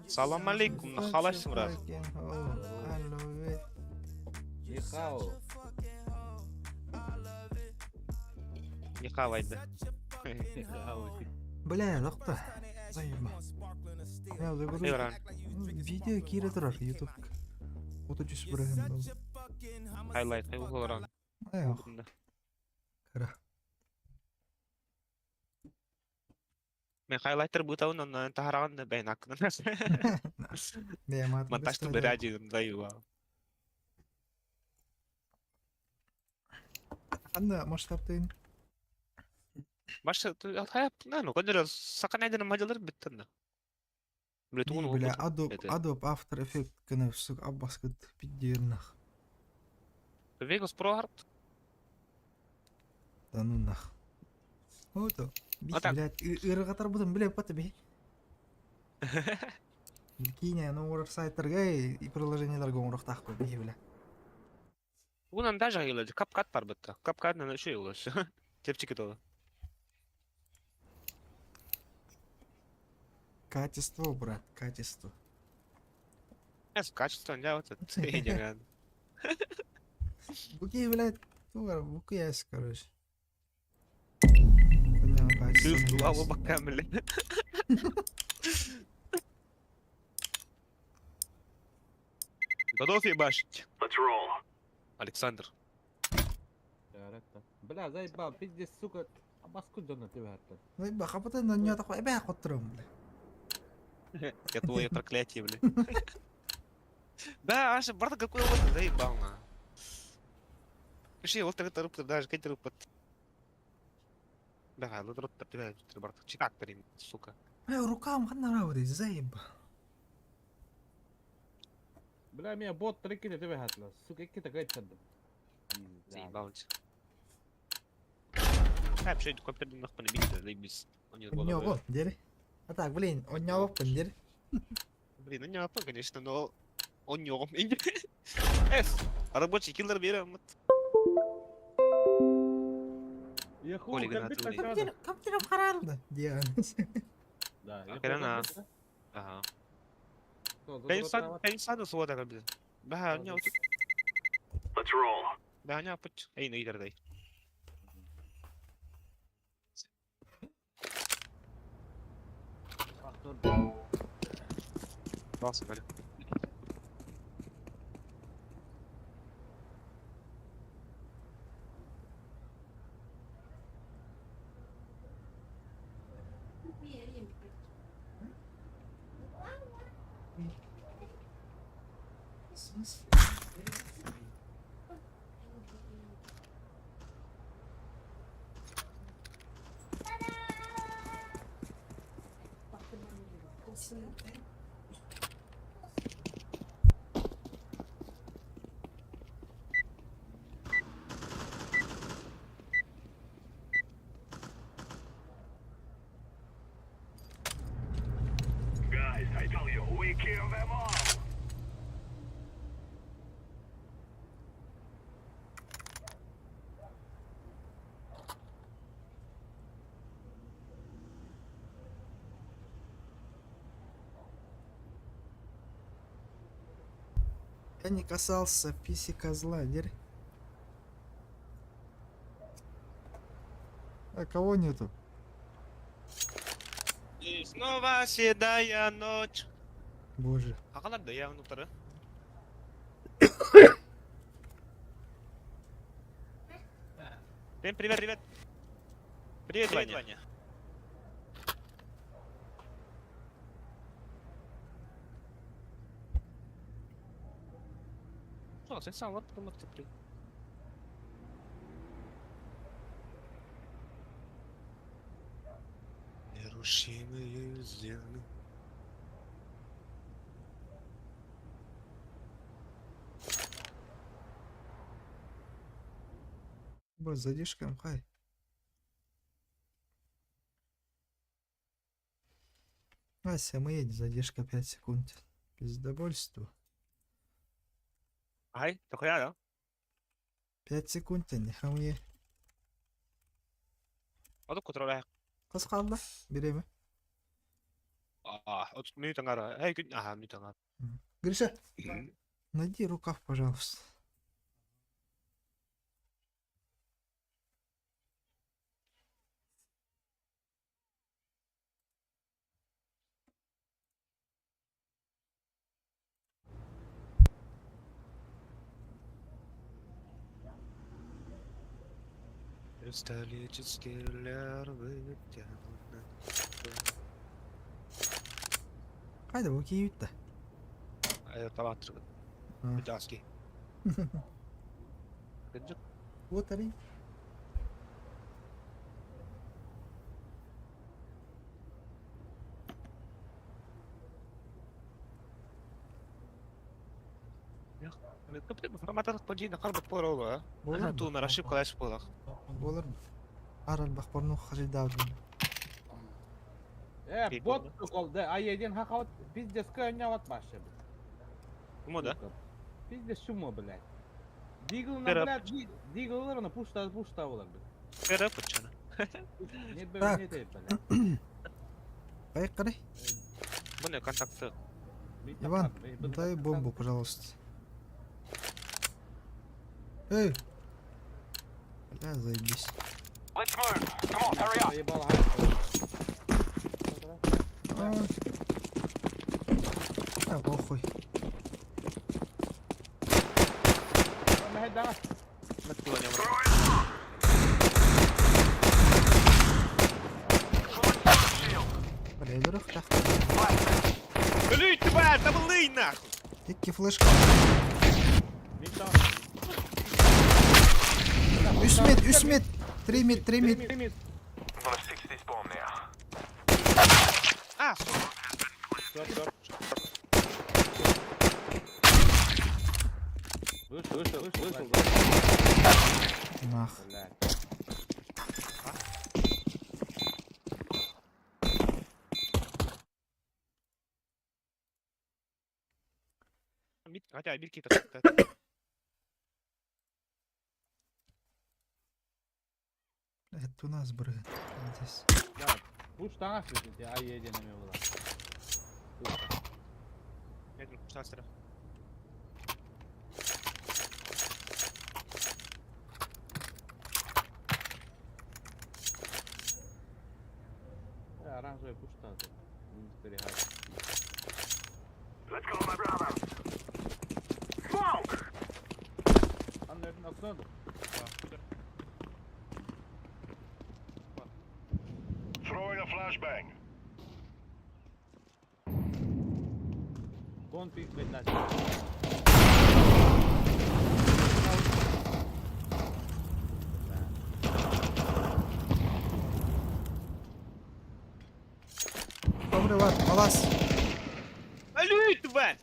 Салам алейкум, нахалайсың раз. Нихао. Нихао айтты. Бля, доктор. Заебал. Я уже говорю, Эвран. видео кире тұрар, ютуб. Ото жүз бұрағын. Хайлайт, хайвуларан. Аяқ, кара. Мен хайлайтер бұтауын онын тахарағын бәйін аққынан. Монтажты бір әдейін дайыва. Анда масштабтайын. Башы, хайап, ну, көндері сақан әйдінің мадилар біттінді. Бля, Adobe After Effects кіні всық аббаскыд пиддернах. Vegas Pro Art. Да ну нах. Ото. Бич, так. блядь, ырғатар бұдан біле паты бей. Кине, ну орыр сайттарға и приложенияларға оңырақ тақпы бей, бля. Бұнан даже ғилады, капкат бар бітті. Капкатынан үші ғилады. Тепчики толы. Качество, брат, качество. Качество, да, вот это. Идеально. Буки, блядь, тугар, буки яс, короче. Кыыс дуалы баққан біле. Готов ебашить? Александр. Бля, заебал, пиздец, сука. Обаску Донат вертолет. Заебал, хапата на нее такой, эбя, хотром, бля. Я твое проклятие, бля. Да, Аша, брат, какой вот заебал, на. Вообще, вот это рубка, даже какой-то рубка. Да, вот рубка, ты, брат, читак, парень, сука. Рукам хана равды, заебал. Бля, меня бот трекили ты вертолет. Сука, какие-то гайчады. Заебал. Вообще, компьютер нахуй не бить, заебись. У него, дери. А так, блин, у него дери. Блин, у него, конечно, но у него. Рабочий киллер берем. Я хуй, Компьютером харалда. Дианс. Да, я Охрена. Ага. Конечно, с вот это, блин. Да, у него тут. Да, у него путь. Эй, ну идер дай. Классно, блин. I tell you, we kill them all. Я не касался писи козла, дери. А кого нету? И снова седая ночь. Боже. А когда да я внутрь? Всем привет, ребят. Привет, Ваня. Что, ты сам вот потому что ты. Нерушимые стены. Боже, задержка, хай. Ася, мы едем, задержка 5 секунд. Пиздобольство. Ай, только я, да? 5 секунд, не хамye. А то кутро. Кыз қалды, береме? минут ангара. Ага, минут ангара. Гриша, найди рукав, пожалуйста. Кристаллические вытянут на Қайда ол киюітті? Талантыр. А. Жаски. Кыджык. Вот они. Форматор подійна карбат порова. Болады Ту ма? на ошибка лайс полах. Болар ма? Арал бақпарну қажидауды. Бот прикол, да, один хакаут, пиздец, ойнават башы. Кому да? Пиздец шумо, блядь. Диглына, Перап. блядь, диглыларына пушта олар, блядь. Переп отчана. Не Так. не дейт, блядь. Қайық қарай? Бұны контакты. Иван, дай бомбу, пожалуйста. Эй! Бля, заебись. Let's move. Come on, hurry up. Ебал, А, похуй. давай. Бля, дурак так. Блять, тварь, там лый нахуй! Тільки флешка. Üst mid. 3 mid. I'm gonna fix this bomb now. А, сука. Вышел. Нах. Блядь. Хотя, бирки-то. Это у нас, брат. Здесь. Да, пуштаңа сөйтінде ай-еден еме болады. Я думаю, что астра. Оранжевый пуштады. Не сберегай. Let's go, my brother. Smoke! Анлердің окноду. Throwing a flashbang. Кон пик, блядь. Добрый лад, малас. Алюй, тварь!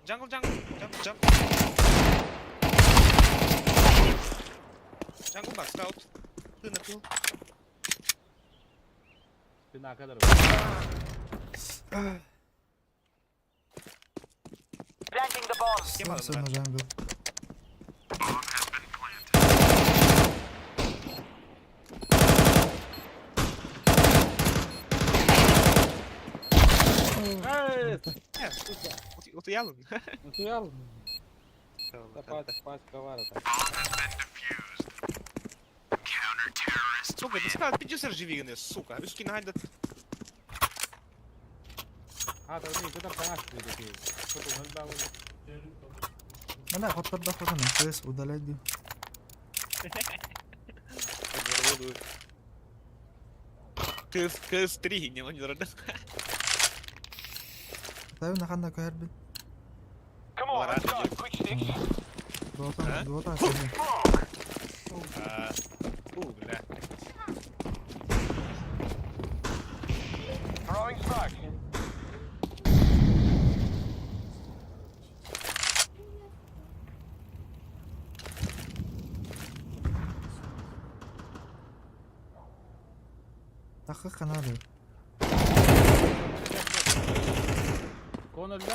Джангл. Джангл бак, скаут. Ты напил. Спина кадр. Planting the bomb. Схема, Все на брат. джангл. Вот ялын. Натуял? Пасть ковара-то. Сука, ты сказал, 50 живиганы, сука. Вишки нагадят. Да не, куда таңаш сөйтеке. Что-то нөлда болды. Мана хоттарда ходаны. Кыыс удалять дим. Кыыс 3, не монитор. Таю на ханда көһәрбит. Come on, let's go. Quick stick. Дуота сәлем. Бля. Throwing smoke. Тақы қанады. Кон өлді.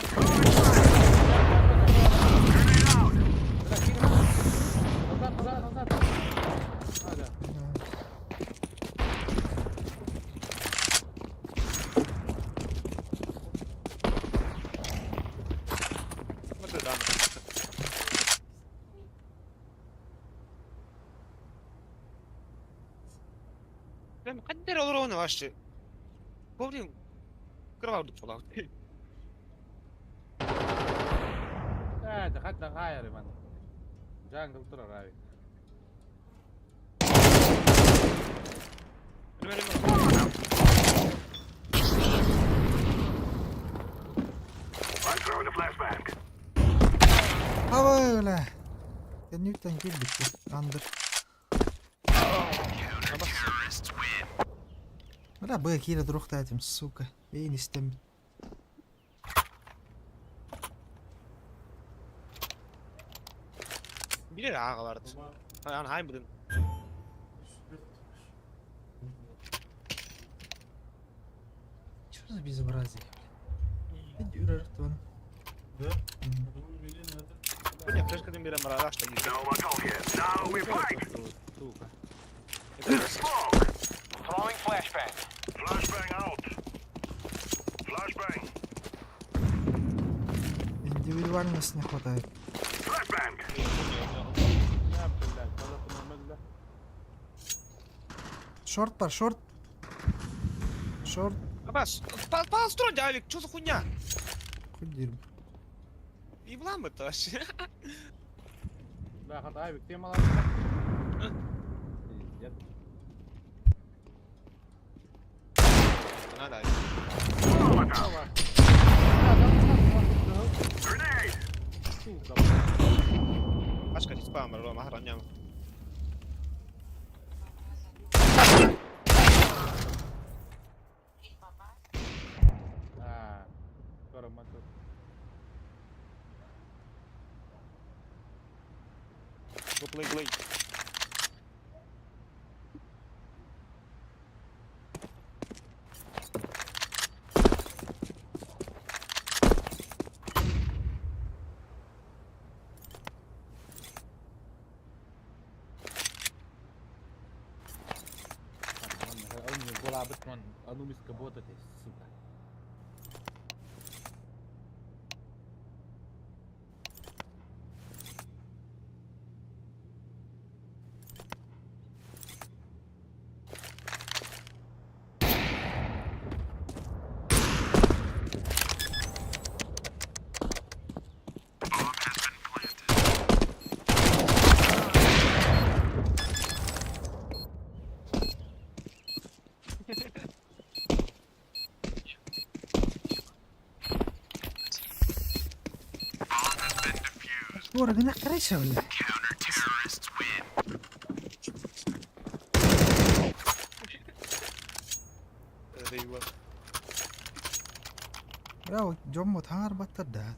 Назад. Ага. قدر أورونا واشي بولين كراود فلاوت دخلت غاير يا مان جان قلت له راي I'm throwing a flashbang. Hava öyle. Kendilikten girdik. Under. لا ابغى كذا تروح تاتم السوكة ايه نستمع بيلي العاقة بارد أنا هاي بدن شو за безобразие بدي وررت وانا بني فلش كده ميرا مرالاش تجي No more talk here. Now we fight. Smoke. Throwing flashbang. Flashbang out. Flashbang. индивидуальность не хватает Flashbang. шорт пар шорт шорт بس палстро дявик, что за хуйня? хоть дерьмо Еблан это вообще. لا خط هاي بكتير مرات أنا لا Grenade. أشكال سبامر لو مهران يوم كرم مكر Go play bola Batman anu miska bota te suka ورا قلنا كريشة ولا أيوة يا جمو تهار بتدات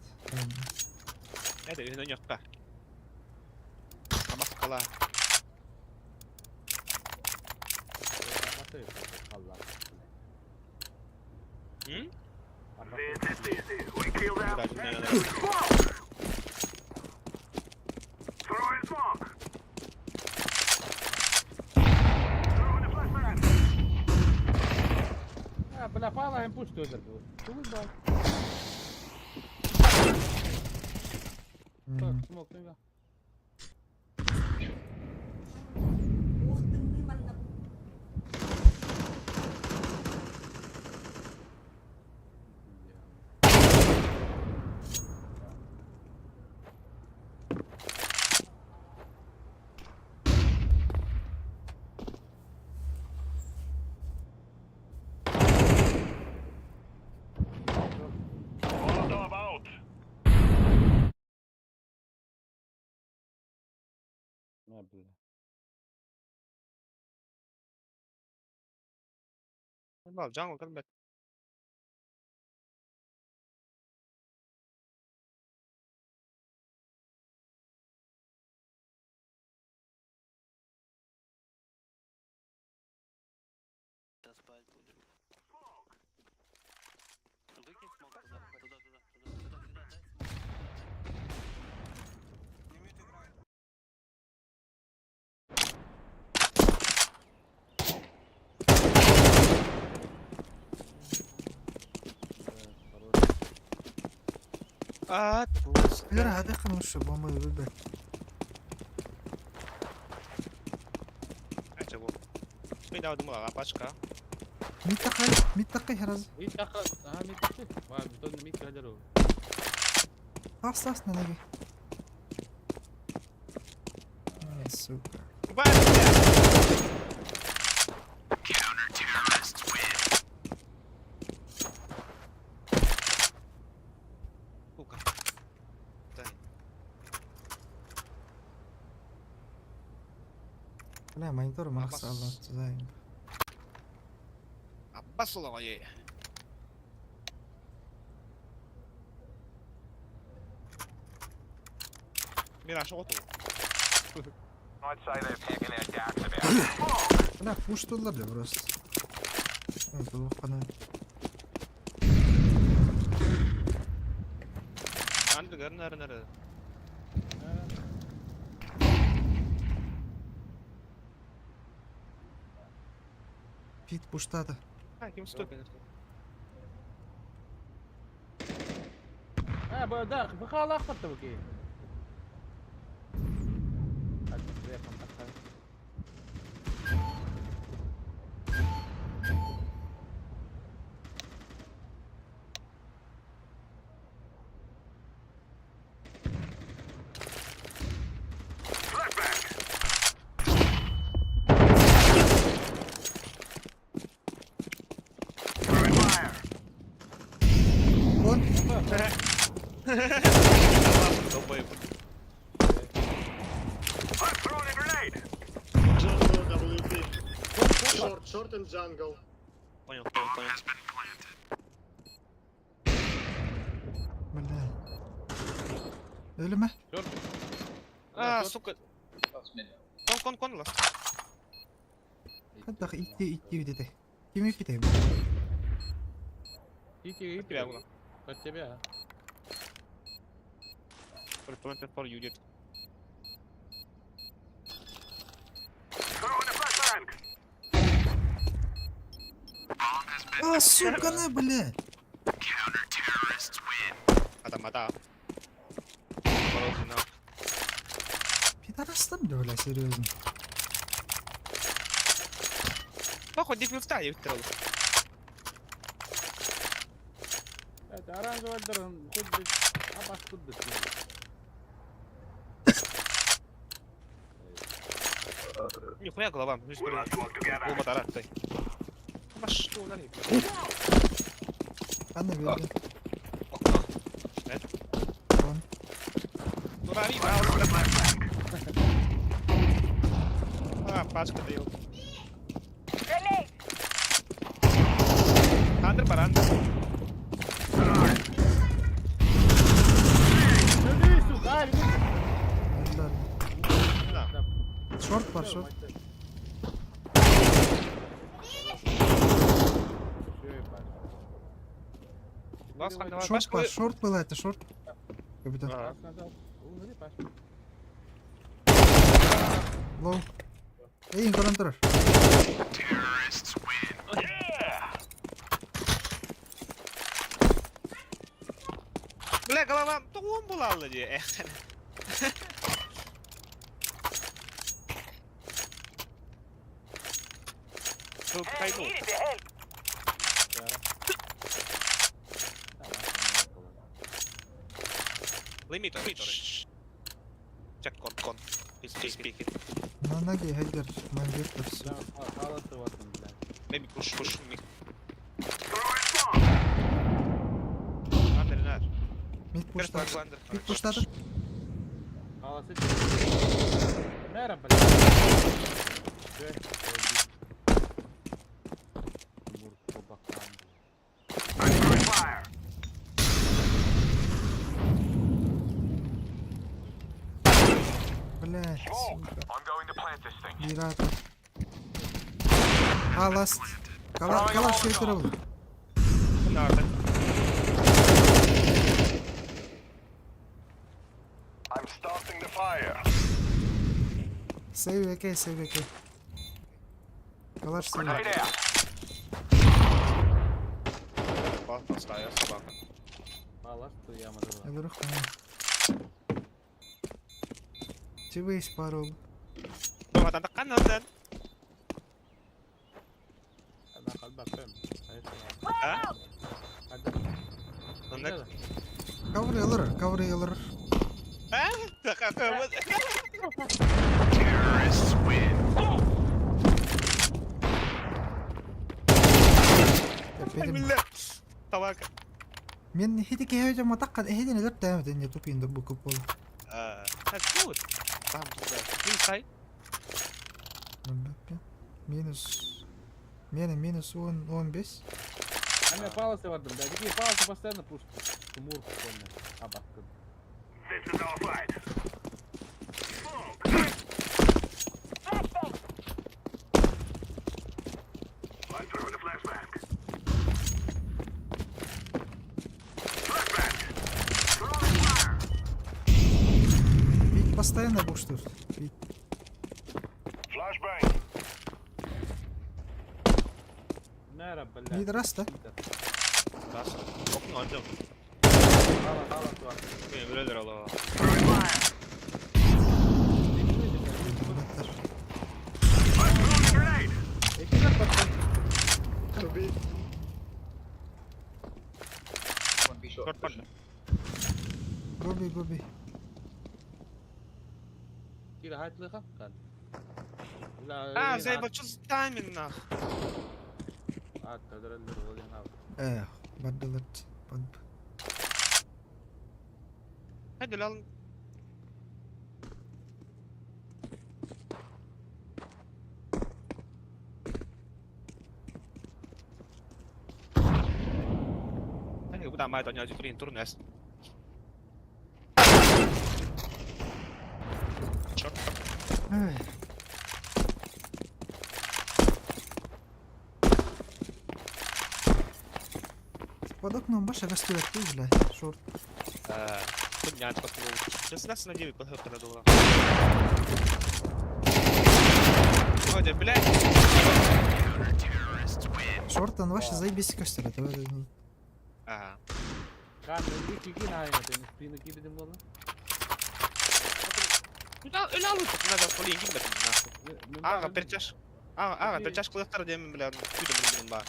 هذا اللي هنا يقطع أما خلا This is easy. We kill them. Smoke. Smoke. Throwing smoke. Throwing a flashbang. بلا فاضي هم بوش تقدر شو بالك سموك تبغى Molotov out. ما بلا والله جانgo قلبك تفوز غير هذا خمس بومب يبقى عجبو Мид алдым ала пачка. Миттакай раз. Мид такка, мид такка. Ва, битон мид кадеру. Ас наги. Сука. Бай! Сука. Дай. Бля, монитор максал займ. Аббасулага ей. Мира шоту. I'd say they're packing their darks about. Бля, пуш тулар бля просто. Это лохана. Анды нары. Пит пуштата. Ким стоит? بدأ بخال أخطر توكي. I'm throwing a grenade. Jungle WP. Short and jungle. Понял. Бля. Ölüme. Сука. Кон лас. Kadar itti dedi. Kimi piteyim? Иди. Прямо. Под тебя. Притомите for you did. Throwing a flashbang. А, сука, на, бля. Мата. Пидорастан да, бля, серьезно. Похуй, дефил встали, выстрел. Это оранжевый дрон. Хоть абаш тут да. Нихуя голова, ну что оба тарат, стой. Что, дали? А, наверное. Вон. Ну, рави, пачка даю. Андер парандер. Иди сюда, иди. Да. Шорт var, шорт. Шорт var, шорт был это, шорт. Капитан. Лоу. Эй, инкорантор. Бля, голова, тугун была вроде. Тут кайфу. Лимитор. Чек кон. Speak it. На ноге, Хайдер, мангертер, все. Maybe push me. Throwing bomb. Under not. Мид First пуштата. one under. Мид пуштата. Нера, блядь. I'm throwing fire. Блядь, сука. I'm going to plant this thing. Пирата. А, ласт. Калаш шейтеров. I'm starting the fire. Сейв ВК. Калаш сейв. Grenade out. Поставил собака. Я вдруг понял. Чего есть парол? Coba tekan nonton. Bak ben. Ha? Hadi. Anlık. Cover alır. Ha? Kakakımız. Terrorists win. Millet. Tabak. Men hidik heyecan matakkan ehedin eler devam edin ya topuyun bu kupol. Good. Tamam güzel. Inside. Minus 15. Anne palası vardım da. Bir palası постоянно пусть. Мурку помню. Абаккын. This is our fight. I'm throwing a flashbang. Flashbang. Throwing fire. Ведь постоянно буштур. Flashbang. Nere bella. Mid rasta. Ras. Okun alacağım. Hala var. Benim öyledir Allah. Throwing fire. I'm throwing a grenade. Ekmek baktım. To be. Short partner. Gobi. Kira hayatlı kan. Zey bakıyoruz timing nach. Hatta dırıldır olayım abi. Baddalat. Hadi lan. Hadi bu da mai tanya aja print turun es. Short. Под окном баша гастует бля. Шорт. Тут не просто. Сейчас нас на 9 подходит на доллар. Вроде, блядь. Шортан ваши заебись кастер. Ага. Kan bir kiki nayına senin üstüne gidelim valla. Öyle alırsak ne kadar kolay gitmesin. Ağa perçaş. Ağa perçaş kılıklar diyemin bile. Küydüm bak.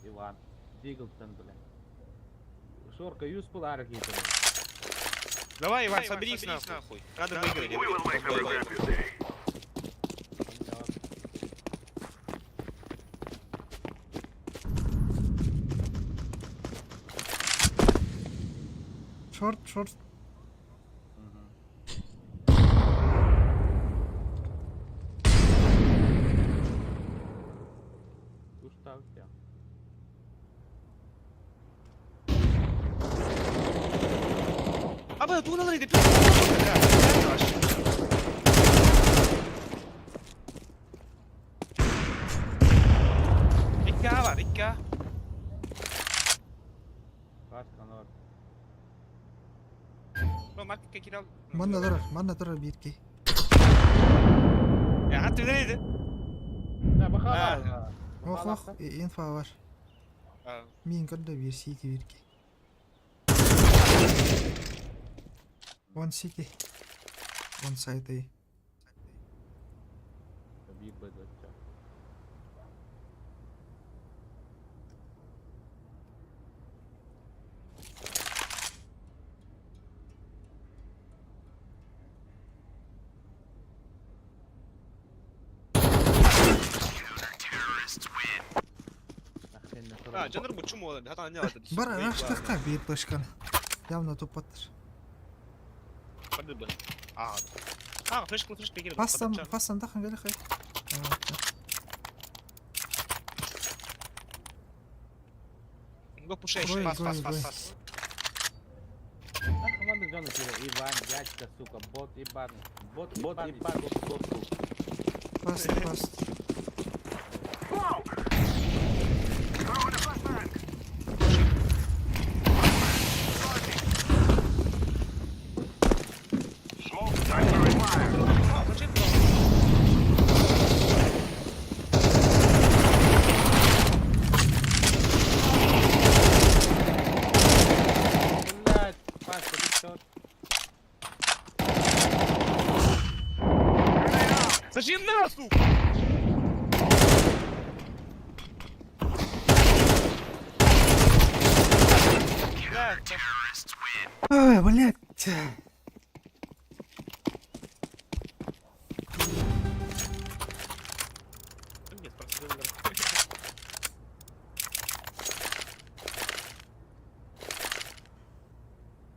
Иван. Диглтон, бля. Шорка, юспул аргита. Давай, Иван, соберись нахуй. Надо выиграть. We will make a regret today. Шорт. Устал тебя. Abi tuğlaları gidip. İkka var, ikka. Başkan var. Bu market kiral. Manna durar bir ki. Ya hatta neydi? Ne bakalım. Oh, info var. Min kadar bir city bir ki. One city. One site ay. Büyük bedel. Canır bu çum oldu. Hatta ne vardı? Bara raştakka bir başkan. Явно тупаттır. Hadi ben. Flash bekir. Pastan takın gel kay. Go push pas. Команда Джона Кира, Иван, дядька, сука, бот ебаный. Бот ебаный, бот. Past. Smoke. Throwing a flashbang. Smoke. I'm throwing fire. Блядь, Пашка, ты что? Зачем нас, сука? Ой, блядь. Нет, просто выбор.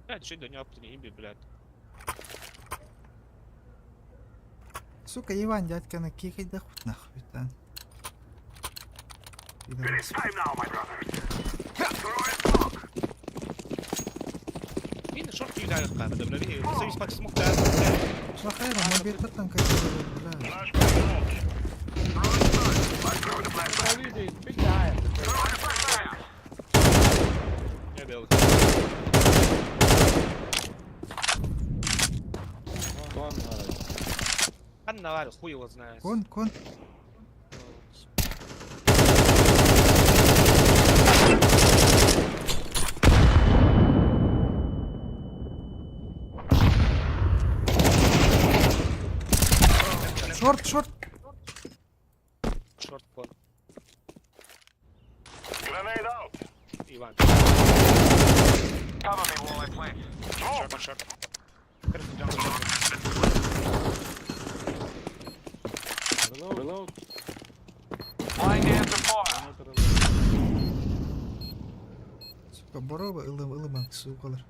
Блядь, что не оптимизм, блядь. Сука, Иван, дядька, накикай да хуй нахуй, да. It's time now, my brothers. Throwing smoke. Мины шорт кидают, как бы, блядь. Зависит от смока. Шахайра, мобилка там какие-то, блядь. Flash bomb. Throwing smoke. I'm throwing a flashbang. Видишь, пидает. Throwing a flashbang. Я белый. Вон, А наварил, хуй его знает. Кон. Шорт. Шорт, кон. Grenade out. Иван. Cover me while I plant. Шорт, шорт. Кажется, джангл, джангл. Reload. Laying down some fire. Сука, бороба, ылыман, сукалар.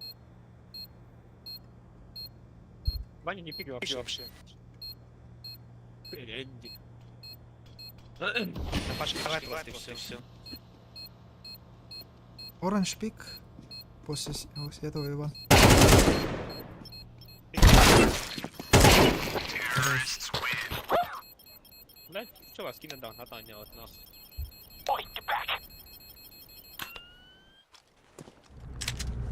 Ваня не пикай вообще. Энди. Пашка, хватит, и все. Оранж пик. После этого Иван. Блядь, что вас кинет даун, а то не от нас. Boy, get back.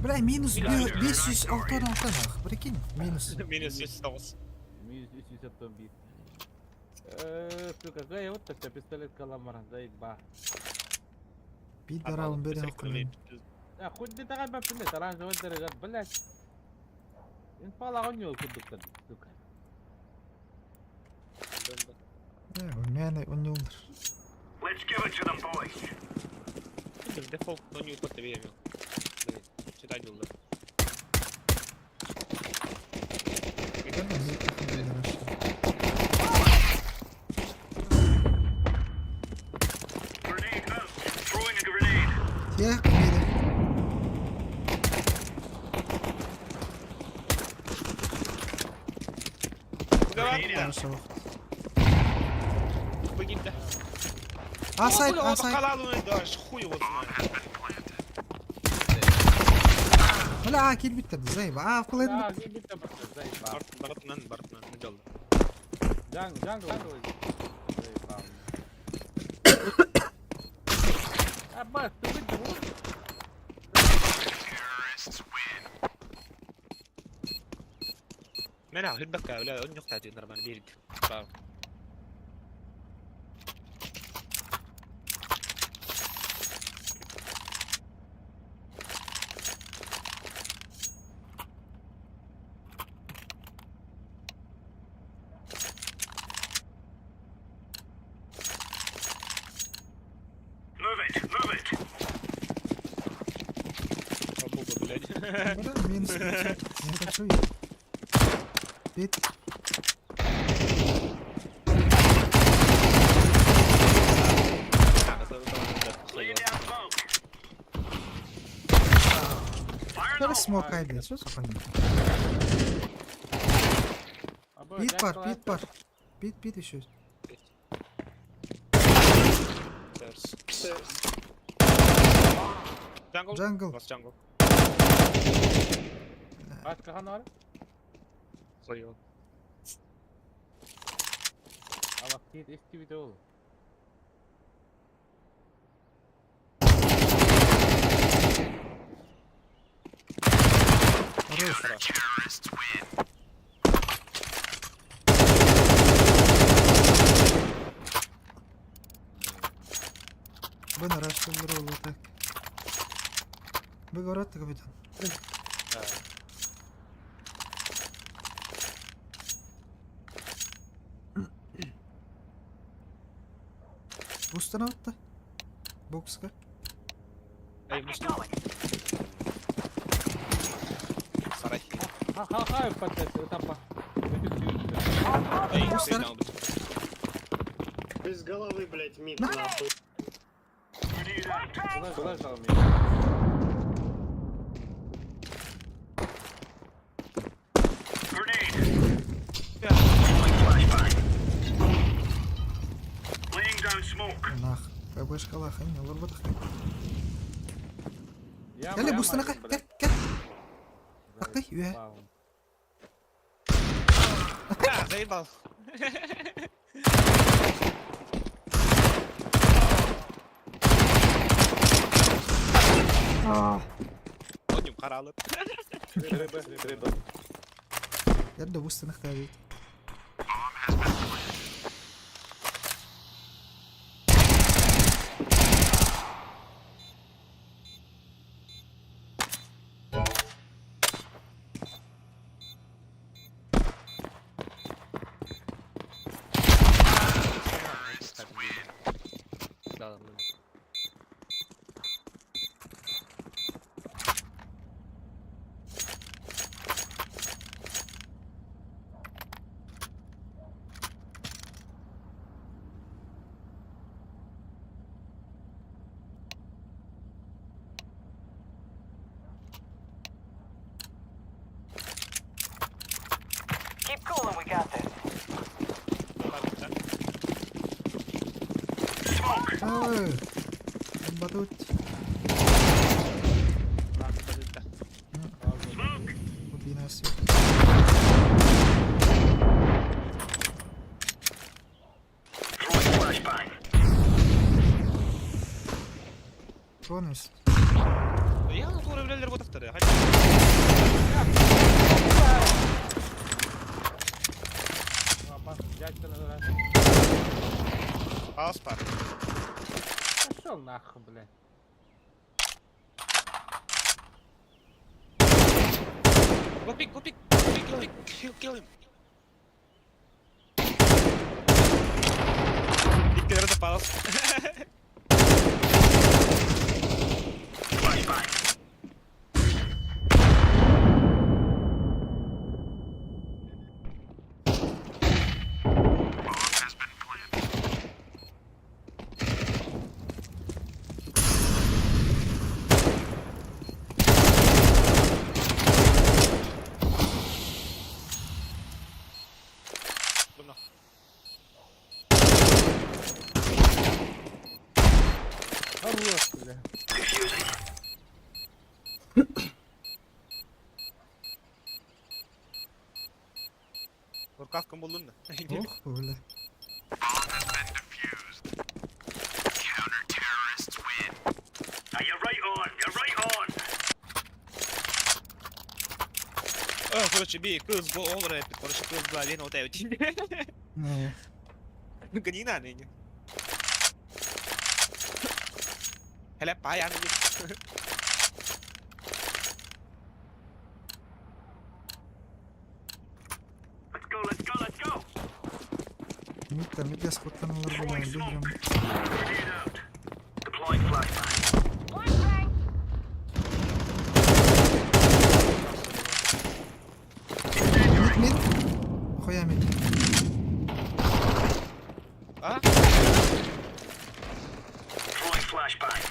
Бля, минус 206 нах. Прикинь, минус. Минус 10 остался. Минус 261. Сука, гай, вот так пистолет каламара, заебал. Пидора, он берет охуенно. Хоть ты такая бабка, оранжевый дорогой, блядь. Инфала у него кудука, сука. Он не умер. Let's give it to them, boys. Дефолт, но не упад верил. Читай дел, да. Grenade out. Throwing a grenade. Я мире. Grenade out. Хорошо. Погиб, да. Асайд. Халалу не дашь, хуй его знает. Бля, киль биттерді, заебал. Кулай. Да, не бит там, заебал. Бартнан, не делал. Джангл, заебал. Аббас, ты выйди, вот. Менә, хилбәккә, бля, он юк тәти нормально бирик. Бау. Move it. Баба, блядь. Бля, минус 500. Не хочу я. Пит. Laying down smoke. Fire in the Давай hole. смокай, блядь, что за хуйня? Пит пар. Пит еще. Джангл. Вас джангл. Ат кахан var? Слоёл. А vakit eski video oldu. Хорош. Вы на раз вот так. Вы говорите, капитан. Да. Установка. Бокска. Эй, мы что? Хай пацет, это Эй, бустер. ты там, Без головы, блядь, мид нахуй. Куда ждал меня? Laying down smoke. Нах. КБшка лаха, не лорботах. Я Гәле бустынака, блядь. кәл. Акай, үә. Бауым. А, заебал. Подним қаралы. Гәле бустынах кәбі. Keep cool and we got this. Ой. Батут. Убей нас. Конус. Я натуры, блядь, работа вторая. Дядька надо. Паспорт. Пошел нахуй, блядь. Go pick, kill him. И ты разопалась. Хорош, блядь. Уркавкам болдun da. Ох, бля. You're right on. You're right on. Короче, бей, CSGO overrated. Короче, CSGO один вот эти. Не. Ну, гони на ныне. Hele payağını git. Let's go. Let's go. Let's go. Мидка, мидка спотканулар була, лидером. Grenade out. Deploying flashbang. Мид. Хуя мид. А? Deploying flashbang.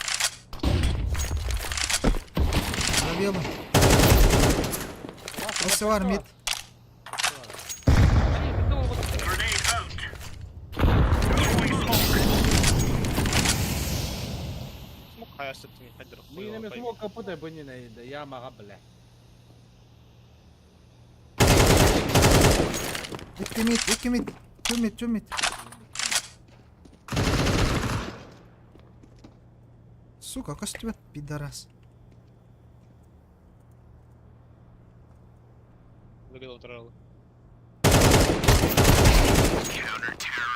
Забело. Освар мид. Grenade out. Throwing smoke. Смог хаясыт не хайдыр. Минами смока путай бынина еді. Ямаға, блядь. Iki mid. Two mid. Сука, kas тебя пидорас? Выгодал троллы.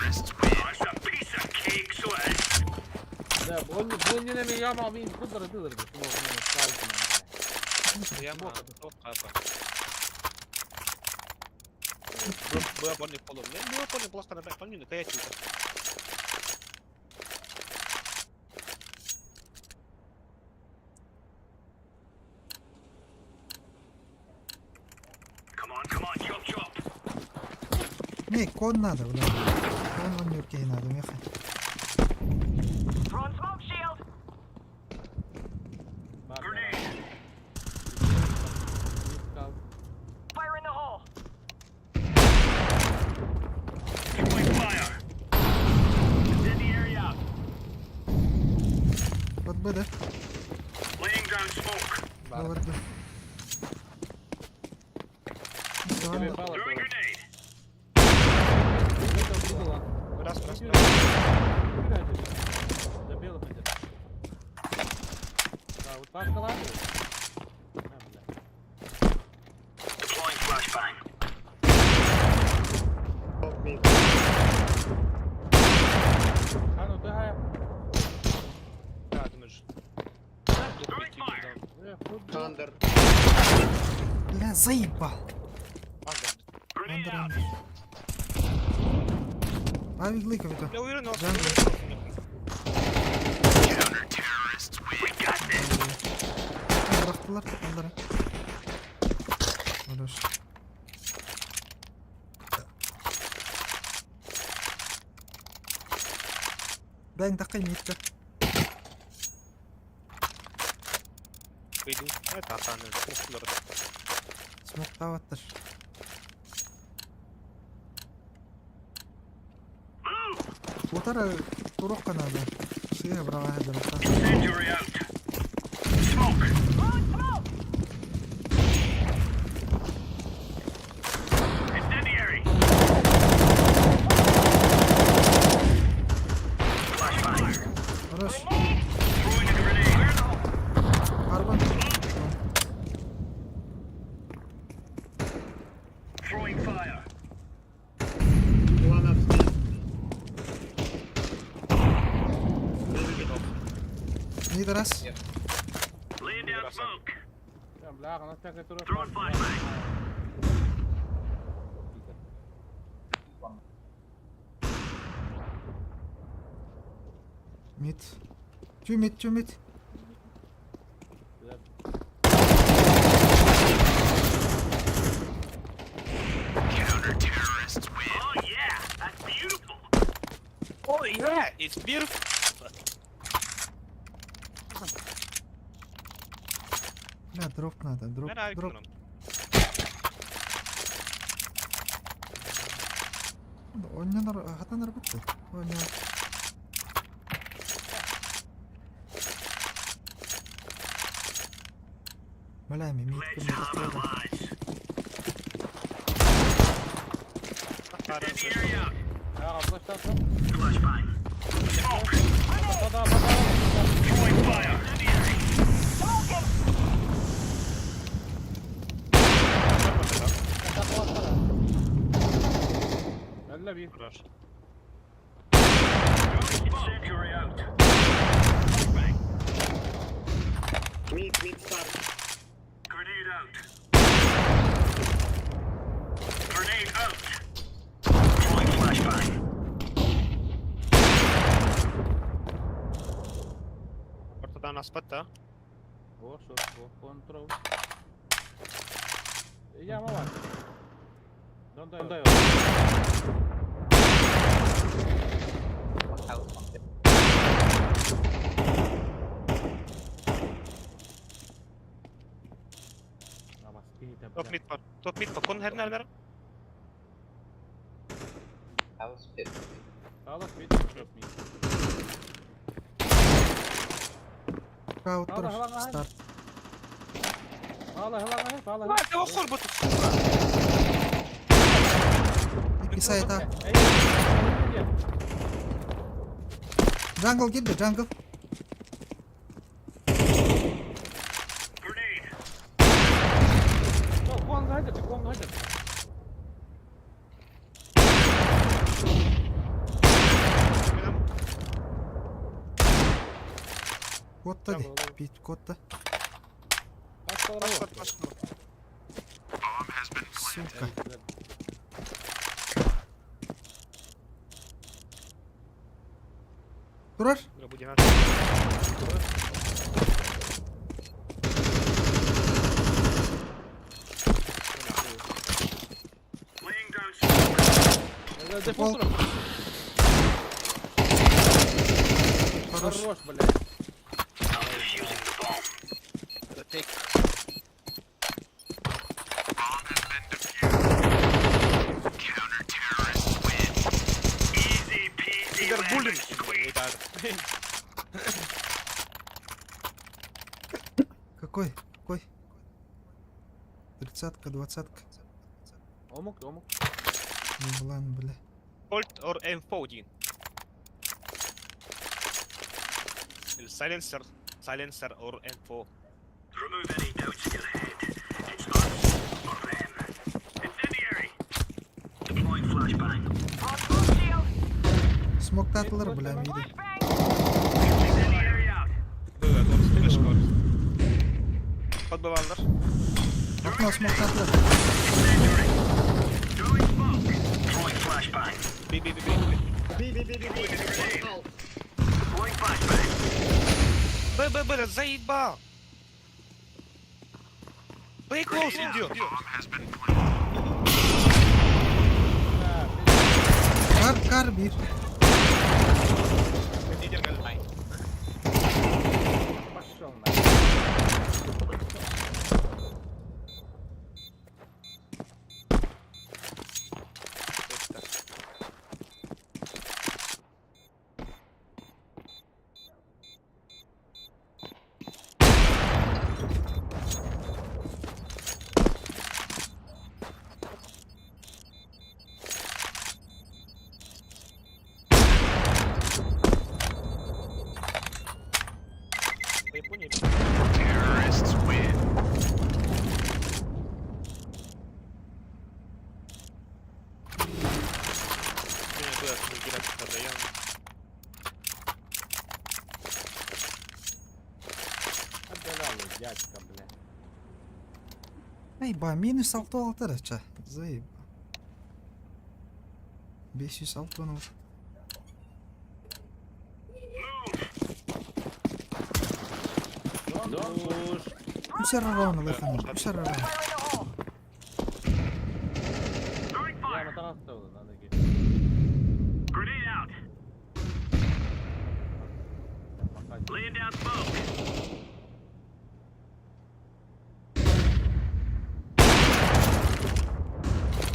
That's a piece of cake, so it is. Да, бынинами ямаға мен құдыры дылырды. Я мог капа. Было порни полом. Не было порни плохо на бэк, помни, на кая чука. Не, кон надо, блядь. Кон он юркей надо, меха. Throwing smoke shield. Fire in the hole. Throwing fire. Incendiary out. Вот бы, да? Laying down smoke. Да, вот бы. Тебе Ладно. палыч, Throwing палыч. grenade. Раз. Забил хотя. Да, вот так складывай. Deploying flashbang. Топ мид. А ну ты гая. Да, думаешь. Throwing fire. Андер. Бля, заебал. Grenade out. Андер. Авик лыков это. Я уверен, но... Джангл. We got this. Андер, Андер. Хорош. Бәң тақай митка. Выйду. Это охрана. Смок таваттыр. Утара турок канады. Сыйга брава хәдер. Incendiary out. Smoke. Throwing smoke. Incendiary. Flashbang. Хорош. Throwing a grenade. Карбон. Throwing fire. One upstairs. Мид раз. Laying down smoke. Бля, она всякая тура. Throwing flashbang. Мид. Чумит. Oh yeah, that's beautiful. Oh yeah, it's beautiful. Бля, дроп надо. Дроп. Ben abi Дроп. kullanım. Он не нар... Хата работает. Он не... Бля, мид. Let's have a lunch. Incendiary out. Ya arkadaşlar çok. Flashbang. Smoke. Bada. Throwing fire. Incendiary. Smoking. Elle bir. Uğraş. Incendiary out. Flashbang. Mid start. Grenade out. Grenade out. Throwing flashbang. Ortadan aspat da. Boş kontrol. Yama var. Donda yok. Ama speed Top mid på. Kon her närmare. Sağda speed yok mi? Каутер. Ала. Старт. Hala. Lan det var sorbotu. İki sayta. Джангл girdi. Джангл. Grenade. Konga hadi. Котта де. Бит котта. Aspat. Сука. Турар. Bura bu diğer. Laying down smoke. дефолт. Хорош. Хорош, блядь. Take. Easy peasy Кибербуллинг. lemon squeeze. Какой? Какой? 30-ка, 20-ка. Омук. Ну ладно, бля. Colt or M14. Silencer or M4. Remove any doubts in your head. It's us or them. Incendiary. Deploying flashbang. On smoke shield. Смог татлар, бля, миди. Flashbang. Incendiary out. Flash call. Подбывалдар. Окно смог татлар. Incendiary. Throwing smoke. Throwing flashbang. Би. Deploying flashbang. Бля, заебал. Play close, идёт. Кар bir. Лидер галтай. Пошел на. По Японии. Terrorists win. Куда играть подаем. Отдавай, дядька, блядь. Ey ba minus 6 araça. Zayıf. 506 onu vur. Don't push. Мусорова onu лыхан. Мусорова. Fire in the hole. Throwing Я fire. на танк ставил, надо гей. Grenade out. Laying down smoke.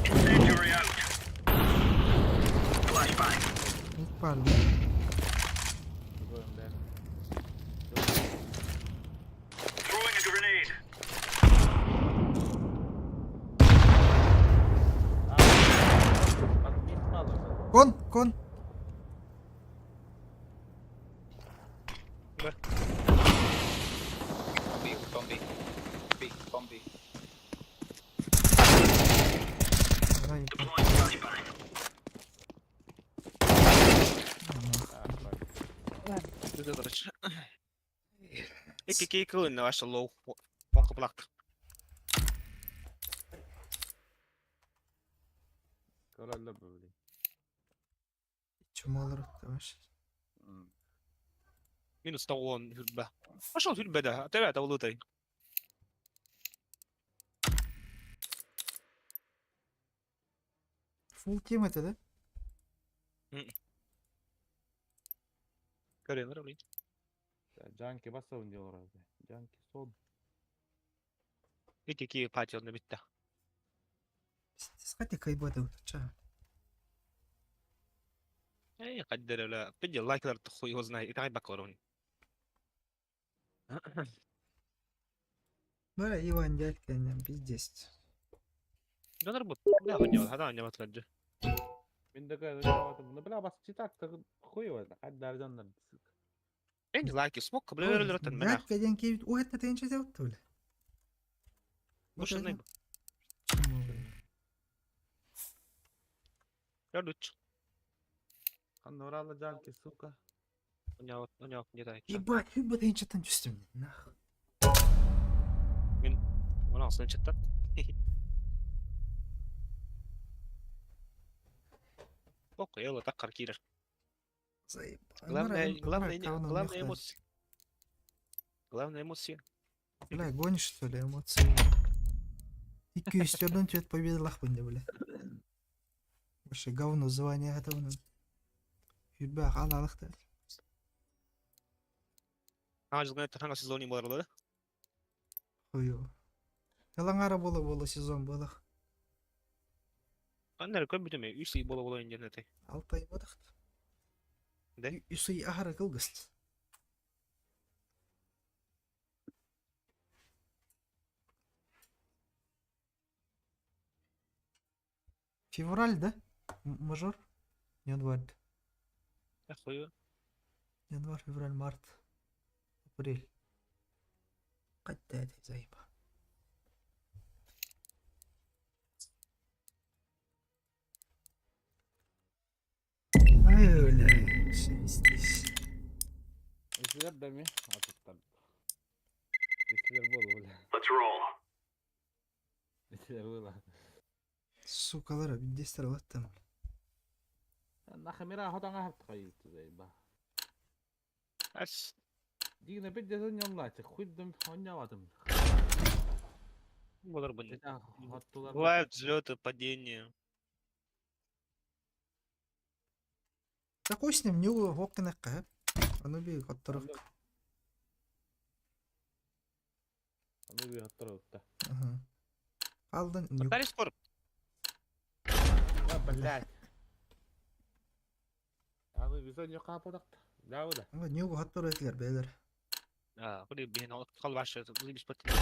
Incendiary out. Flashbang. Pardon. Throwing a grenade. Kon. Bombi. Zayıf. Deploying flashbang. Куда, короче. Какие киллы на ваше лоу? Понка плак. Король блядь. Чему olur товарищ? Минус 100 вон хюльбе. Пошел хюльбе да. А тебя это улутай. Full team это, да? Корен, равли. Джанки басов делал разве? Джанки соб. И какие патил на битта. Схати кайбады. Ча. Эй, قدر لا بدي الله يقدر تخوي هو знает. Это бакорон. Бля, Иван дядька, не пиздец. Да нарбут. Да, ванёл, хада не матраджи. Мен такая, ну бля, бас читак, так хуево, хад дардан нар. Эй, не лайки, смок, бля, ротан мена. Дядька, деньки, у это ты ничего делать, то ли? Лучше не. Чему, бля? Я лучше. Ханурала джанки, сука. У него не так. Ебать, ебать, я ничего там чувствую, нахуй. У нас значит так. Ок, я вот так каркирер. Главное эмоции. Главное эмоции. Бля, гонишь, что ли, эмоции? 204 тебе победа лахпынды, бля. Вообще говно звание готовно. Юбах аналықты. жылға таңға сезоны болар да? Хойо. Ялаңара бола сезон болақ. Қандар көп бітеме, үйсі бола интернеті. Алтай бодақ. Да? Үйсі ахара кылгыст. Февраль, да? Мажор? Январь. Қойы. Январь, февраль, март, апрель. Қайтта әді зайба. Ай, өлі. Шестес. Исилер дәме атыттар. Исилер болу бля. Let's roll. Исилер болу. Сукалар, біндестер алаттым. Нахамира ходаңа хапты қайықты зайба. Әс. Дигіне бет дезен ямлачы. Хуйдым ойнавадым. Болар бұны. Хаттылар. Бывают взлеты, падения. Такой с ним не угоккана қап. Аны бей қаттырық. Аны бей қаттырық та. Алдын Қатар ескорып. Блядь. Аны бизон yok ападақта. Дауда. не уготтыр етілер бейлер. Құдай бейін алып қалбашы, бұзы біз пөттін.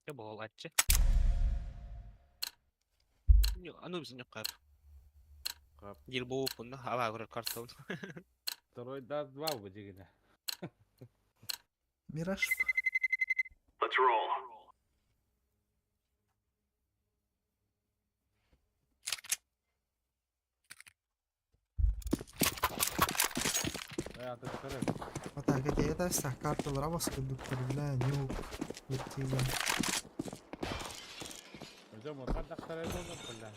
Не бол айтшы. Аны бізін yok қап. Ел болып бұнда, ала көрер карта бұнда. Второй да два бы дигіне. Мираж. Let's roll. Я тут скажу. Вот так, это вся карта лравоска, доктор, бля, нюк. Летила. Идем, вот так второй номер, бля.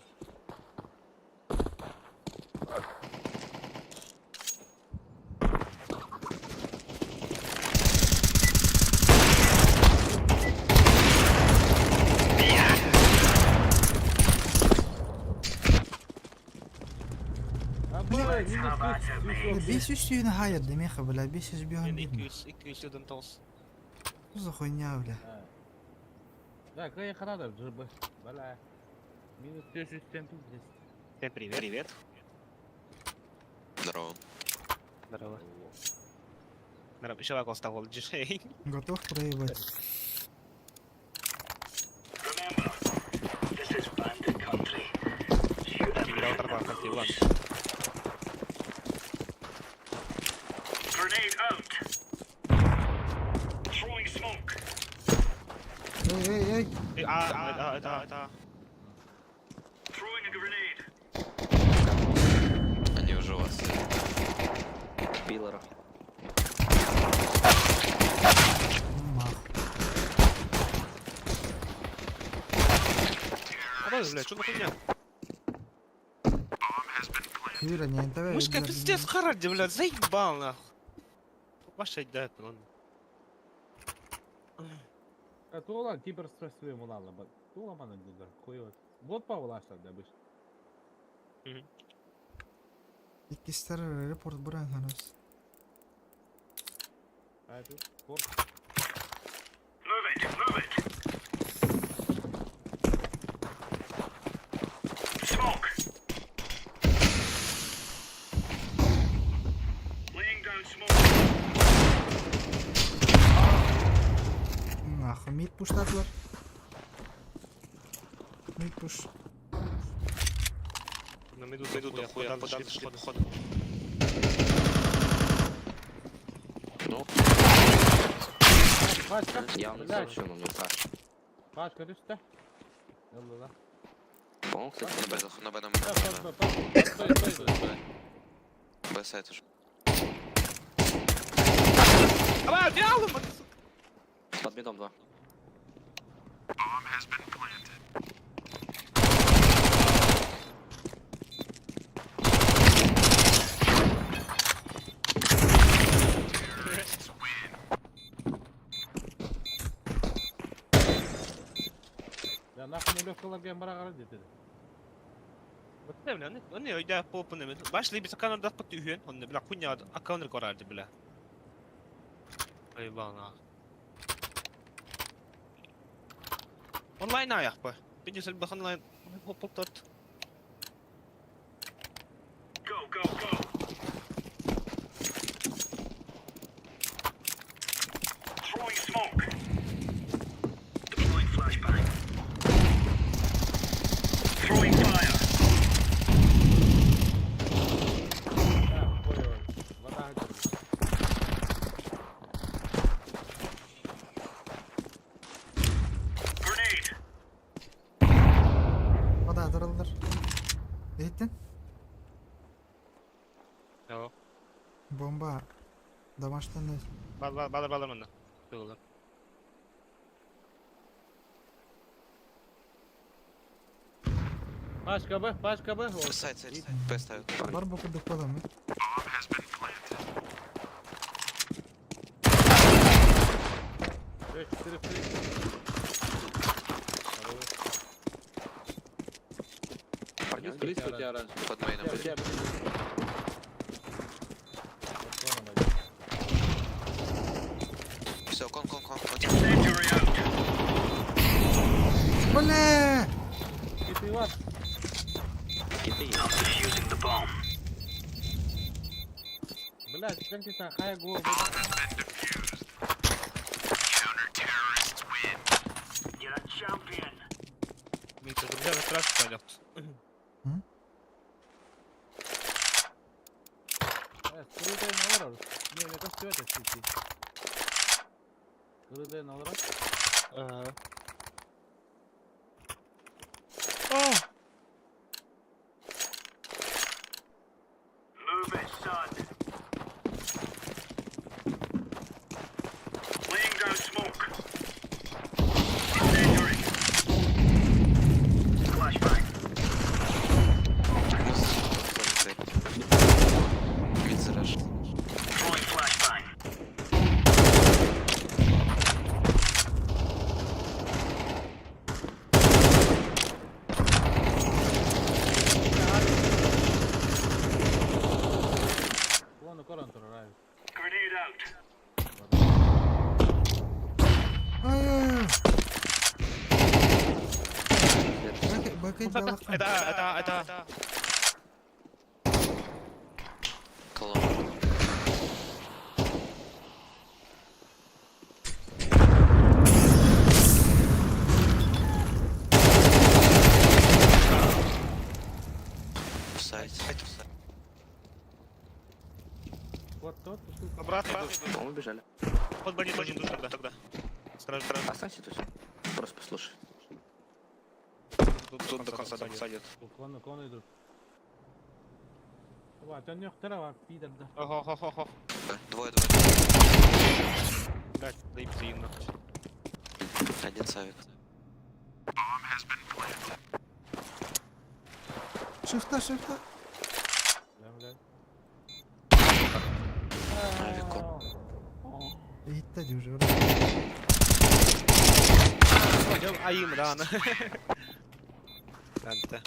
Бес үстүйіні хайыр демеқі, бля, 500 бүйін Енді деймін. 200 дан толс. Что за хуйня, бля? Да, какая храда, джибы. Бля. Минус 1000 темпы здесь. Всем привет. Привет. Здорово. Здорово. Здорово. Еще лакол стал джишей. Готов проебать? Remember, this is bandit country. Играл торпар, как ты, ладно. Grenade out. Throwing smoke. Эй. Это. Throwing a grenade. Они уже у вас. Пилора. Блядь, что за хуйня? Юра, не НТВ. Мышка пиздец харади, блядь, заебал нахуй. Ваша да, ладно. Тула киберстрессовый мулала, бак. Тула мана дилер, хуйот. Вот павлаштар да обычно. Иккистер репорт буран ханас. А это спорт. Move it. Smoke. Laying down smoke. Нахуй, мид пуштатылар. Мид пуш. На меду до хуя, подошли, походу. Ну, Пачка. Явно Блядь. совершенно мне кажется. Пачка, ты что? Йолла. По-моему, кстати, на Б нам. Стой. Б сайт уже. А, диалог! под медом 2. Я нахуй не легкого геймера ради. Ne bileyim, ne öyle popun ne? Başlayıp bir kanalda patı ühün, onu bile kunya akıllı korardı bile. Eyvallah. Online ayak bu. Bir de bakın online hop tut. Go, go, go. Throwing smoke. Deploying flashbang. Throwing fire. Koy. Vada. Grenade. O da duruldur. Ne ettin? Yo. Bomba. Damaçtan ne? Bağlar bana. Doğru. Başka bu. Сайт, П ставят. Var boku dıkladı mı? Близко у тебя раньше. Под мейном. Все, кон. Incendiary out. Бля! Киты вас. Киты есть. I'm defusing the bomb. Блядь, как ты так, хай го. You're a champion. Bir de güzel bir trafik paylaştı. Скрытые на уровне. Не, мне кажется, это сети. Скрытые на уровне. Move it, son. Laying down smoke. Incendiary. Flashbang. Мидзараж. Throwing flashbang. Ладно, коронтор нравится. Grenade out. Ay. Bakın dalaktan. Это. Колонна. В сайт. Вот тот, что Обратно. По-моему, бежали. Вот бандит тут тогда. Сразу. Останься тут. Просто послушай. Тут до конца садит. клон идут. Вот, он не второго, пидор, да. Ого. Двое. Блять, доебся им нахуй. Один савик. Шифта. Блядь. Авикон. Gitti hadi уже. Пойдем, аим, рано. Т.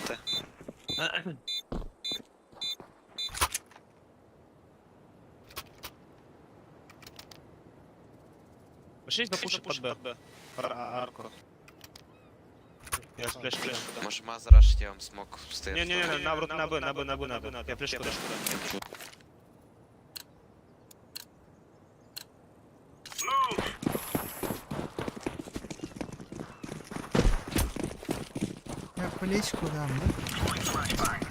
Пошли запушить под Б. Арку. Я флеш. Может мазраш, я вам смог стоять. Не, наоборот, на Б. Я флешку дашь. Move. Я плечку дам, да? Throwing flashbang.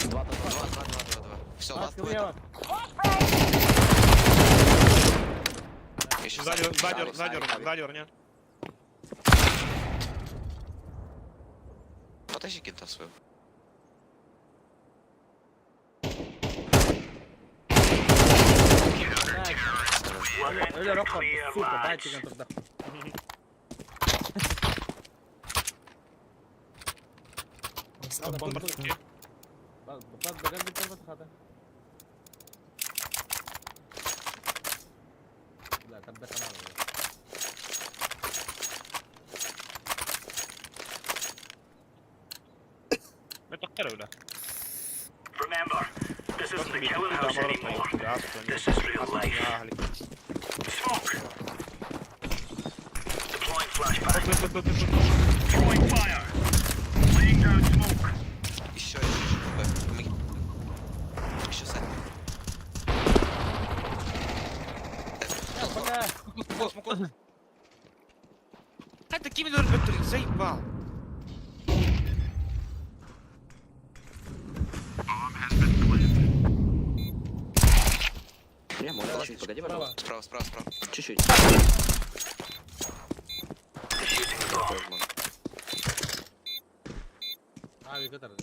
Два. Все, ласт Маска влево. Еще Задер, не? Потащи кента свою. Öyle rock var. Сука, дайте ген тогда. Бомба. Под багажник первый хата. бля, тогда канал. Это второй, да. Remember, this isn't the killing Да, house морозно, anymore. да, This is real life. Smoke. Deploying flashbang. Throwing fire. Laying down smoke. Еще. Еще сайт. Бля, Хай такими дурбетри, заебал. Прямо, чуть-чуть, погоди, справа. пожалуйста. Справа. Чуть-чуть. Defusing the bomb. Нави, который,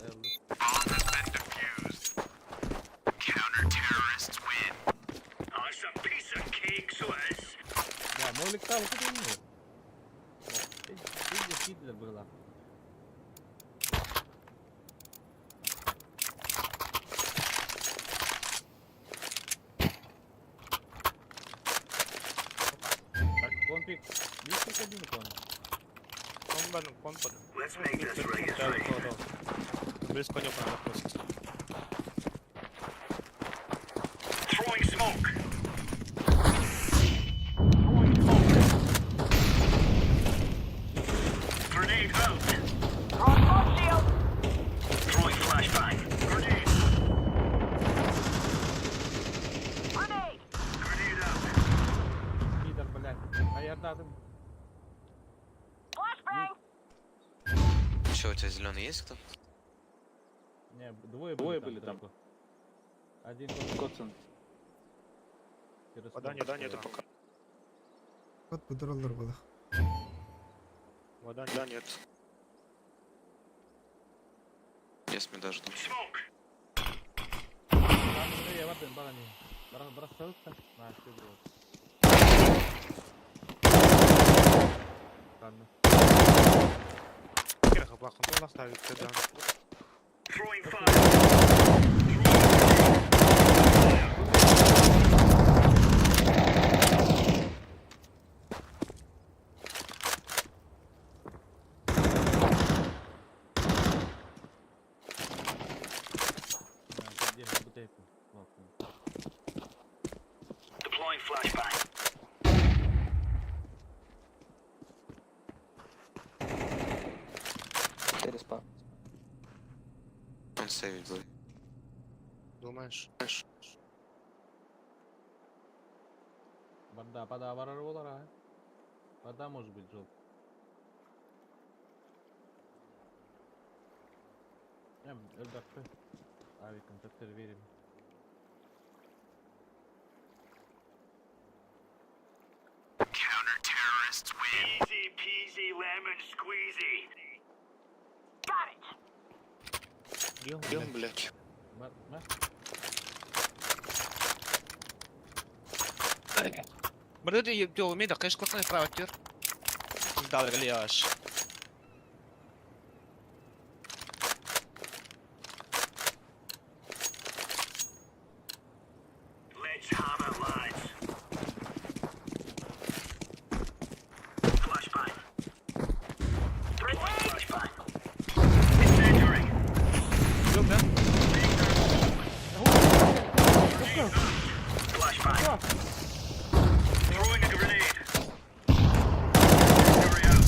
That's a piece of cake, so is. да, Молик там, вот это нет. Ты где Гитлер была? Конфиг, видишь, один кон. Компан. Let's make this ring three. Без коня надо просто. Throwing smoke. Grenade out. Throwing smoke shield. Throwing flashbang. Grenade. Grenade. Grenade out. Пидор, блядь. А я да, ты... Flashbang. Че, у тебя зеленый есть кто? Не, двое были там. Один Котсон. Вода нет пока. Вот подороллар было. Вода нет. Есть мне даже там. Smoke. Там уже я воды, барани. Бросаются. На, что было. Ладно. Кирха плохо, он оставит тогда. Throwing fire. Держи бутылку. Deploying flashbang. Респа. Он сейвит был. Думаешь? Вода воровала. Вода может быть желтая. Эльдакты. Авиконтактор верим. Counter-terrorists win. Easy peasy lemon squeezy. Got it. Бьем, блядь. Брат, ты умеешь, конечно, классный правотер. Да, гляш. Let's have it, lads. Flashbang. Grenade. Flashbang. Incendiary. Бьем, да? Flashbang. Throwing a grenade. Incendiary out.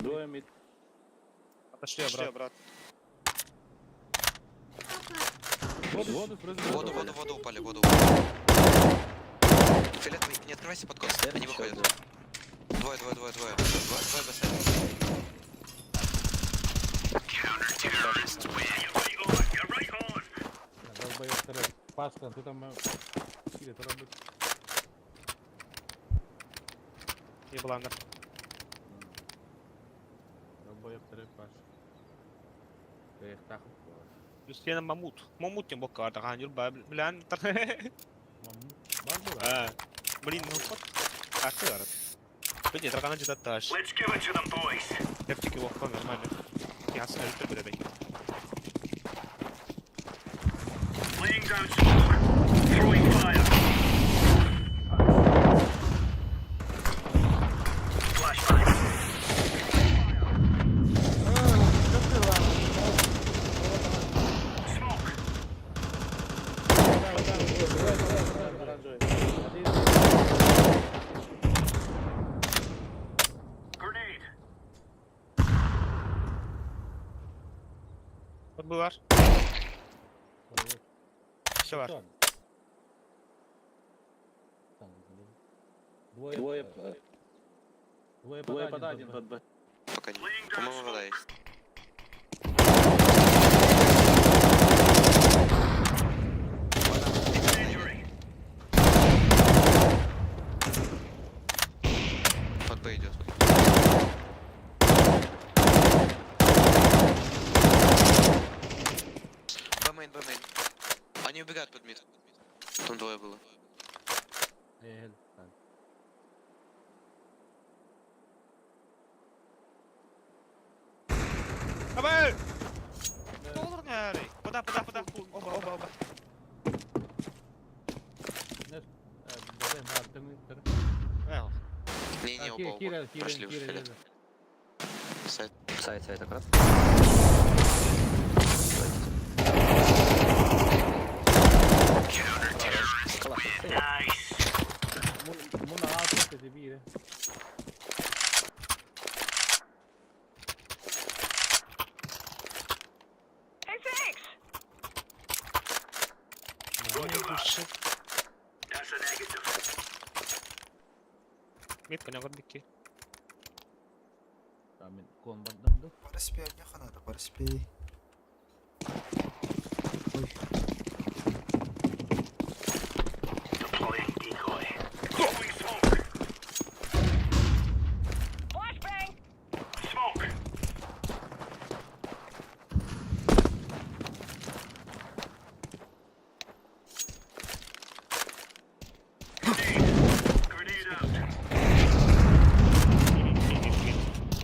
Двое мид. Отошли обратно. Воду, Воду упали, воду. Фиолетовый, не открывайся под кост, они выходят. Двое бассейн. Counter-terrorists win. You're right on. Долбоёб второй. Паска, ты там... Или это работает. Не была на. Долбоёб второй пас. Ты их так. Юстина Мамут. Мамут не бока, так они блин. Бамбура. Блин, ну вот. А ты раз. Quindi dietro canale da touch. Let's give it to them, boys. Кепчики легко, нормально. Я смотрю, ты блядь. Laying down smoke. Throwing fire. Flashbang. Smoke. Grenade. Вот был ваш. Все ваш. Двое под один под Б. Пока не. По-моему, вода есть. Injury. Под Б идет. Б-мейн. Они убегают под мид. Там двое было. Давай! Доллар не Пода. Оба. Не, оба. Прошли уже. Сайт. Сайт аккурат. Nice. Muna alto di dire. Hey, thanks. That's a negative. Мид понял, бики. Amin kon bandam do. Пораспей, няха надо, пораспей. Ой, Deploying decoy. Throwing smoke. Flashbang. Smoke. Grenade out.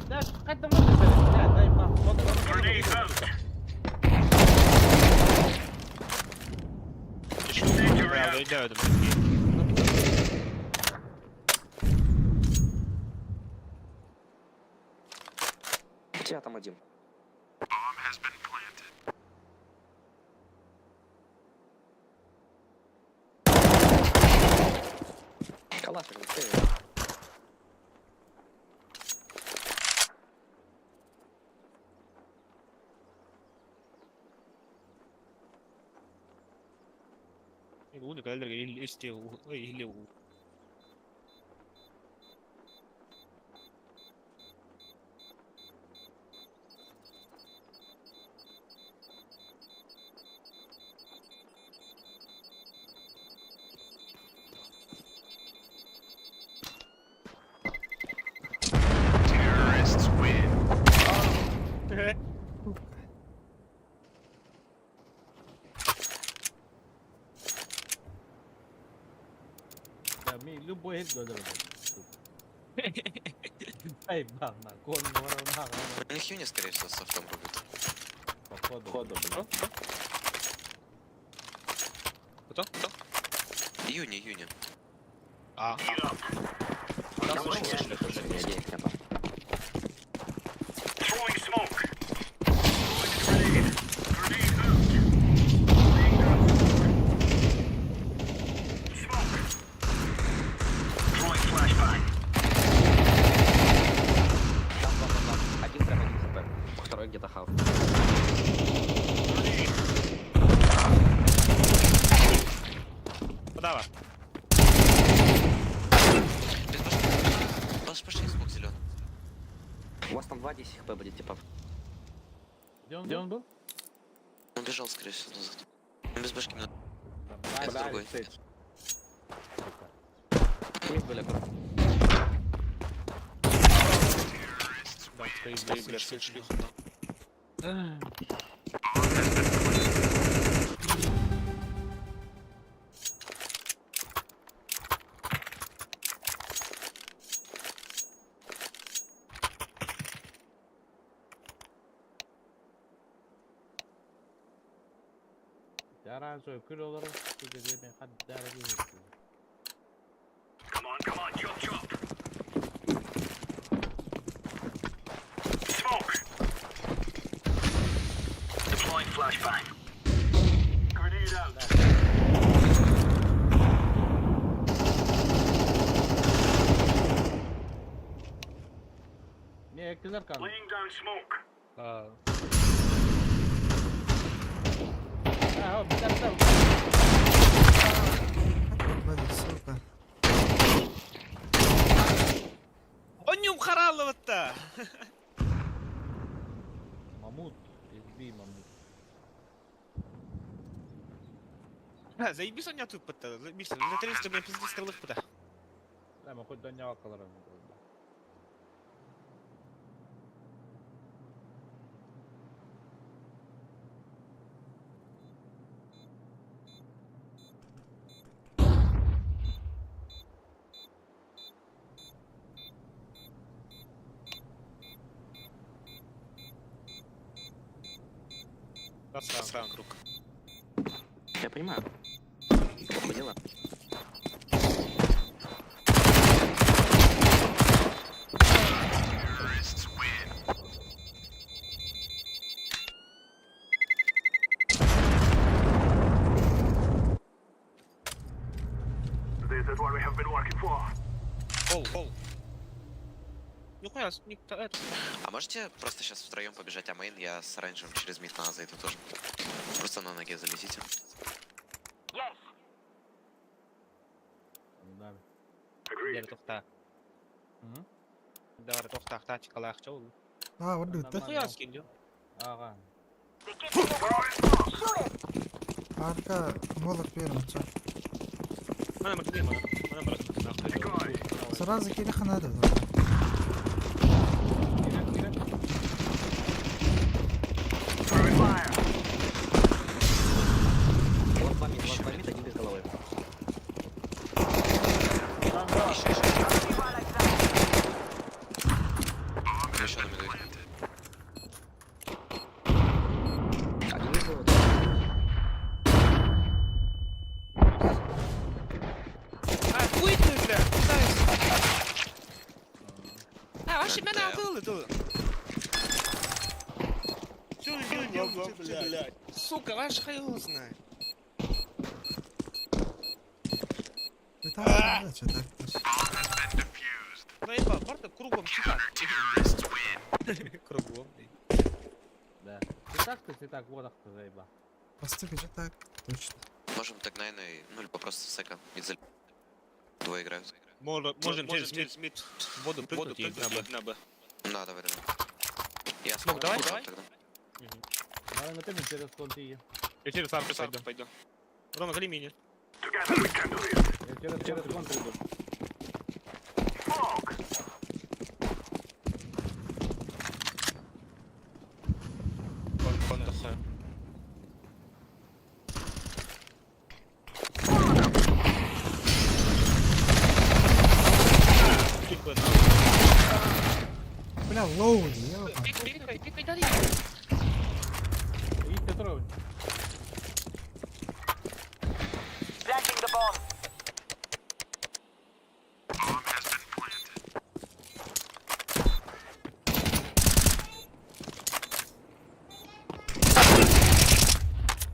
Да, это можно сделать. Дай пап. Grenade out. Я доедаю, это бики. У тебя там один. Калашик, ты. Уник, если или Terrorists win. Да, ми любой хит годер. Дай бах на кон на. У них юни, скорее всего, с софтом рубит. Походу, блин. Кто? Юни. А. Get up. Да, слушай. Я денег не дам. Throwing smoke. Throwing a grenade. Grenade out. Laying down smoke. Throwing flashbang. Один прям один хп. Второй где-то хав. Подава. Пошли, смог зеленый. У вас там 2-10 хп будет, типа. Где он был? Он бежал, скорее всего, назад. Он без башки мне. Дай, Это другой. стоит. Есть были аккурат. Да, стоит, шли. Оранжевый күл olur. Күлде мен қаддары келеді. Come on, chop, chop. Smoke. Deploying flashbang. Grenade out. Ne ektiler kaldı. Laying down smoke. Ha, bir tane Блин, сука. Онюм хараловата! Мамут. Избей мамут. Заебись он меня тут пыта, заебись. На 300 мне пиздец стрелы пыта. Да, мы хоть до него колором. Сраный круг. Я понимаю. Поняла. This is what we have been working for. Пол. Нихуя, никто это... А можете просто сейчас втроем побежать амейн? Я с оранжевым через мид на зайду тоже. Просто на ноге залезите. Yes. Нами. Дер тоқта. Дер тоқта, тактика лахча ол. А, вот тут. Нихуя скинь, Ага. They get to the shoot it. Арка, молот первым, чё? Mana berdiri mana berdiri. Сразу кириха надо. Вот помит, один без головы. Еще на миду. Один без головы. Хуй ты, бля, пытаюсь. Вообще меня было тут. Чё ты делаешь, блядь? Сука, ваш хай знает. Ты там, да, чё так? Наеба, Барта кругом читать. Кругом. Да. Ты так, вот ты заеба. Поступи же так, точно. Можем так, наверное, ну либо просто сека. Двое играют. Можем через мид воду прыгнуть и на Б. Да, давай. Я Смог, давай. тогда. Надо на память через конти. Я через арку пойду. Рома, гори мини. Together we can do this. Я через конти иду. Smoke. Кон дохаю. Бля, лоуди, ёпа. Пикай, дари. И Петрович. Planting the bomb.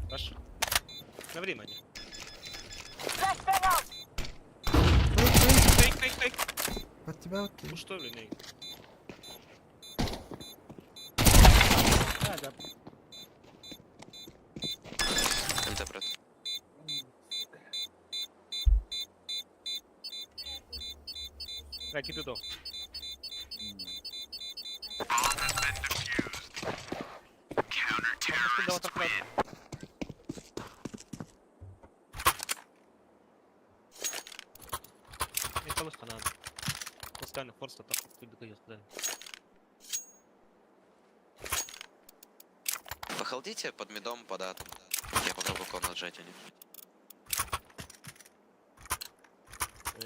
Хорошо. На время они. Flashbang out. Фейк. Под тебя окей. Ну что, блин, А, да. НТ, брат. Раки тудов. Не полыха надо. Пускай на форс, а так ты догадешь, да. Похолдите под мидом, под атом. Я попробую ком наджать они.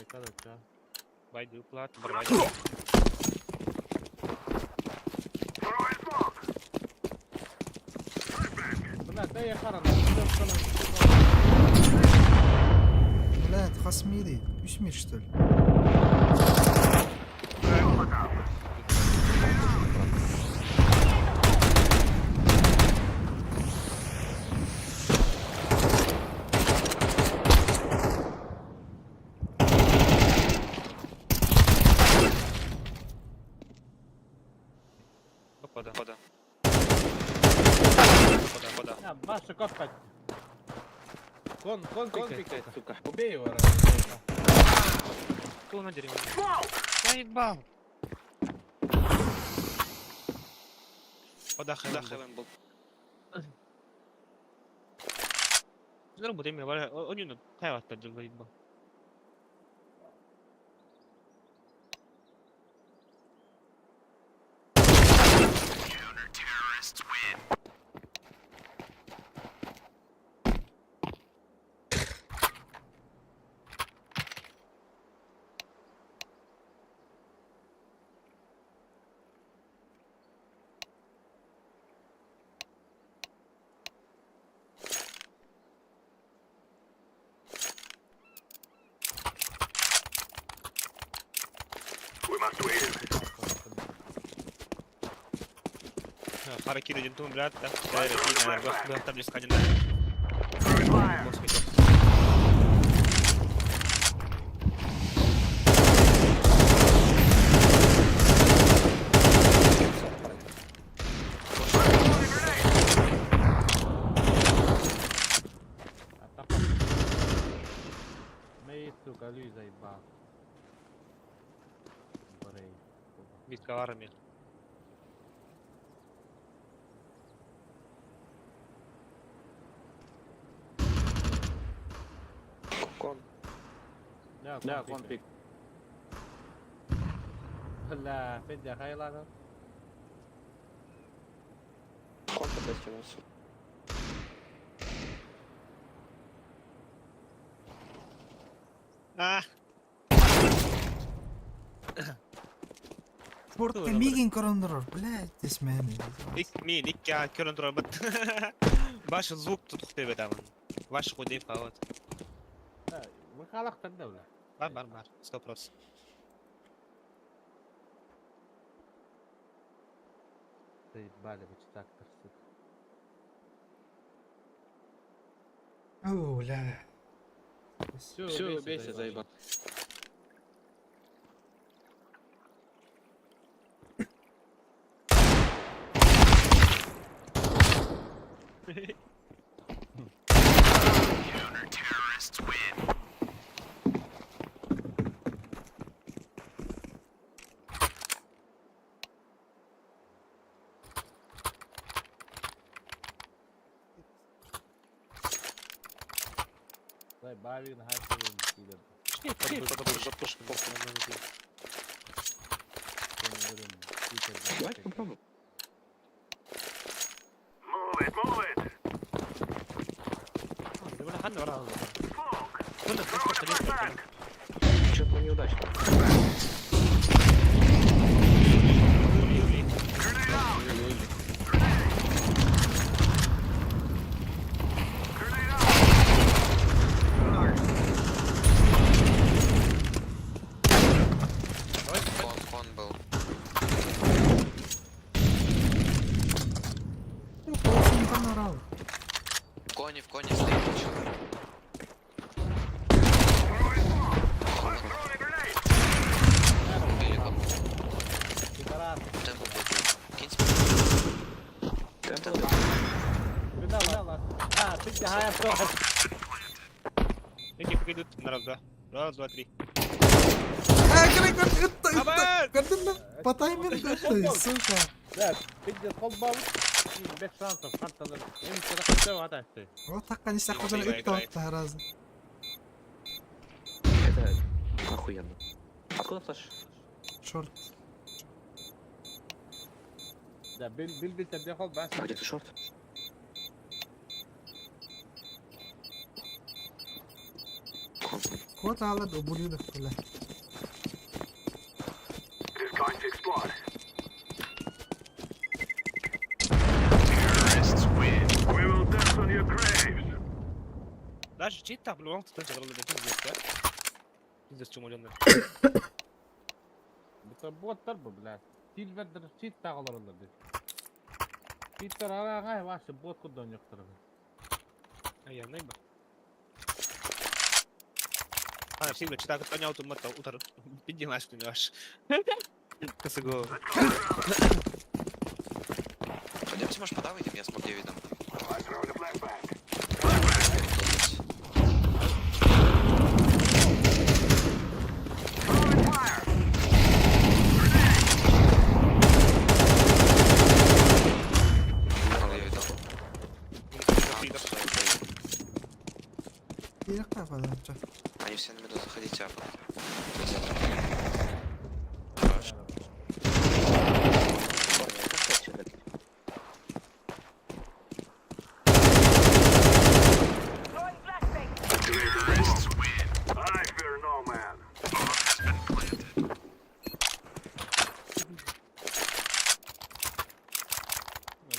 Когда чё? Байду, плат, брать. Throwing smoke. Бля, да я хара, Блядь, хасмири. Усмир, что ли? Похода. Похода. Я баша копать. Кон пикает, сука. Убей его, Кто на дереве? Заебал. Пода хэвен был. Здорово, ты меня, он не хайват поддержал, заебал. Counter-terrorists win. We must win. Харакири один тум, блядь, да? Я там близко один. Throwing fire. Мей, сука, Люй заебал. Брей. Битка армии. Кон. Да, кон пик. Бля, Федя, хайлага. Кон подостился. А, Спортка мигин корондрор, блядь, this man. ик көрін тұрар бұд. Башы звук тұтық деп едамын. Башы қойдайып қалады. Вы халақтан да, бля. Бар, 100%. Заебали вы так-то, сука. О, ля. Все, убейся, заебал. Counter-terrorists win. Заебали на хайфе сильвер. Запушим похуй на мене. Давайте попробуем. Move it. Дивана ханна врага. Smoke. Что-то неудачно. Grenade out. Grenade out. Кон был. Ну, просто не понорал. В коне стоит человек. Throwing grenade. Убили кон. Пидорас. Темпу будет. Киньте. Темпо. Видала. А, ты тягая тоже. Эти придут на раз, два. Раз, два, три. Кардина, по таймингу ты, сука. Да, пиздец, холбал. Без шансов, ханталар. Им что-то все атаки. Вот так они себя ходили и то раза. Это охуенно. Откуда флеш? Шорт. Да, бил тебе холбал. А где ты шорт? Вот алад убулидов, бля. It's going to explode. Terrorists win. We will dance on your graves. Даже чит так, блин, ты тоже роль пиздец, да? Пиздец, чему лённый. Это боттар bu, блядь. Сильвердер чит тағылырылыр деп. Читтер ағай, ваши бот құддан жоқтырғы. Я найба. А, сильвер, читак, понял, тут мотал, утор. Пиди наш, ты наш. CSGO. Пойдемте, может, подам выйдем, я смог 9 дам. Ирек кафадан ча. Они все на меду заходите, а Throwing flashbang. I fear no man.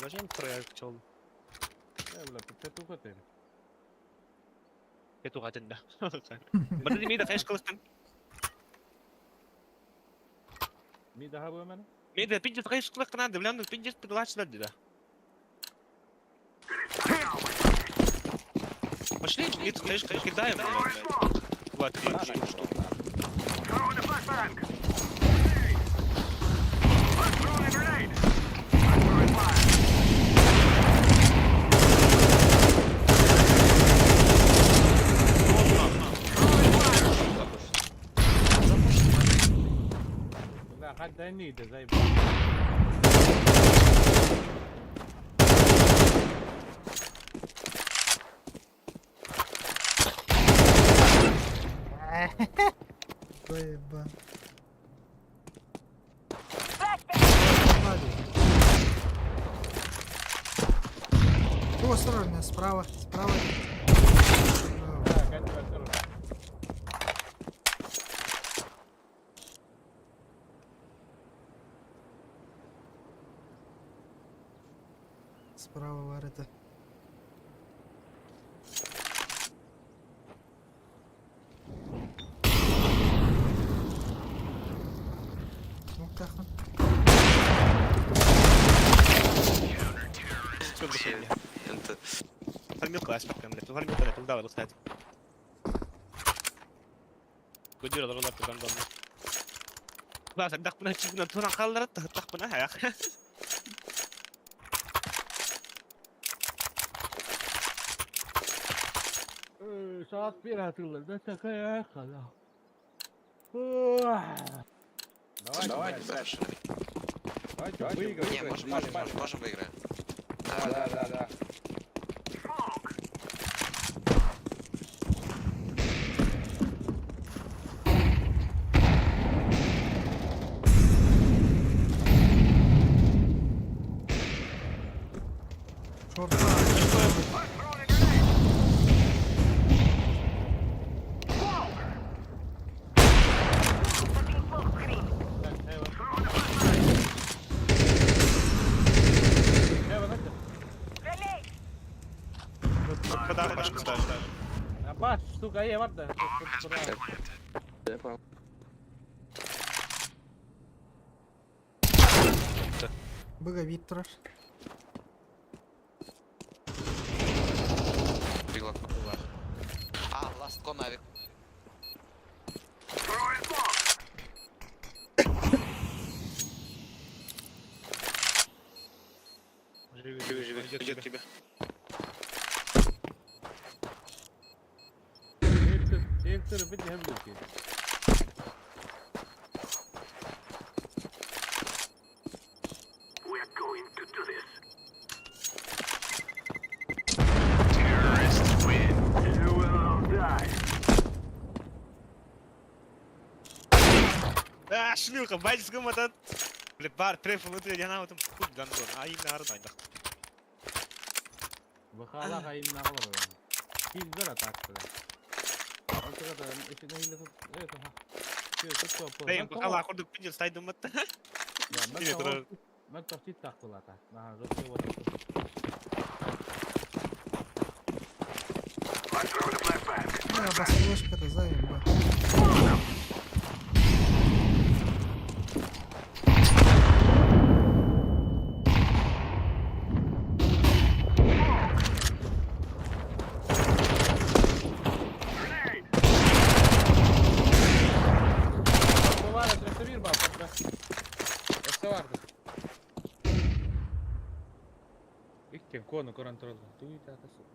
Зачем проект чел? Бля, петуха ты. Itu katen dah. Bener ini dah face close kan? Мида хабы мене? Мида пиздец face close kan ada, bilang пиздец пидлач dah dah. Пошли, мид face close кидаем, блядь. Вот, Throwing the flashbang. I'm throwing a grenade. I'm throwing fire. Бля, хай ниде, заеб. Заеба. О, осторожно, справа, справа. Так, это. Справа варите. Ну, каха. это... Фармил класс, блядь. Ты фармил, блядь, давай, достать. Гудира дорога ты гандон. Класс, так пына чигна туна калдыр, так пына аяк. Saat bir hatırladı. Takaya kadar. Давай, дальше. давайте, выиграем. Не, можем выиграем. Да. Setting full screen. Grenade. Подам башку ставишь. Баш, штука, var da. Быга Виктор. Прилог. А, ласт ко NAVI. Throwing smoke. Живи, идет к тебе. Эфир bir de hem de ki. We're going to do this. You will all die. А, шлюха, бачишь, кому этот... Блин, бар, преф, внутри, я на этом хуй гандон. А именно арнайдах. Бахала кайınına kalır. Sильвер атак, бля. Вот это, если на хиле тут, это, Что по? Да, им бахала, ходу пиздец, стай думать. Мен торчит так была та. На, жопе вот. Я баскошка-то заебал. Buvara bir bak patra. Essa vardı. İlk konu kontrol. Duydu atası.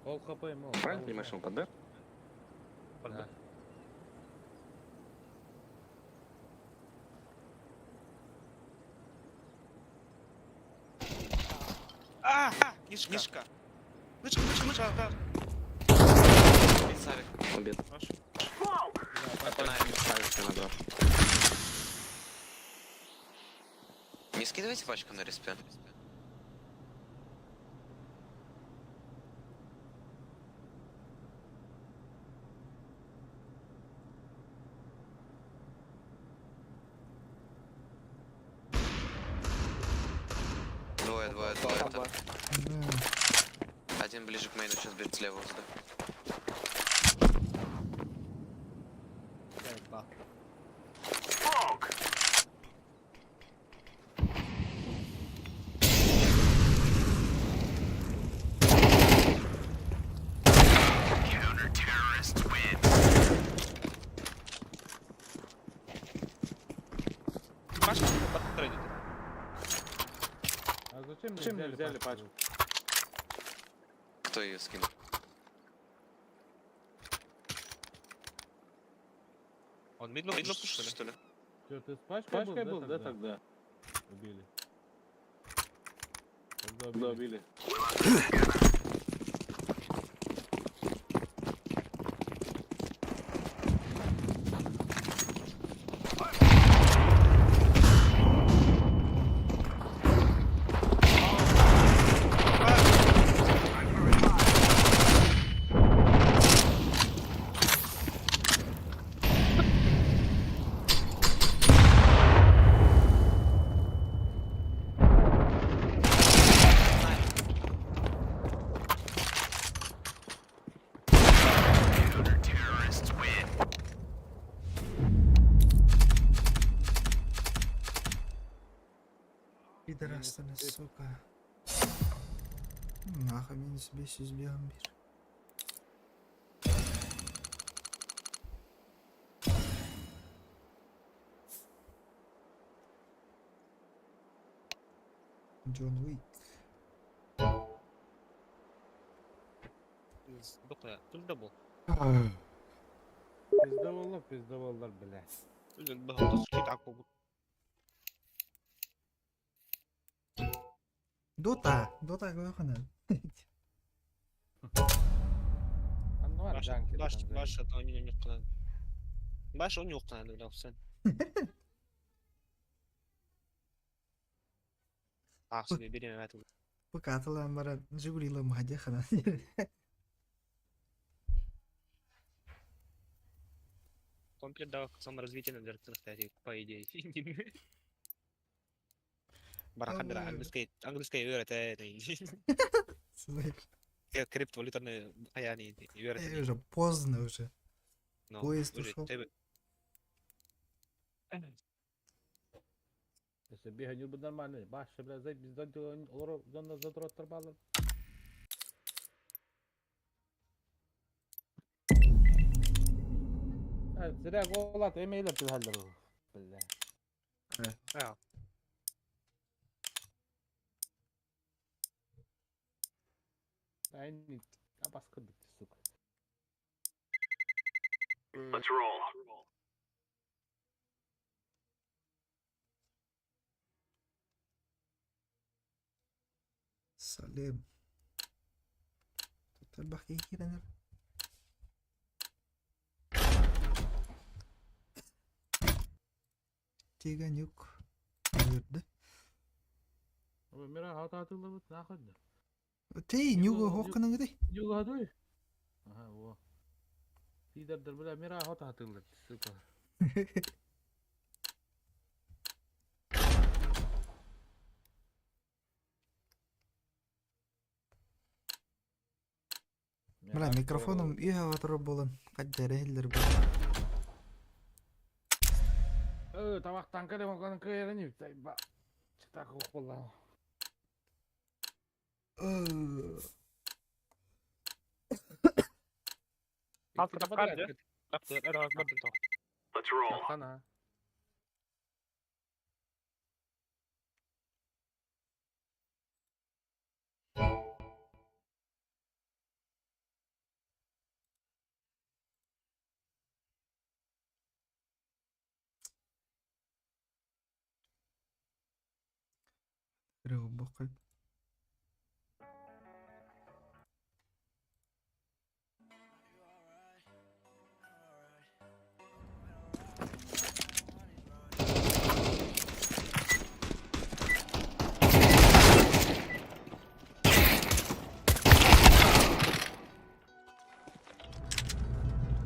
Ол капаем, ол. Правильно понимаешь, он под Б? Да. Мишка. Мышка, да. Савик. Убит. Хорошо. На 2. Не скидывайте пачку на респе. Двое. Да. Один ближе к мейну, сейчас бежит слева сюда. Пашка подтрейдит. А зачем мне взяли пачку? Кто ее скинул? Он мидно пушит, что ли? Что, ты с пачкой был, да, тогда? Убили. Когда убили? Пидорастаны, сука. Нахуй минус 500 бегам bir. John Wick. Doktor, tuzda bu. Пиздоволlar, блядь. Tuzda bu скид аку. Дота gue kadar. Anlar janki. Baş atan oyunu yok kalan. Baş oyunu yok kalan öyle sen. Aksı bir birine verdim. Bu katılan bana Jiguli lem aja kadar. Комплект дал саморазвитие на кстати, по идее. Барахандра английский öğreteni. Криптовалютные аяни öğreteni. Уже поздно уже. No, Поезд уже ушел. тебе. Если бегать не будет нормально, баша, блядь, зайд bizden diyor, olur, ondan zaten bağlar. Evet, sıra kolat, emeğiyle tühaller o. Billah. Ja. Aynı baskı bitti, suka. Let's roll. Salim. Terbak ikiren. Tiga nyuk. Yurdu. Ama mera hata atıldı, ne kadar? Tey nyugo hokkana gede. Yok hadi. Aha, o. Liderdir bile mera hata atıldı, suka. Бля, микрофоном үй аватары болын. Каддерелдер бу. Тамақтан келем оған кайрани. Так оқылла. Let's roll. Sana. Біреу бақай.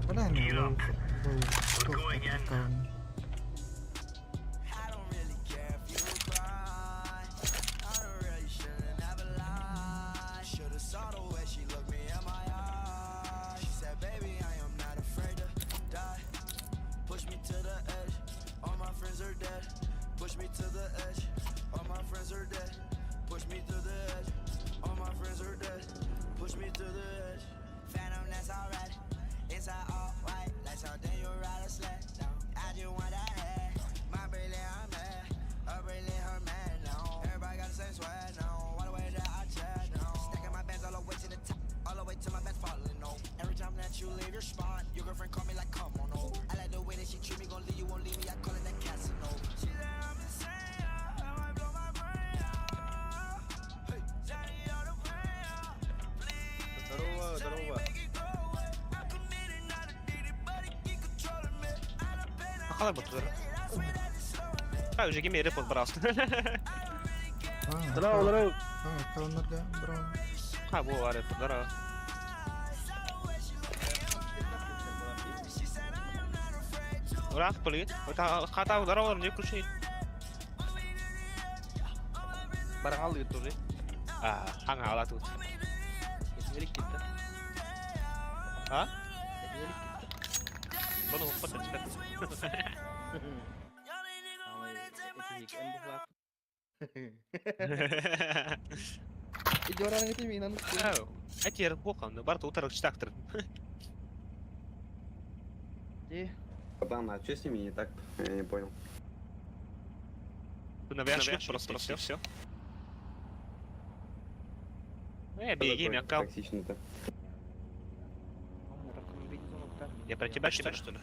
Бля, Get up. We're going in. Қалай бұтыр? Уже кеме репорт барасың. Здорово. Каунерде, браун. Бұл репорт, здорово. Урақ полит. Хата здорово, не включи. Barang aldı gitu sih. Hang ala тут. Milik kita. Ha? Bunu поддержка. Itu orang itu minum. Әйтер болған, барды отырып штақтыр. Братан, а что с ними не так? Я не понял. Ты навяжешь просто все. Беги, мякал. Токсично-то. Я про тебя что ли?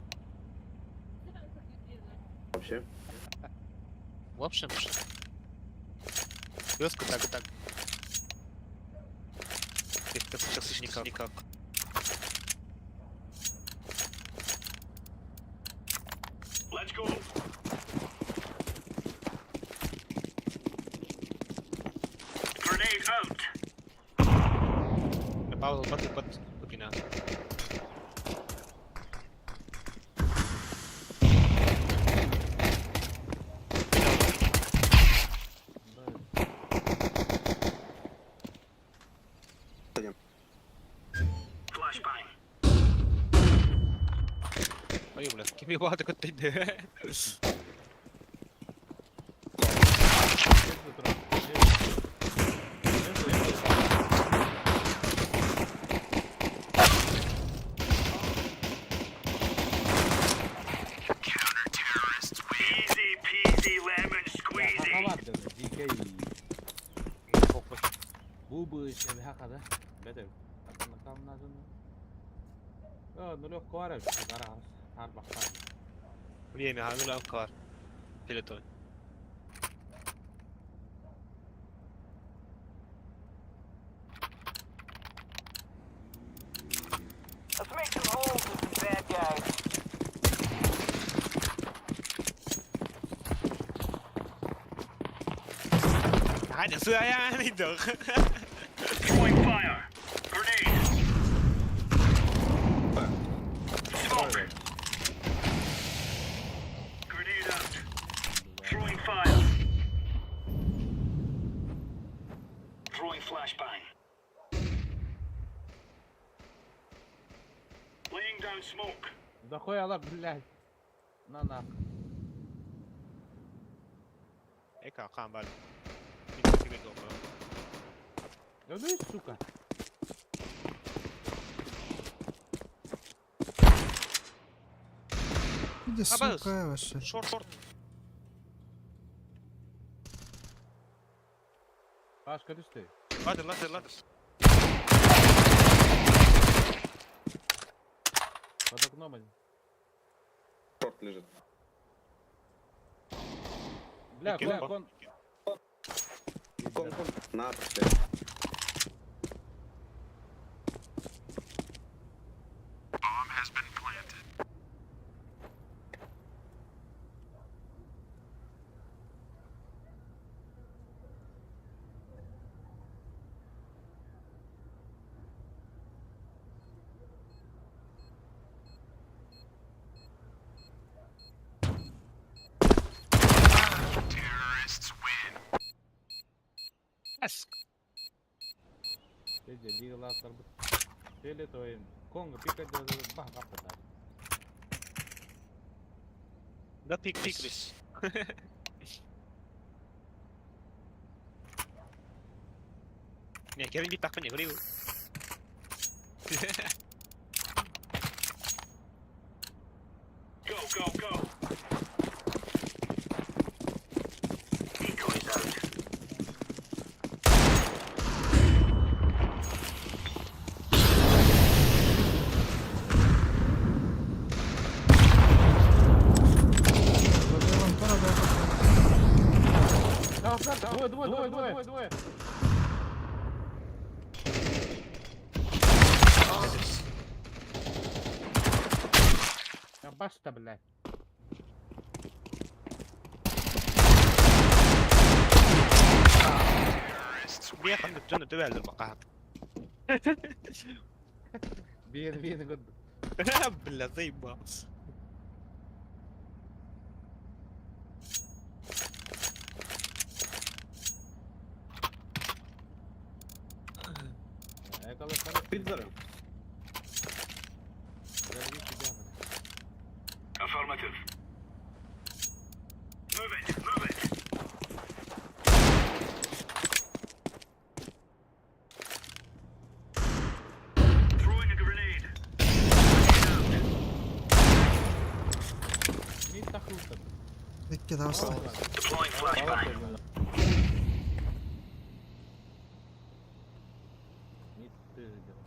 Вообще? В общем, вёска так. Это сейчас никак. Let's go. Grenade out. Павел, под купина. Flashbang. Ой, бля, кем была такой ты? Easy peasy lemon squeezy. Vardı. DK. Bu şey hakikaten. Bedev. Bakalım lazım. Nurlu kovar şu gara. Har bakar. Время, ну лавкар. Пилотой. Let's make some holes with some bad guys. Hadi suya не дох. Throwing fire. Grenade. Smoke. Grenade out. Throwing fire. Throwing flashbang. Throwing smoke. Да хуяла, блядь. На нахуй. Ей, кахан, бали. Видите, тебе добро. Да ну и сука. Иди, Абаз. сука, вообще. Шорт. Пашка, ты что? Ладно. Под окном один. Шорт лежит. Бля, Кило. кон. Кон. На, Bomb has been planted. Terrorists win. Эск. Сиди, дила, торбы. Или то им. Конго, пикать, бах, бах, да. Да пиклис. Не, Керин бит так по не говорил. Go. Decoys out. Вон пора, да. Двое. Башта, блядь. Бехан джон дуэль бакат. Бин, год. Бля, заебал. Эколы, короче. Пидоры. Зарви тебя, блядь. Affirmative. Move it. Throwing a grenade. Мид тахрута. Ты кидался. Deploying flashbang. Мид ты же делал.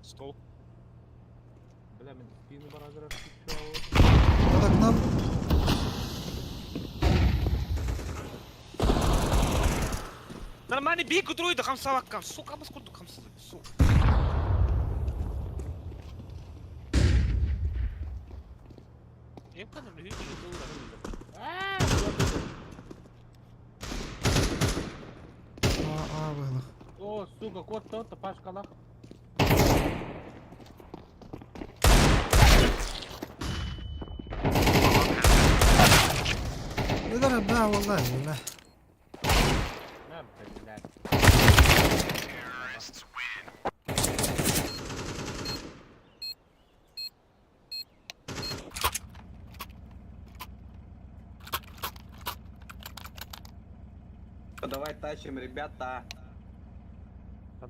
Стол. Бля, мен спину бара расчищал. Под окном. Нормальный бей, который да хамса ваккам. Сука, мы сколько хамса. Сука. Я понял, видишь, Вылах. О, сука, кот тот, Пашка лах. Выдара, да, валай, да. На, блядь. Terrorists win. Давай тащим, ребята.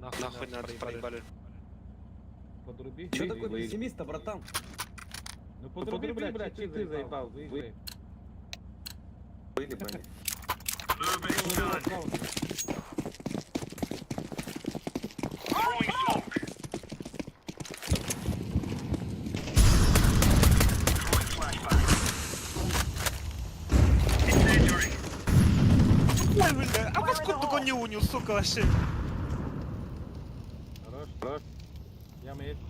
нахуй надо проебали. Подруби. Че такой пессимист-то, братан? Ну подруби, блядь, ты заебал. Выиграй. Были бы они. Moving done. Throwing smoke. Throwing flashbang. Incendiary. Ой, бля, а поскольку только не унил, сука, вообще. Хорош. Яма есть.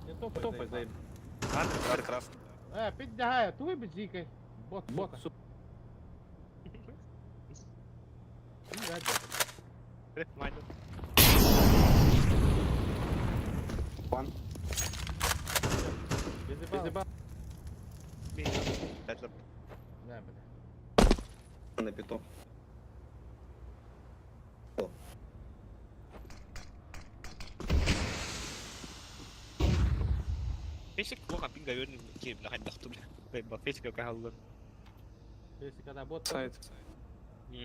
Не топай, заеб. Прекрасно. Піддягає, туй бджікай. Бот, сука. Майдер. Пан. Безебал. Бей. 5 лап. Да, бля. На питу. фейсик оған пинга өрін кейбілі қайдақты біле. Фейсик өкай алылыр. Если когда бот... Сайт. Ну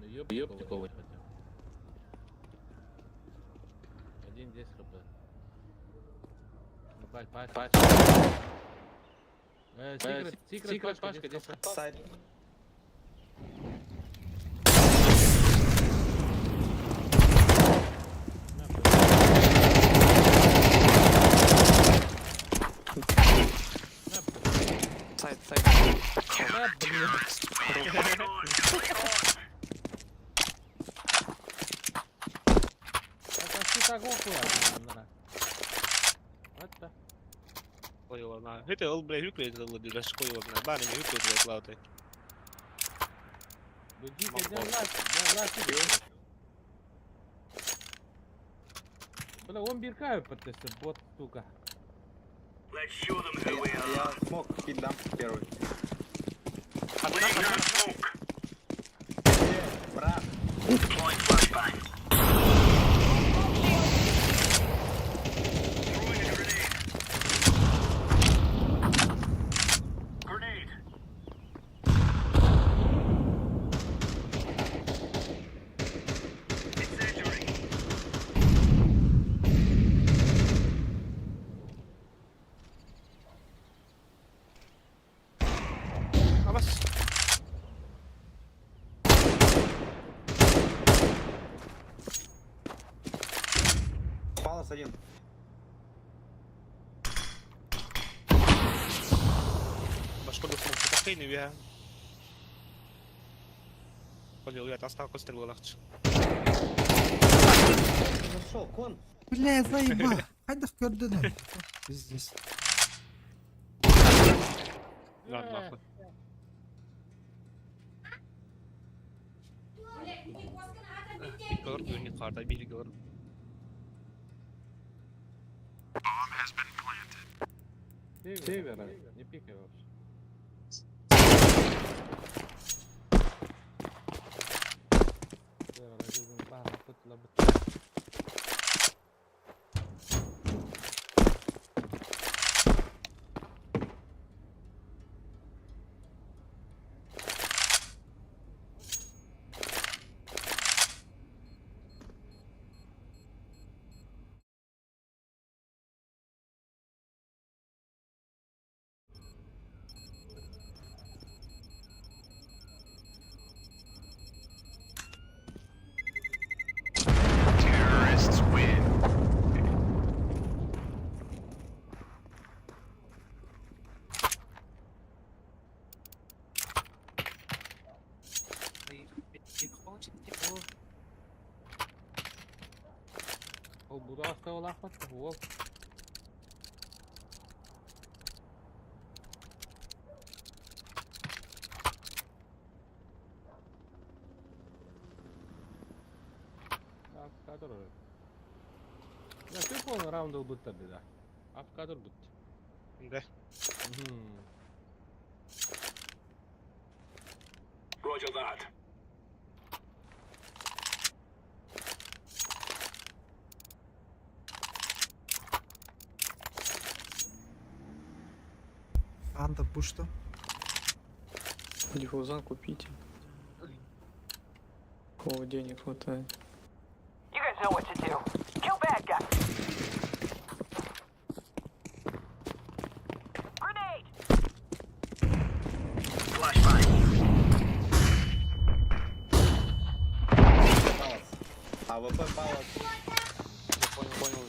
ёптиковый хотя бы. 1-10 хп. Ну пач. Секрет пачка, 10 хп. Сайт. Сайт. Это ситагон хуя. Вот так. Қойылана. Өте ол біле үклейді ұлы дұраш қойылана. Бәрі не үклейді өтлауды. Будите держать. Бля, он биркаю подтесты, бот, сука. Let's show them who we are. Я смог хит дам первый. Laying down smoke. Брат. Deploying flashbang. Throwing a grenade. Grenade. Incendiary. Абас. Палас один. Башко до смог потахейни вия. Полил я тастал кострел лахч. Зашел, кон. Бля, заебал. Хайда в координаты. Пиздец. Ладно, нахуй. Gördü ön yukarıda biri gördü. Сильвер, не пикай вообще. Terrorists win. Ол буду оставил ахмат, ол. Который... Я ты полный раунд был будто бы, да. Авкадр будто. Да. Roger that. Анда, пушта. Диффузан купите. Кого денег хватает. You guys know what to do. Kill bad guy. Grenade. Flashbang. Палас. АВП палас. Понял.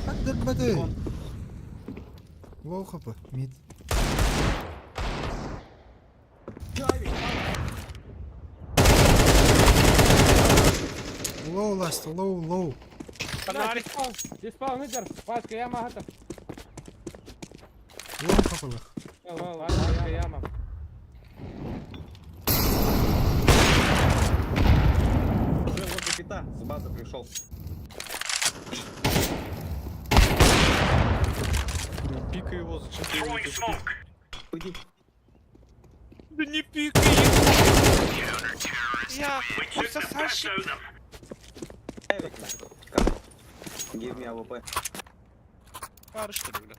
Как ДБД? Лоу хп, мид. Лоу ласт, лоу. Диспал, нидер, пачка яма гата. Лоу хп лах. Пачка яма. Уже возле кита с базы пришел. Пикай его, зачем ты его Throwing пишешь? smoke. Уйди. Да не пикай! Я We took the best сосальщик. out of them. Эвик, нахуй. Come. Give me AWP. Пары что ли, бля?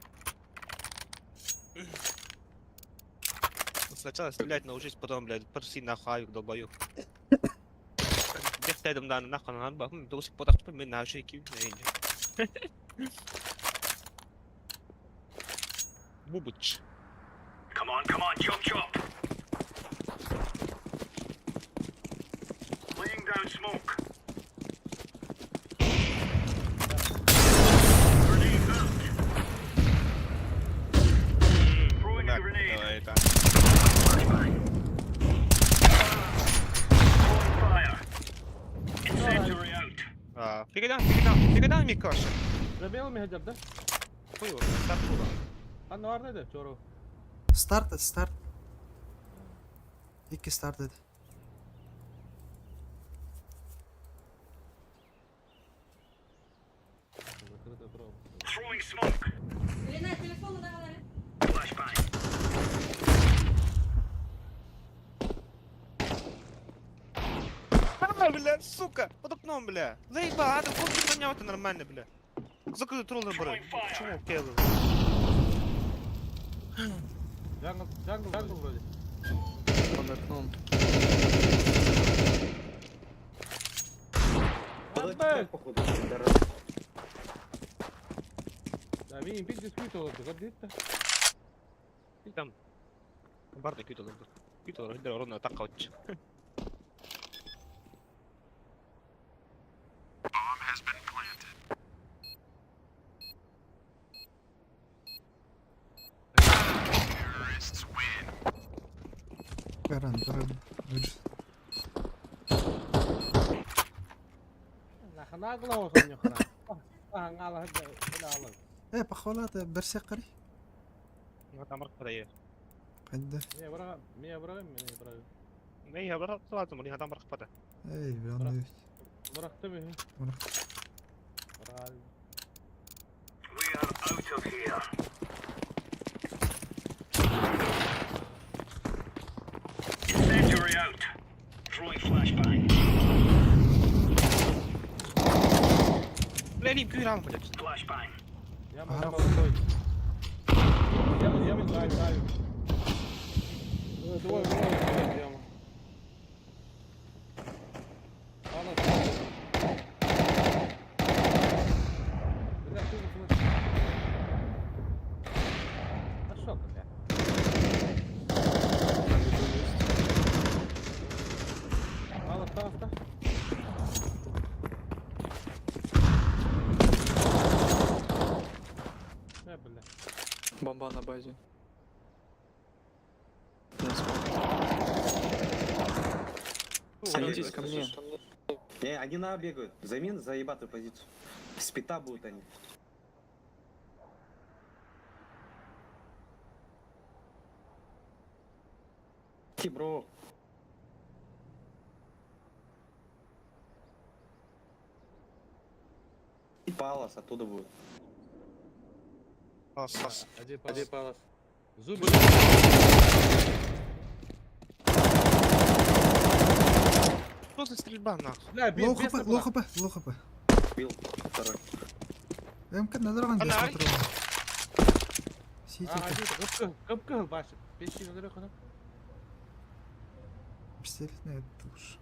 Сначала стрелять научись, потом, блядь, проси нахуй авик, долбоёб. Где стоядым, да, нахуй, надо было, до сих пор так вспоминаю, на шейки, на инде. Бубыч. Come on, chop chop. Laying down smoke. Grenade out. Throwing a grenade. Давай, это. Flashbang. Throwing fire. Incendiary out. Фигадан, Микоша. Забил меня хотя бы, да? Хуй его, стартура. А ну арнайды, чору. Старт. Икки старт еді. Закрытый провод. Throwing smoke. Лина, телефон давай. Flashbang. Бля, сука, под окном, бля. Заебал, это хоть понял, это нормально, бля. Закрой троллы, бля. Почему келы? Джангл вроде. Под окном. Подать, походу, дорога. Да, видим, пить дисквитал, ты гордишься? И там. Барда кютал, кютал, ровно атака отче. Гаран. Нахана глава сон нюхана. Ангала хада. Похвалата, берсек қари. Вот там подает. Қайда? Меня брага. Не, я брал салату, мне там пада. Бәрні. Брақты бе. Брал. We are out of here. Incendiary out. Throwing flashbang. Бля, не пирал, блядь. Flashbang. Я молодой. Я мигаю. Двое, прямо. Бомба на базе. Садитесь ко мне. Не, они на бегают. Займи заебатую позицию. С пита будут они. Бро. И палас оттуда будет. Один палас. Зубы. Что за стрельба, нахуй? Бля, Лоу хп. Бил. Второй. Мкін надырған Ана, бес патрон. Сети. Кып-кыл башы. Пешки надыры қана. Пистолетная туш.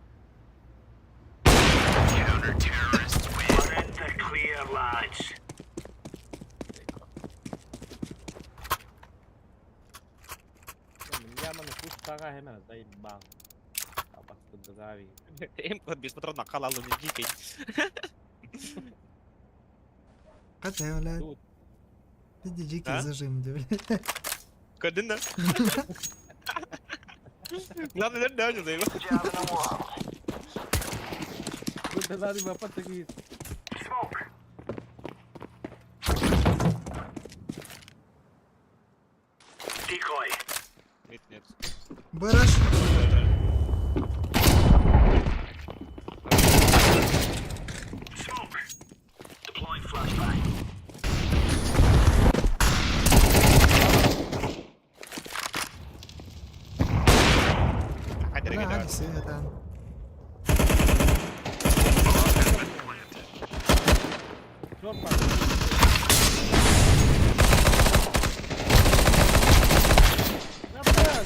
We're in the clear, lads. Я мана пустага хена, заебал. Абақты дыгави. М-код без патрона халалу не дикий. Қачай, блядь. Тут. Иди дикий А? зажим, блядь. Кадына. Главное, да, не заебал. Тут дыгави бапа такие. Smoke. Decoy. Нет. Бараш. Smoke. Deploying flashbang. Хотя, Сыдан. Short var.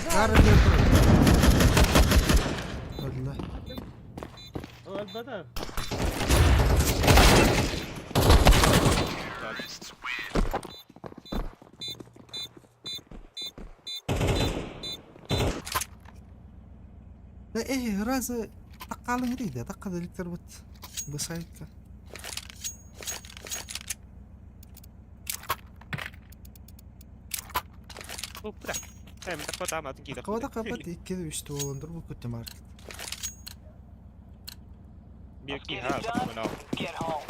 Кары дөпір. Öldü. Ölmedi. Да разы таққалың рейді, таққа дәліктер бұд. Бұсайыққа. Бля. Мен так потам атын кейді. Қавада қапат еккеді үшті олындыр бұл көтті маркет. Bir ki ha, bunu al. Get home.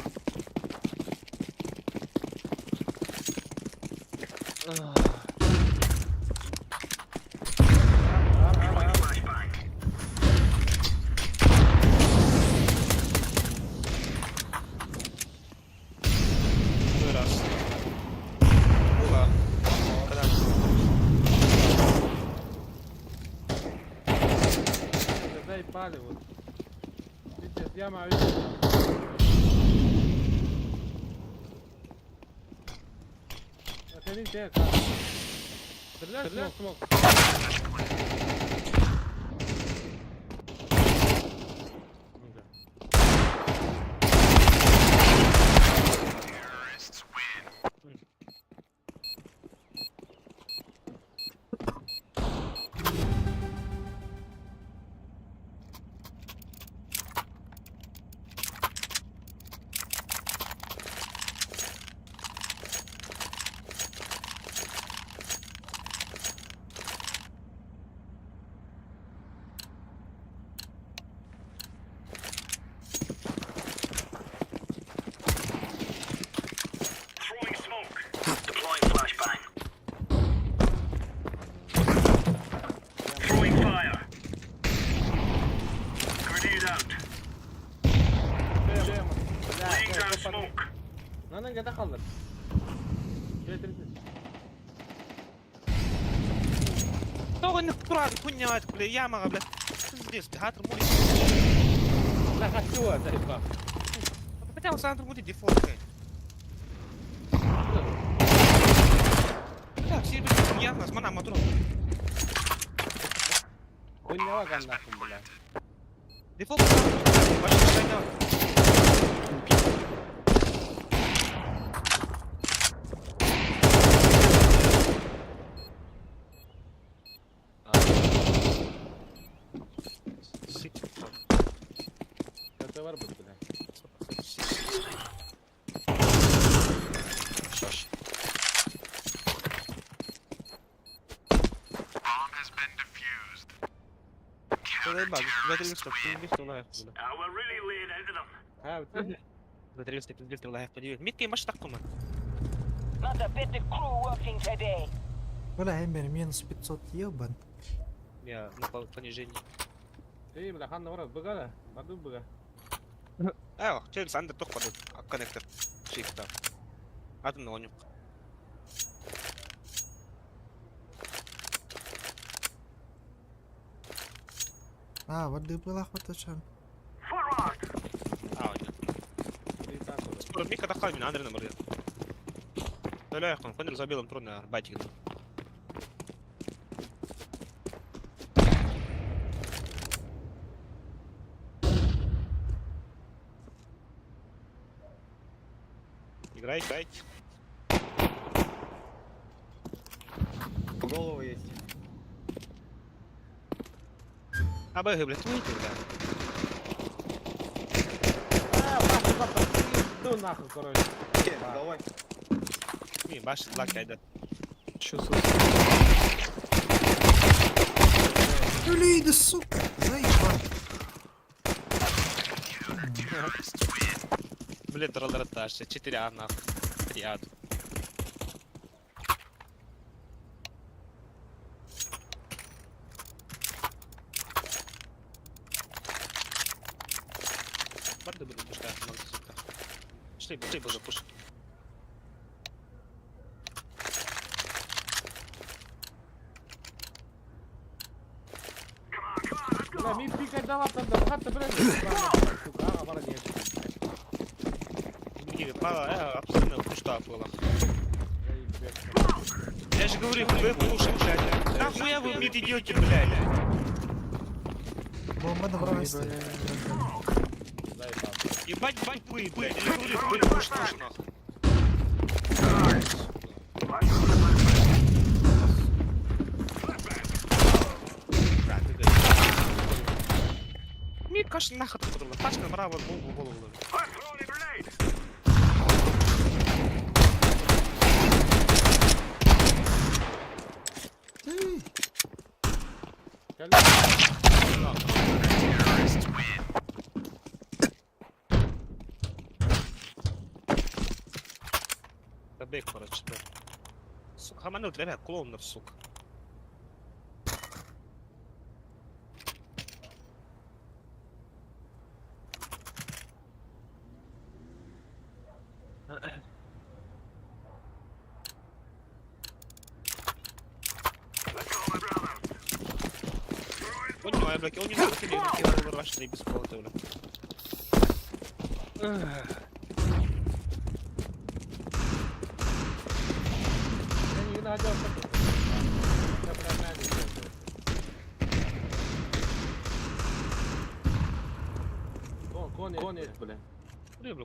Biraz. Ulan. O kadar. Заебали вот. Видите, яма, видите? Отходите, как? Стреляй, смог. Throwing smoke. Deploying flashbang. Throwing fire. Grenade out. Laying down smoke. Lan gada kaldır. Getirsin. Того не вправі, хуйня, бля, яма, бля. Пиздец, театр мули. La хочу, заебал. Хотя он сам мули дефолт, блядь. Бля, все, блядь, яма, с мана матрон. Хуйня ваган нахуй, бля. Дефолт, ваши шайна. Это var bu, bля. Що ж. Bomb has been defused. Заебал, смотри, что лайф, бля. We're really laying into them. Ha, bitti. Смотри, что пиздец, лайф, подивись. Митки маш таккума. Not a bit of crew working today. Бля, эмбер минус 500 ебан. Я на понижении. Ey, bля, hanna var, bıga da. Badu bıga. Evo, через андер ток падает, коннектор. Шифта. Атом на онюк. Воды была хватачан. Forward. онюк. İyi tak olur. Скоро Мика такая, меня Андрей наморил. Да ля, он фонер забил, он трудно, батик. Играй, играй. В голову есть. Абэгэ, блядь, выйди, бля. Ду нахуй, короче. Давай. Не, баш, лак, айда. Чё за... Блин, сука, заебал. Блин, троллертаж, 4 нахуй. 3 ад. Барды будут пушкать, много сука. Шли, быстрее буду пушить. Bля, mi pika Хатта брать. Сука, бара нет. Не, абсолютно пуста была. Я же говорю, вы лучше, блядь. Нахуя вы мне идете, блядь? Бомба добралась. Ебать, вы, блядь. Я говорю, вы лучше, нахуй. Мне кажется, нахуй тут было. Тачка направо, голову. Забег, короче, да. Сука, хаманул, ребят, клоунов, сука. Понимаю, блядь, он не знает, как я вырвашь без колота, блядь. Конец, бля.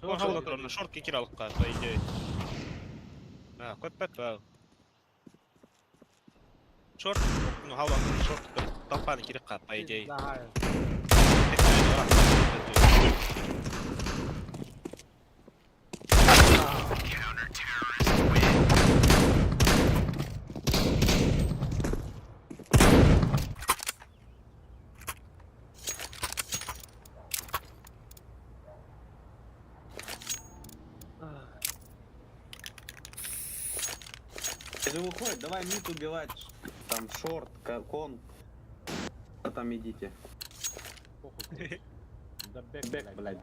Он хавал на шортке кирал, по идее. Кот пэт, шорт, ну хавал на шорт, толпа на кирка, по идее. Если выходит, давай мид убивать. Там шорт, кон. А там идите. Да бэк, блядь.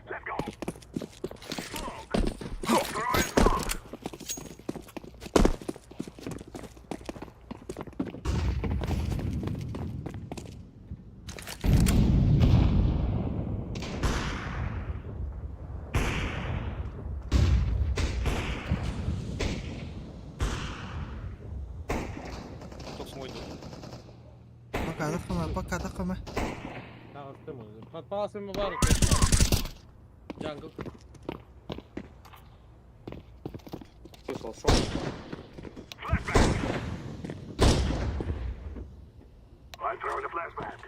Пока, такой. Подпался мубарак. Джангл. Слышал шорт. I'm throwing a flashbang.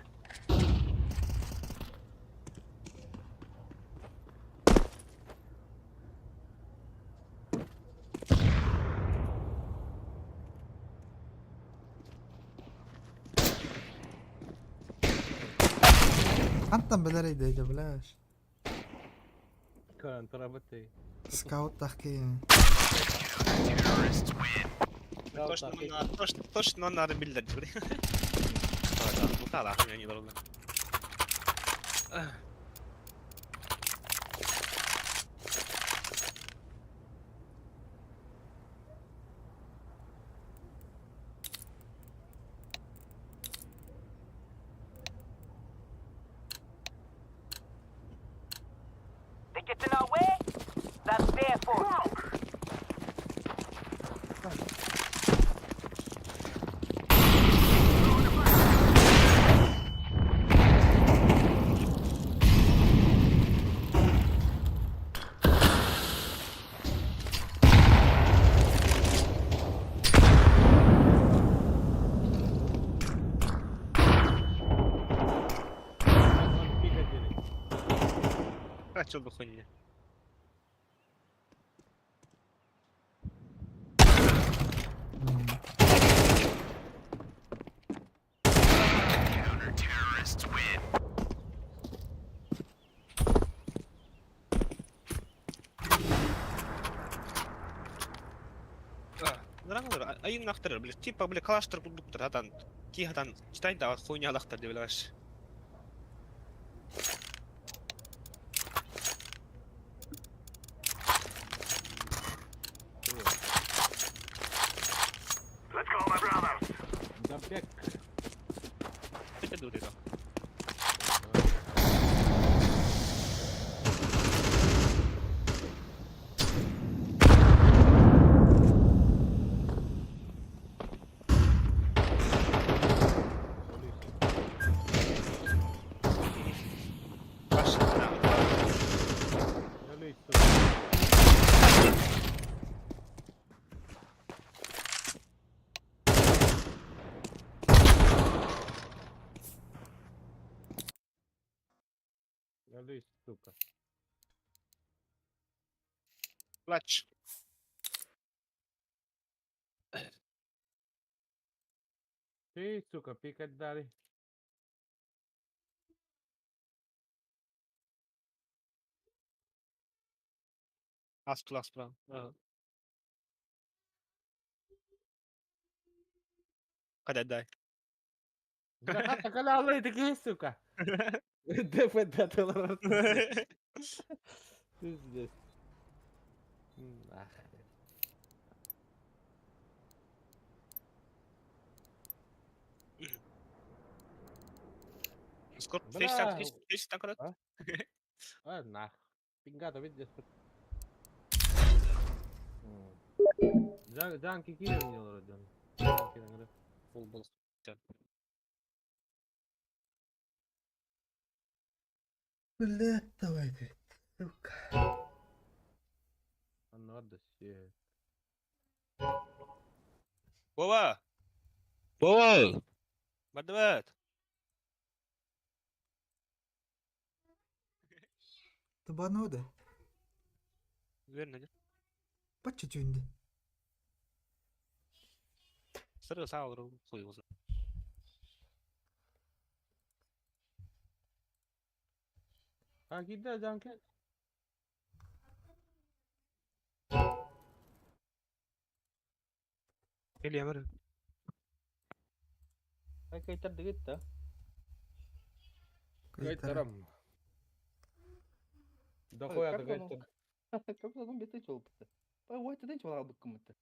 Антон بدري بلاش كان ترابتي سكاوت تحكي Точно надо бильдать, блядь. Да, хуйня не должна. They get in our way? That's their fault. Чё бы хуйня. Нормально, а им нахтер, блядь, типа, блядь, кластер будут радан. Тихо, читай, да, хуйня нахтер, блядь. Let's go, my brothers. Да бэк. Это дури, да. Надеюсь, сука. Плач. Ты, сука, пикать дали. Класс, прям. Когда дай. Бля, так она алай такие, сука. ДФД доллар. Пиздец. Нахуй. Скоро Бля. фейсит так раз. А, нахуй. Пингата, видишь? Джанки килер не роден. Фул был. Блядь, давай ты, сука. Надо все. Вова! Вова! Мадвет! Табанода. Верно, нет? По чуть-чуть. Сыры сауэр хуй его знает. А кида Джанки? Или я говорю. Kaytar dikit dah. Кайтером. Да хуя ты кайтер. Как потом беты чолпты. Пой ты денч вала быккымты.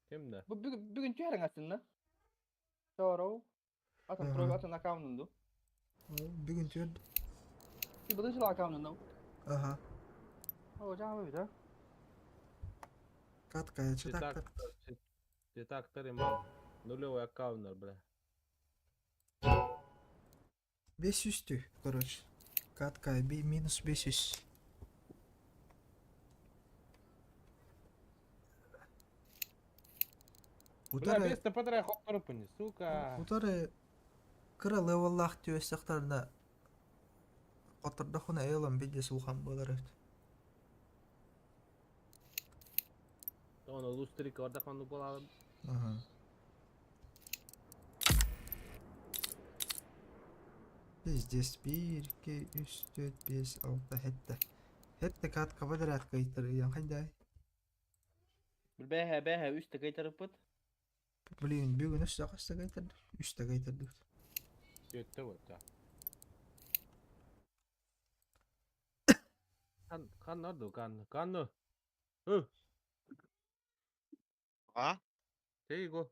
Kimde? Bugün çağırın aslında. Sonra atın Aha. pro atın account'undu. Бүгін төрді. Bir bıdı şıl account'undu. Ага. O canım bir de. Каткая, че так? Детактор имам. Нулевой аккаунтер, бля. 500'tü, короче. Каткая, минус 500. Бля, бесті подрай хоп тұрыпыны, сука. Утары кыра левеллах түйөстақтарына Қатырда құна әйлам беде сұлған болар өт. Оны лустрик орда қанды болалым. Ага. Здесь 1, 2, 3, 4, 5, 6, 7. Hette kat kvadrat kayıtları қайдай? Бәһә үсті кайтарып бұд. Блин, бүгін үсті қасты кайтырды. Үсті кайтырды. Өтті өтті. Kan orada kan. Hı. А? Тейго.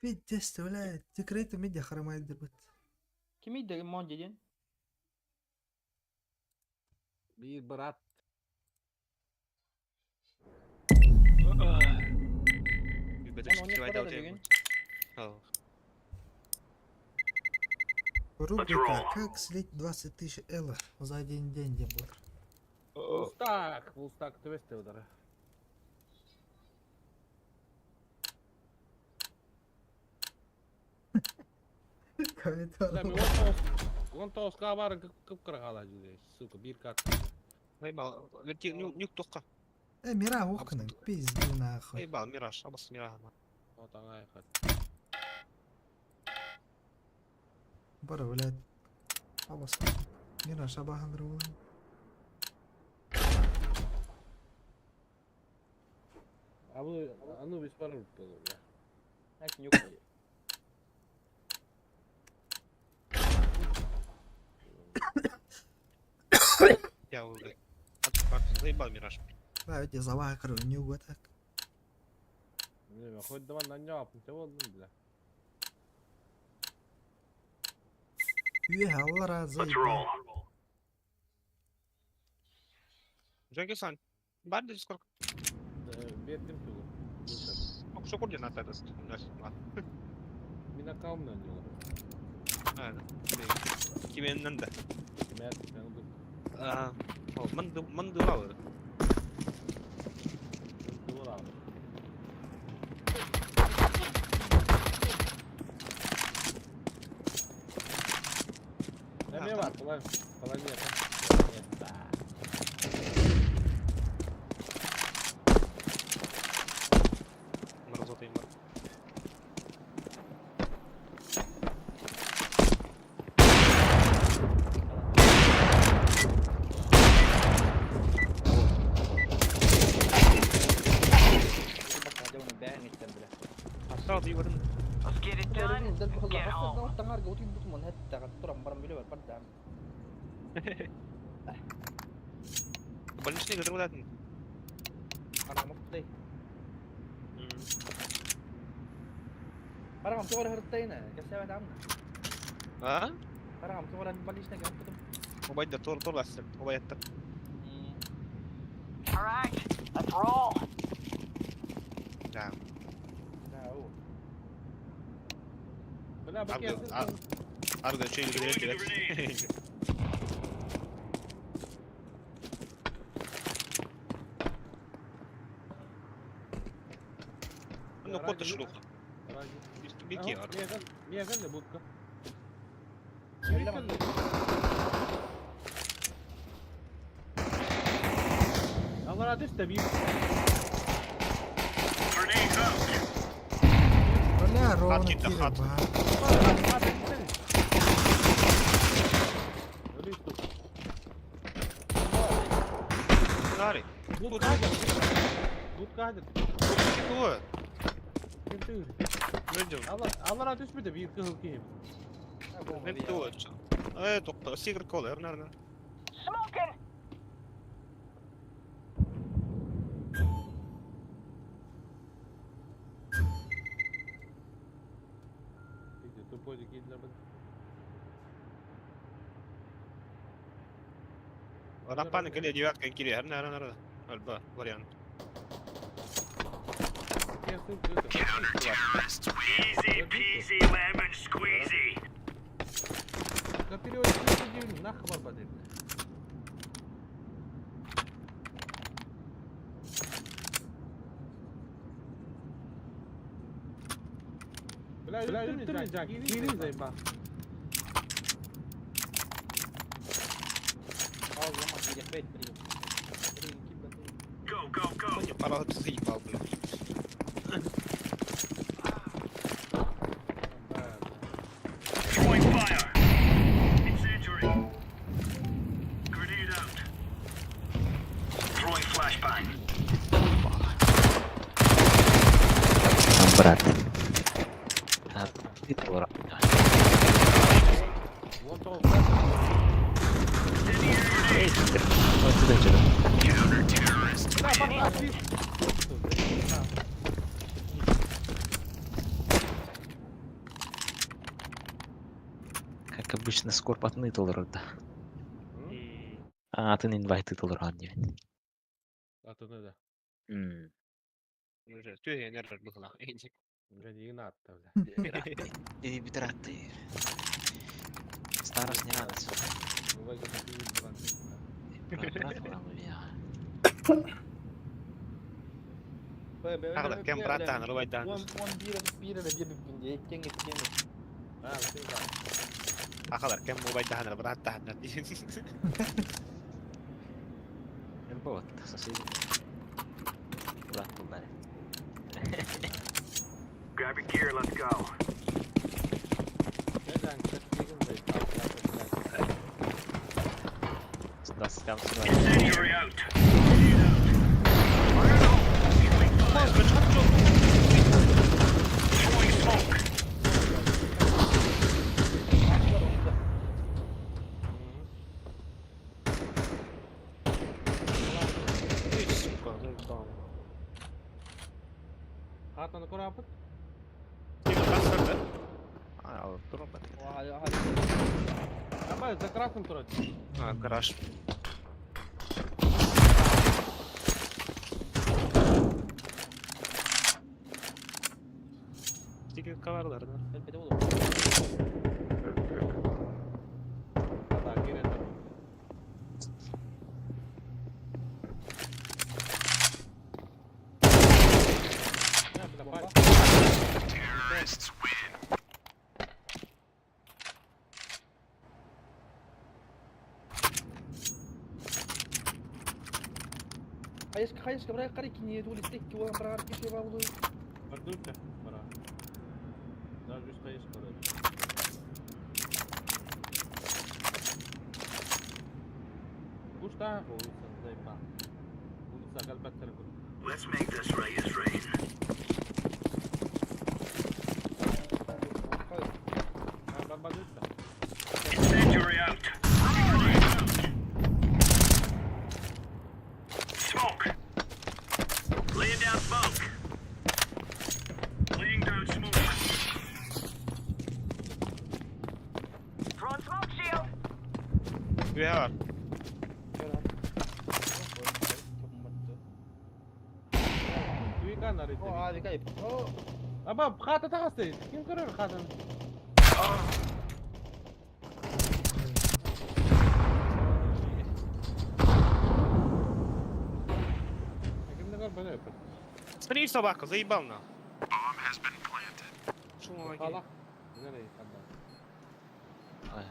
Видите, оставляет. Секреты медиа харамайды бұд. Kim iddi mon dedin? Bir brat. Бедочки кивай дал тебе. Рубрика «Как слить 20 000 элла за один день, дебор». Пулстак, твесты удара. Он тоска бар кып-кыргала жүре, сука, bir kat. Ебал, верти нюк тоққа. Мира оқының, пизду нахуй. Ебал, мираж, абас мираж. Отаңа айқат. Бара, блядь. Абас. Мира шабахан другой. А ну без пароль было, бля. Ак нюк. Я уже. Отпак, заебал мираж. Да, эти завакры, нюга так. Не, хоть давай на нёб, ничего, бля. Üye Allah razı Let's olsun. roll. Джеки сан. Барды сколько? Verdim tulu. Что координаты это? Mina kavmdan diyorlar. Aynen. Kimin de? Mert, ben bu. Aa. Mandı var. Duvar abi. Ne var? Kolay bir yapalım. مرة صوتي مرة. راضي ورن. Let's get it done. Get home. بلشني قدر ولادنا. ها؟ هو بيقدر طول أحسن هو يتر. All right, let's roll. نعم. لا بقي أرجع شيء اللي قدر إنه قط الشلوخة. بيكي يا رب. Niye ben de budka? Allah razı olsun tabii. Grenade out. ولا رونا خاطي كتير خاطي. بها. ناري. Budka hadi. Budka hadi. هو. Kim tüy? نجم. Allah razı olsun da bir kıl kim? نبت هو. إيه دكتور سيجر كولا يرنا. Smoking. Tupой gidiyor bak. Rappan كده جوات كان كده هرنا البا وريان. Easy peasy lemon squeezy. Kapıyı öyle nahvar badin. Bela üstümüzden kirin zey bak. Go. Coño, para sí, Pablo. Throwing fire. Incendiary. Grenade out. Throwing flashbang. Berat. Itu orang. Oh, sudah. Counter-terrorist. Как обычно, скорб от нытл да. А, ты не инвайт нытл ради. Atını da. Тюрья не разбухла. Gadiğini attı öyle. И битраты. Старость не радость. Baba kapıyı هذا كم براتان روي دان. أخذ كم موبايل دان براتان. البوت تخصصي. لا تبالي. Grab your gear, let's go. Incendiary out. Throwing smoke. Hatanı korapıt. Ama за красным тротом. Гараж. Sticker coverlar da. Hadi gir et. Terrorists win. Hayes bırak kare kinye tulis tek ki olan bırak ki şey var bu. Продукты, пора. Даже стоишь, короче. Кушта, улица, заебал. Улица, кальпаттер. Let's make this rain is rain. Incendiary out. Smoke. Laying down smoke. Laying down smoke. Throwing smoke shield. Üye var. Oh abi kayıp. Oh. Ama kata takası. Kim kırır katını? Kimde kal böyle yapar? Смотри, собака, заебал на. Bomb has been planted. Шум логи. Kala. Nereye kadar? Ай,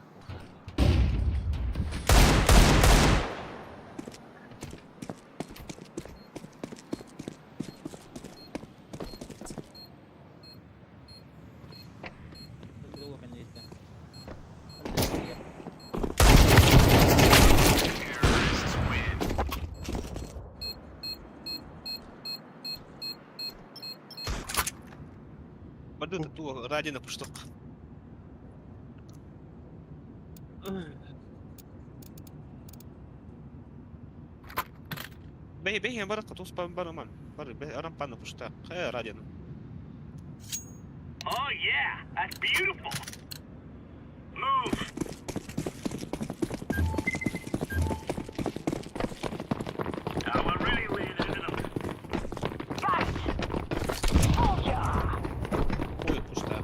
Terrorists win. Пойду ту ради на пушток. Бей, я барат катус бараман. Бары, арам панна пушта. Хай ради. Oh yeah, that's beautiful. Move. Now we're really laying into them. Got it. Soldier. Хуй пушта.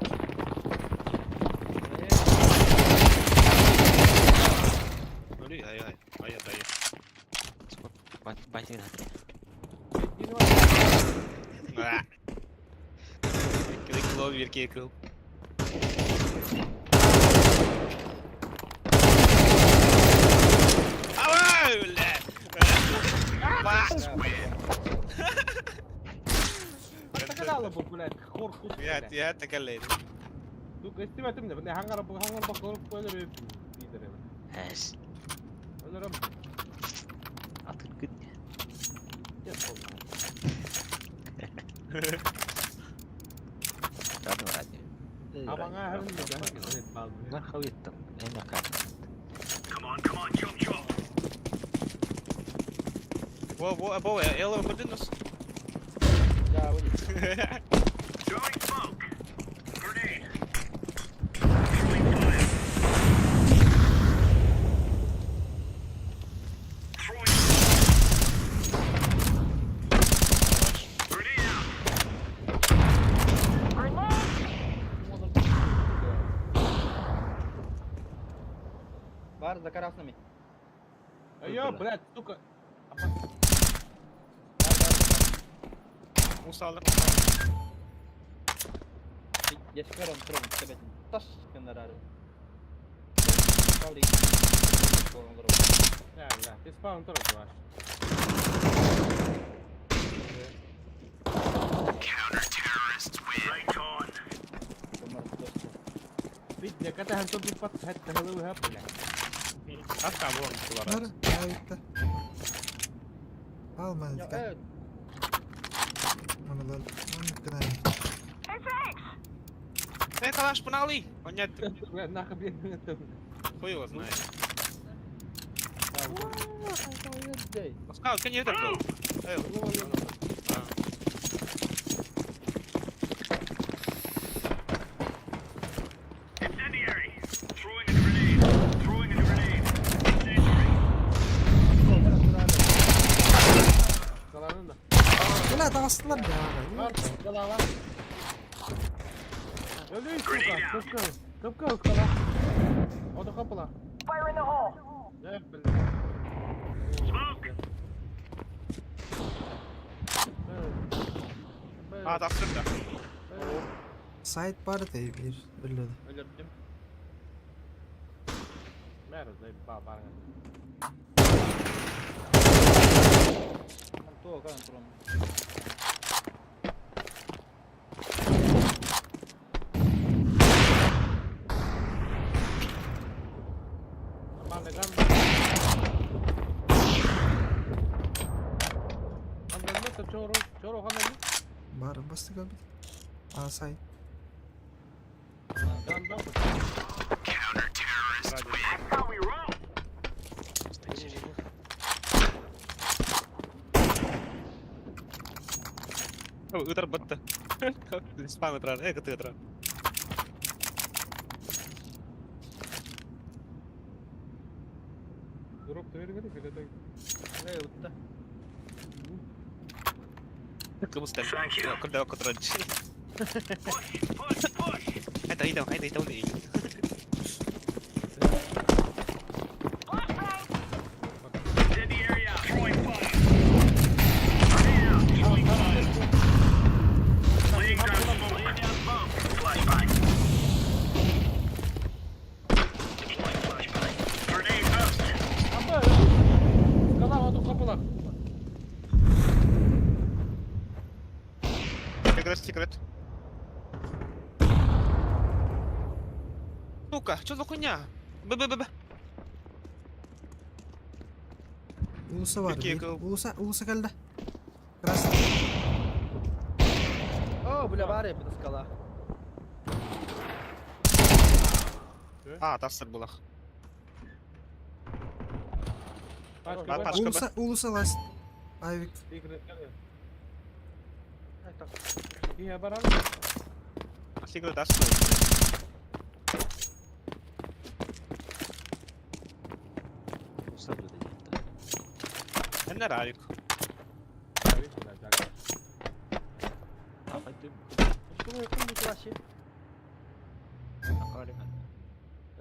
Ой, ай, дай. Батин hati. Кило верки кыл. Ай, бля. Hatta kadar bu böyle korkut. Я такалей. Tuk estimatim de ben hangar bak korkup böyle bir giderim. Häs. Ölürüm. Atın gıd. Tadu aja. Abang harus jangan kita bal. Nggak kau hitam. Enak kan. Come on, chop chop. Во, Элла, ходи нас. Ya bu. Throwing smoke. Grenade. Throwing fire. Throwing grenade out. Var за красными. Yo, блядь, сука. Мусалар. Я скоро трогаю тебя. Таш kenara. Kali. Ya la, biz spawn tarafı var. Counter terrorists win. Right on. Bir de kata hantu bir pat hatta halı hep böyle. Hatta bu Var. kulara. Ayıkta. Alma Ya dikkat. evet. Onu da. Onu kınayım. Hey, thanks. Эй, калаш, погнали. Понятно. Блядь, нахуй блин это. Хуй его знает. Ей. Скаут, can you hit him? Эй, Incendiary. Throwing a grenade. Throwing a grenade. Incendiary. Kalanın da. Ulan tavastılar ya. Var, kala var. Öyle suka, kapka kala. O da kapıla. Fire in the hole. Ne böyle. Smoke. А, да, сюда. Side party bir. Böyle. Öldürdüm. Nerede baba? Tuo kanturon. Mande kan. Anda da çoro hanım. Barın bastık abi. Asay. Kan da. That's how we roll. Utar battı. Spam ıtrar. Kıtı ıtrar. Drop da ver gele de. Ne yaptı? Kıbrıs tem. Thank you. Kırda kıtrar. Push. Ay da değil. Incendiary out. Throwing fire. Grenade out. Throwing fire. Laying down smoke. Laying down bomb. Flashbang. Deploying flashbang. Grenade out. Kapı. Kalamadım kapılar. Секрет. Сука, что за хуйня? Б. Ulusa var. Peki, Bir. go. Ulusa geldi. Kras. О, бля, баре скала. Тастер булах. Пачка. Ulusa last. Ayvik. İyi baran. Секрет тастер. Enler harika. Şunu yakın bir tıraşı. Ya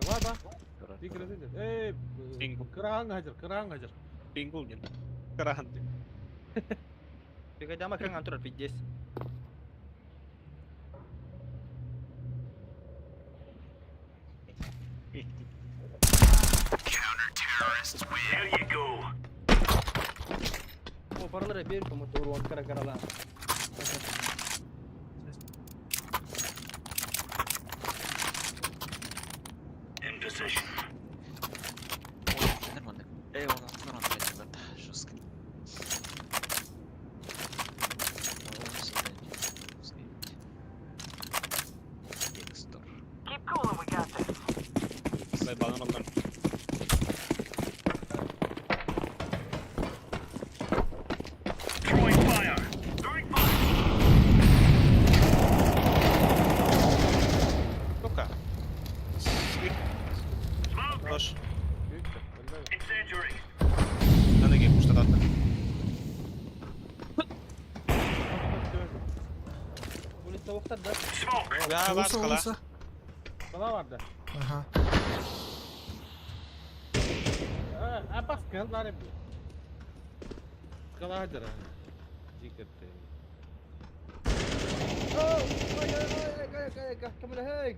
var bak. Dikkat edin. Bingo. Kırağın hacer. Bingo nya. Kerahan. Bigay dama kan ngantur pitjes. Counter-terrorists win. There you go. O paraları bir kumu turun kara lan. In position. Keep cool and we got this. Bay bağlan ondan. Throwing fire. Throwing fire. Сука. Smoke. Koş. Incendiary. Ben de gelmişler hatta. Polis tavuklar da. Smoke. Ya var skala. Ulusa. Kala vardı. Aha. Apa skala var yapıyor. Skala hacer. Dikkat et. Oh, ay, kamera hey.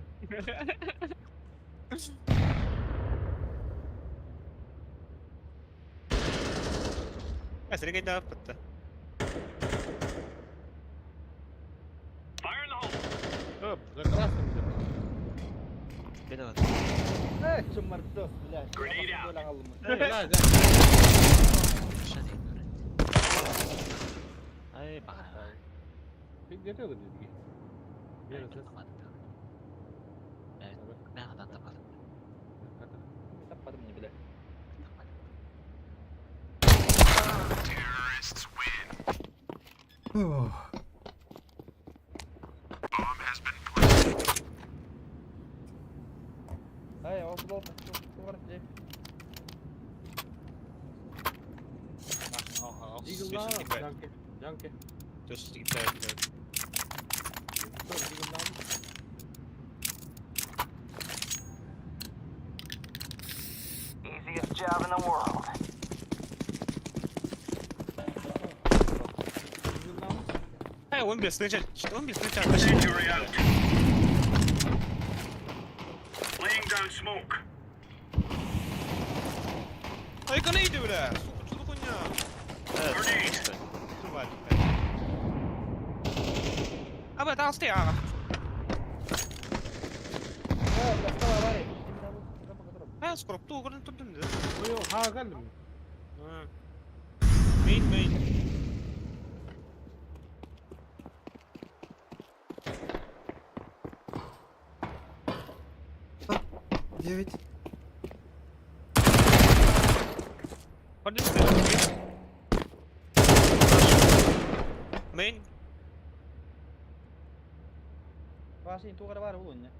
Seni kayda yaptı. Fire in the hole. Hop, zakrasın bize. Beda var. Cuma dos, bilah. Grenade out. Lah, Ay bak. pek geliyor da bilgi. Yarısı. Evet. Ne kadar tapadım. Tapadım ne bile. Terrorists win. Oh. Bomb has been planted. Ay, o blok var diye. Eagle lan. Yankee. Just keep that. Dur, Eagle lan. Easiest job in the world. Eagle lan. Hey, он без снэча. Он без снэча. Incendiary out. Laying down smoke. Ay, grenade öyle. Suka, что за хуйня? Grenade. Apa tahu sih ah. Skrup tuh kan tuh deh. Yok ha geldim. Main. 9. Подожди. Main. Pasti itu kada baru ulunnya.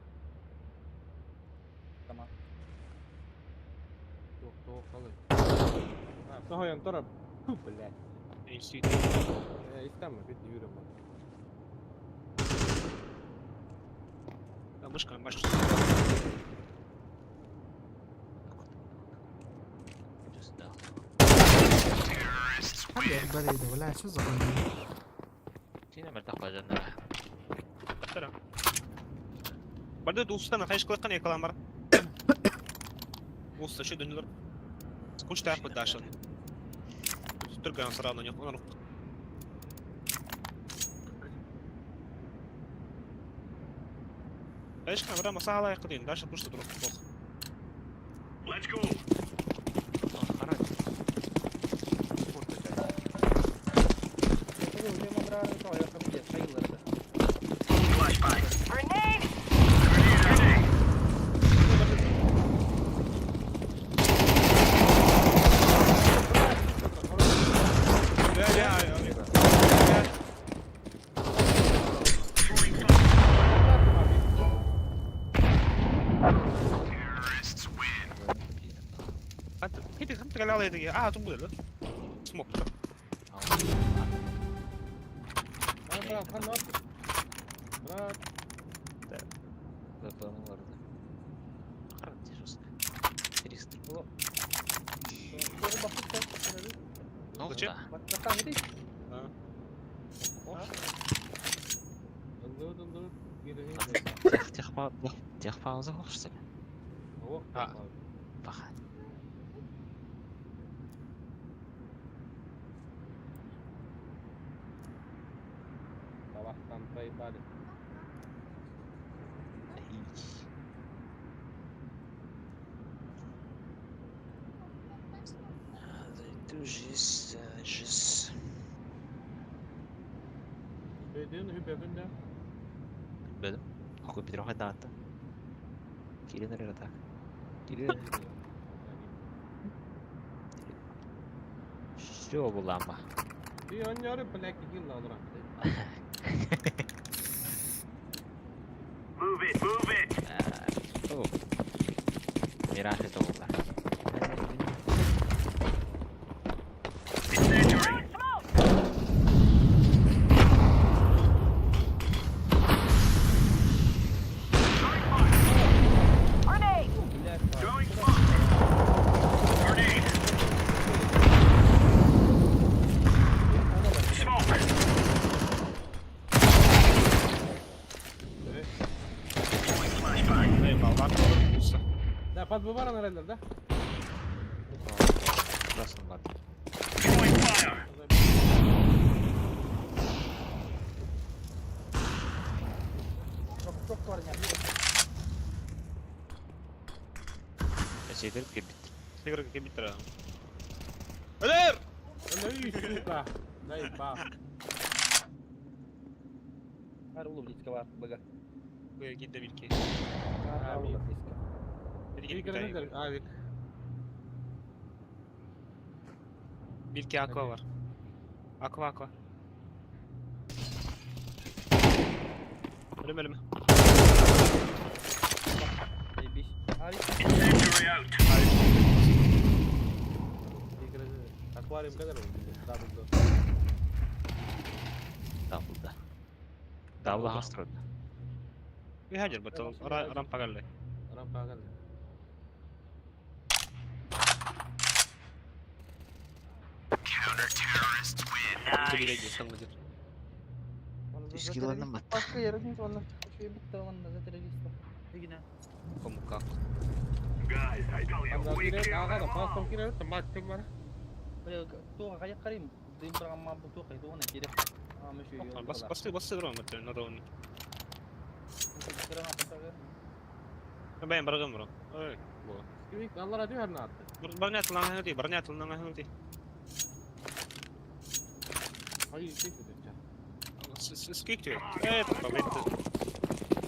Tamam. Yok kalır. Daha yan taraf. Блядь. Isi. İstemem bir yürüyorum. Мышка, мышка. هل بدي ولا شو زغل Sini mertak bacanlar. ترى. Barda dostana kaç kılıktan yakalan var. Usta şu dönülür. Скучно так подашен. Только он сразу не он. ايش كان برا مساحة يقدين داش بوش تروح فوق. Let's go. Grenade! Hadi kalalı yedik ya. Aa tüm bu da. Smoke. Bırak kan ne yaptın? Bırak. Bakalım vardı. Karantinası. Trist. Ne oldu Zачем? da? Baktan gideyim. Dur. Gireyim. Тех пауза хочешь себе? О, Пока. Sabahtan proibali. Жис. Bedin hübebinde. Bilmedim. Oku bir roha dağıttı. Gelin nereye tak? Gelin. Şu bu lamba. Bir ön yarı plak yıl alır. Move it. Oh. Miraj et oldular. Incendiary. Grenade! Throwing smoke. Grenade. Smoke. Throwing flashbang. Eyvallah. Usta. Da pat bu var herhalde da. Burası var. Throwing fire. Çok var yani. Şeyleri bitti. Sigara gibi bitti ha. Öler! Ne suka. Dai ba. Var oğlum riske var baga. Buraya gitti bir kez. Var oğlum riske. İyi kere ne abi. Bilki aqua var. Aqua. Ölüm. Incendiary out. İyi kere. Akvaryum kadar oldu. Davulda. Davula hastrodu. Bir hacer bakalım. Rampa geldi. Rampa geldi. Counter-terrorists win. Nice. Skill'larından battı. Başka yere değil valla. Şey bitti valla zaten register. Yine. Komuka. Guys, I tell you, Anda we kire kill aga da them pas kire tempat cuma. Böyle tuh kayak karim. Dim berang mampu tuh kayak tuh nak kira. مش يقول بس درون مثلا درون granat atar. باين برقم برو اي Skrik Allah radyo her ne attı? برنيات لنا هنتي Hayır şey söyleyeceğim. سكيك تو ايه طبعا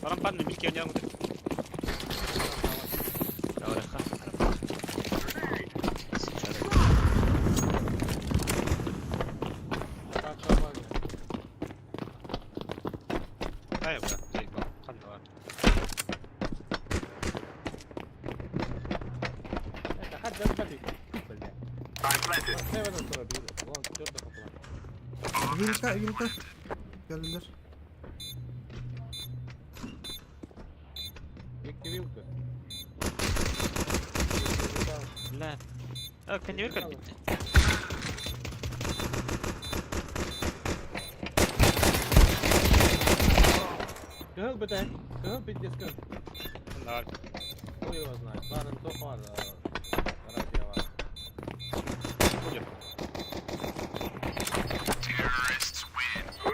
رام بان بالكيان يا مدير لا ولا خاف Kalkamaz ya. ايوه زي ما خلنا Neyse hadi dön hadi. Böyle. I'm planted. Sevmeden sonra bir. Ulan dört de kapılar. Yürüka. Geldiler. İlk gibi yoktu. لا كان يركب جدا Kıhıl bir de. Kıhıl bir de kıhıl. خلنا Oy vazna. Barın top var. Radyo var.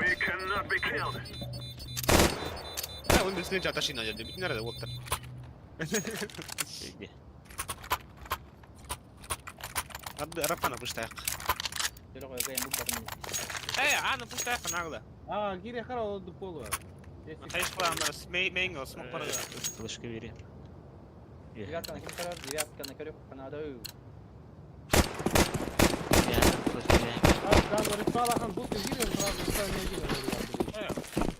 We cannot be killed. وين بس نرجع تاشينا جدي بتنرد وقت رفعنا بوشتاق Pero que hay mucho también. ايه انا بوشتاق ناقله Aa geri kara oldu polu var. ايش قام بس مينغو اسمه برا فلاش كبير Digat kan karar, digat kan karar kana da. يعني فلاش كبير Abi ben böyle sağlakan bu da giriyorum. Abi sen ne giriyorsun?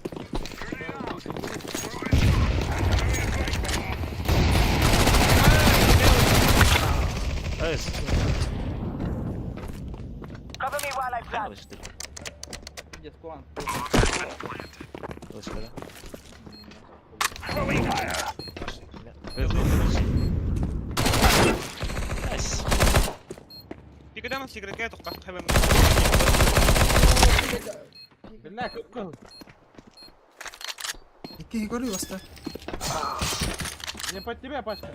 ايش Cover me while I plant. فلاش كده Just go on. فلاش كده Throwing fire. بس في كده ما سيجريكات وقف حبل Billah kıhıl. İki higori bastı. Не под тебя, Пашка.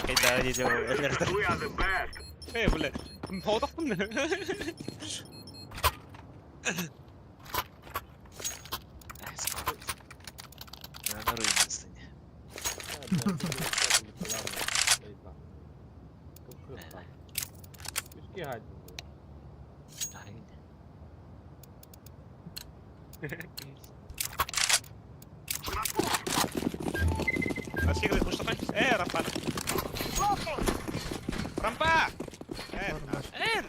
كده دي جو We are the best. ايه ولا موضوع كله انا روين مستني Üskü hadi. سيجريت مش طفش ايه رفعنا رمبا ايه ايه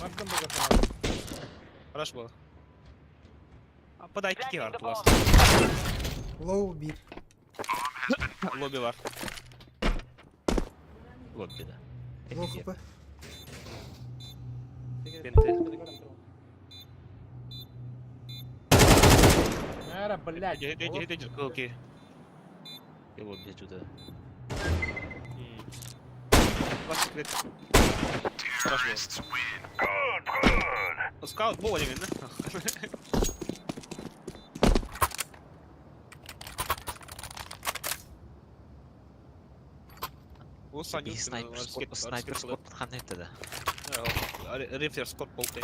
Baktım bu kadar. خلاص بقى بدأ يحكي هارد خلاص Low 1. اللوبي var لوب كده Low kapı. بنت يا رب بالله. هيجي اوكي لوب كده بس كده خلاص بقى سكاوت بو ولا منه وصل في سنايبر سكوت خلنا يبتدى ريفير سكوت بولتي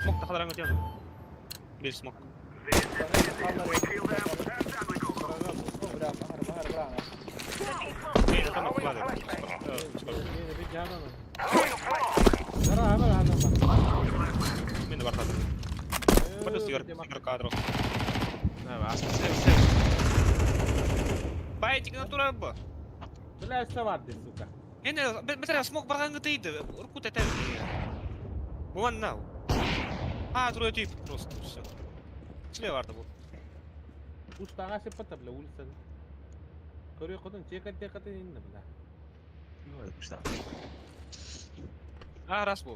سموك تاخذ رانك جنب بير سموك ايه تمام خلاص Bir canım. Tara hemen hemen. من برا بدو سيجار كادرو باي تيجي تراب Billah istevad suka. هنا مثلا سموك برا نتيد ركوت تاني مو ناو تروح تجيب بروست شلي وارد ابو Uç tane sepet bile ulsan. Koruyor kadın çekat inne bile. مش تعرف راس بو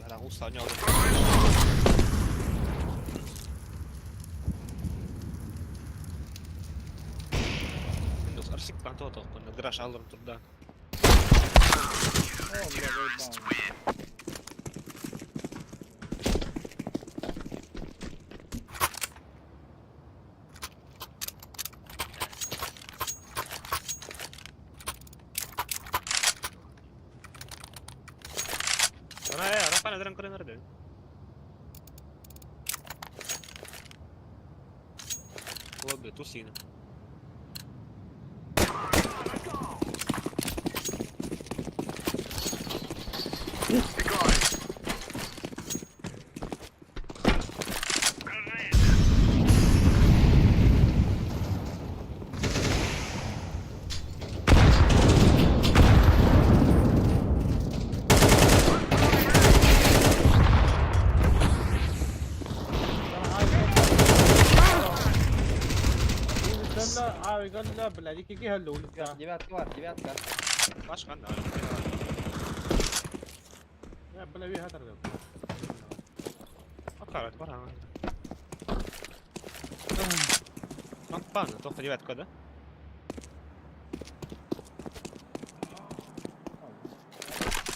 Ada usahanya udah. Windows arsik kan tuh когда гараж алыр турда. О, бля, заебал. Rafa nadran keren ada. Gua betul sih. قال بلا ديك كي هلو Девятка var, девятка. Başka ne? يا بلا بيها ترى Akarat var ha. Kampanya tuh девятка, да?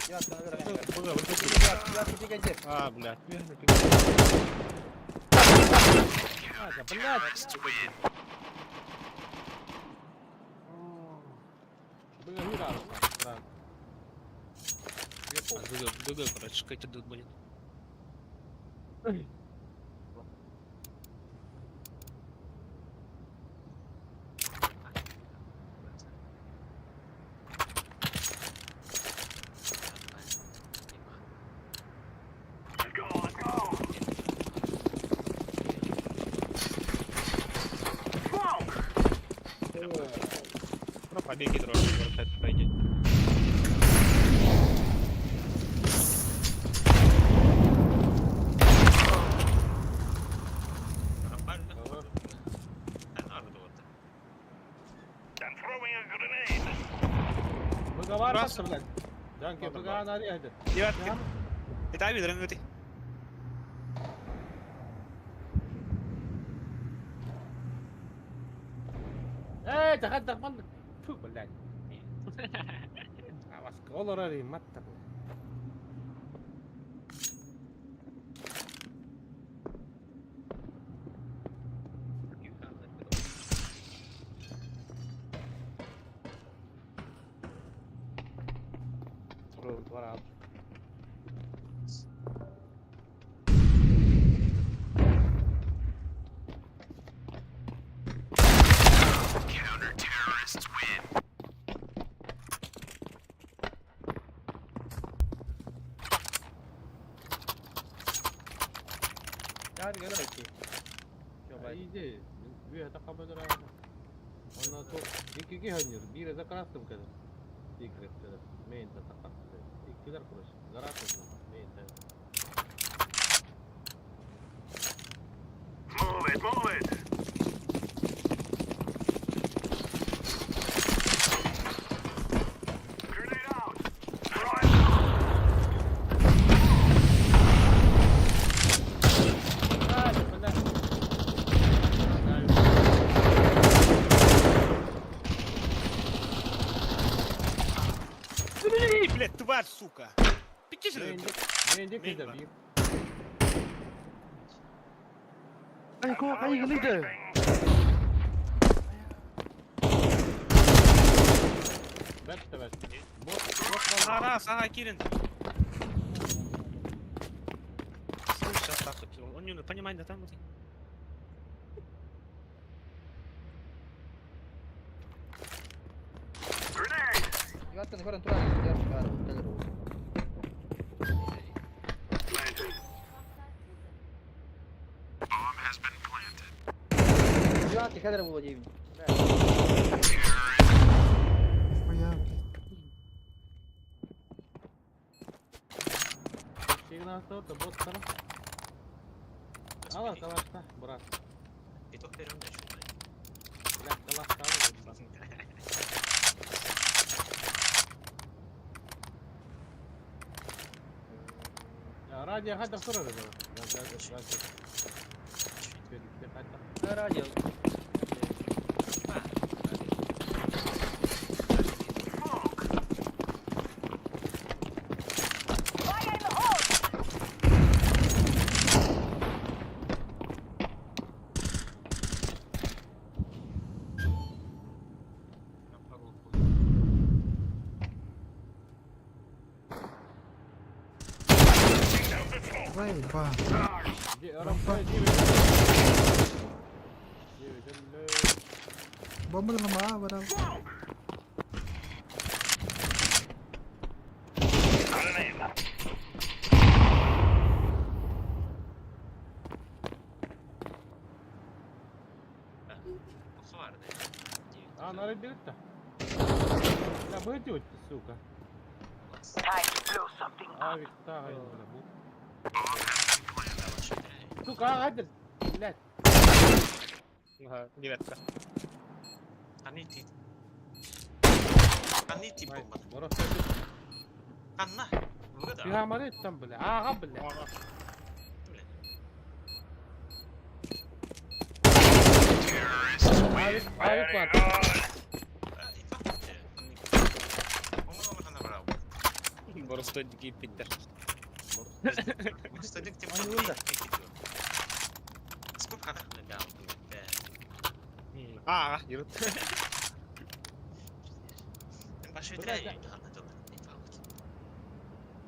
Девятка, наверное. Было, Девятка, пикайте. А, блядь. هذا بلاد بلا هيرا Дуга, короче, какая-то тут будет. Ну, побеги дрожжи, вот это пойдет. I'm throwing a grenade. بقى ما اعرف بلاد جان كيف بقى انا عليه هذا девятка. Это видно, ну ты. ايه تخدق منك شو بلاد بس والله راني ما تقول Hadi gel bakayım. ايدي بيها تقبل رانا انا تو ديك هنير دير ذكرتم كذا سيكريت كذا مين تتقبل كذا كروش غراتم مين Move it, move it. Grenade out. Throwing. Блядь, тварь, сука! Пяти же! مين ديك كذا بير Ay geldi. بس Раз, ага, Кирин. Сейчас так вот. Он не понимает, да там вот. Grenade. Девятка на город туран. Девятка, кадр. Planted. Bomb has been planted. Девятка, кадр было 9. Хуяк. сигнал то бот там ала калашта брат Это вперед дальше. бля калашта Радио хата сорок это. Радио. Fire in the hole! Заебал. Бомба на мавра. А, надо бить-то. Да, будете, сука. Авик, так, сука, один, блядь. Девятка. Фига морит там, бля. Ага, бля. Авик, ладно. Боростойдики Питер. Yürüt.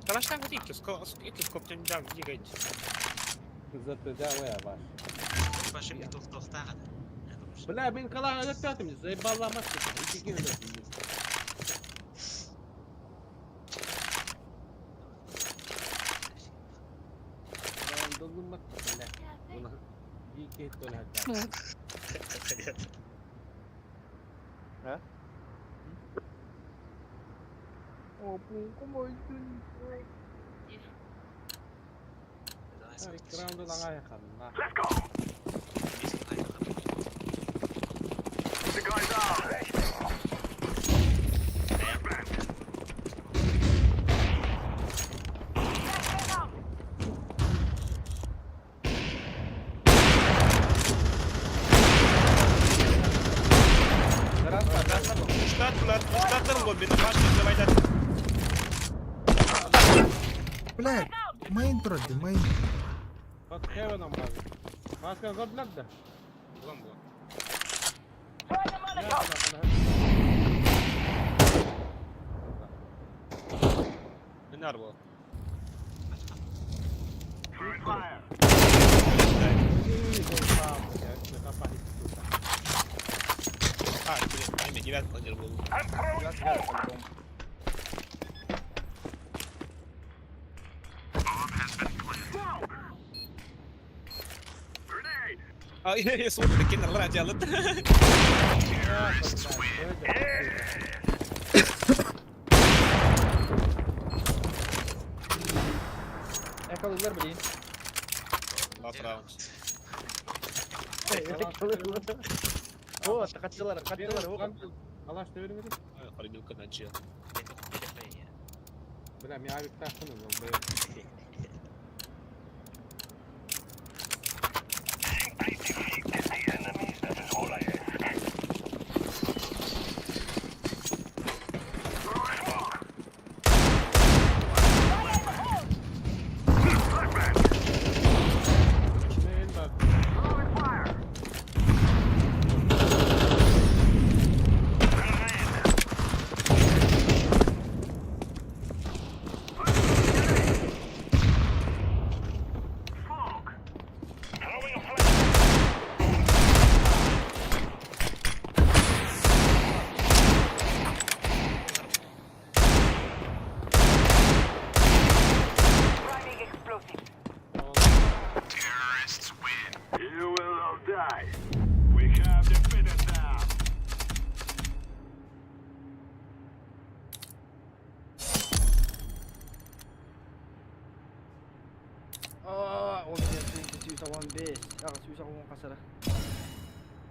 Kalaştan gidi iki koptan jam gigayt. Зато да, бля, блин, калаш, это пятым, заебала маска. Иди кинь. Let's go. The guys are. Штатlar gol benim başka bayda. Блядь, мейн вроде, мейн. Под Хевеном, базы. Маска задлядда. Ulan bu. Ne var bu? Fire. Ha, aynen girer kalır bu. I'm throwing smoke. Bomb has been planted. Grenade. Ay, soğuk kenara bırakacağım. Terrorists win. Yakaladılar bileyim. Last round. Oo, kaçtılar. Kalaş devirmedi. Harbi kanacı. Bля, мне авик так ну,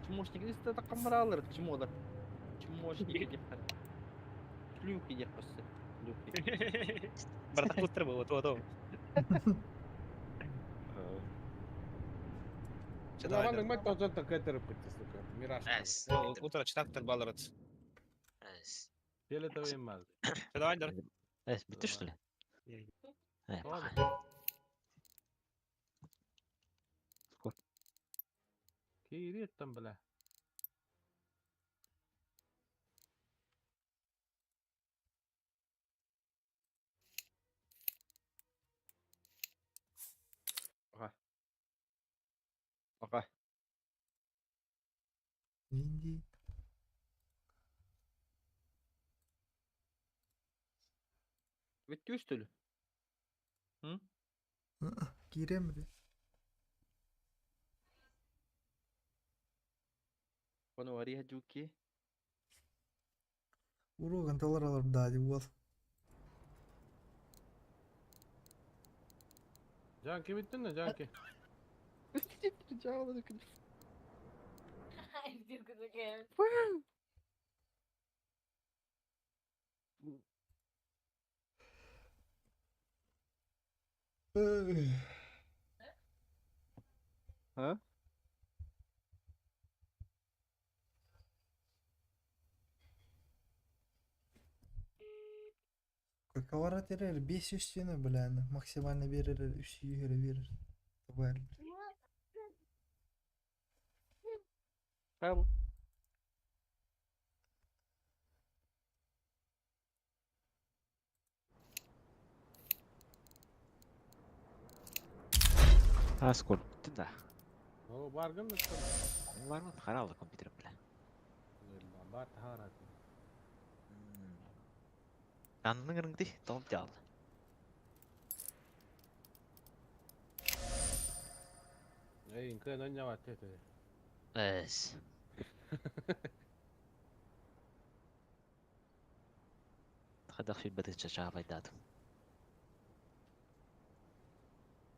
Чмошник, если ты так камералер, почему да? Чмошник, шлюхи, я просто. Шлюхи. Братак утро было, то. Ulan ben tozdan takatırıp gitti suka. Miraç. Эс. Утро читактар балырыц. Эс. Tele tavayım var. Давайдар. Эс, bitti что ли? Hadi. Пока. Kiriyetten bile. Пока. Инди. Bitti üstülü. Giremedi. Bana var ya Juki. Urugan dolar alırım daha diye bol. Canki bittin mi Canki? Rica ederim. Diyor kızı gel. Ha? Kakavara terer 500 tane bilen maksimalne verir 300 euro verir. Tabar. Tamam. Ha skor bitti de. O bargın mı? Var mı? Karanlık kompüterim bile. Bar taharat. Yanının kırıngdı. Tamam diye aldı. Ey, kaya dönce var tete. Эс. Хадах في بدأت تشافي داتم.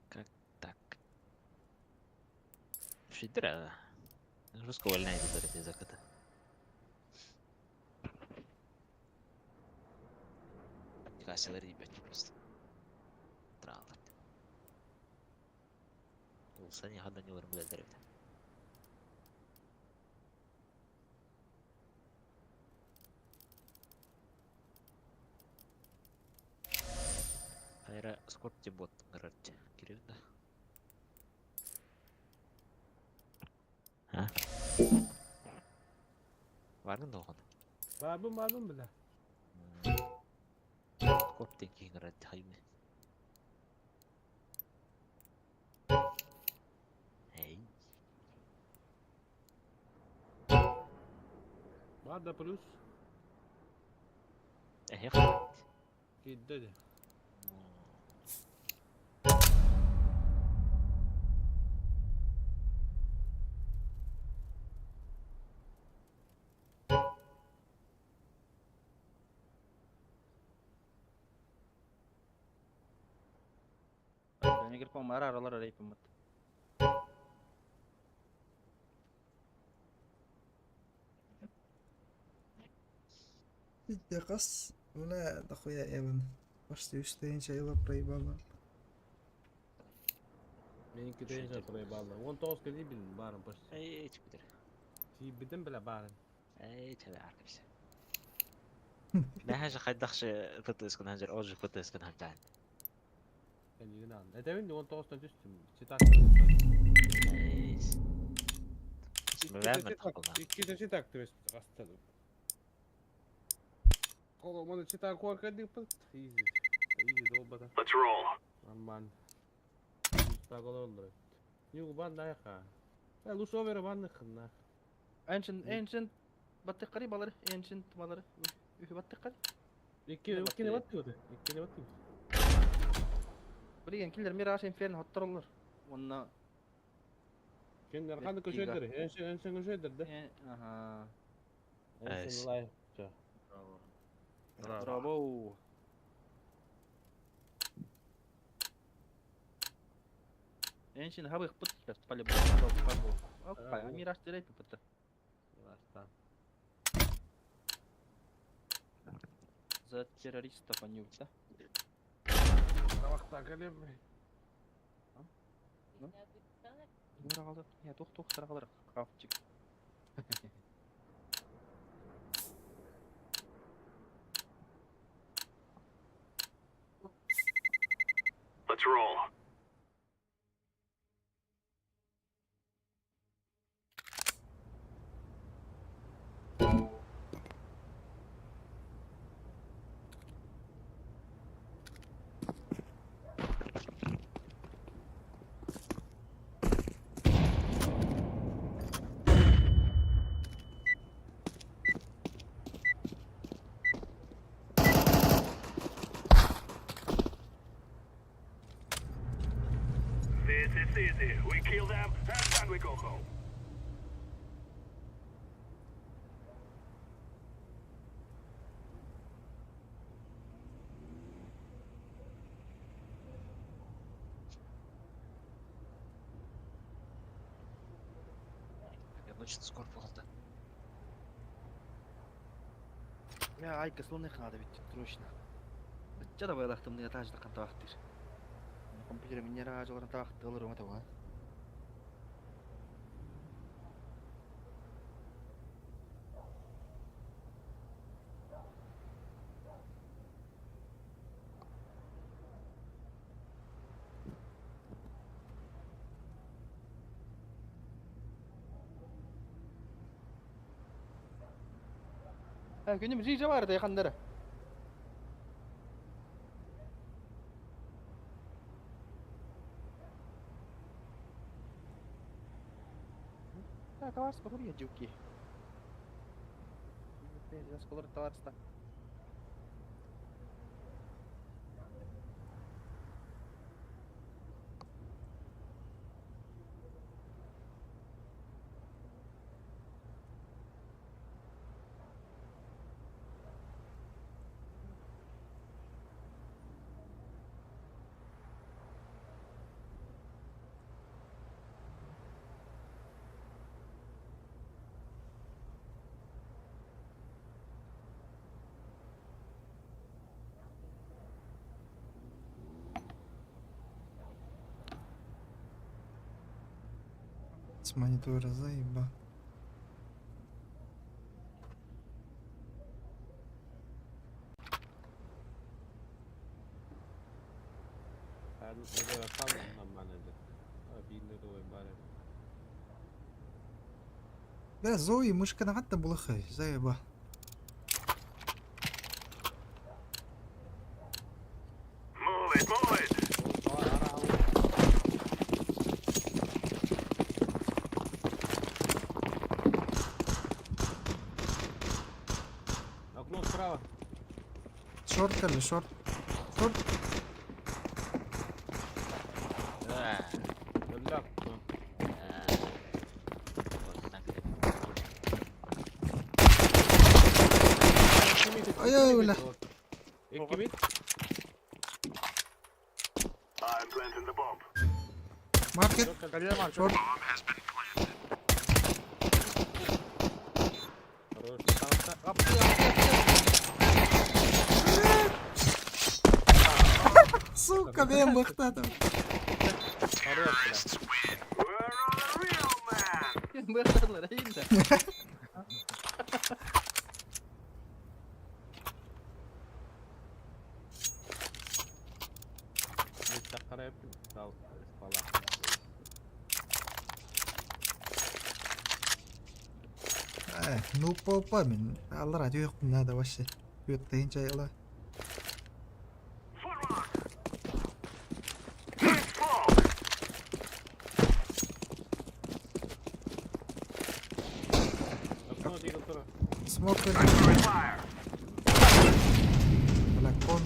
Как так? Шидра. Русского не найду из заката. Касселер ебать просто. Тралат. Улсани хада не вырмлет деревня. Хайра скорти бот грати. Кирилда. Ha? Var mı da onu? Babım bile. Korkten ki gratti haymi. Hey. Var da plus. Yakın. Gitti de. Ben girip ama aralar arayıp mı? Bitti kas. Ulan da koya evin. Başta üstte ince yılıp raybalar. Benimki de ince buraya bağlı. 10 toz kedi bilin barın başı. Hey hiç bilir. Şey bildim bile barın. Hey tabii arkadaşlar. Ne haja kaydakşı fıtı iskın hancar oğuzcu fıtı iskın hancar. Ben yine anladım. Edevin de 10 tozdan düştüm. Çıtak. Hey. İsmi verme takılan. İki de çıtak tüvest hastadım. Oğlum onu çıtak korkan değil pıt. Easy. Easy dolmadan. Let's roll. Aman. Çıtak olur. Yok ben daha yaka. Ya lus over ben nıkınlar. Ancient battı qarib alır. Ancient malları. Üfü battı qarib. İki ne batıyordu? İki ne batıyordu? Birigen killer miraş infern hatırlar. Onna Kendi arkanı köşedir. En sen köşedir de. aha. En sen layık. Bravo. Bravo. Ancient habı pıt kas pali bu. Apa miraş direkt pıt. Yavaştan. За террористов они да? Sabahtan kalem mi? Mura kaldı. Ya tok sıra kalır. Kafçık. Let's roll. This is easy. We kill them and then we go home. Я очень скоро полта. Ya ay kısmını kaldı bitti. Troşna. Bıçça da baylaktım diye tacda kan taktır. Kompüterim yere ağacıların taktı alırım ata var. Günüm rica vardı yakınları. Kawas baru ya Juki. Ya sekolah tawar sta. С монитора заеба. Burada kaldım lan ben de. Bildi de oyun bari. Да, Зои, мышка на хатта булахай, заеба. Move it, move it. Окно справа. Шорт, Калли, шорт. Шорт. Öldü. Ай, бля. İki bit. I'm planting the bomb. Маркет. Шорт. Сука, мен мықты We're on a real man. Bıraktılar değil de. Çakara yapayım. Sağ ol. Falan. Ну, попа, мен. Аллар радио yok надо вообще. Götteyin çayla. Окно değil otura. Смок. Fire. Балкон.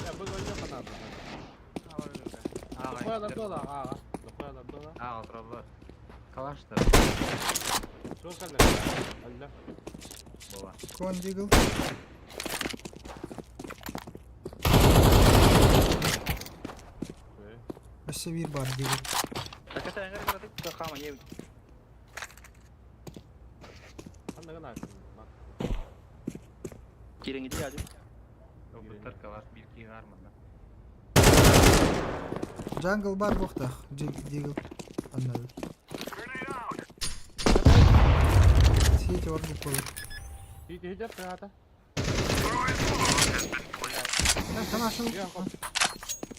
Ya bu oyunda kadar. Lokaya da dola. Lokaya da dola. А, отрава. Калашта. Çok kaldı. Allah. Была. Кон дигл. Вообще вир бар дигл. Так это я говорю, ты хама не. Sen ne kadar? Bak. Kiring gidiyor hadi. Doktor калаш bir ki var mı? Jungle бар бохта. Дигл. Anladım. Сеть орды полы. Иди, иди, прята. Tamam şunu.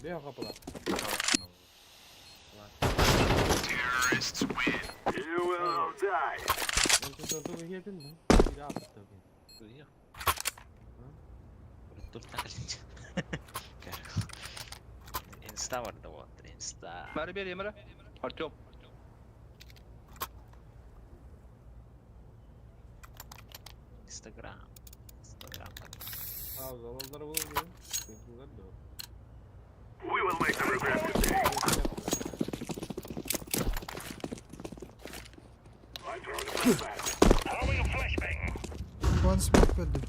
Бега капыла. You will all die. Ben şimdi orada yedin mi? Bir daha attı tabii. Duyuyor. Dur takılınca. Insta var da var. Insta. Mari belia, mara. Артём. Instagram. Instagram. Aa, zavallıları vurmuyor. Bunlar da. We will make them regret today. I throw the flashbang. Throwing a flashbang. One smoke verdim.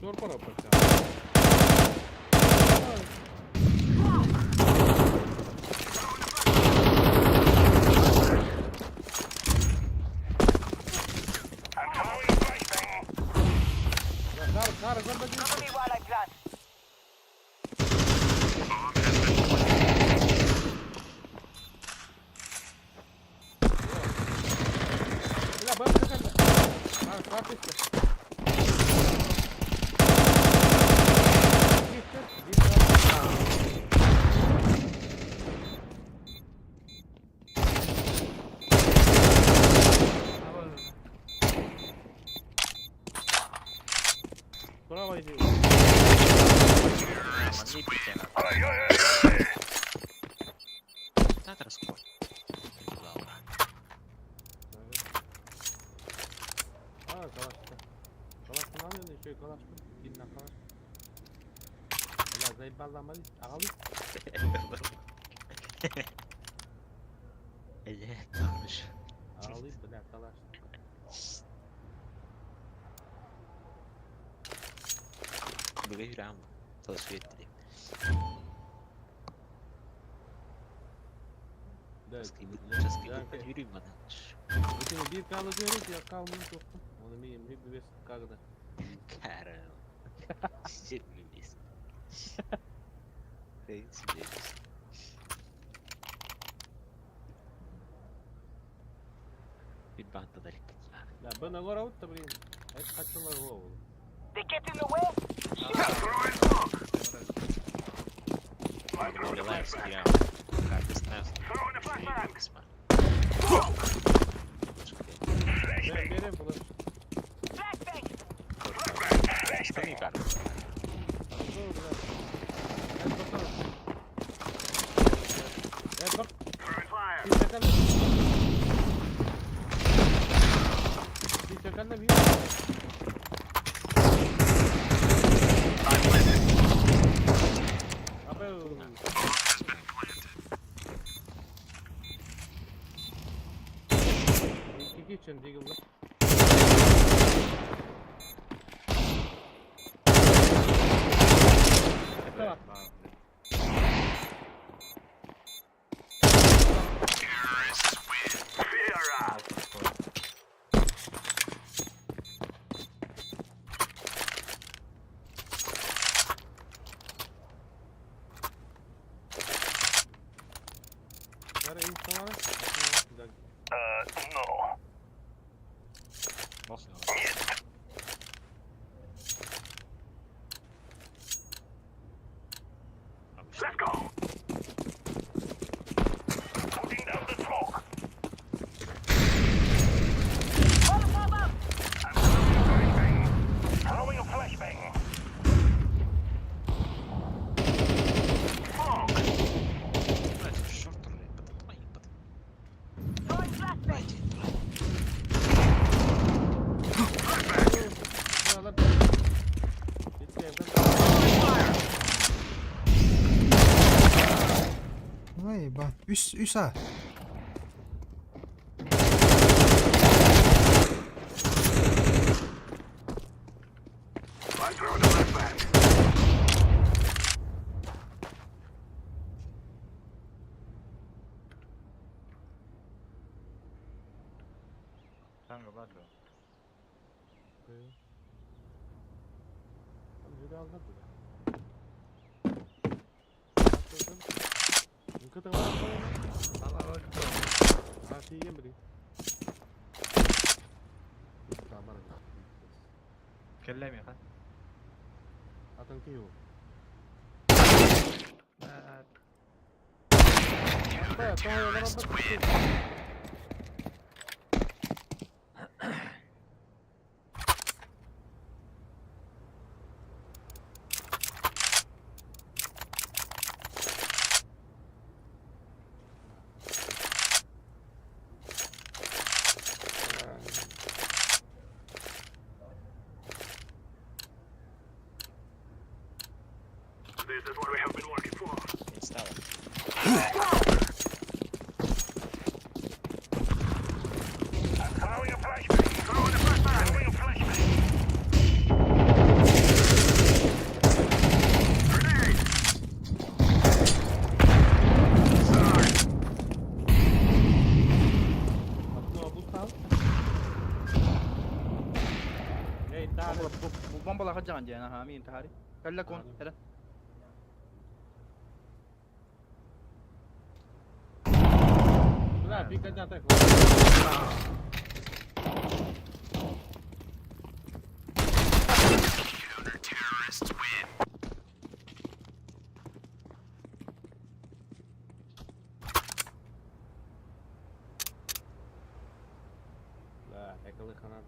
Zor para yapacağım. Cover me while I plant. Ya bak bakalım. Bak kapıştı. Bravo idi. Так расход. Aa kalaştı. Kalaştı ne yapıyorsun? Şöyle kalaştı. Dinle kalaştı. Allah zayıf bazlanmadı. Ağabey. İyi, kalmış. Ağlayıp da kalaştı. Bugün yüreğim tasfiye ettireyim. Çaskıyı yürüyeyim bana. Şimdi bir kalı diyoruz ya kalmış yoktu. Onu bir emri bir beş kaldı. Caramba. Serviço. Fez mesmo. Bir banda da Ya ben agora outra brin. Aí kaçınlar o oğlum. They get in the way. Throwing smoke. Белаевский, я карты ставил. Throwing a flashbang. Ben benim bunu. Flashbang. Что не карты? Evet bak. Throwing fire. Bir çakan da. Bir çakan da bir. İki için Deagle'da. Tamam. Fear out. Nereye insan var? No. Nasıl? Let's go. Putting down the smoke. Molotov out. Throwing a flashbang. Smoke. Шорт Throwing flashbang. Vay bak üst ha. I throw the flashbang. Kanka bak. Yürü aldı. tengah malam. Kasih beri. Kamar. Kellem ya kan? Atang kiu. Apa ya? Kau yang nampak. This is what we have been working for. Install. Throwing a flashbang. Throwing a flashbang. Throwing a flashbang. Grenade. Sorry. Atno bu sal. Hey, tar. Bomba lah jangan jangan amin tahari. Kalla kon ada. Sudah, pikat jatuh. Counter-terrorists win. Lah, ekle kanan.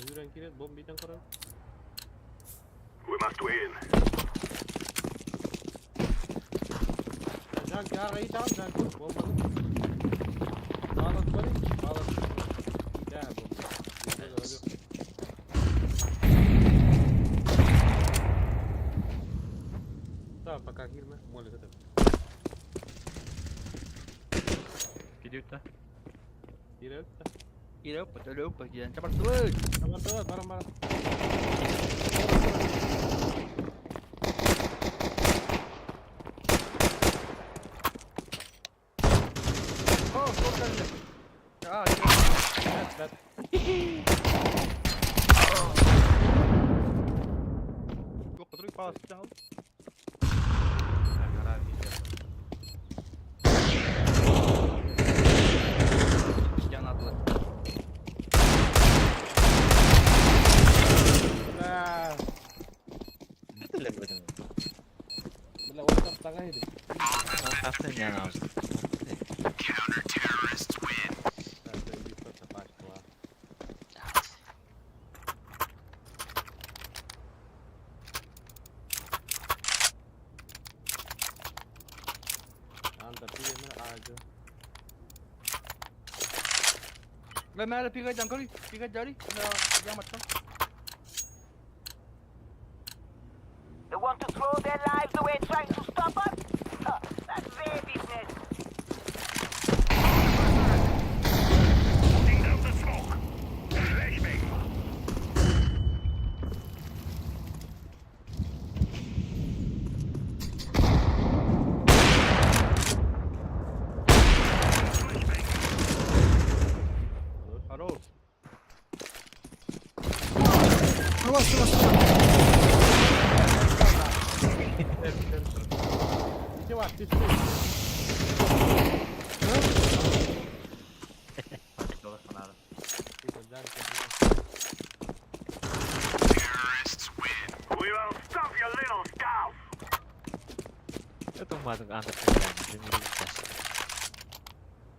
Yürüyen kiret bom biten kara. We must win. Jangan kira lagi tahu jangan tu bom bagus. Balas balik, balas. Tidak bom. Tak pakai kiri mah, mau lihat tak? Gidiyor da. Kiri tak? Gidiyor betul bagian cepat terus. Sabar terus, barang-barang. Oh, sorry. Ah, that. Gua terus pas jauh. Jangan atlet. Nah, Betul ya betul. bila otak tengah ini. Katanya harus. Counter-terrorists win. Ada di tempat kelas. Anda pilih aja. मैं पिका जंगल पिका जारी ना क्या मतलब They want to throw their lives away trying to stop us? That's their business. Putting out the smoke. Flashbang. Hello Awas. İki var, bir sürü. Terrorists win. We will stop your little scout. Itu masuk antar kerjaan. Ini bisa.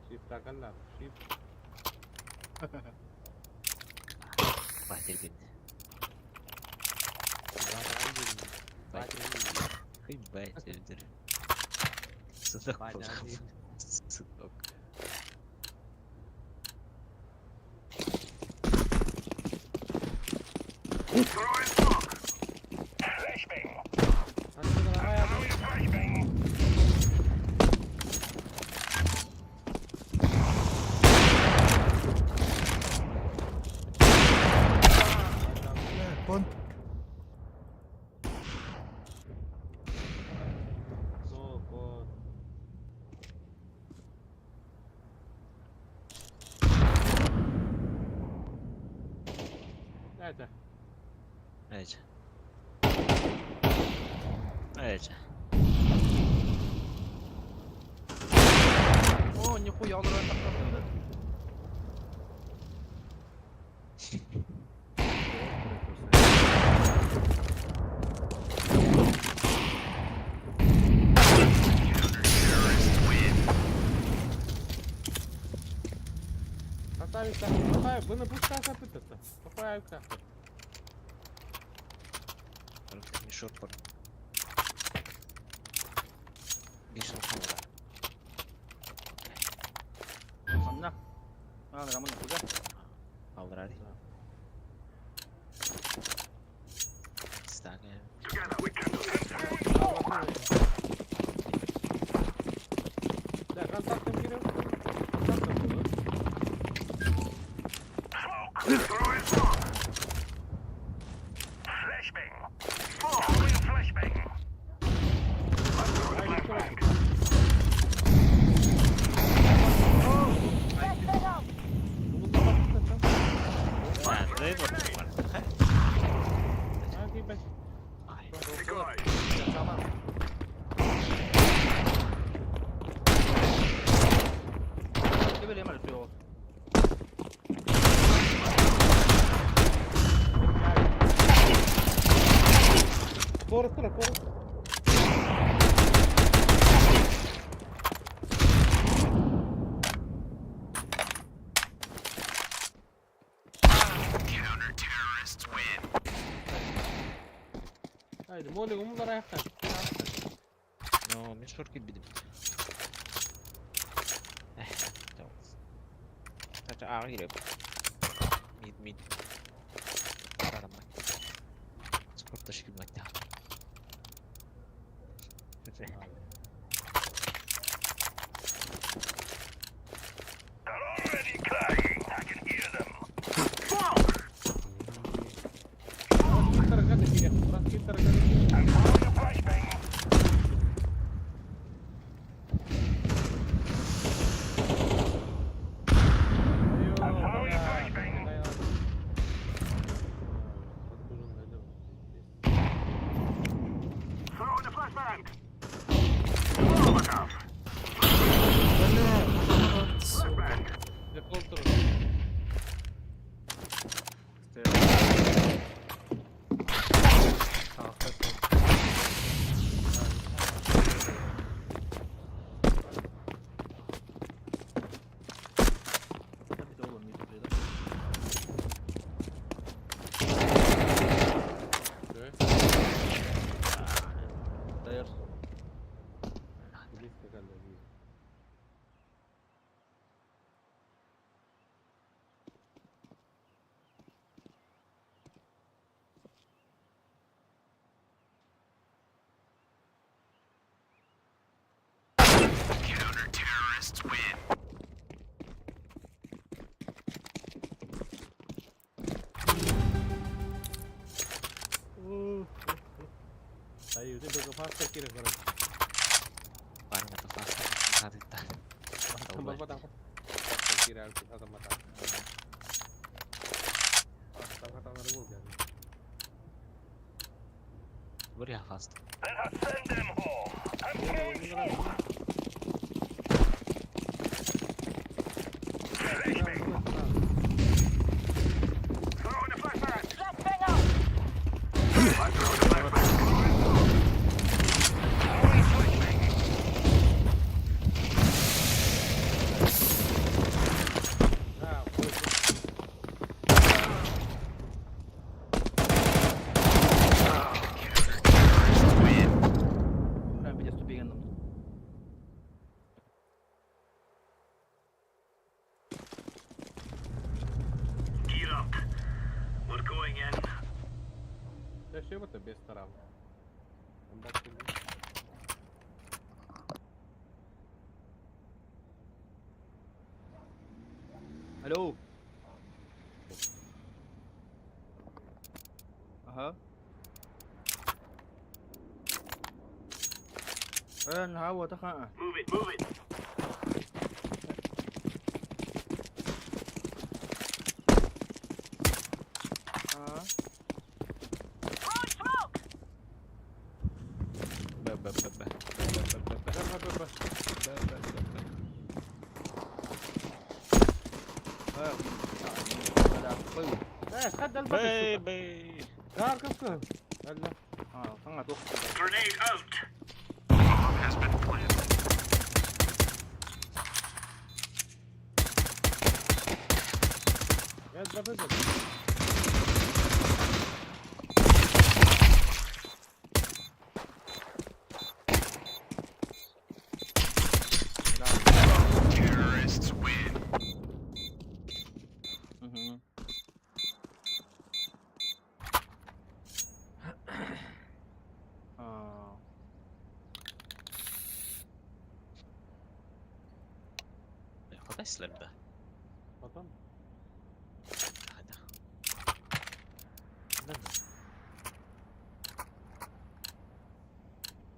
Ciptakanlah, shift. Pasti bin. Zaten anjing. Baik jadi. Sedok. Banyak anjing. Sedok. Throwing smoke. Flashbang. Nanti kalau ayam. Throwing a flashbang. Pon. Sokot. Эйджа. Эйджа. О, нихуя, он рвает так. Какая? Вы на пуска запытаться. Какая авка? Не шорт пор. Бишен хамара. Амна. А, нормально, куда? Алради. Стага. Да, контактом берем. Контактом было. Throwing smoke. Flashbang. Throwing flashbang. Скоро. Counter-terrorists win. Haydi, mole umlar ayakta. No, men short gitmedim. Tamam. Kaç ağa girip. Mid. Adam bak. Skor taşı gibi bak ya. They're already crying. I can hear them. Smoke. I'm throwing a flashbang. I'm throwing a flashbang. Throwing a flashbang. Molotov. Flashbang. Counter-terrorists win. Aí, udah berkefasan kira-kira. Parang nagka-fast nakita. Tambal pa takot. Kira kita sama mata. Kata na rin mo yan. Very fast. Then I send them home. I'm killing you. Flashbang. Throwing a flashbang. Flashbang out! I'm throwing a flashbang. Throwing flashbang. Counter-terrorists win. Nah, bisa stupingan dong. Gear up. We're going in. Ya şey bu da best taraf. Bak şimdi. Halo. Aha. Hawa ta ka. Move it, move it. Ah. Бэй, бэй. Arkası. Allah. Ha, sana çok. Grenade out. Bomb has been planted. Ya da böyle. Terrorists win. خد اسلم ده. Adam. هذا.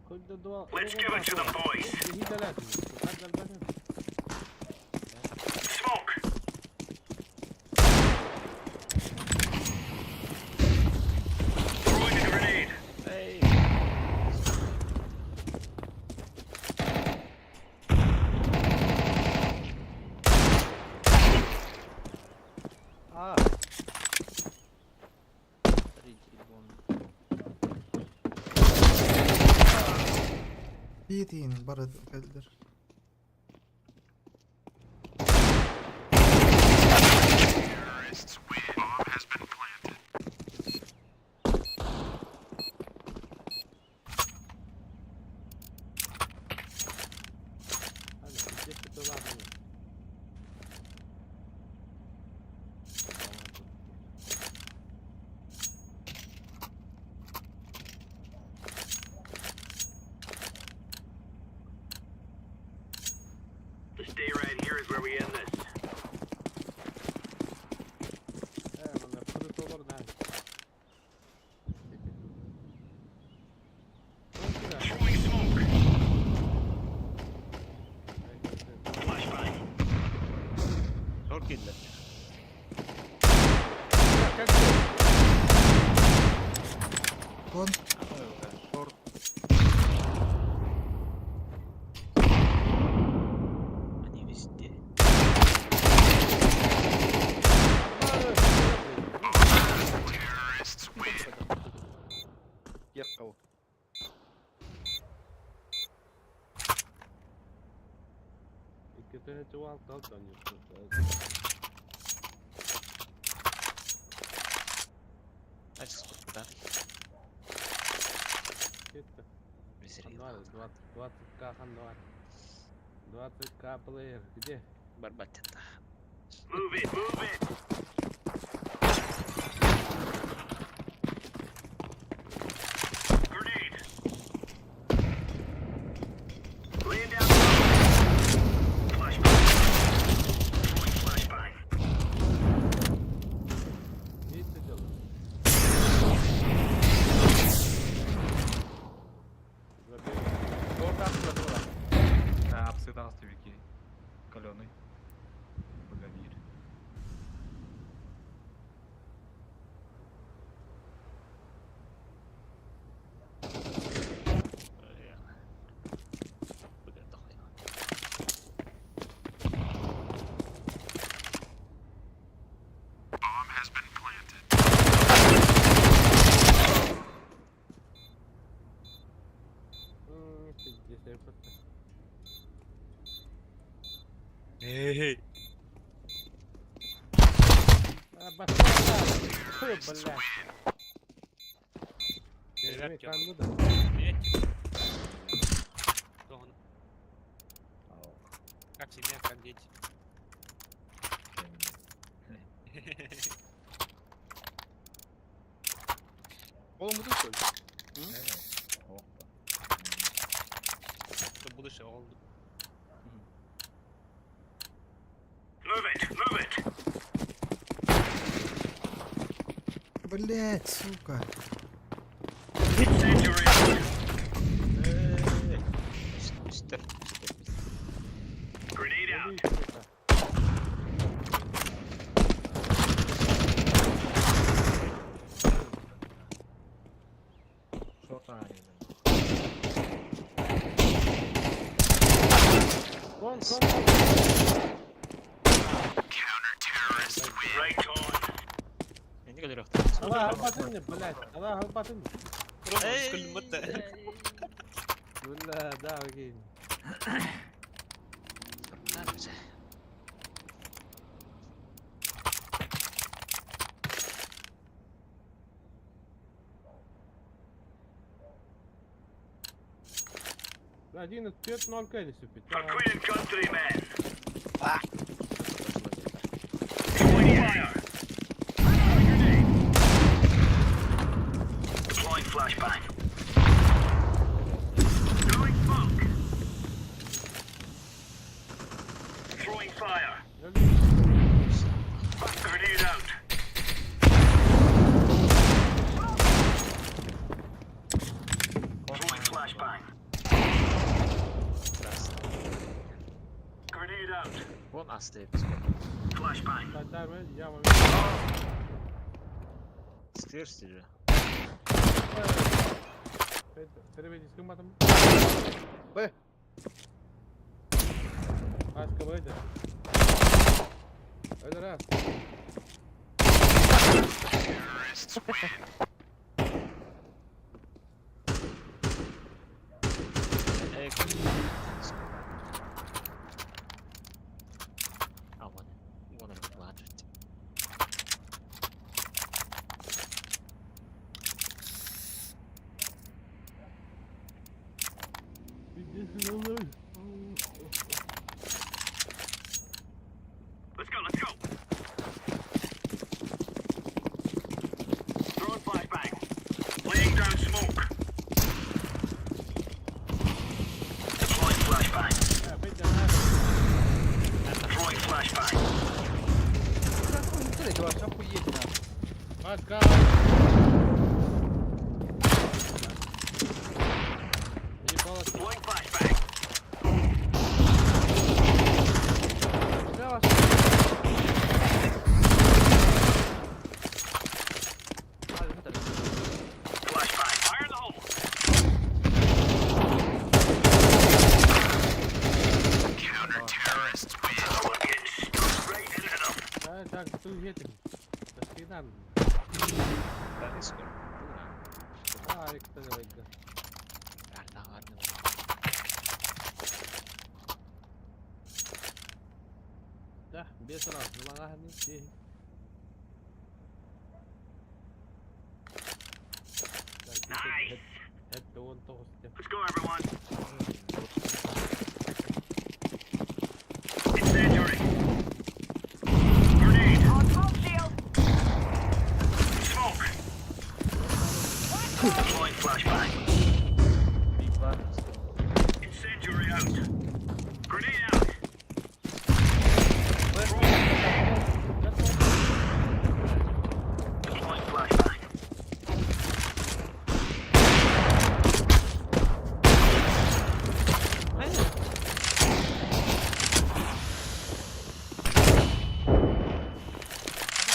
Köyde dua. Let's give it to them, boys. Hiç lazım. Hadi bakalım. Smoke. Throwing a grenade. Hey. Ah. بيتين برد قدر. Terrorists win. Bomb has been planted. Hadi gidip dolar mı? The stay right here is where we end this. Bana kırık olur da. Throwing smoke. Flashbang. Short kill left. كون Short. Они везде. Terrorists win. يرقوا. İki tane çuval kaldı. Дальше сколько, да? Gitti. Резерв. Var 20k kan var. 20k player. Где? Барбат это. Move it, move it. Grenade. Laying down. Flashbang. Throwing flashbang. Gitti canım. Вот так вот. Да, обсыдался Вики. Каленый. Богомир. Bomb has been planted. Здесь я просто. Hey. Блядь. Ребят, Kanlı da. Кто он? Как семья, как дети. Oğlum bu da söyle. Это будущее oldu. Move it, move it. Блять, сука. Incendiary. Grenade out. Counter-terrorist win. Right on. Я не говорю, الله هبطني بلاش الله هبطني رمز كل مدة. ولا داوي قاعدين التيت نول كاين يسبي Accredited countrymen. Deploying fire. Grenade. Deploying flashbang. Throwing smoke. Throwing fire. Grenade out. Throwing flashbang. Grenade out. Вон остается. Flashbang. Скверсти же. Переведи с комбатом. Б. Аска выйдет. Это раз. А вон. Вон он плачет. Let's go, let's go. Throwing flashbang. Laying down smoke. Deploying flashbang. Throwing flashbang. Ты чувак, охуеть на. Маска. Deploying flashbang. Flashbang. Fire in the hole. Counter-terrorists win. We're getting straight into them. Так, ты едем. До свидания. Да, скоро. А, кто говорит? Да, без раз, лагами все. Nice. Это он толстый. Let's go, everyone. Incendiary. Grenade. On smoke shield. Smoke. Deploying flashbang. Incendiary out. Grenade out. Deploying flashbang.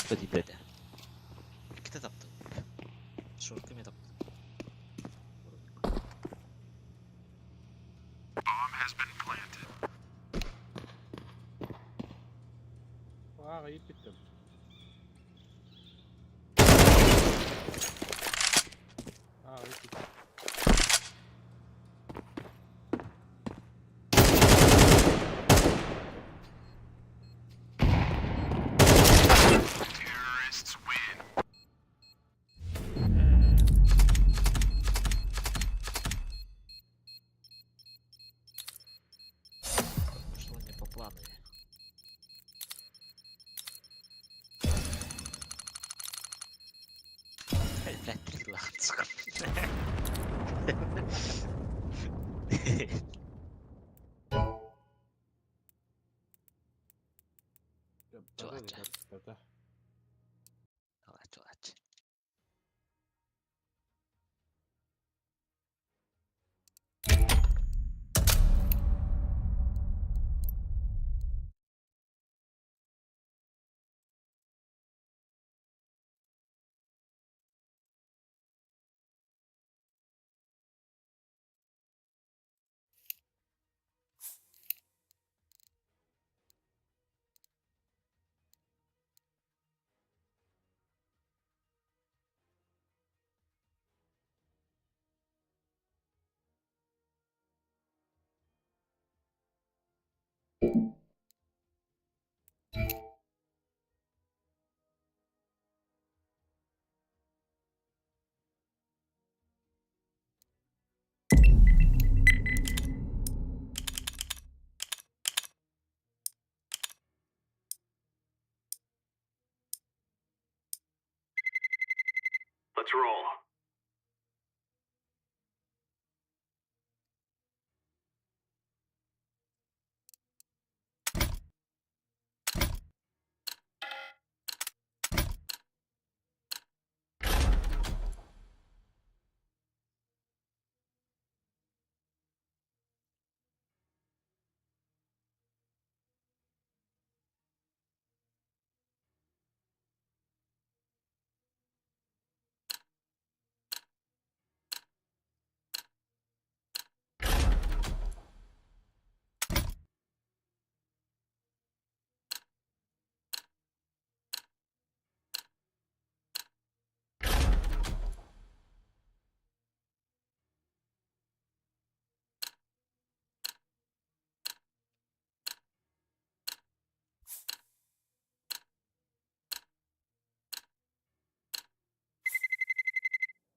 Hadi dede. İkide taptım. Şort kime taptım? Bomb has been planted. Aa, iyi bittim. Aa, iyi bittim. Terrorists win. Пошло не по плану. Блядь, прикладском. Чувача. Давай, чувача. Let's roll.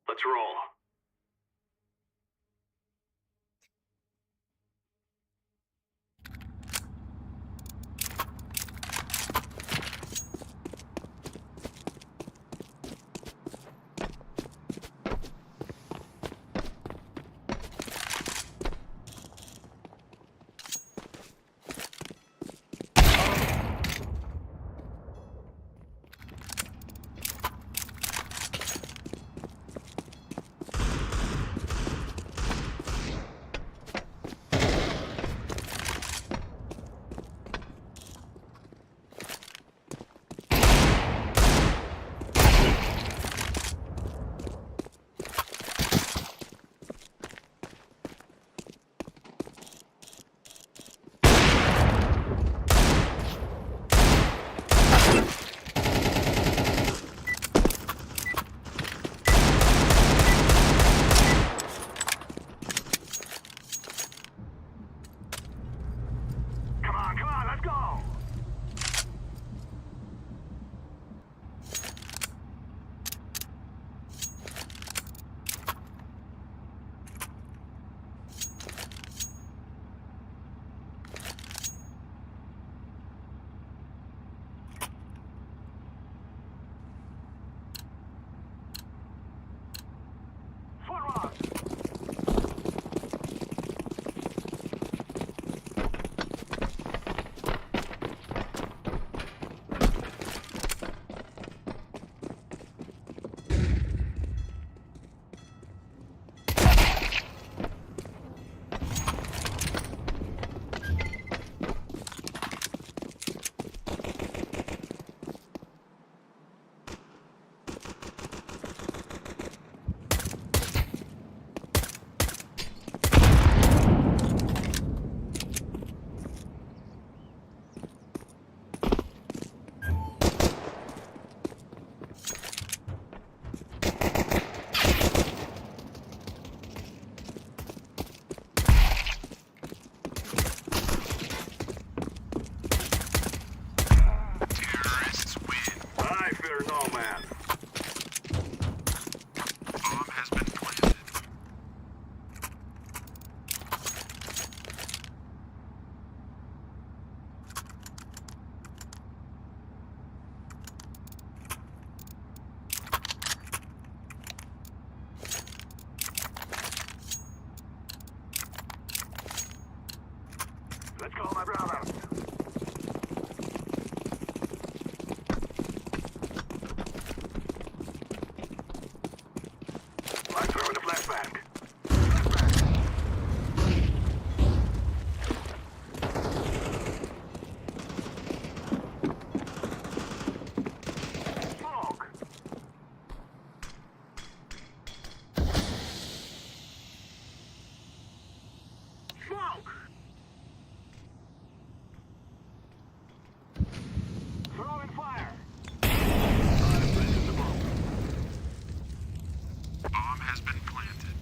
Let's roll. Let's go, my brother. Let's throw in the flashbang. Smoke. Smoke. Throwing fire. Bomb has been planted.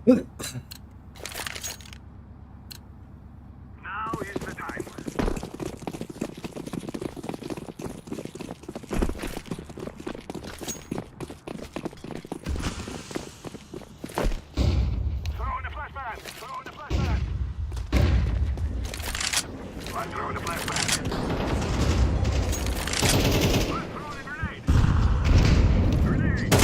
Now is the time. Throw in the flashbang. Throw in the flashbang. I'm throwing the flashbang. I'm throwing a grenade. Grenade.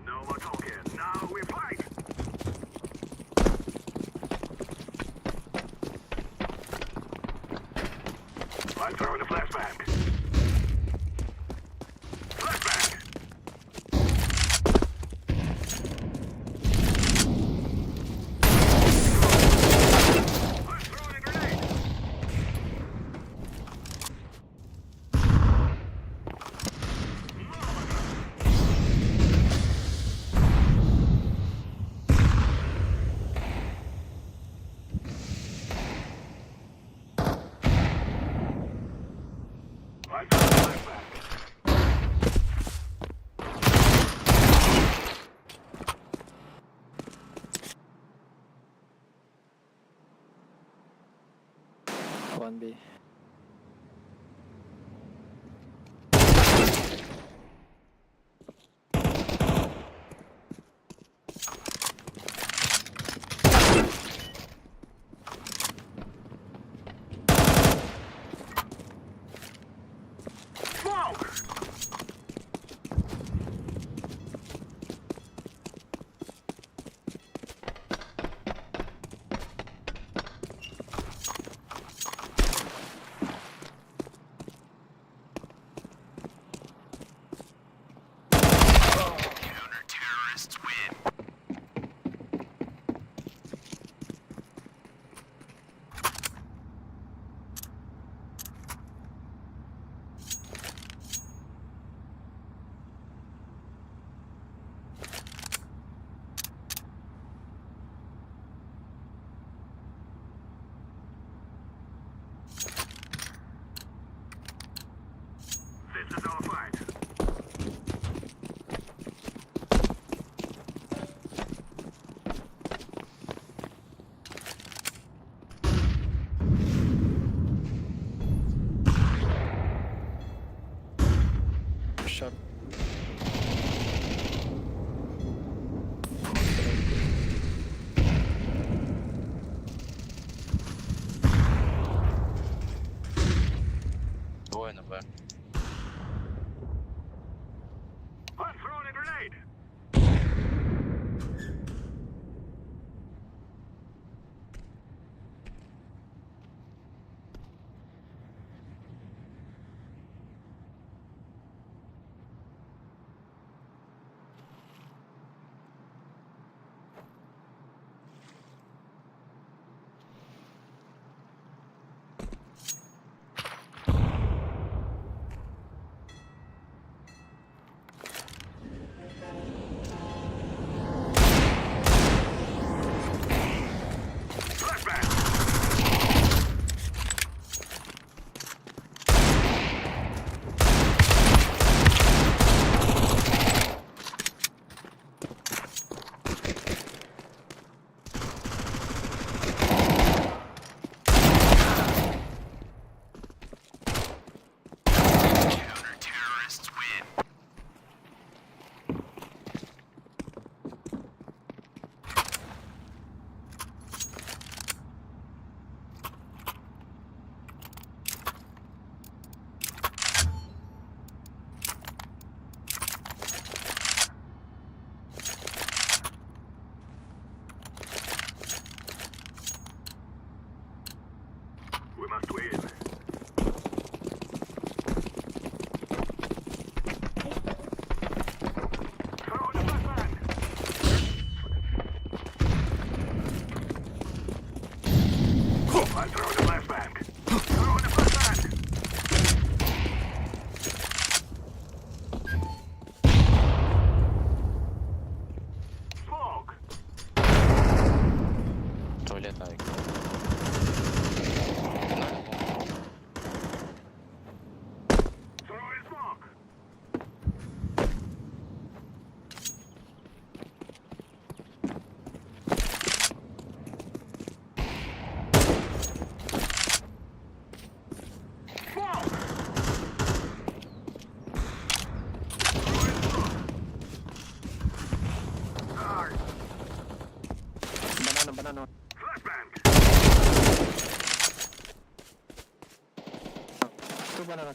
No more talking. Now we fight. I'm throwing a flashbang. Flashbang. I'm throwing a grenade. I'm throwing a flashbang. One B. Smoke. Counter-terrorists win. This is our fight. Shot. Двое на Б. I'm throwing a grenade.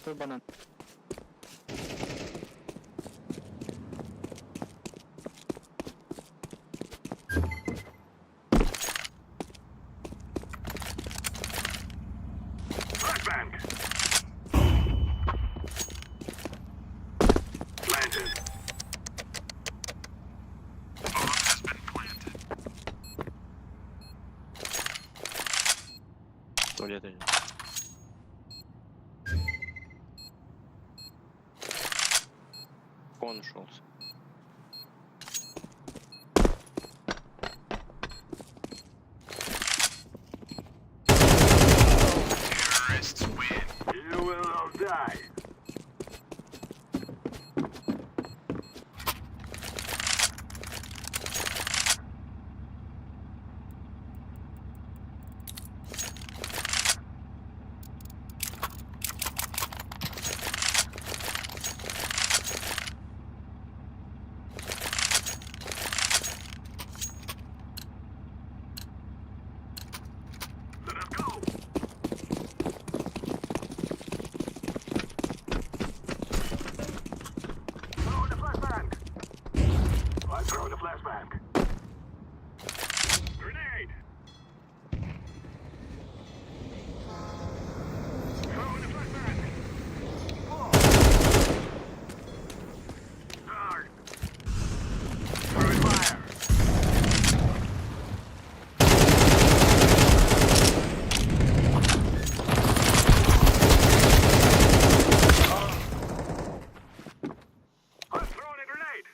throw banana. Flashbang. Planted. Bomb has been planted. Туалет один. Он ушел. Terrorists win. You will all die. Let us go. Throw the flashbang. I throw the flashbang. Grenade. Throw the flashbang. Guard. Throwing fire. I'm throwing a grenade.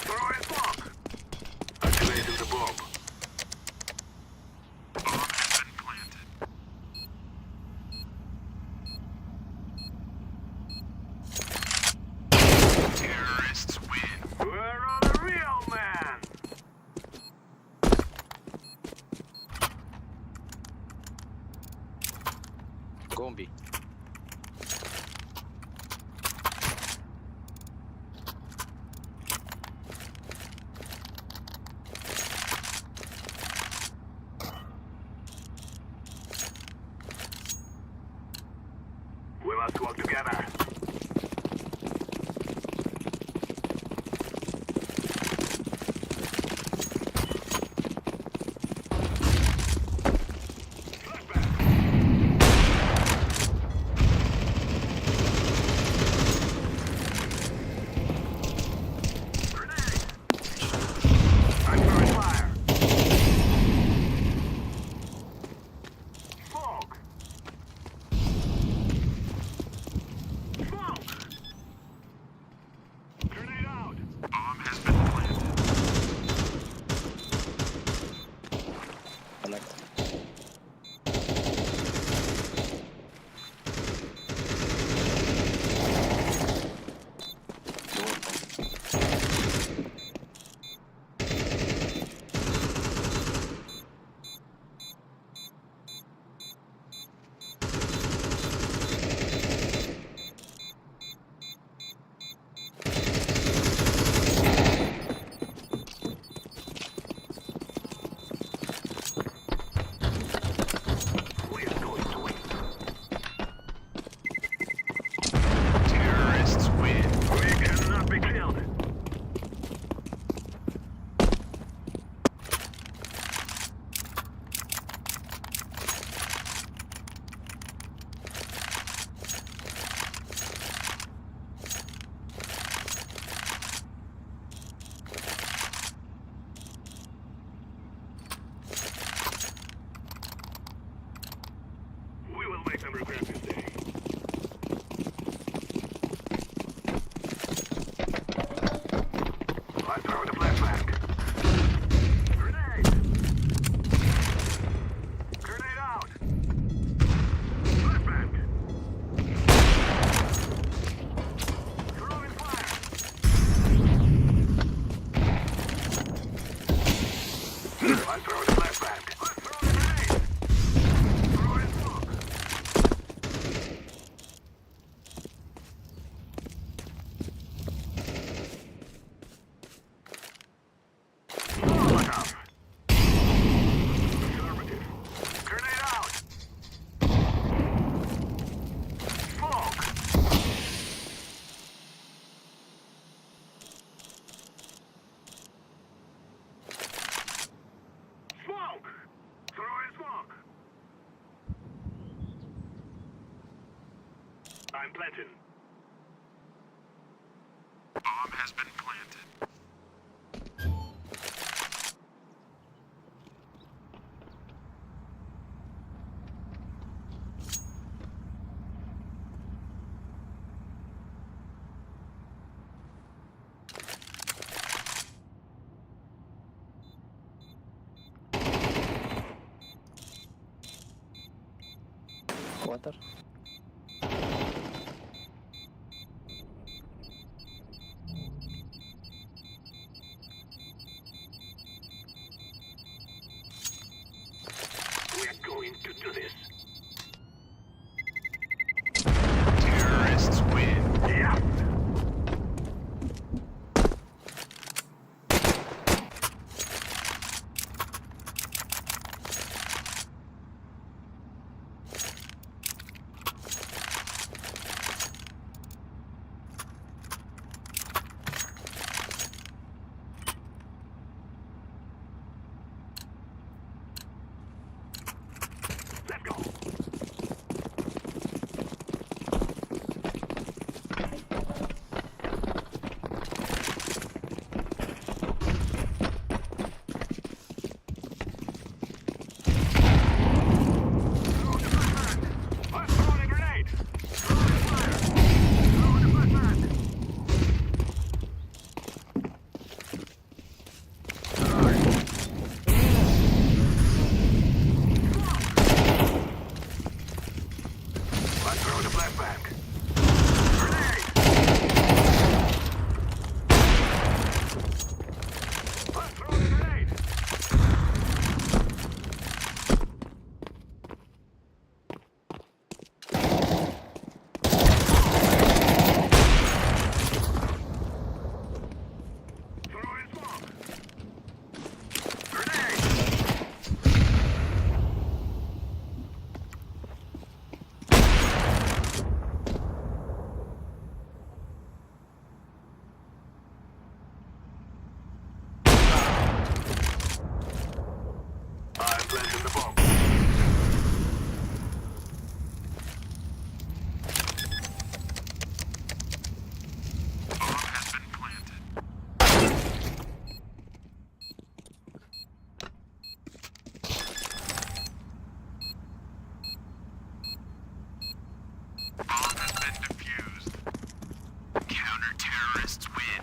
Throwing bomb. Activating the bomb. Bomb has been planted. Terrorists win. We're on a real man. Гомби. We must work together. Grenade. I'm throwing fire. Smoke. I'm planting. Bomb has been planted. Water. We're going to do this. Terrorists win. Yeah. Let's go. I'm throwing a grenade. Throwing fire. Throwing a flashbang. I'm throwing a flashbang. Grenade. I'm throwing a grenade. Throwing smoke. Grenade. I'm planting the bomb. Bomb has been planted. Bomb has been defused. Counter-terrorists win.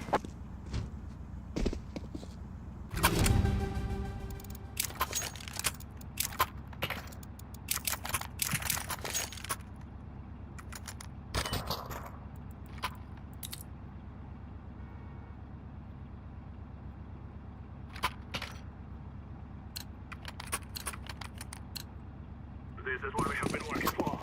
This is what we have been working for.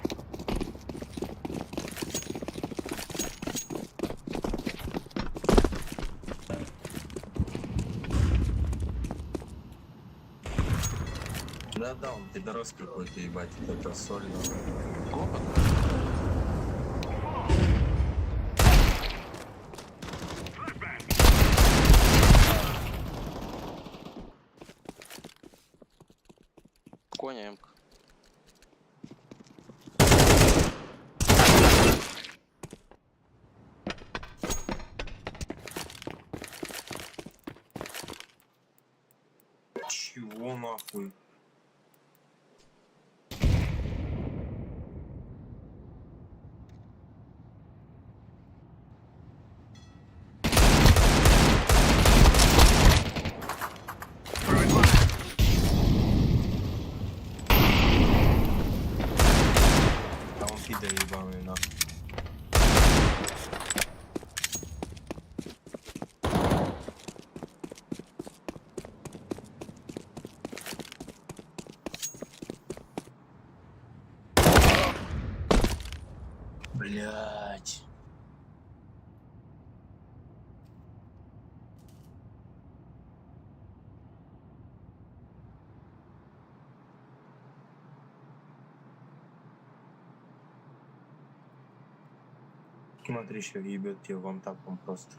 Да, он пидорос какой-то, ебать, это сольно. Коня эмка. Чего нахуй? Да он пидор ебаный нахуй. Блять. Смотри, еще ебет тебе вам так он просто.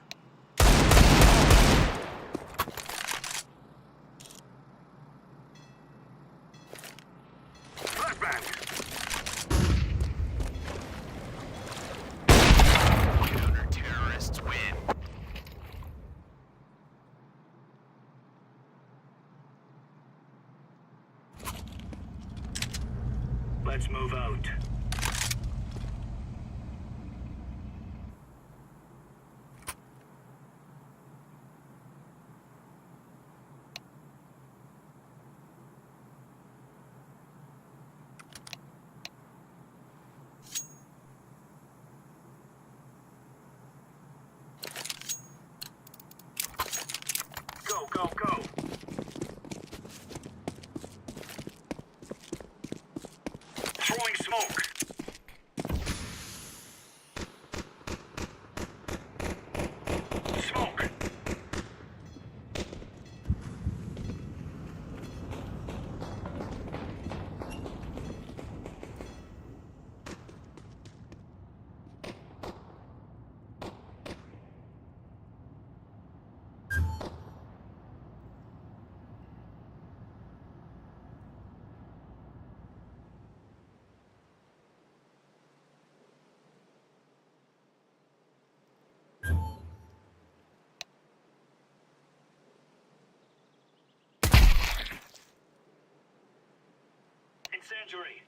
Let's move out. Go, go, go. Throwing smoke. Smoke. Incendiary.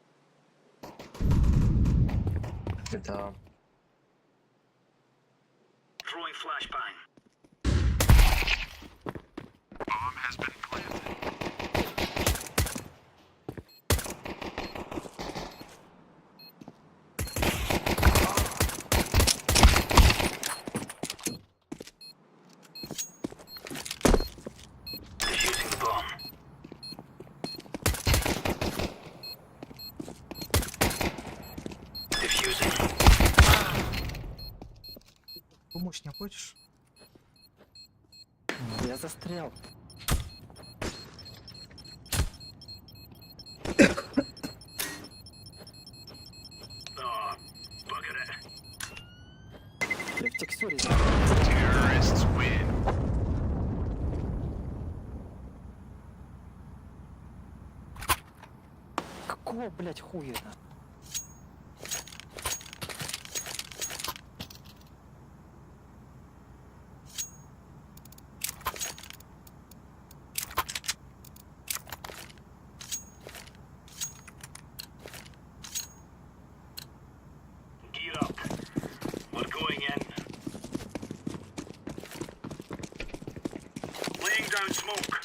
Это... Throwing flashbang. Bomb has been planted. Defusing the bomb. Defusing. Помочь не хочешь? Я застрял. Oh, bugger it. Я в текстуре. Terrorists win. Какого, блядь, хуя это? Gear up. We're going in. Laying down smoke.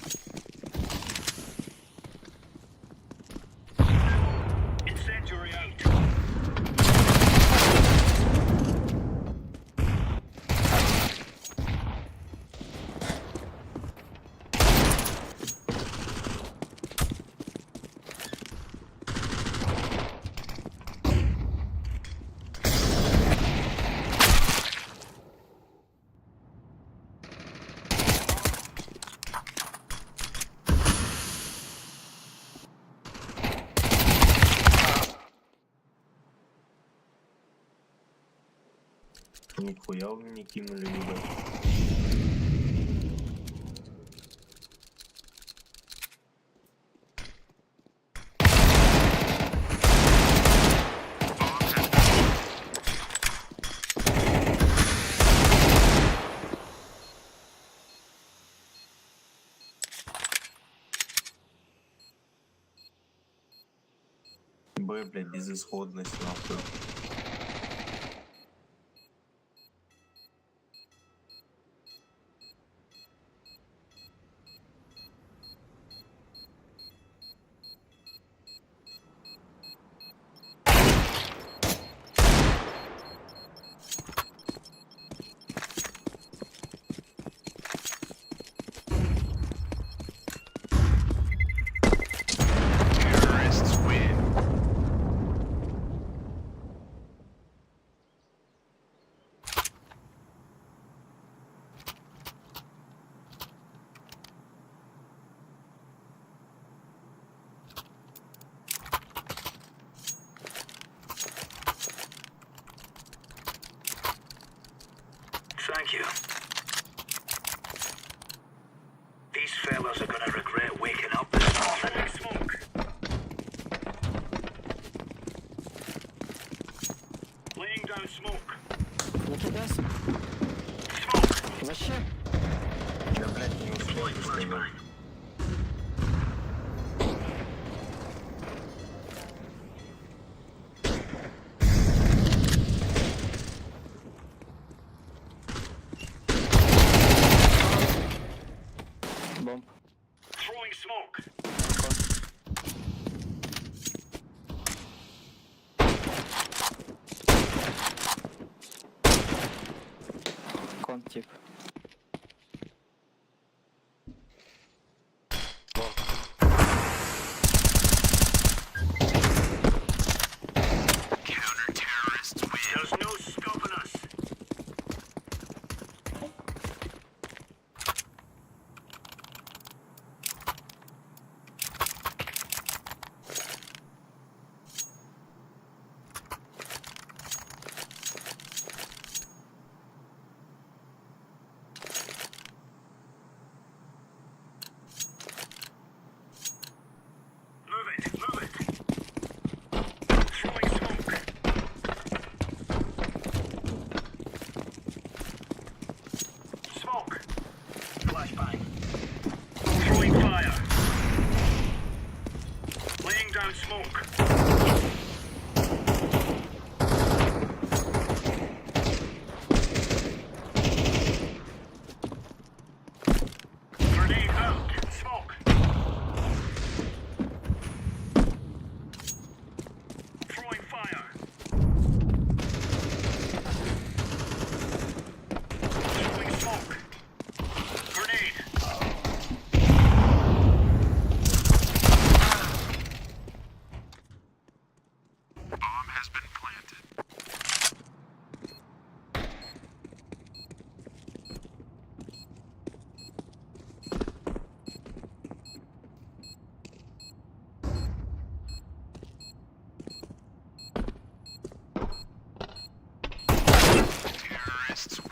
Incendiary out. Нихуя вы мне кинули, ребят. Б, блядь, безысходность, нахуй. Terrorists win. Thank you. These fellas are gonna regret waking up this morning. Smoke. Laying down smoke. Накидайся. Smoke. Зачем? Да, блядь, не успел Deploying flashbang. достигнуть. Контик. There's no stopping us. Move it, move it. Throwing smoke. Smoke. Flashbang. Throwing fire. Laying down smoke. Grenade out. Smoke. Throwing fire. Throwing smoke. Grenade. Bomb has been planted. Terrorists win.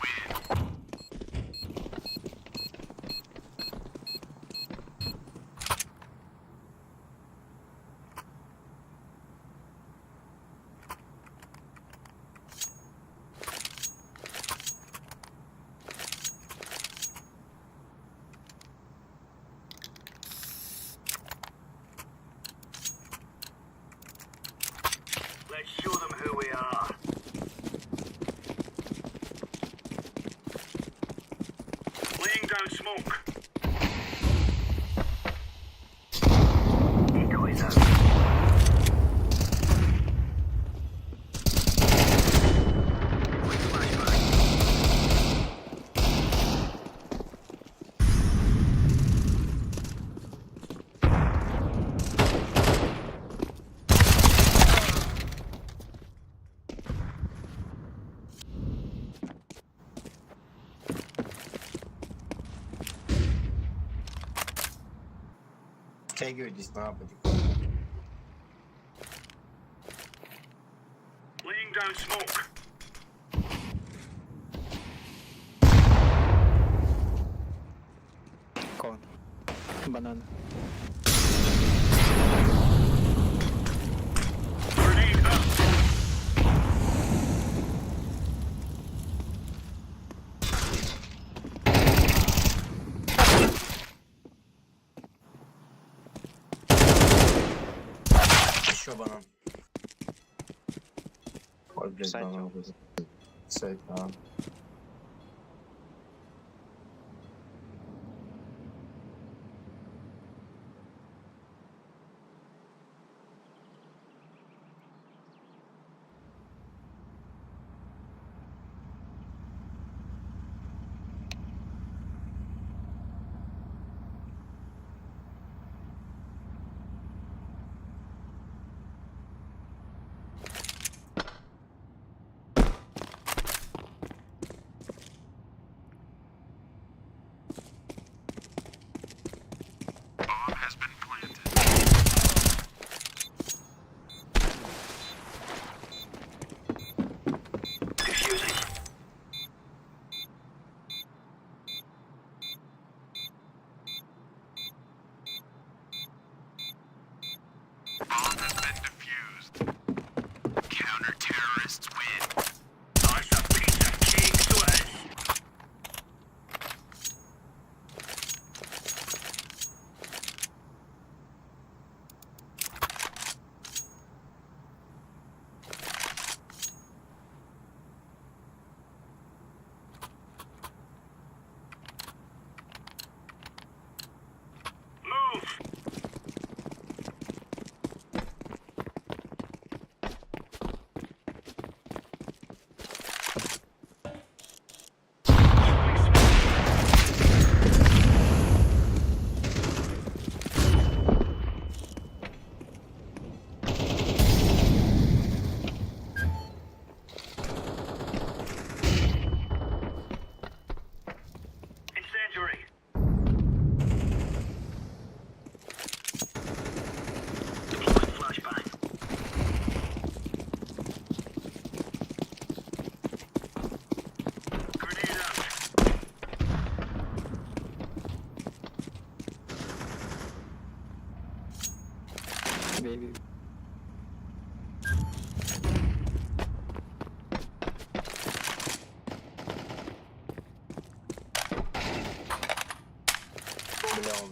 Let's show them who we are. Laying down smoke. Decoys out. Quick flashbang. Втягивайтесь на Западе. Laying down smoke. Кон. Банан. Grenade out. Еще банан. Ой, блядь, Сайт. банан. Сайт, а.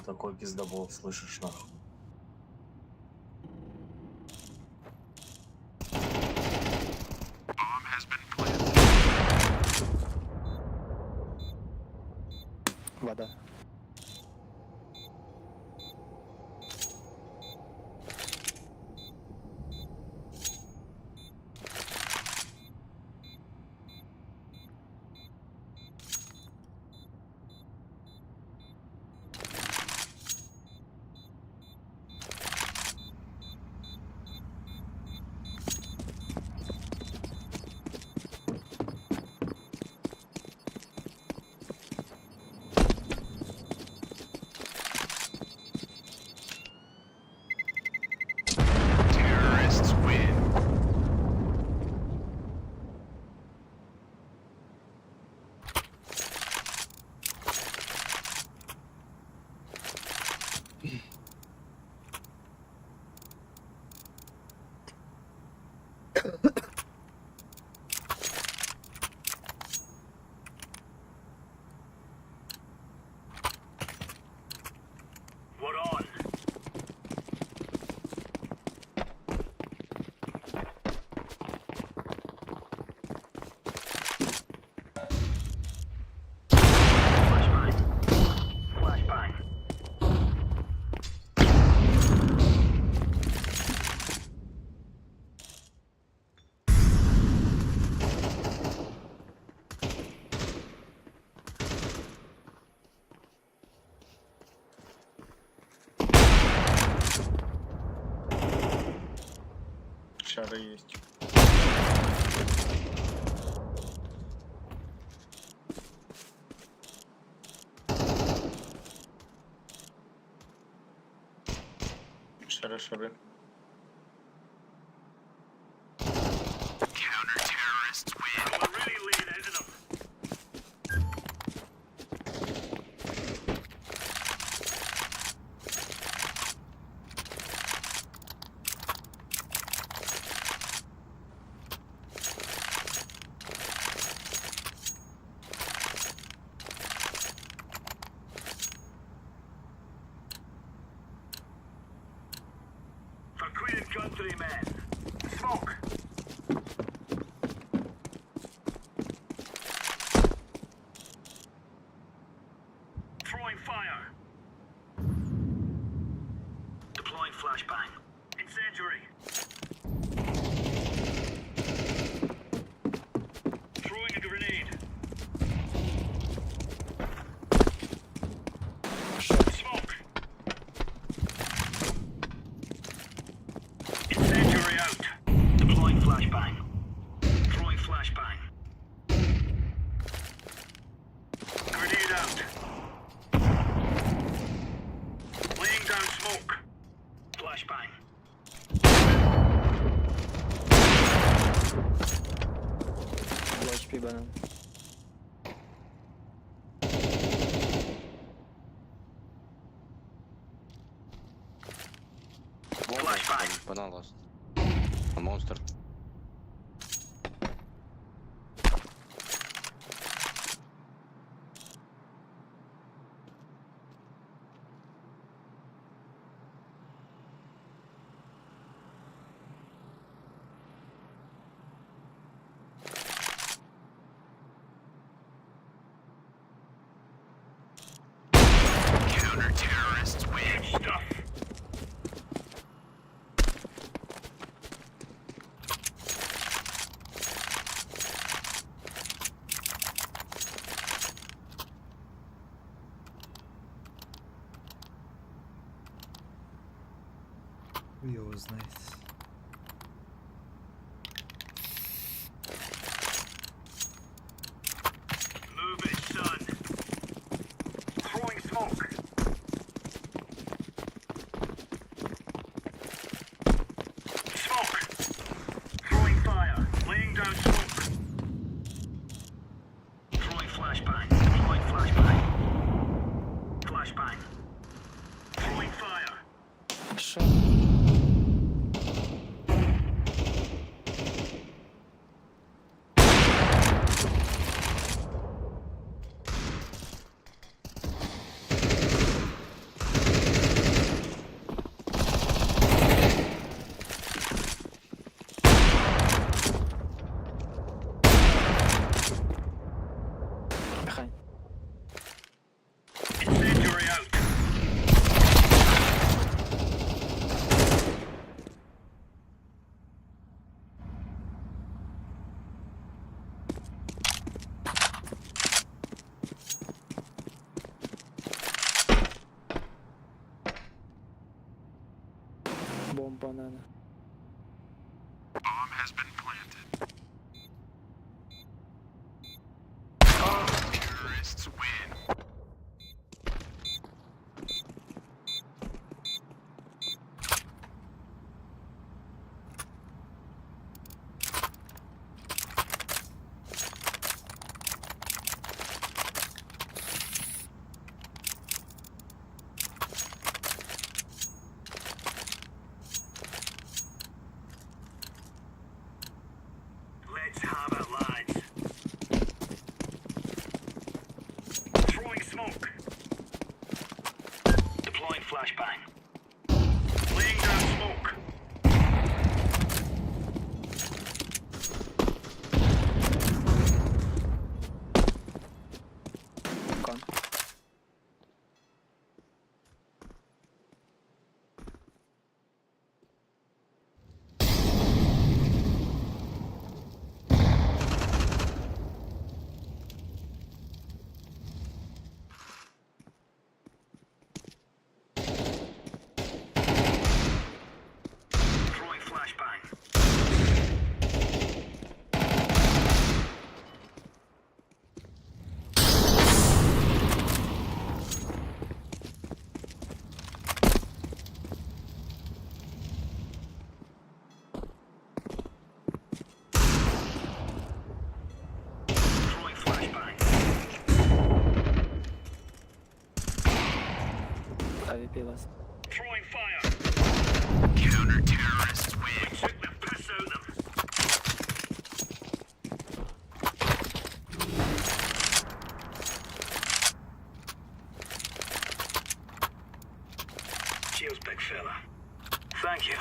такой пиздобол, слышишь, нахуй? Вода. Terrorists win. What on? Flashbang. Flashbang. Шары есть. Шары. Counter-terrorists win. We're really laying into them. For Queen and Country, man. Smoke. Throwing fire. Deploying flashbang. Incendiary. Throwing a grenade. Smoke. Incendiary out. Deploying flashbang. Throwing flashbang. Grenade out. Laying down smoke. Flashbang. Low HP banana. Flashbang. Banana lost. A monster. Counter-terrorists win. Stuff. Хуй его знает. Move it, son. Throwing smoke. Smoke. Throwing fire. Laying down smoke. Throwing flashbang. Deploying flashbang. Flashbang. Throwing fire. banana. Bomb has been planted. Terrorists win. Let's have it, lads. Throwing smoke. Deploying flashbang. Laying down smoke. Con. Throwing flashbang. Throwing flashbang. AWP was. Throwing fire. Counter-terrorists win. We took the piss out of them. Cheers, big fella. Thank you.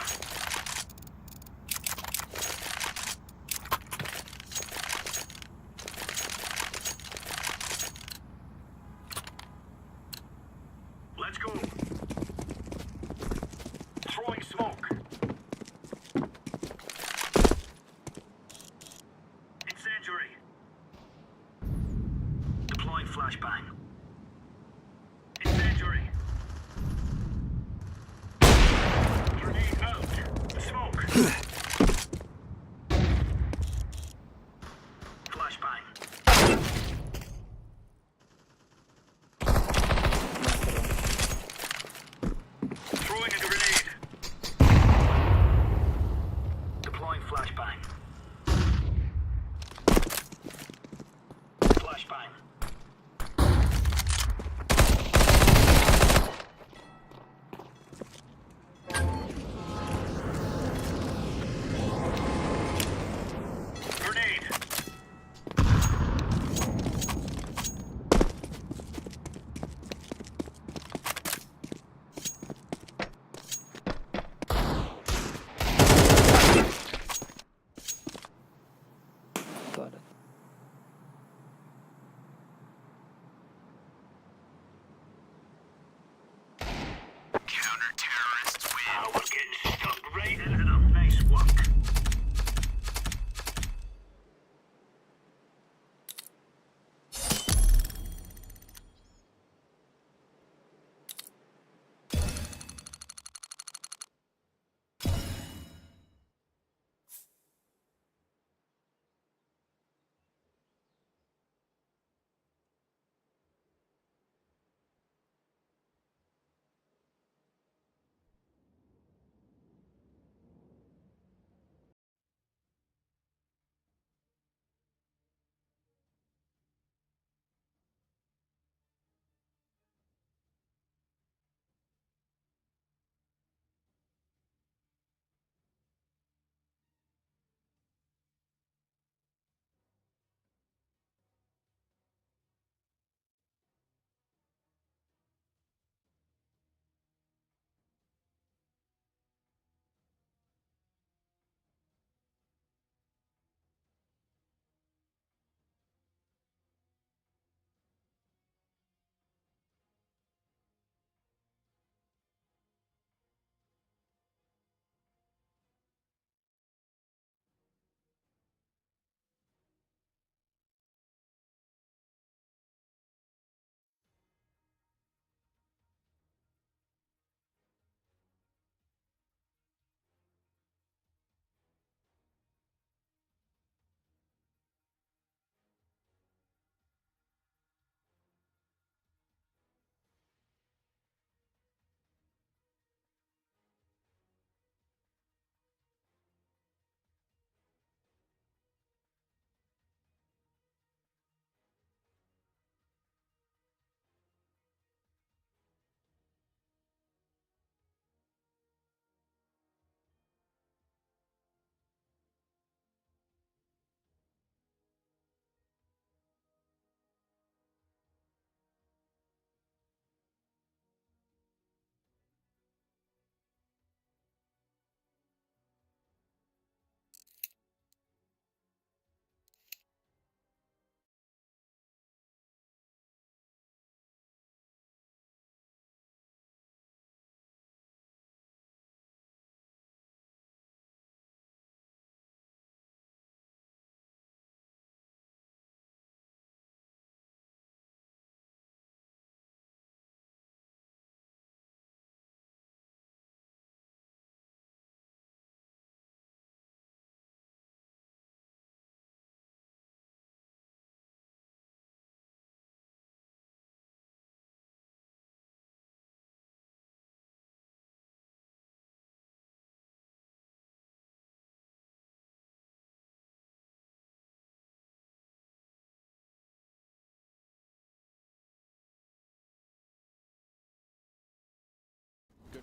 Let's go. Throwing smoke. Incendiary. Deploying flashbang. Incendiary. Grenade out. Smoke. Flashbang. Throwing a grenade. Deploying flashbang. Flashbang. Grenade. Got it.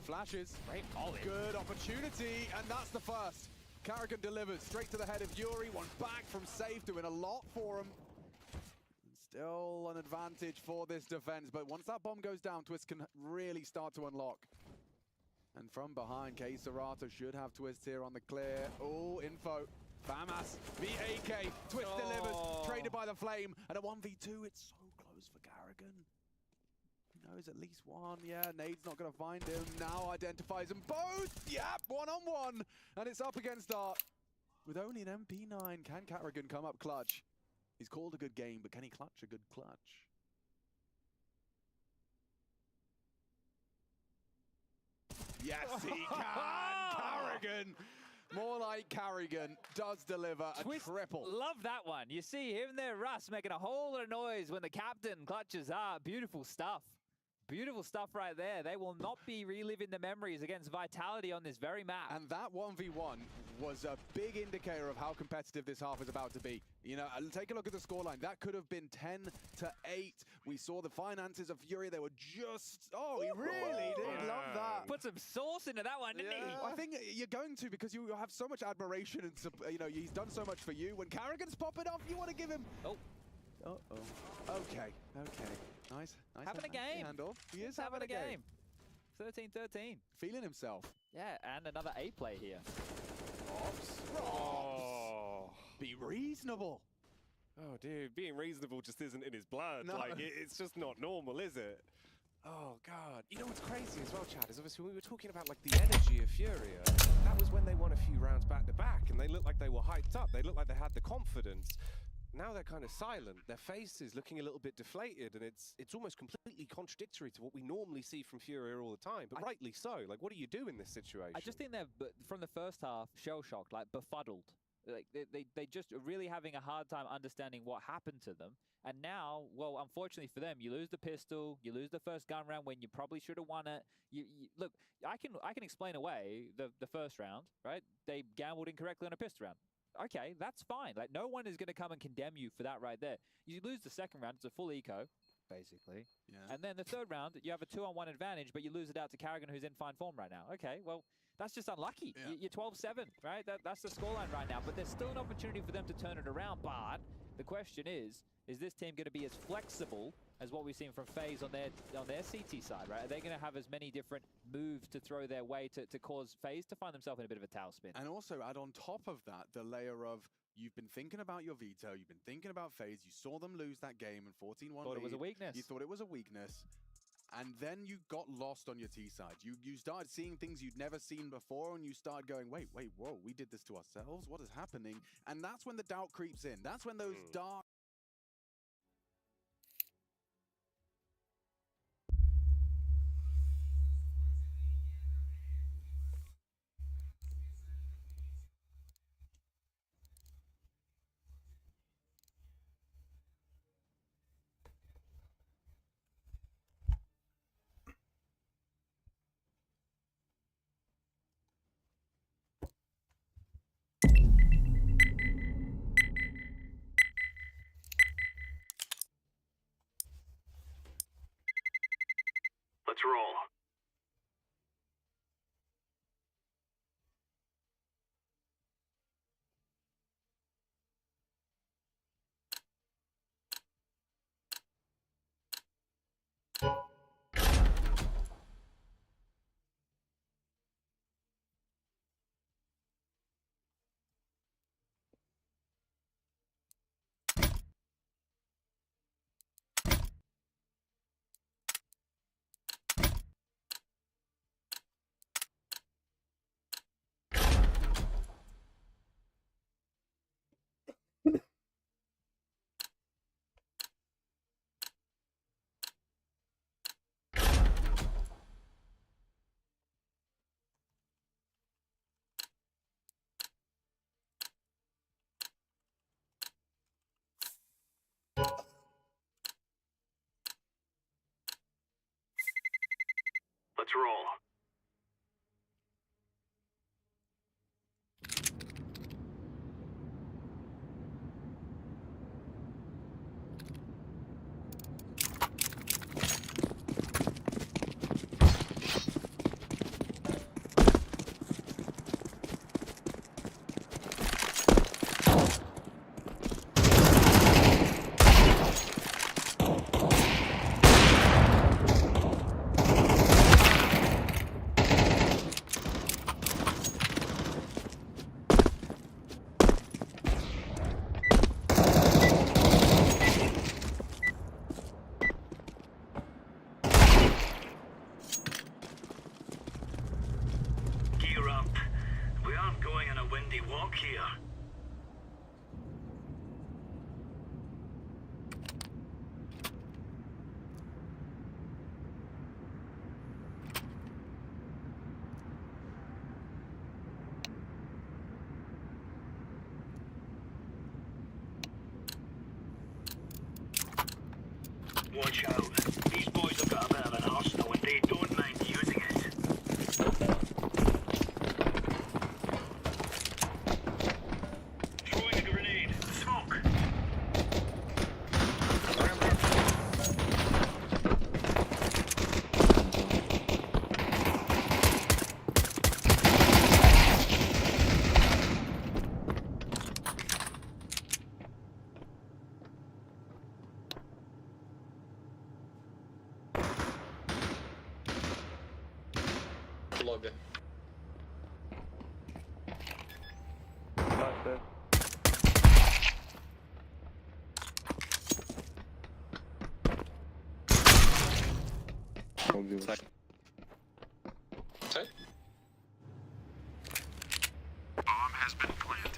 Flashes. Good opportunity, and that's the first. Carrigan delivers straight to the head of Yuri. One back from safe, doing a lot for him. Still an advantage for this defense, but once that bomb goes down, Twist can really start to unlock. And from behind, K-Serrato should have Twist here on the clear. Oh, info. Famas, VAK, Twist delivers, traded by the Flame, and a 1v2, it's so close for Carrigan. He knows at least one, yeah, Nade's not gonna find him, now identifies them both, yep, one-on-one, and it's up against Art. With only an MP9, can Carrigan come up clutch? He's called a good game, but can he clutch a good clutch? Yes, he can! Carrigan! More like Carrigan does deliver a triple. Love that one. You see him there, Russ, making a whole lot of noise when the captain clutches up. Beautiful stuff. Beautiful stuff right there. They will not be reliving the memories against Vitality on this very map. And that 1v1 was a big indicator of how competitive this half is about to be. You know, take a look at the scoreline. That could have been 10-8. We saw the finances of Fury. They were just... Oh, he really did love that. Put some sauce into that one, didn't he? I think you're going to, because you have so much admiration and, you know, he's done so much for you. When Carrigan's popping off, you want to give him... Oh. Uh-oh. Okay. Nice having a game. Handle. He is having a game. 13-13. Feeling himself. Yeah, and another A play here. Oh. Be reasonable. Oh, dude, being reasonable just isn't in his blood. No. Like, it's just not normal, is it? Oh, God. You know what's crazy as well, Chad, is obviously when we were talking about, like, the energy of Furia, that was when they won a few rounds back-to-back, and they looked like they were hyped up. They looked like they had the confidence. Now they're kind of silent. Their face is looking a little bit deflated, and it's almost completely contradictory to what we normally see from Furia all the time, but rightly so. Like, what do you do in this situation? I just think they're, from the first half, shell-shocked, like befuddled. Like they just are really having a hard time understanding what happened to them. And now, well, unfortunately for them, you lose the pistol, you lose the first gun round when you probably should have won it. Look, I can explain away the first round, right? They gambled incorrectly on a pistol round. Okay, that's fine. Like, no one is going to come and condemn you for that right there. You lose the second round, it's a full eco, basically. Yeah. And then the third round, you have a 2-on-1 advantage, but you lose it out to Carrigan, who's in fine form right now. Okay, well, that's just unlucky. Yeah. You're 12-7, right? That's the scoreline right now. But there's still an opportunity for them to turn it around. But the question is this team going to be as flexible as what we've seen from FaZe on their CT side, right? Are they going to have as many different moves to throw their way to cause FaZe to find themselves in a bit of a tailspin? And also add on top of that the layer of you've been thinking about your veto, you've been thinking about FaZe, you saw them lose that game in 14-1 Thought it was a weakness. You thought it was a weakness. And then you got lost on your T side. You started seeing things you'd never seen before, and you started going, wait, whoa, we did this to ourselves? What is happening? And that's when the doubt creeps in. That's when those dark... Let's roll. Let's roll. Watch out. These boys have got a bit of an arsenal and they don't mind using it. Throwing a grenade. Smoke. Лобби. Сайт. Сайт? Bomb has been planted.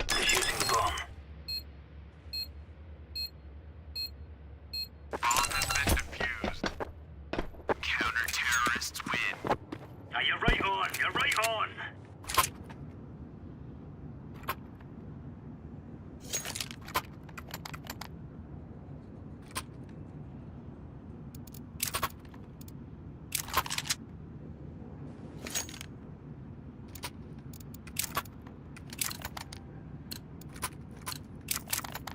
Defusing the bomb. Bomb has been defused. Counter-terrorists win. Now you're right on. You're right on.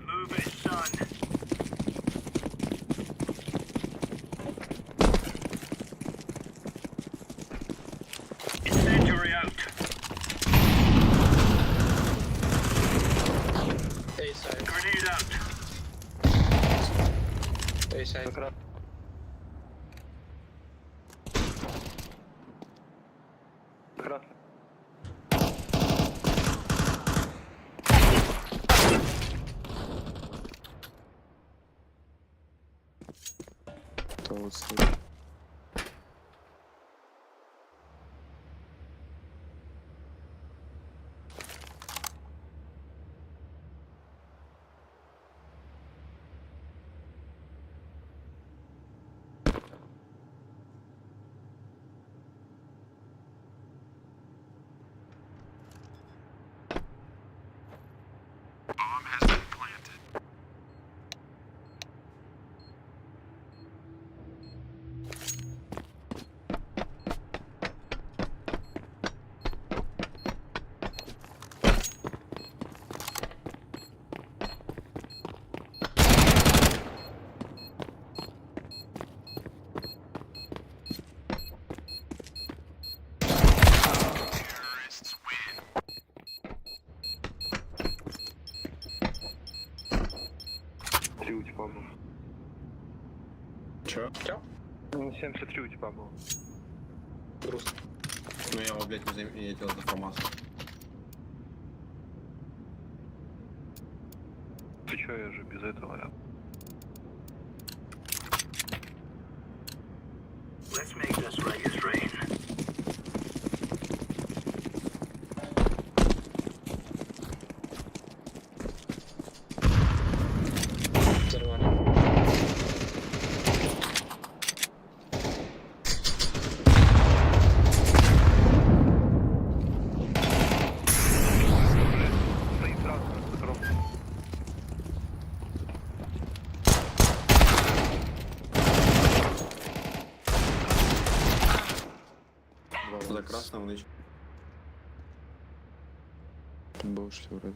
Move it, son. Incendiary out. A side. Grenade out. A side. Bomb has been planted. Terrorists win. Чё? Чё? 73 у тебя был. Грустно. Ну я его, блядь, не заметил за ФАМАС. Ты чё, я же без этого. Let's make this right as rain. За красным нычь. Ушли вроде.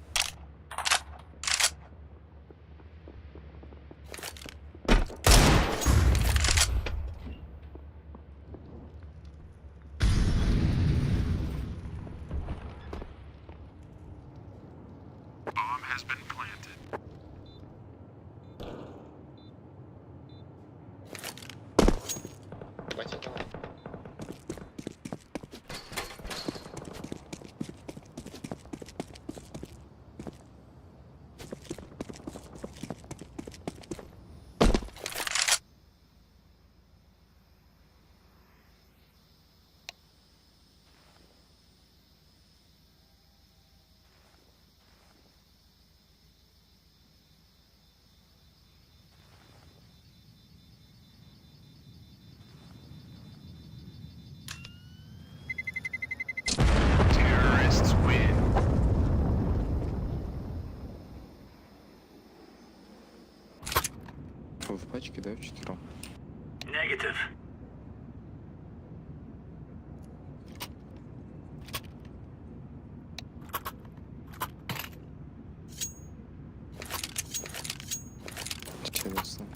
Bomb has been planted. Батя там. Вы в пачке, да, вчетвером? Negative. Интересно.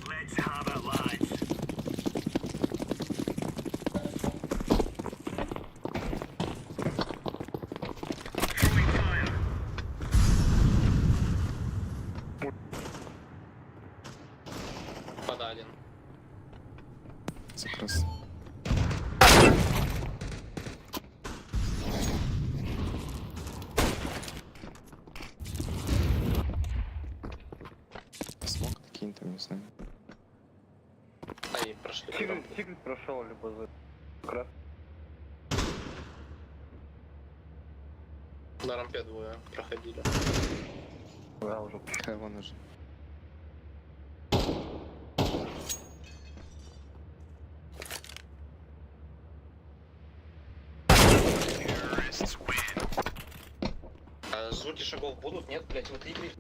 Let's have it, lads. Throwing fire. Пода один. Закрас. Смог такие там, не знаю. Они прошли. Сигнал прошел, либо за крас. На рампе двое проходили. Да, уже. Вон уже. А звуки шагов будут? Нет, блять, в этой игре.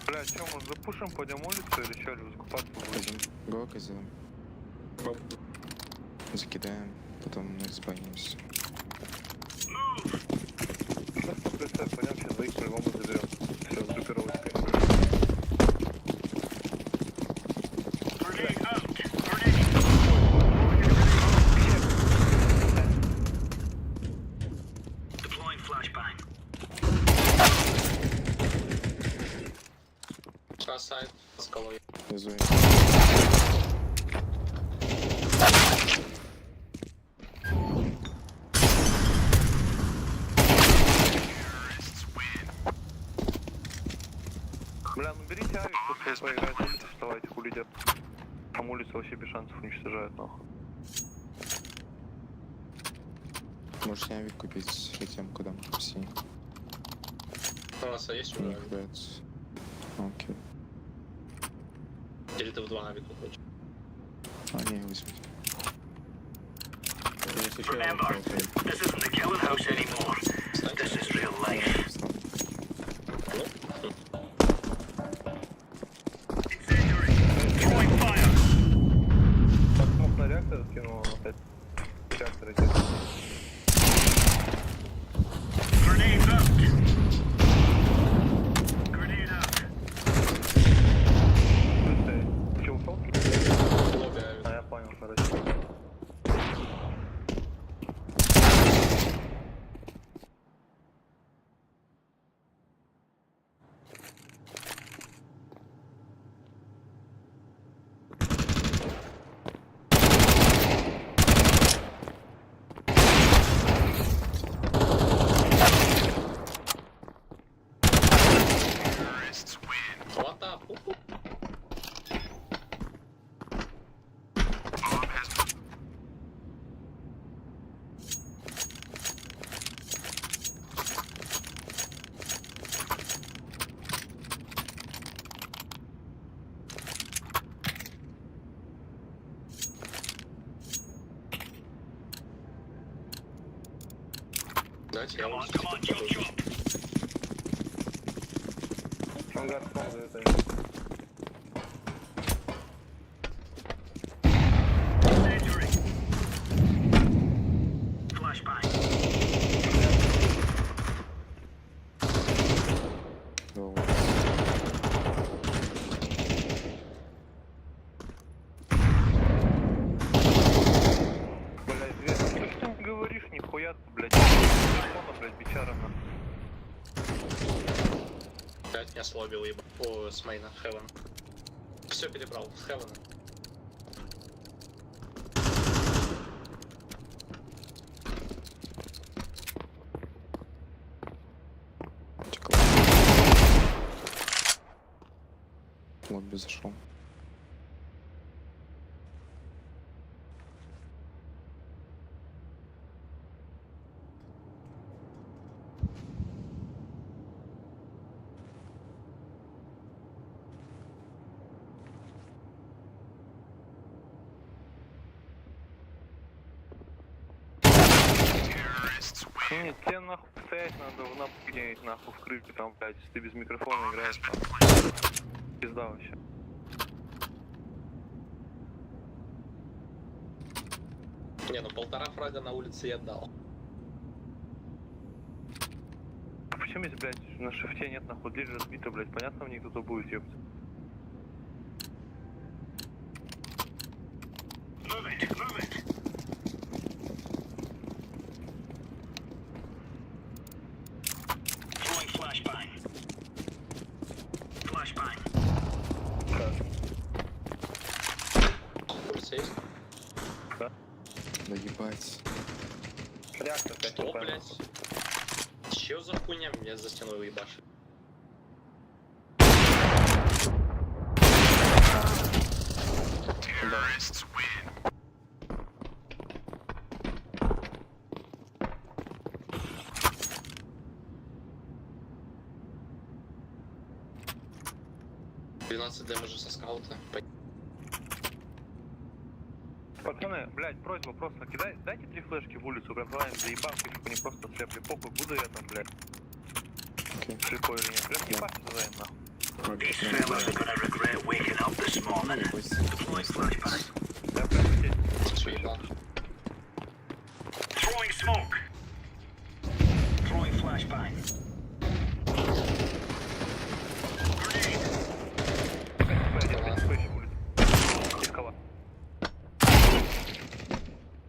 Бля, чё, может запушим, пойдем улицу или чё, или закупаться будем? Го, козел. Закидаем, потом мы спанимся. Представь, пойдем сейчас двоих по-любому заберем. Все, с группировочкой. Grenade out. Deploying flashbang. Сайт скалой. Внизу. Бля, ну берите авик, пускай поиграет, улицу вставайте, хули идет. Там улицу вообще без шансов уничтожают, нахуй. Можете авик купить этим, куда мы все. У нас есть уже авик? Окей. Или ты в два авика хочешь? А, не, возьмите. Remember, this isn't the killing house anymore. This is real life. Incendiary. Throwing fire. Так, смог на реактор скинул, он опять реактор идет. Grenade out. Grenade out. Ты че, ушел? Лобби авик. А, я понял, короче. What the? Дайте я вам Ангар снова за это. Incendiary. Flashbang. Блядь, ты что говоришь, нихуя, блядь, телефона, блядь, бичара на. опять меня слобил, ебать. О, с мейна, Heaven. Все перебрал, с Heaven. Лобби зашел. Нет, тебе нахуй стоять надо в напу где-нибудь нахуй в крыке там, блядь, если ты без микрофона играешь там. Пизда вообще. Не, ну 1,5 фрага на улице я дал. А почему если, блядь, на шифте нет нахуй дверь разбита, блядь, понятно, в ней кто-то будет, ёпта. Move it, move it. Throwing flashbang. Flashbang. Улица есть? Да. Да ебать. Реактор, блядь, Что, блядь? Чё за хуйня меня за стеной уебашит? Terrorists win. Дэмэджа со скаута. Пацаны, блядь, просьба просто кидай, дайте 3 флешки в улицу, прям желаем заебавки, чтобы они просто слепли. Похуй, буду я там, блядь. Слепой или нет. Прям ебашки задаем нахуй. These fellas are gonna regret waking up this morning. Deploying flashbang. Я прям здесь. Throwing smoke. Throwing flashbang.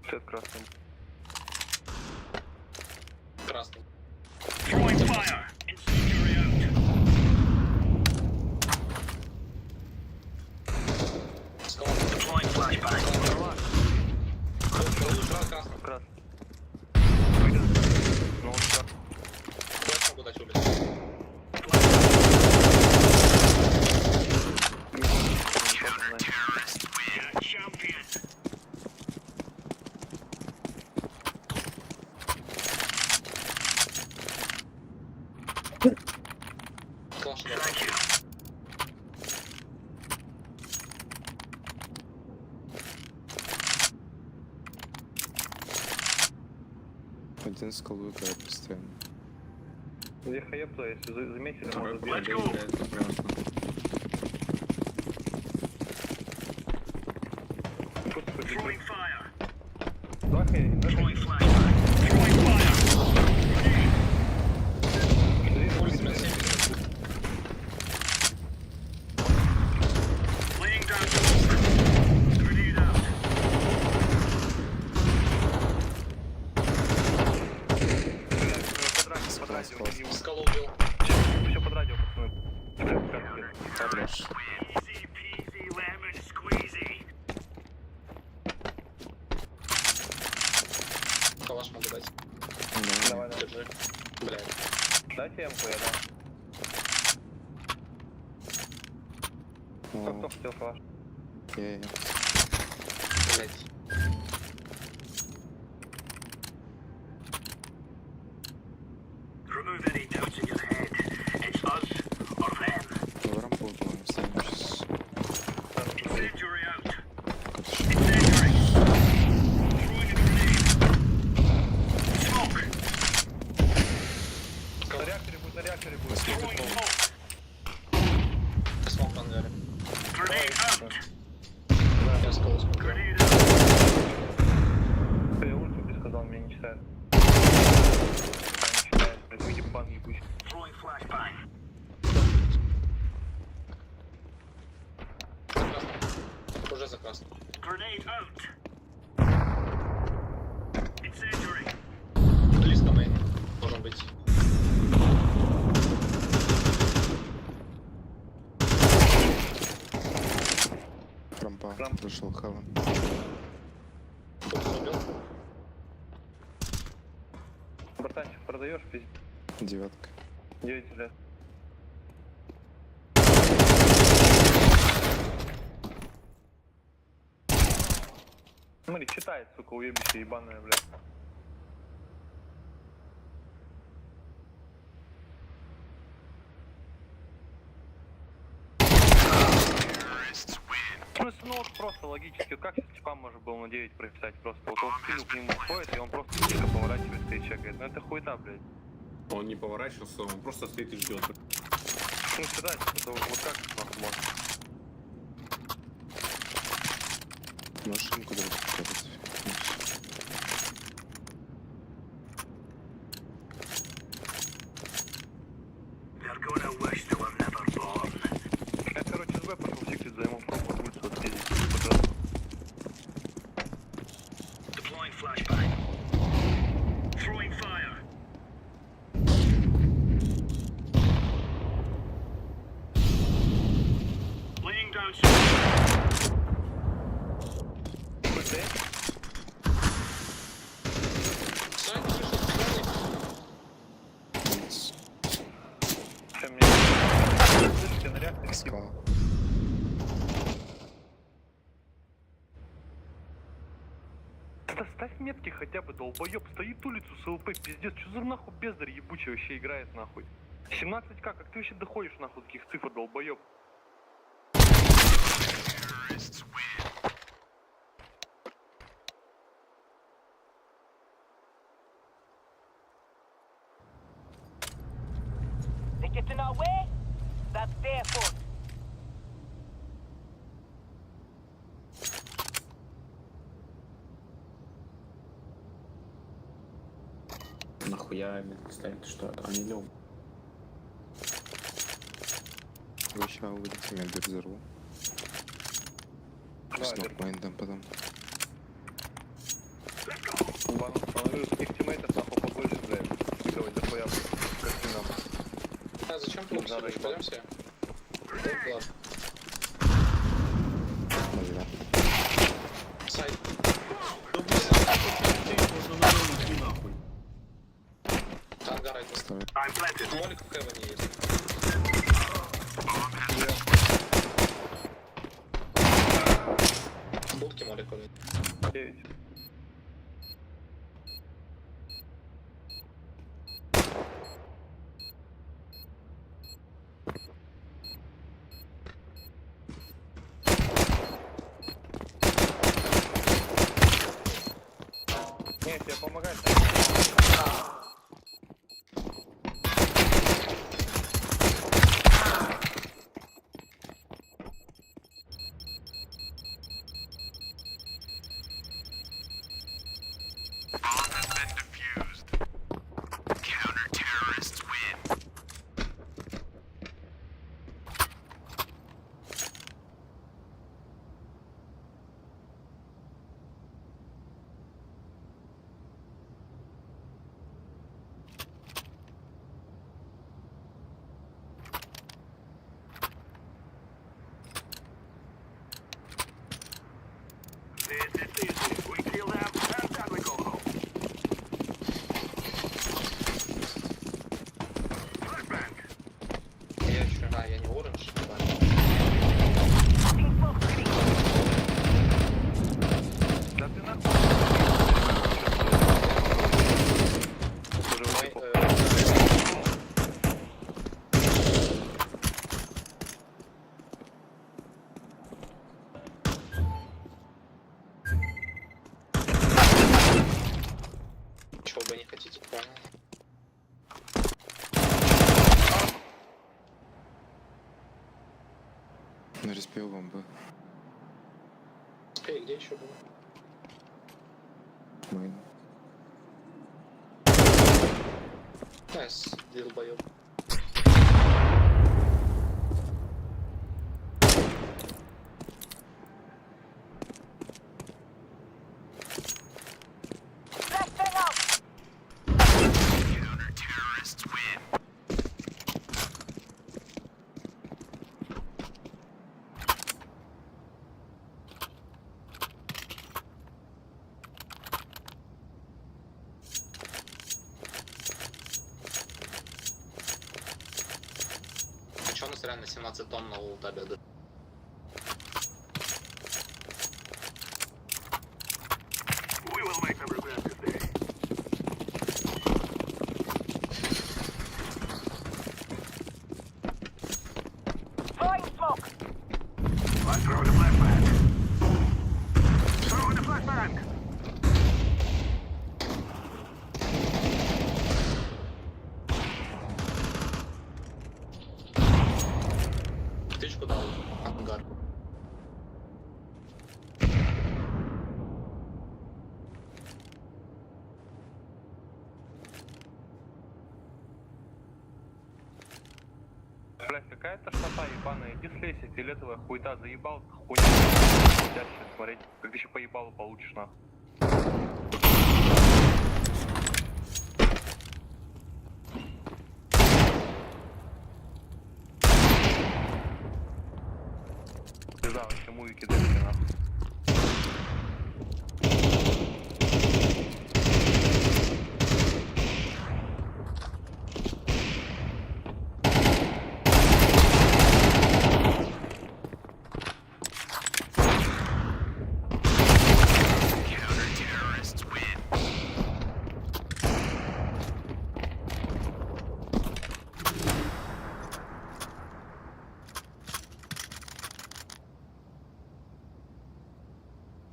Цвет красный. Красный. Throwing fire. Incendiary out. Deploying flashbang. Красный. Красный. Ну, он красный. Больше могу дать улицу. Champion. Thank you. Один скалу играет постоянно. Где хаепта, если заметили, можно Let's бить. go. Throwing fire. Два хая, Throwing flashbang. Throwing fire. Улица на 7. Laying down smoke. Grenade out. под радио, Скалу убил. все под радио, пацаны. Хорош. Easy peasy lemon squeezy. Калаш могу дать. Давай, Держи. Блядь. Дайте эмку, я дам. Кто хотел калаш? Я. Блядь. Remove any doubts in your head. It's us or them. В рампу будем ставим сейчас. Incendiary out. Incendiary. Throwing a grenade. Smoke. На реакторе будет. Throwing smoke. Смог в ангаре. Grenade out. Я скалу смотрю. Grenade out. Я улицу тебе сказал, меня не читает. А, не читает, блядь, видим бан ебучий. Throwing flashbang. Уже за красный. Grenade out. Incendiary. Близко мейн. Должен быть. Рампа. Вышел хаван. Убил. Братанчик, продаешь, пиздец? 9. 9 лет. Смотри, читает, сука, уебище ебаное, блядь. Terrorists win. смысле, ну вот просто логически, как сейчас типа можно было на 9 прописать просто? Вот он в спину к нему входит, и он просто тихо поворачивается и чекает. Ну это хуета, блядь. Он не поворачивался, он просто стоит и ждет. Ну сюда, типа, вот как нахуй можно? Можешь ему куда-то показать? Я, короче, с Б пошел в секрет займу, пробовал улицу отъездить, пожалуйста. Deploying flashbang. Throwing fire. Laying down Скала. Да ставь метки хотя бы, долбоёб, стоит улицу с ЛП, пиздец, что за нахуй бездарь ебучий вообще играет нахуй? 17к, как ты вообще доходишь нахуй таких цифр, долбоёб? They get in our way? That's their fault. Нахуя метки ставят, что это? Они лёг. Вы сейчас увидите, я дверь взорву. Снова майндом потом. Ладно, смотрю, с них тиммейтов нахуй побольше, блядь. Тыкавать дохуя, как ты нам. А зачем ты упустишь? Пойдем все. Ладно. Сайт. Ангар это. Молик в Кэване есть. Будки молик уже. 9. Нет, тебе помогать. Я не оранж. Да ты нахуй. Чего вы не хотите, понял? На респе бомбы. Эй, где еще было? Майн. Найс, долбоёб. Чё у нас реально 17 тонн на лут обеда? Throwing smoke. I throw the flashbang. Птичку дал. Ангар. Блять, какая-то шата ебаная, иди слейся, фиолетовая хуйта, заебал, хуйня. Смотреть, как ты еще поебалу получишь нахуй. Да, вообще мувики дали нахуй.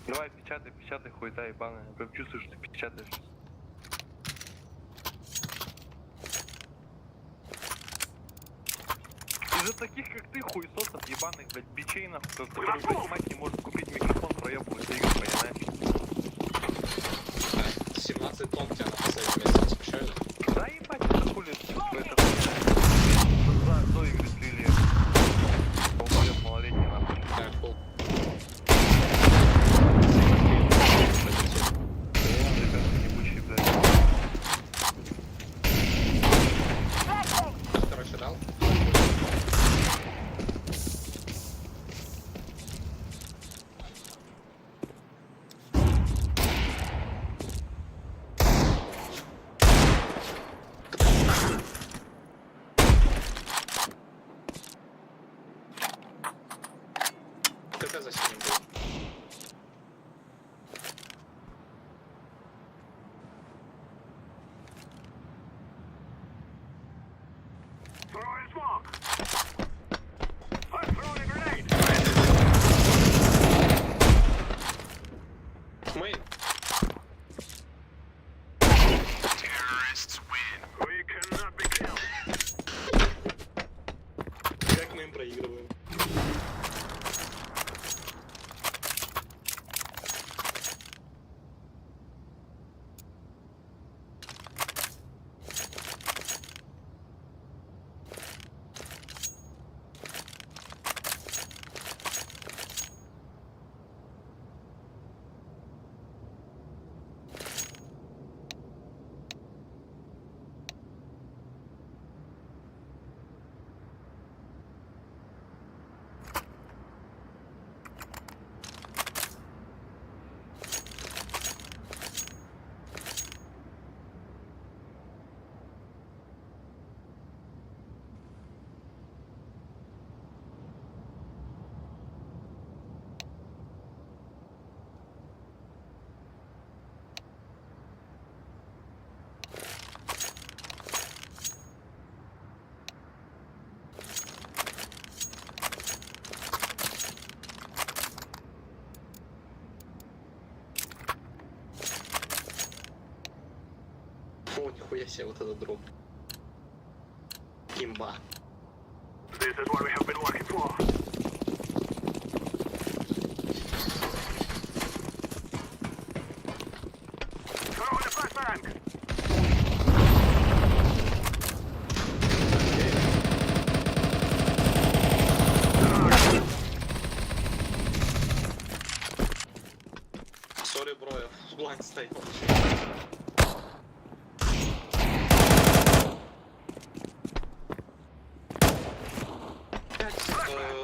Давай, печатай, печатай, хуйта ебаная. Я прям чувствую, что ты печатаешь. Из-за таких, как ты, хуесосов ебаных, блядь, бичей, нахуй, который, блядь, мать не может купить микрофон, проебывается игры, понимаешь? 17 тонн тебя на последнем месте спешали. Да ебать, это хули, это хуйня. До игры слили. Полболет малолетний, нахуй. Так, пол. Короче, дал. КТ за синим был. Throwing smoke. I'm throwing a grenade. Мейн. Terrorists win. We cannot be killed. Как мы им проигрываем? О, нихуя себе, вот этот дроп. Имба. This is what we have been working for. Throwing a flashbang. Сори, бро, я в блайнд стоял.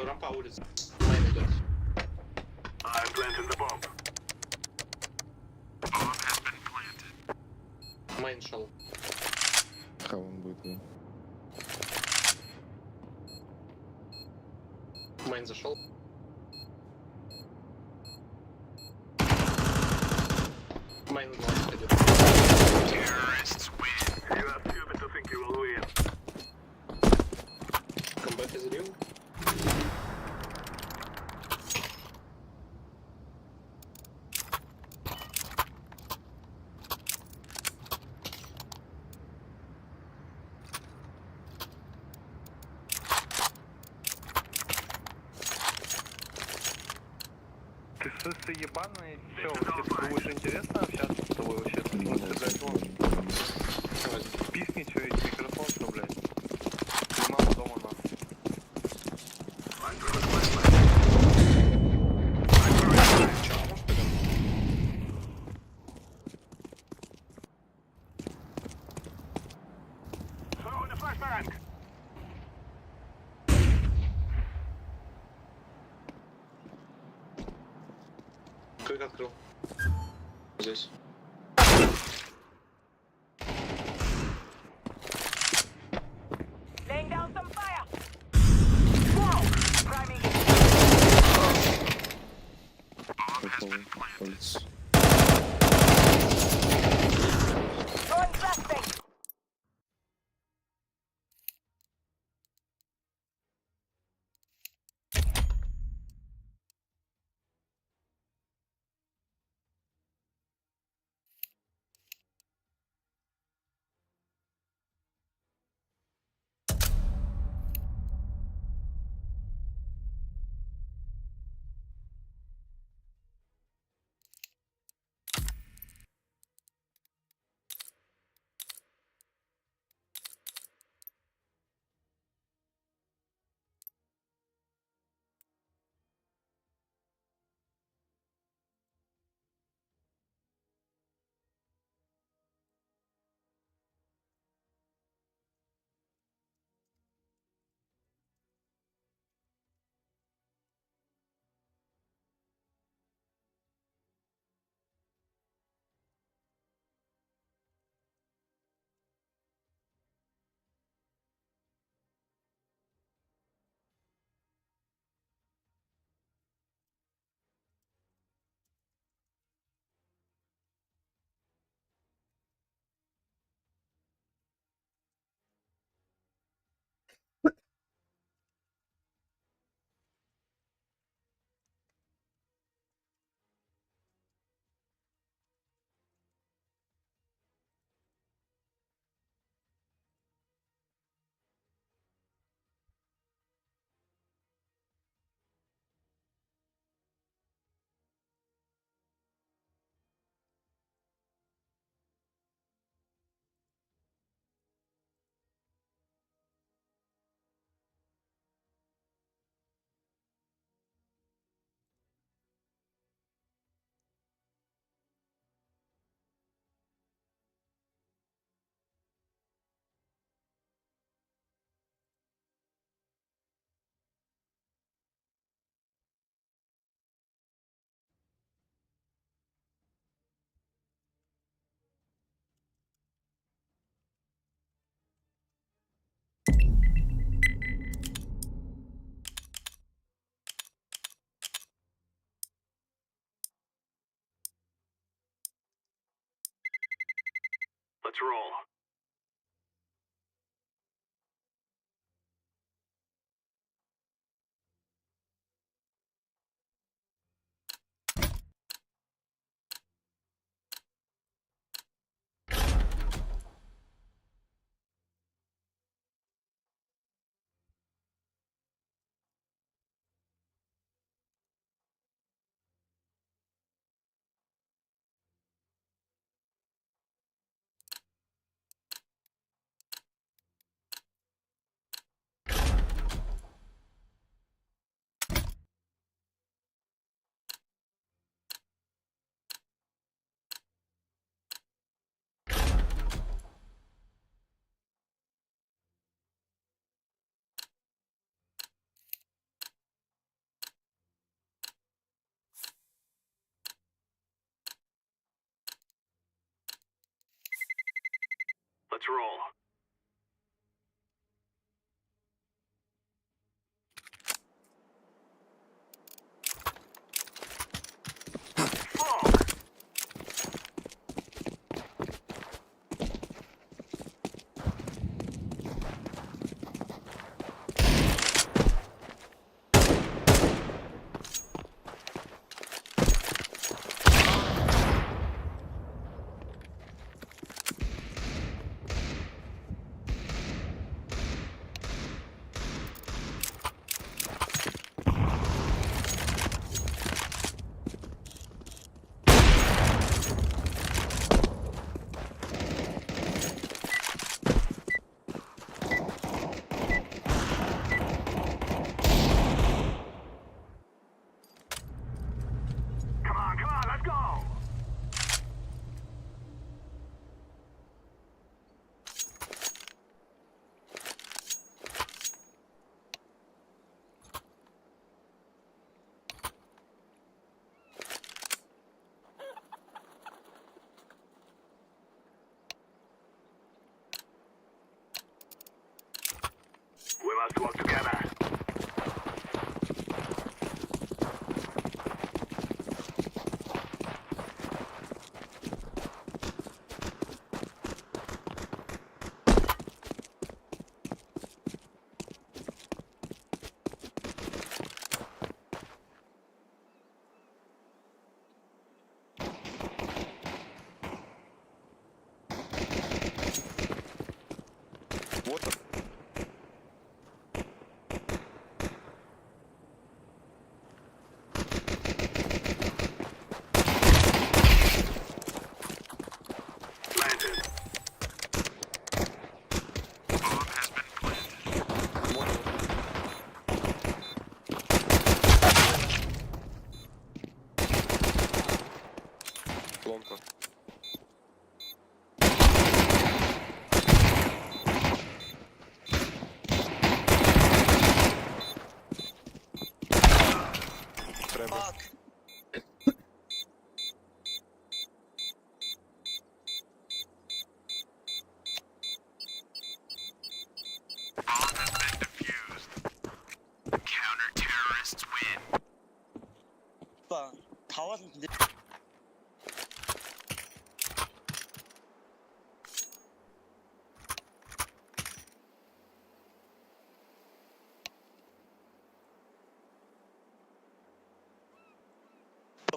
Рампа улица. Мейн идет. I'm planting the bomb. Bomb has been planted. Мейн шел. Хаван будет, да. Мейн зашел. Мейн блайнд идет. Terrorists win. You are stupid to think you will win. Комбат is real. Ты сысы ебаный, все, вообще, ты думаешь, интересно общаться с тобой вообще? Ты, блядь, вон. Писни, что ведь микрофон, что, блядь. Ты мама дома, нахуй. Крик открыл. Здесь. Laying down some fire. Whoa! Priming it. Палыч. Throwing flashbang. Let's roll. Let's roll. 다 왔는데.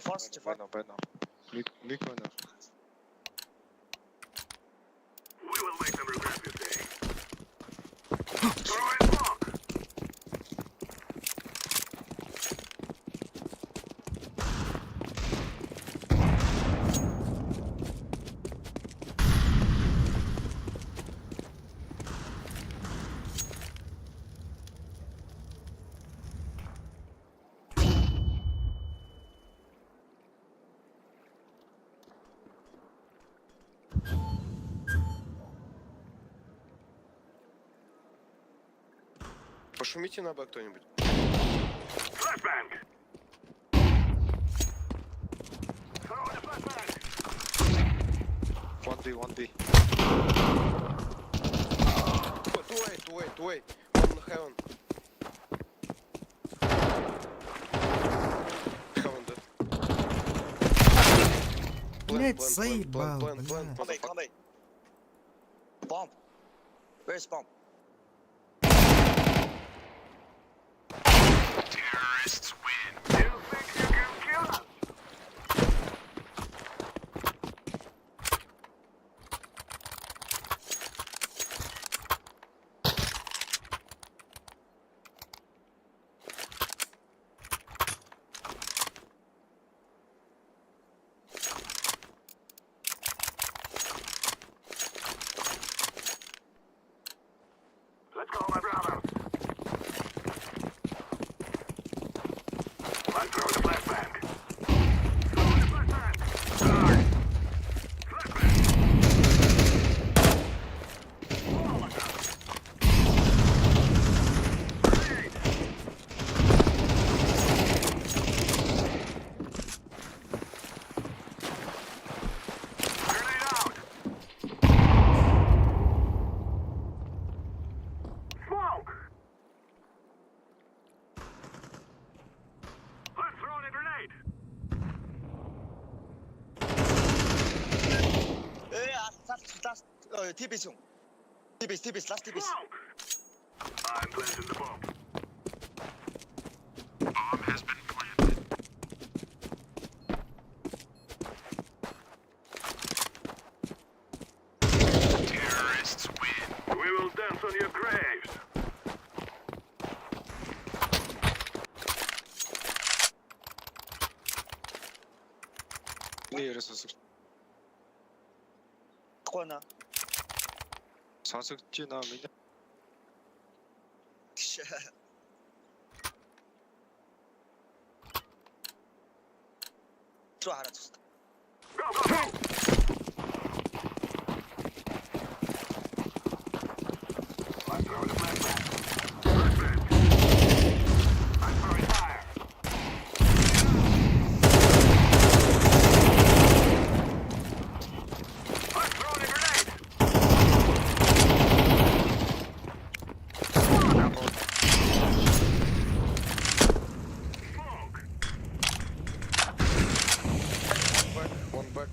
Fast, right now. Leak right now. We will make them regret this day. Throw in smoke. Пошумите на Б кто-нибудь. Flashbang. Throw in a flashbang. 1D. Two way. On heaven. Heaven dead. Блять, заебал, Plant, Come motherfucker. Bomb. Where's bomb? Terrorists win. You think you can kill us? Let's go, my brother. I'm throwing a flashbang. Throwing a flashbang. Flashbang. Oh my God. Grenade. Grenade out. Smoke. I'm throwing a grenade. TBS, last TBS. Smoke. I'm planting the bomb. Bomb has been planted. Terrorists win. We will dance on your graves. Clear. Corner. Сонсогдож байна миний. Throw har았어. Go, go, go. I'm throwing a flashbang. Flashbang. I'm throwing fire. I'm throwing a grenade. Smoke. One back.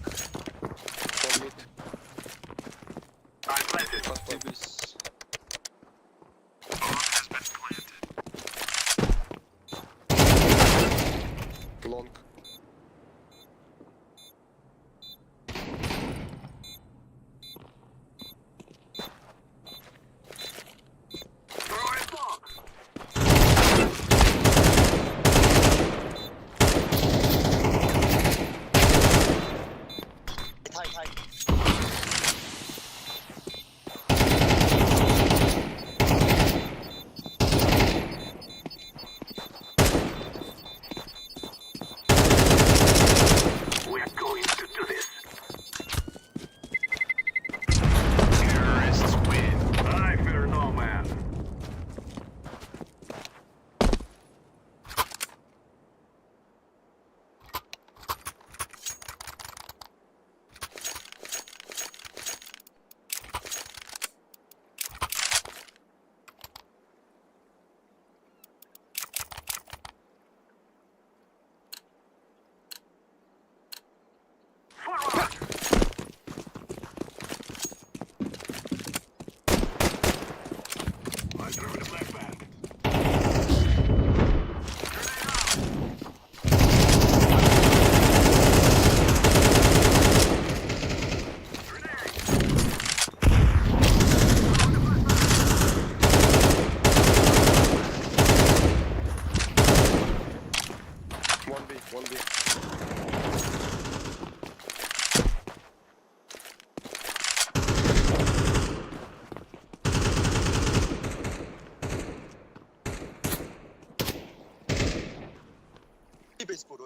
food.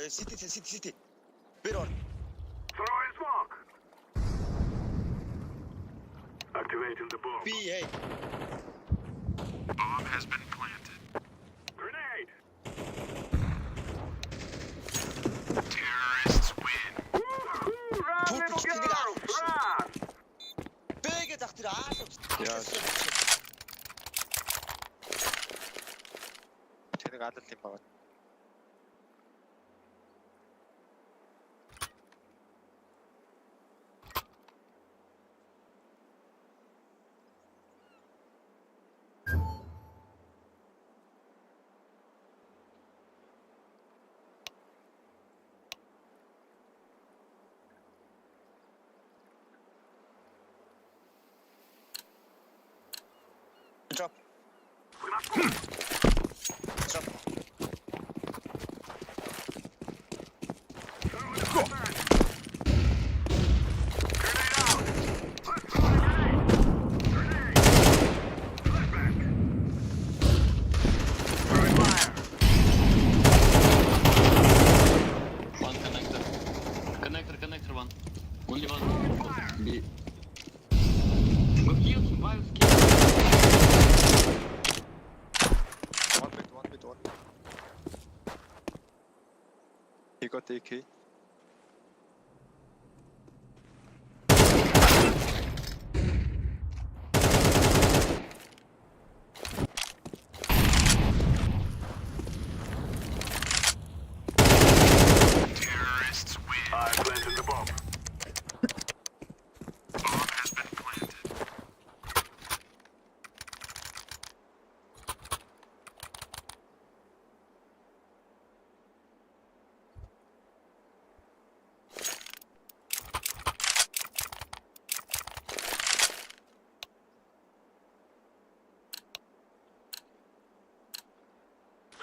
City. Bit on. Throwing smoke. Activating the bomb. B8. Bomb has been planted. Grenade. Terrorists win. Run, little girls, run. Big achter de Ja. 쟤네가 아들 팀 막았. Drop. Drop. One connector. Connector one. Only one. B. Go kill him, why you kill? One bit. He got AK. Terrorists win. I planted the bomb. Bomb has been planted.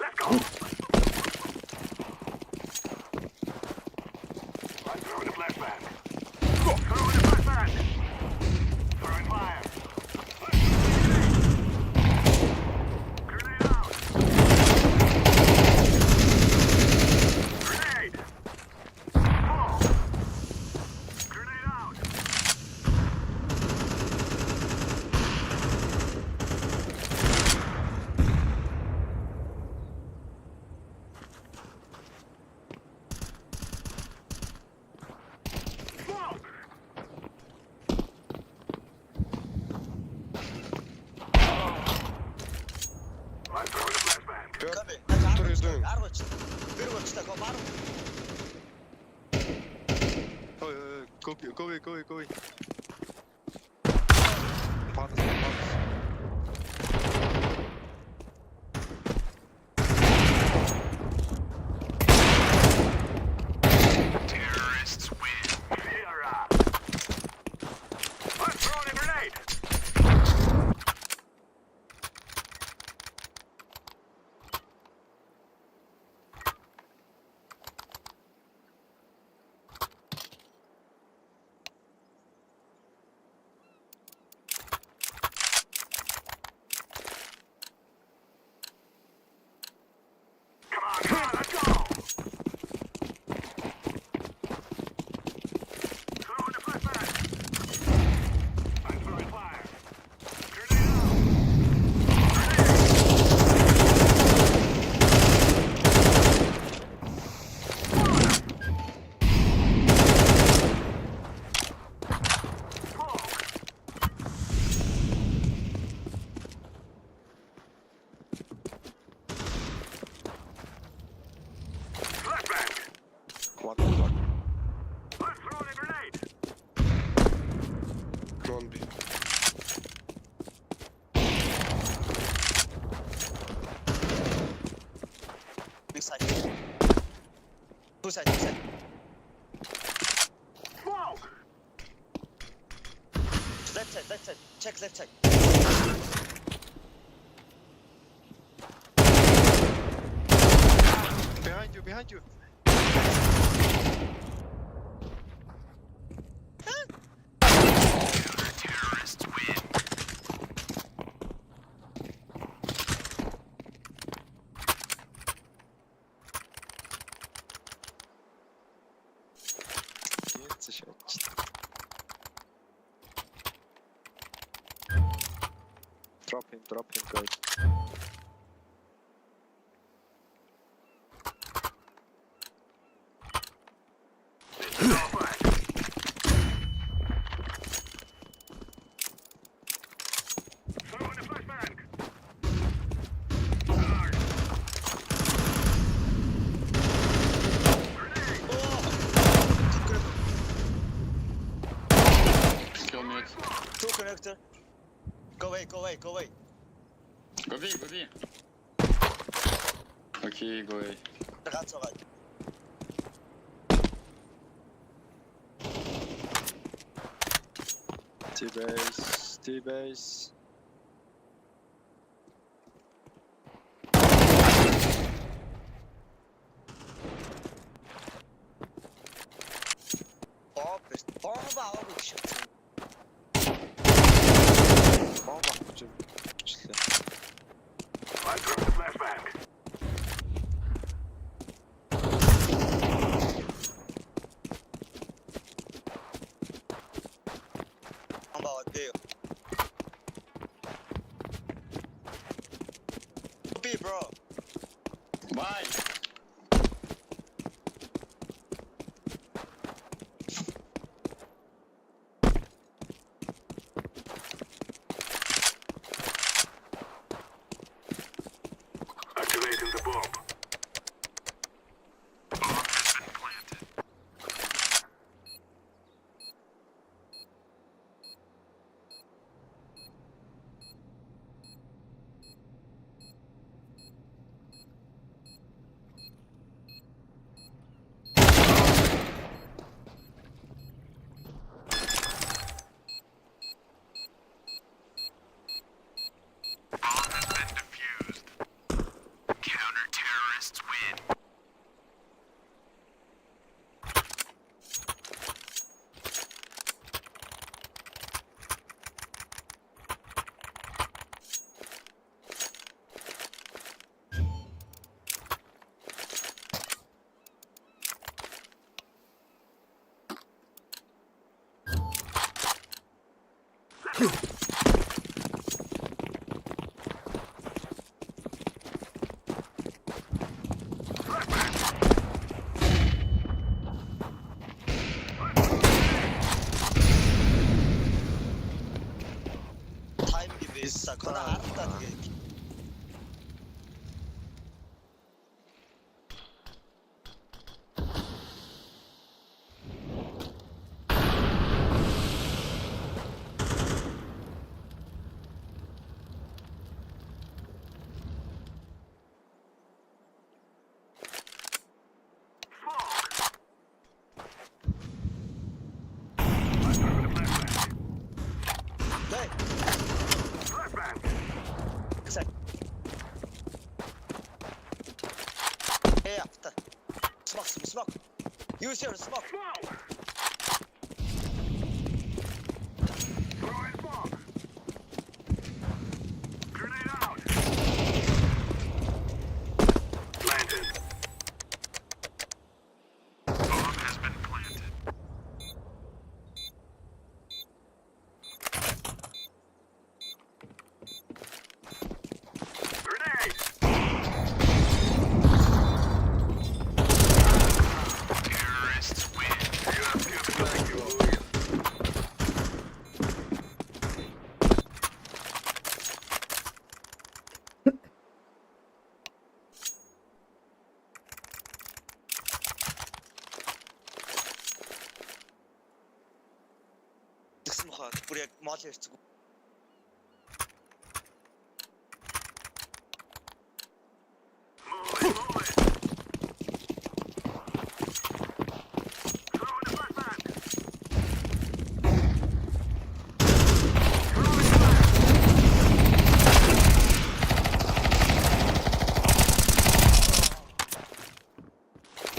Let's go. I'm throwing a flashbang. Throwing a flashbang. Throwing fire. Grenade out. Grenade. Ball. Grenade out. Smoke. I'm throwing a flashbang. What are you doing? Go away. Terrorists win. Sierra. I'm throwing a grenade. Come on, let's go. Throwing a flashbang. I'm throwing fire. Grenade flashbang. What? I'm throwing a grenade. Come on, B. Big side. Two side. Smoke. Left side. Check left side. Behind you. Terrorists win. Drop him, guys. Kill mid. Two connector. Go away. Go B. Okay, go away. That's alright. T-base. Bomba almış. Bomba hücum. Bomba var diyor. B bro. Bye. Activating the bomb. Time gibi sakın harita diye. Hey. Güzel. Yaptı. Smoke. Use your smoke. Grenade out. Planted. Bomb has been planted. Grenade. Terrorists win. You have given back your loyalty. Smoke. Buraya malzeme çıktı.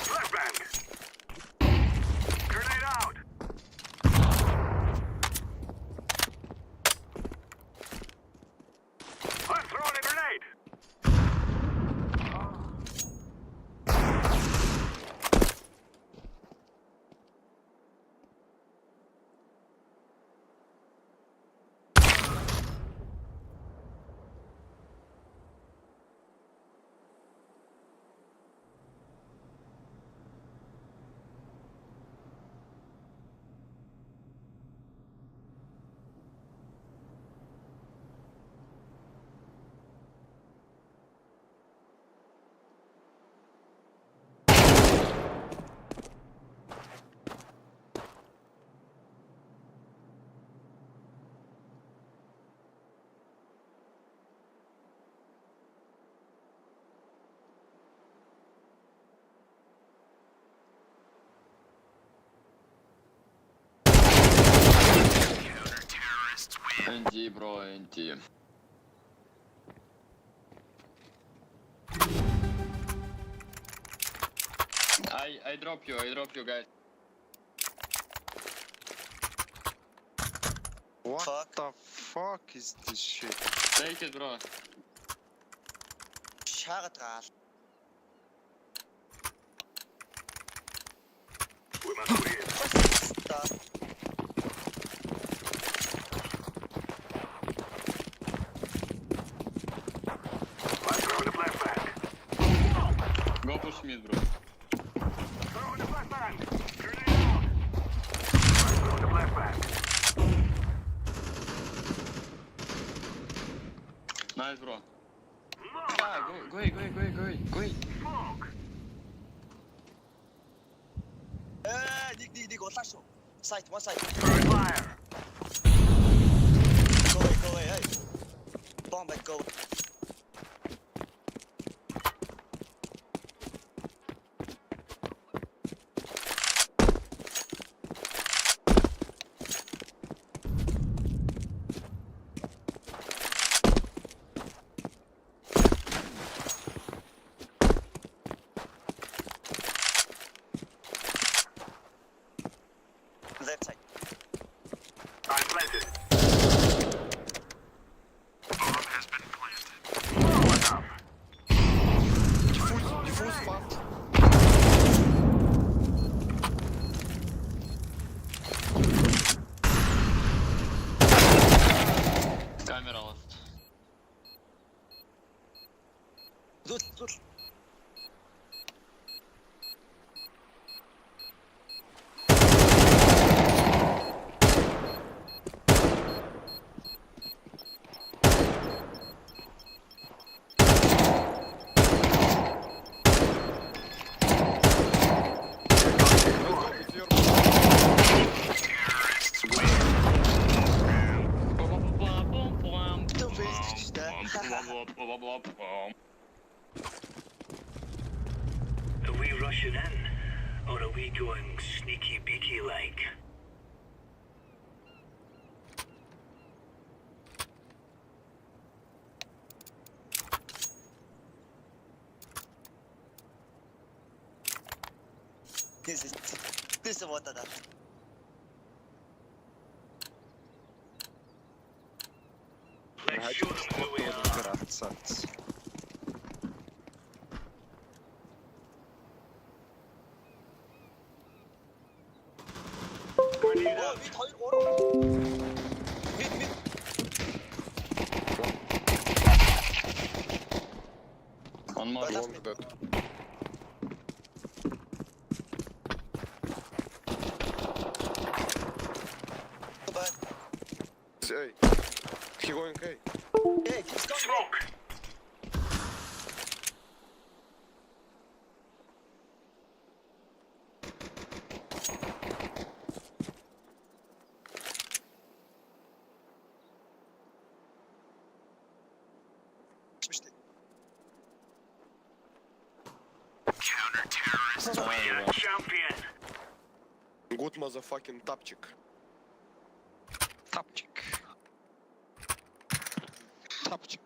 Flashbang. Grenade out. NT, bro, NT. I drop you, guys. What the fuck is this shit? Take it, bro. Шагатгаал. We must win. Let's throw in the flashbang. Go push mid, bro. Throw in the flashbang. Grenade out. Let's throw in the flashbang. Nice, bro. Ah, go away. Smoke. Nick, 올라쇼. Side, one side. Throwing fire. Go away, hey. Bomb back, go. Left side. I planted. Bomb has been planted. Diffuse fast. Camera left. Тут. Are we rushing in? Or are we going sneaky beaky like? This is what that. Let's show them who we are. Grenade out. Mid. One more. Long dead. Hey. He going A. Hey, keep going. Smoke. Counter-terrorist. We are champion. Good motherfucking topчик. Тапчик. тапчик.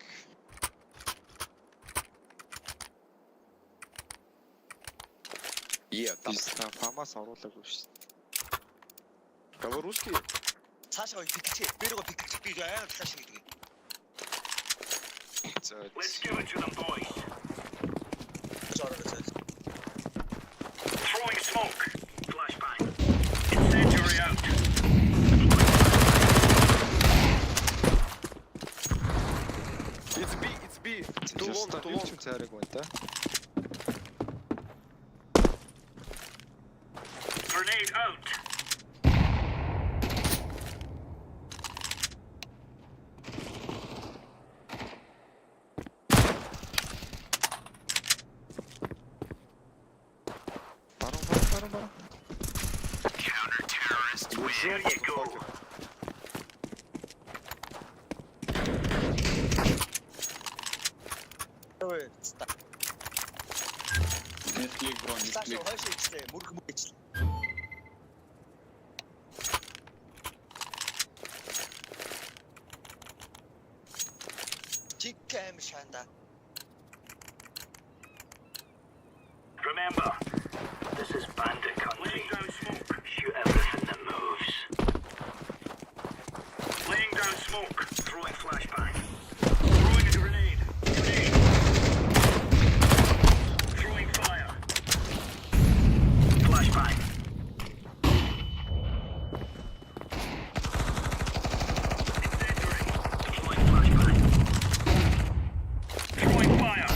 Фамас оруулаагүй шүү дээ. А вы русский? цаашаа бикч. Бэрэгөө бикч би яагаад цаашаа гэдэг. Let's give it to them, boys. Throwing smoke. Flashbang. Incendiary out. It's B. Too long. Grenade out. Counter-terrorist, where you go? Мисклик, бро, мисклик. behind that. Remember, this is bandit country. Laying down smoke. Shoot everything that moves. Laying down smoke. Throwing flashbang. Throwing a grenade. Grenade. Throwing fire. Flashbang. Incendiary. Deploying flashbang. Throwing fire.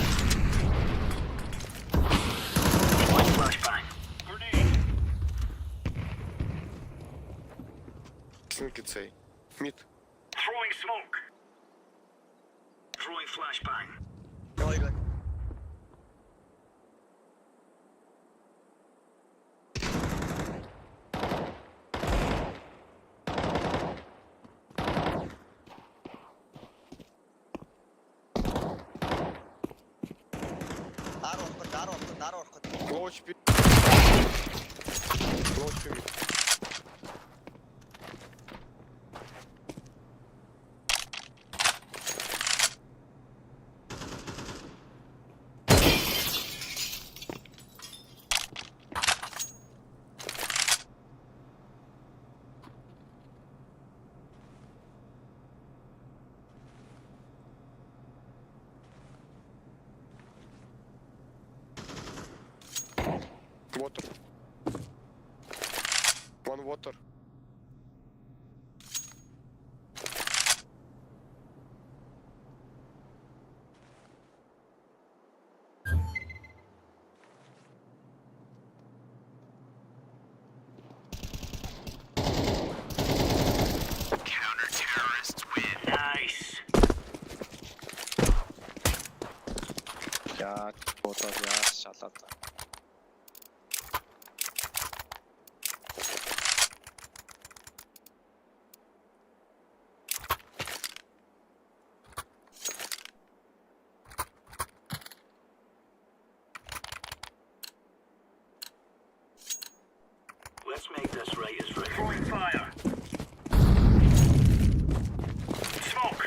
Flashbang. Grenade. Сники цей. Мид. Throwing smoke. Throwing flashbang. Going, going. Arrow, Low HP. Low HP mid. Water. One water. Counter-terrorists win. Nice. Яа, бодоод яаш шалаад. Let's make this right as right. Throwing fire. Smoke.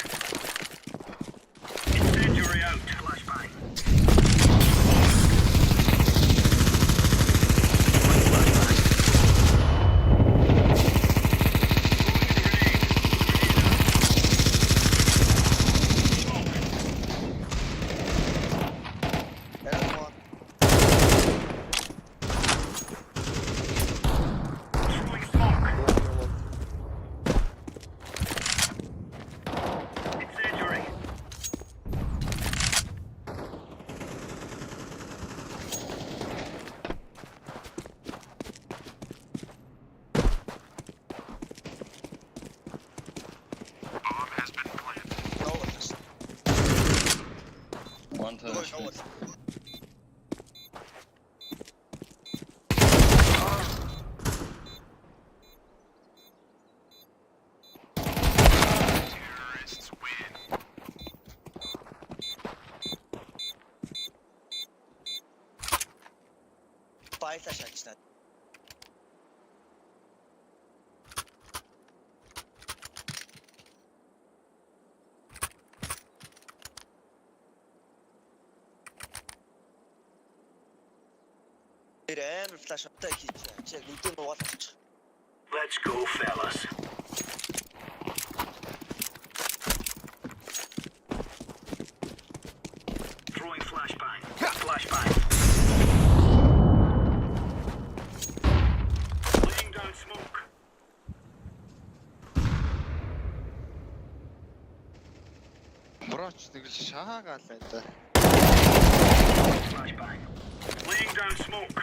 Incendiary out. Flashbang. One to Terrorists win. Five flash action. Every flash up, take it. Check, you do know what. Let's go, fellas. Throwing flashbang. Flashbang. Laying down smoke. Броч нэг л шаагаалаа да. Flashbang. Laying down smoke.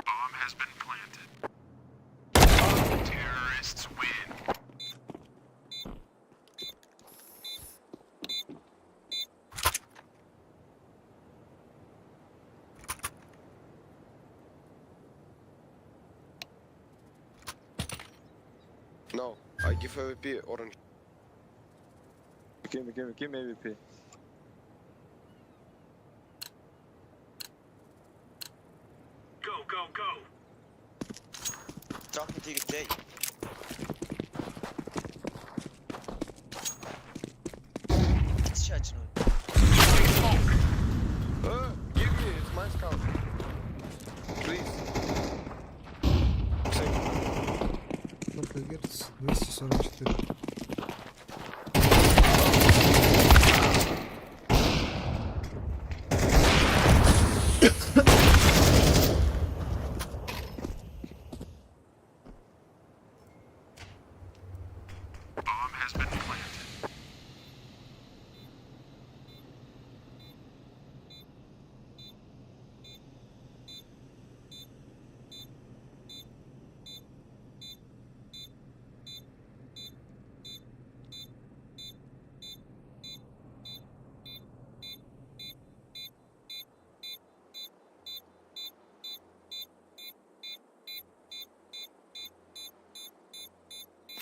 Bomb has been planted. Terrorists win. No, I give AWP orange. give me AWP. Go, go, go. Talking to you today. It's church now. Give me, it's my scout. Please. Сколько герц? 244.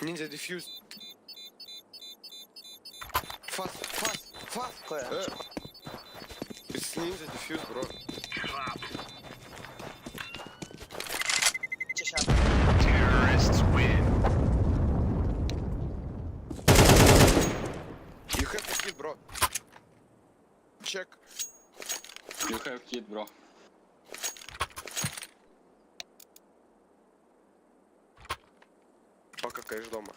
Ninja defused. Fast. It's ninja defused, bro. Terrorists win. You have a kid, bro. Check. You have kid, bro. Покакаешь дома.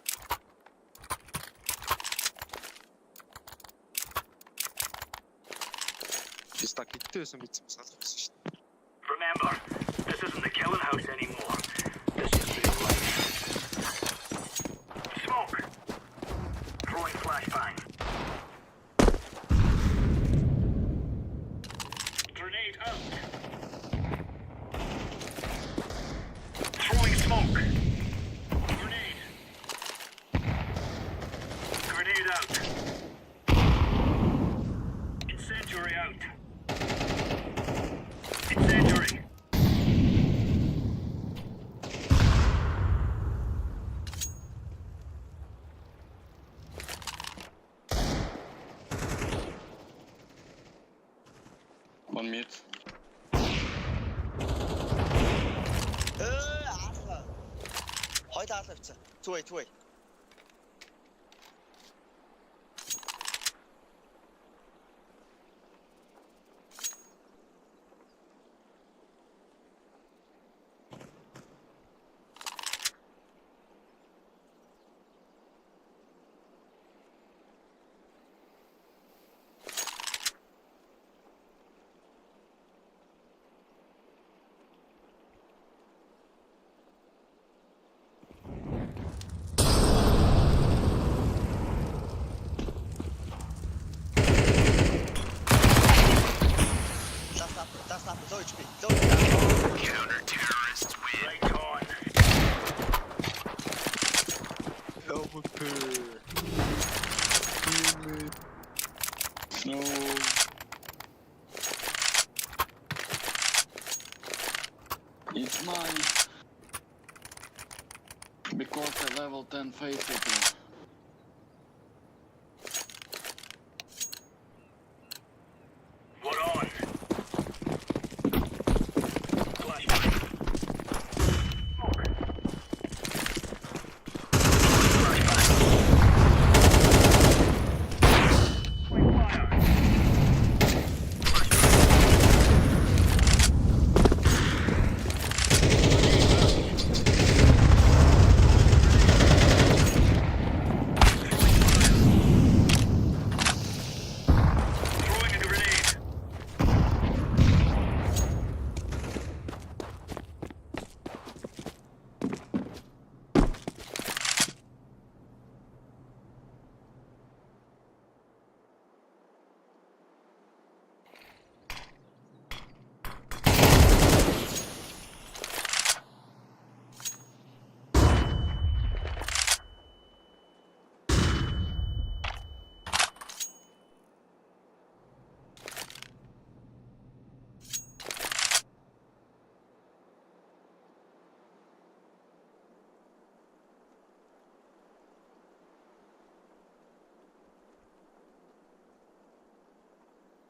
Biz tak gidiyorsun bitsin satıyorsun işte. Remember, this isn't the killing house anymore. This is real life. Smoke. Throwing flashbang. Grenade out. Throwing smoke. Grenade. Grenade out. Incendiary out. Incendiary. One mid. Arthur. Højt Arthur efter. 2A. That's not the Deutsch beat. Counter terrorists win. Right on. No. It's mine. Because I level 10 FACEIT. What on?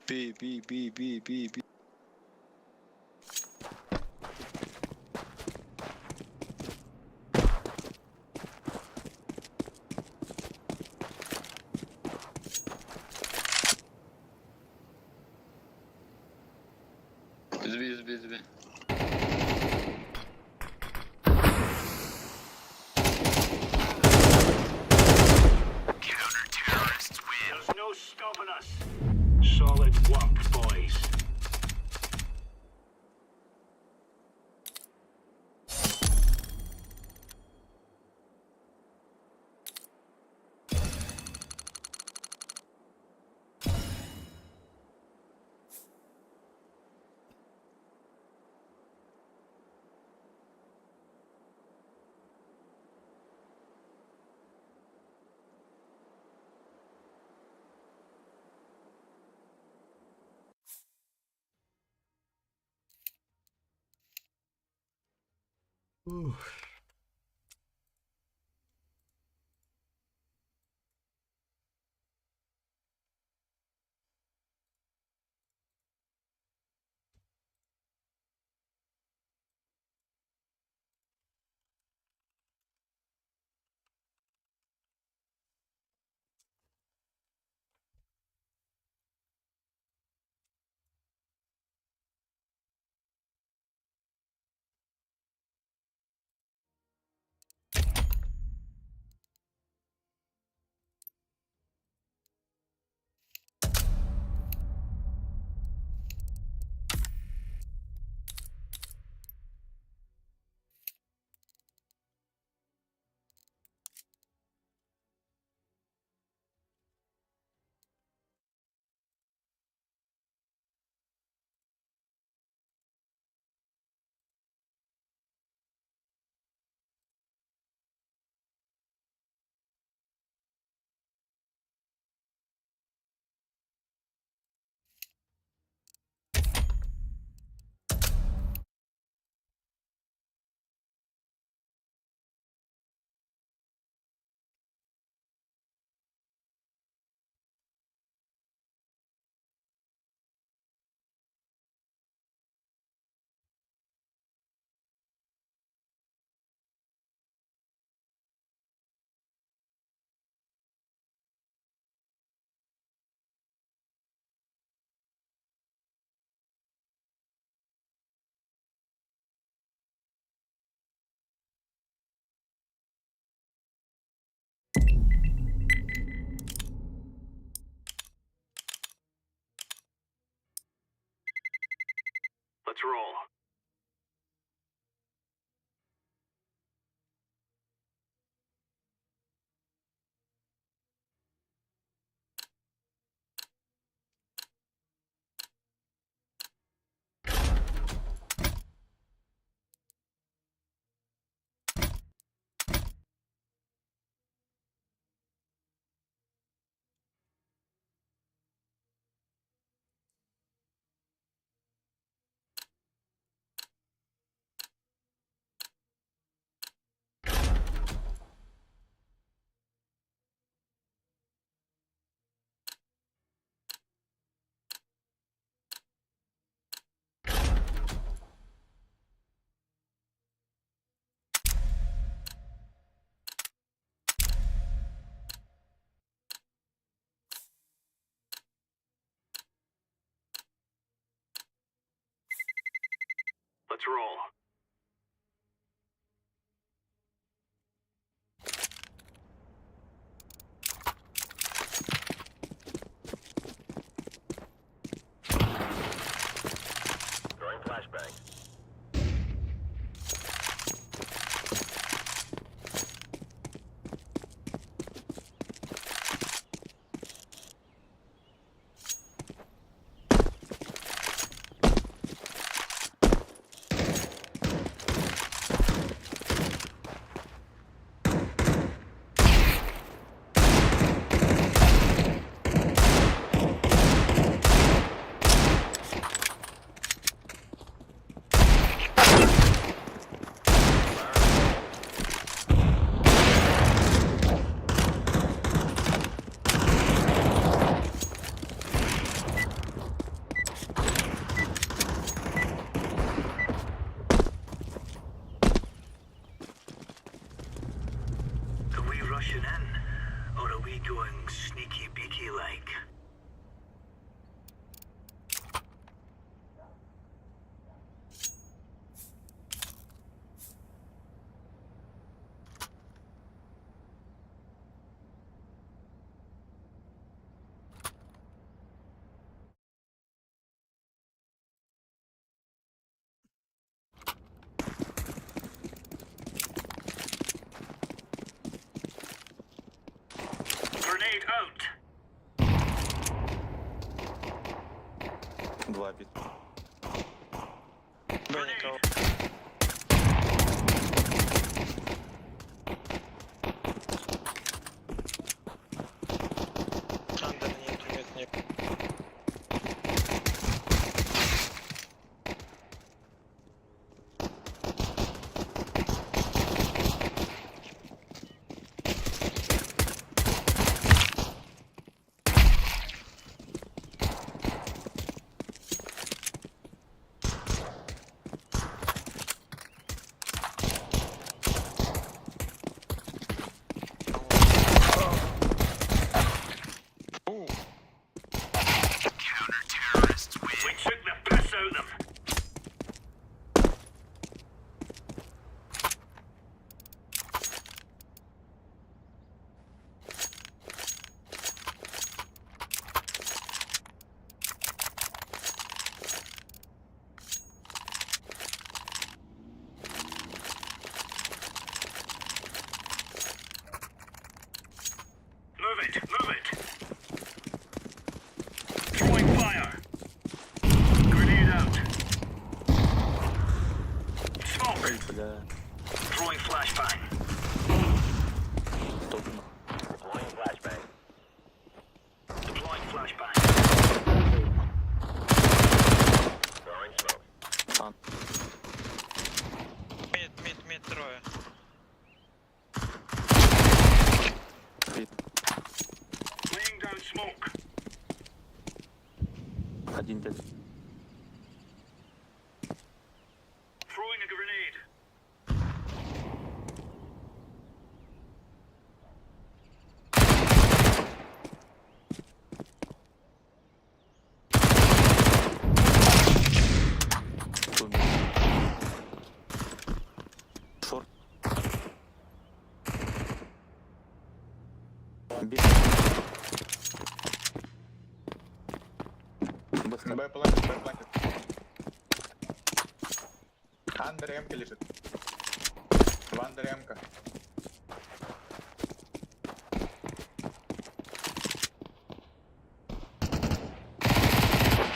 B. Let's roll. Let's roll. Throwing flashbang. Rushing in, or are we going sneaky beaky like? Grenade out. Два бит. Один дед. Throwing a grenade. Шорт. Б-планет. Андер М-ка лежит. Вандер М-ка.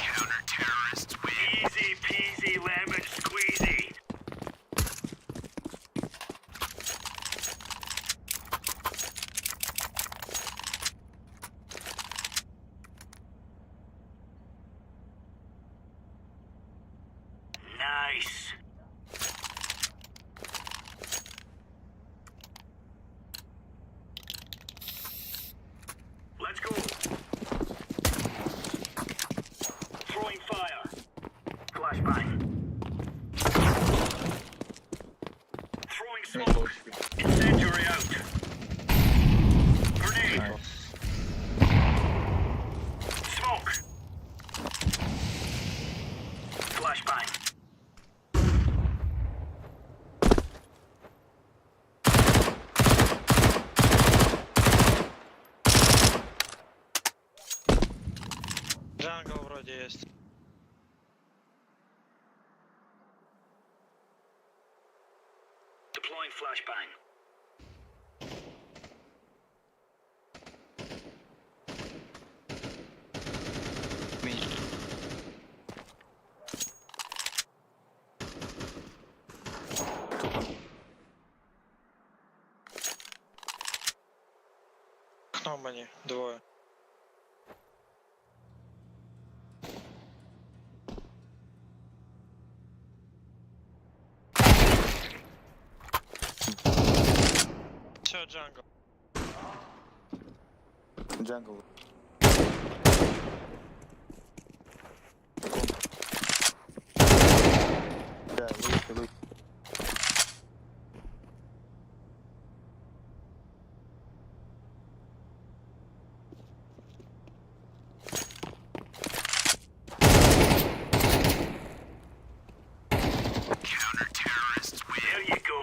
Counter-terrorists win. Easy peasy lemon squeezy. Nice. Let's go. Throwing fire. Flashbang. Throwing smoke. Incendiary out. Grenade. Smoke. Flashbang. Джангл вроде есть. Deploying flashbang. Окном они, двое. Все, джангл. Джангл. Да, выйти. Counter-terrorists win. There you go.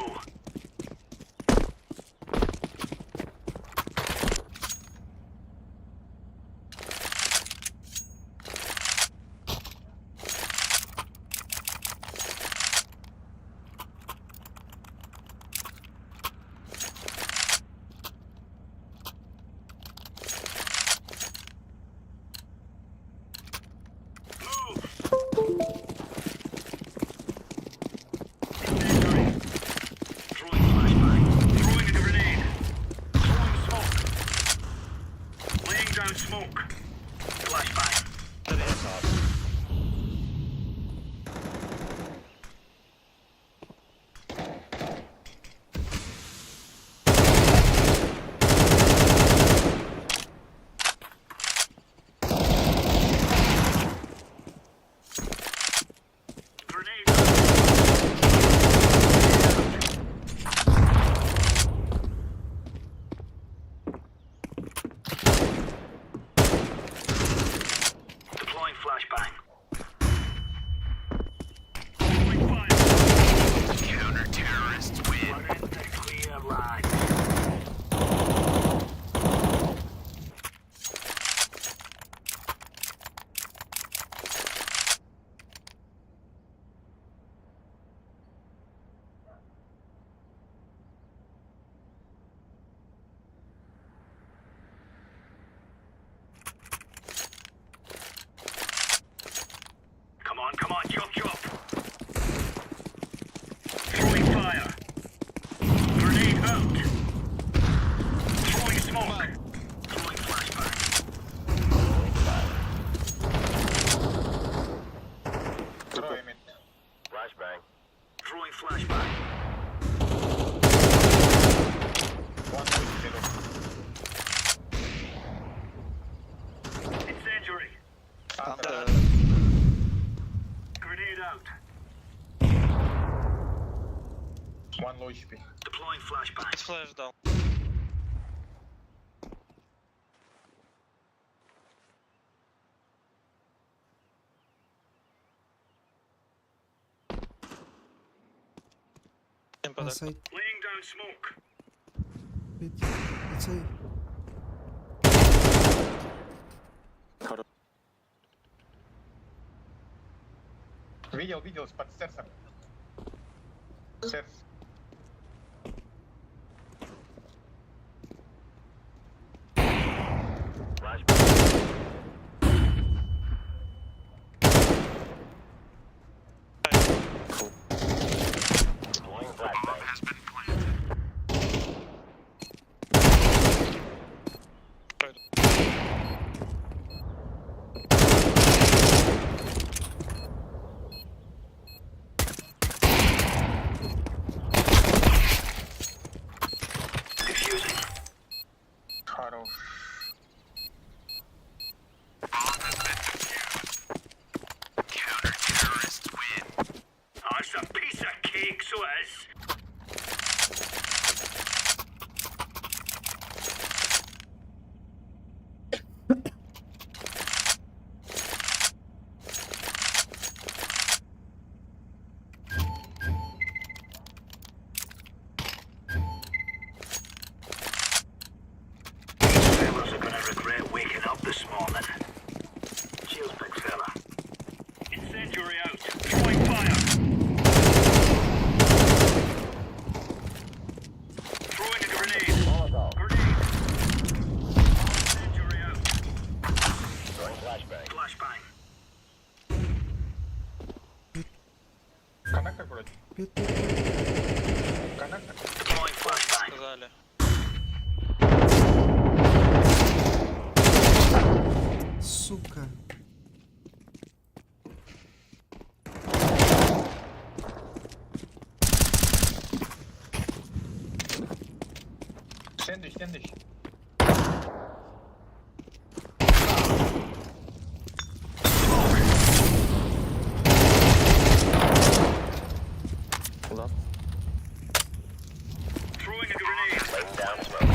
Low HP. Deploying flashbang. Флэш дал. Outside. Laying down smoke. It's a... Видел, под стерсом. Стерс. Хорош. Oh, it's a piece of cake, so it is. Fellas are gonna regret waking up this morning. Cheers, big fella. Incendiary out. Throwing fire. Throwing a grenade. Grenade. Incendiary out. Throwing flashbang. Flashbang. Коннектор вроде. Коннектор. Deploying flashbang. Сказали. Сука. Сэндвич. Куда? Throwing a grenade. Laying down smoke.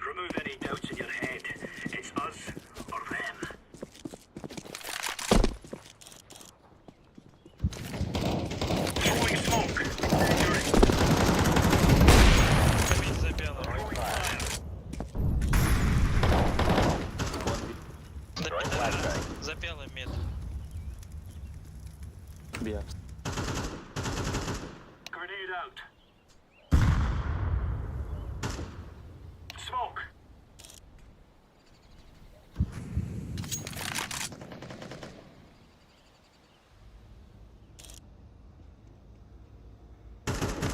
Remove any doubts in your head. It's us or them. Throwing smoke. Incendiary. Камин за белым. За белым мид. Бия. Grenade out. Smoke.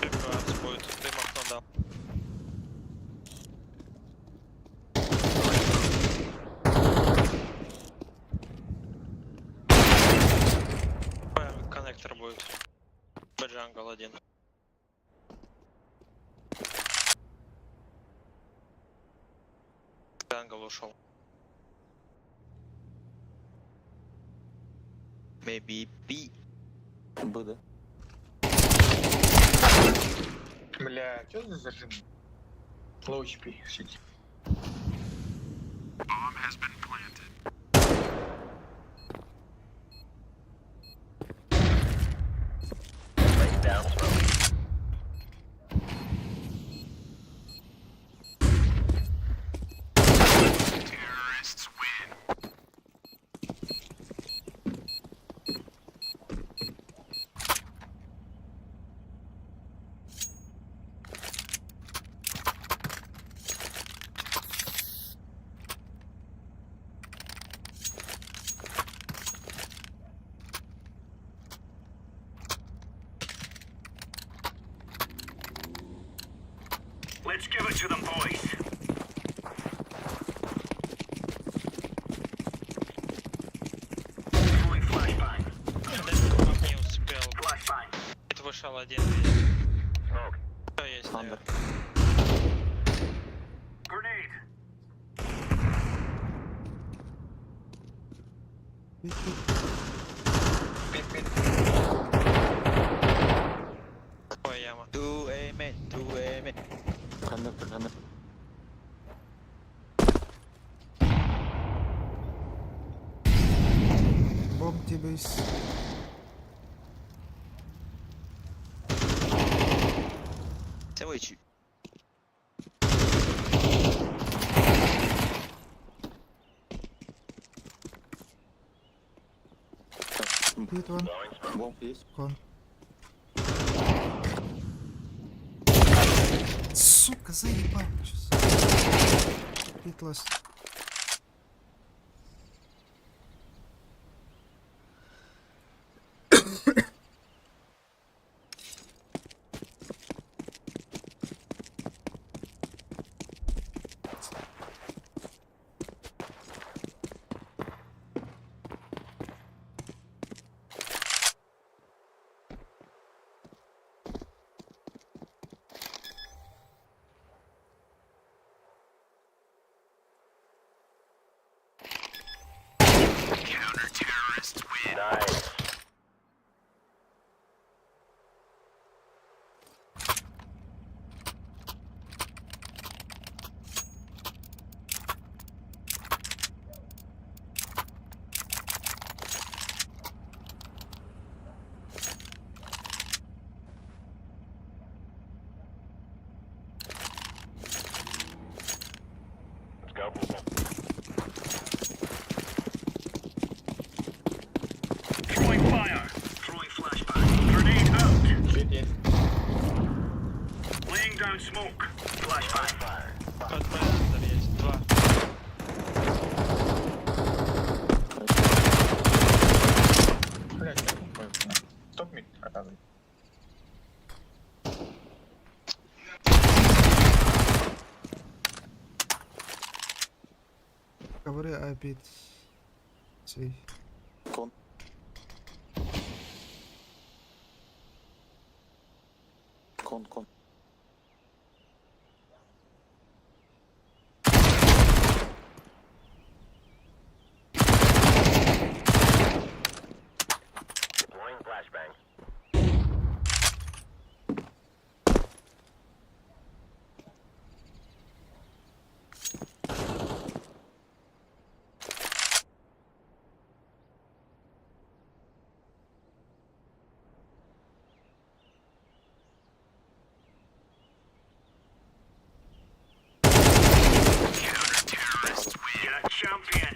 Г.Яуктск будет. Дым окно дал. Коннектор будет. Джангл один. Джангл ушел. Maybe B. Б, да? Бля, что за зажим? Low HP, сидит. Laying down smoke. Let's give it to them, boys. Throwing flashbang. Не успел. Flashbang. Это вышел один. Что есть, наверное. Grenade. Какая яма? 2A main, 2A main. Коннектор. Bomb T-base. Севичи. Hit one. Бомб есть. Con. Сука, заебал. Чё за... Hit last. Counter-terrorists win. Nice. Let's go. Throwing fire. Throwing flashbang. Grenade out. Щит есть. Laying down smoke. Flashbang. Подпрайм есть. 2. Блять, стоп мид оказывается. Cover a bit. See. Кон. Кон. Deploying flashbang. Counter-terrorists win. You're a champion.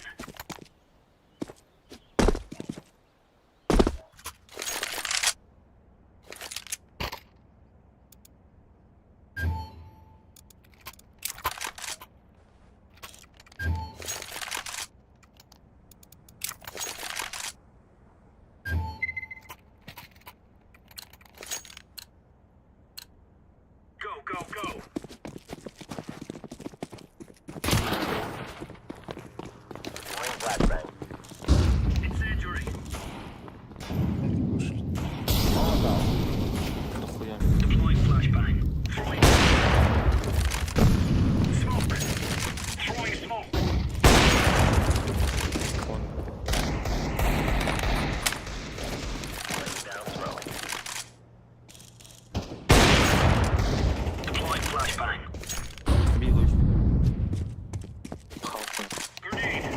Go. Deploying flashbang. Incendiary. Нахуя. Deploying flashbang. Throwing. Smoke. Throwing smoke. Laying down smoke. Deploying flashbang. Милый. Grenade.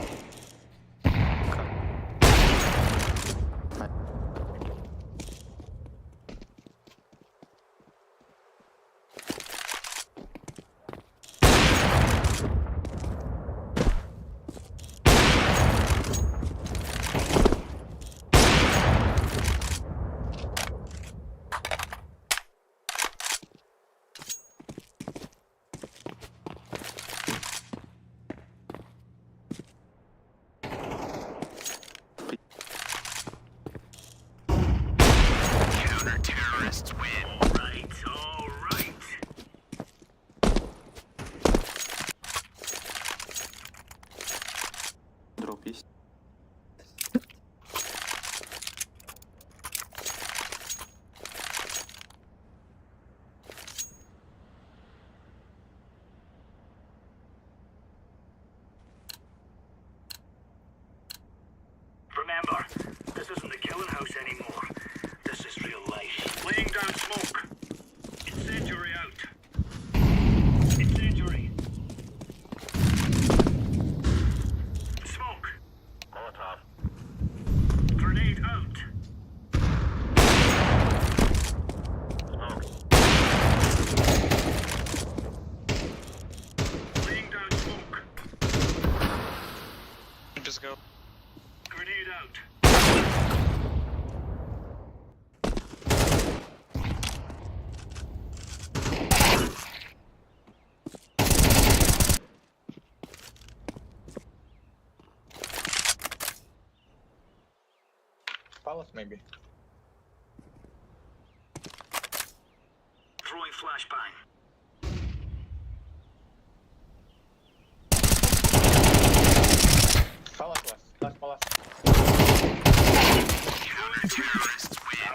house anymore. This is real life. Laying down smoke. Incendiary out. Incendiary. Smoke. Molotov. Grenade out. Smoke. Laying down smoke. Just go. Grenade out. Palace maybe. Throwing flashbang. Palace last palace. Terrorists win.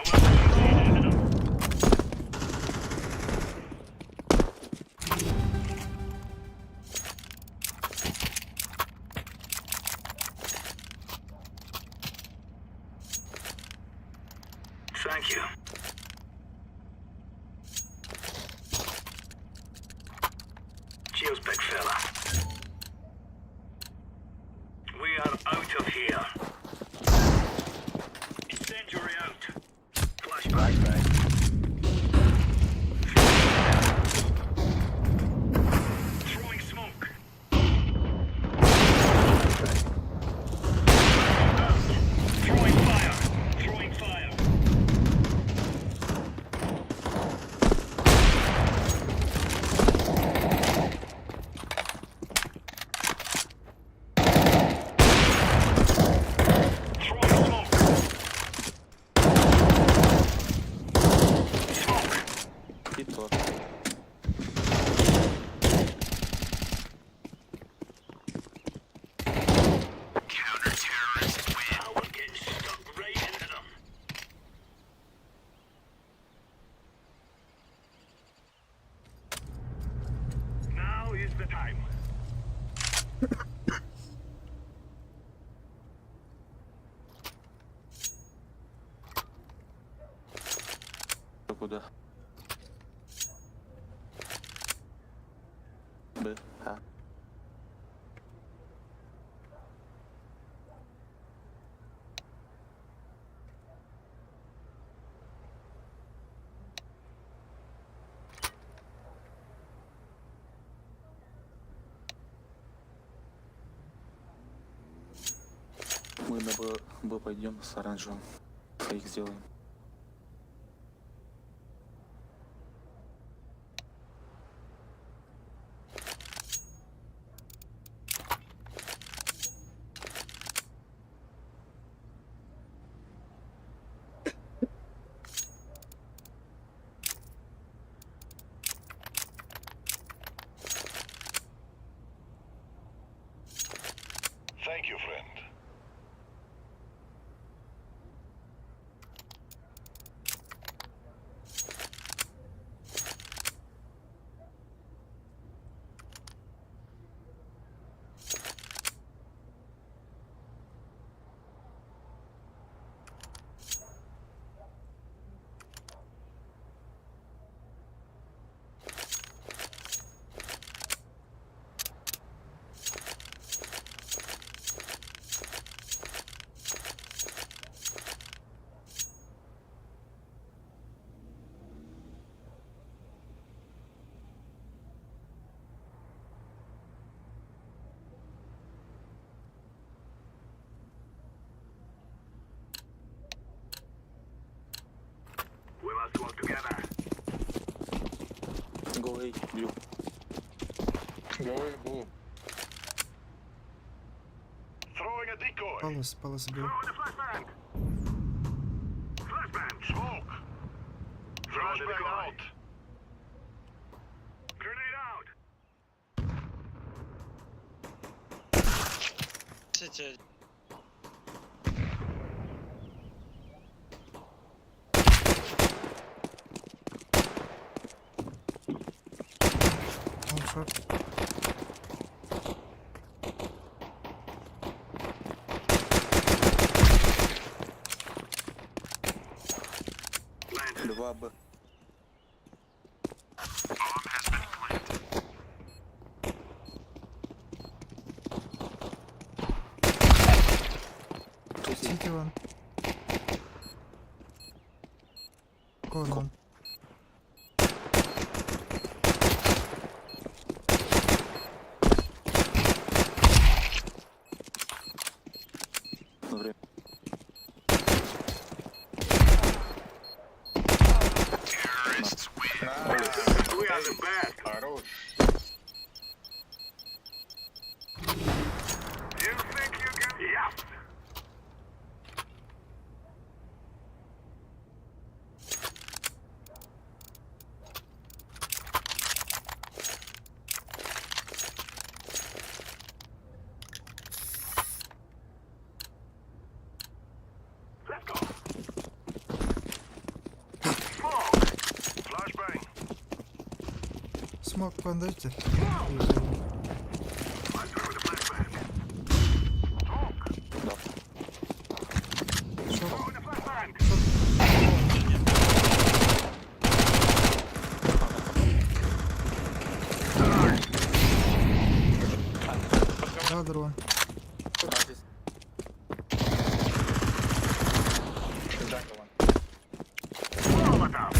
Thank you. Cheers, big fella. We are out of here. Incendiary out. Flashback. Throwing smoke. Throwing fire. Throwing fire. Now is the time. Куда? Б. А. Мы на Б пойдем с оранжевым. Фейк сделаем. Thank you, friend. We must work together. Go away, blue. Go away, blue. Throwing a decoy. Palace blue. Throwing a flashbang. Flashbang. Smoke. Flashbang out. Grenade out. City. One shot. City one. Con. Добре. We are the best. Хорош. You think you can? Yes. Let's go. Smoke. Flashbang. Smoke conductor. Other one. Molotov.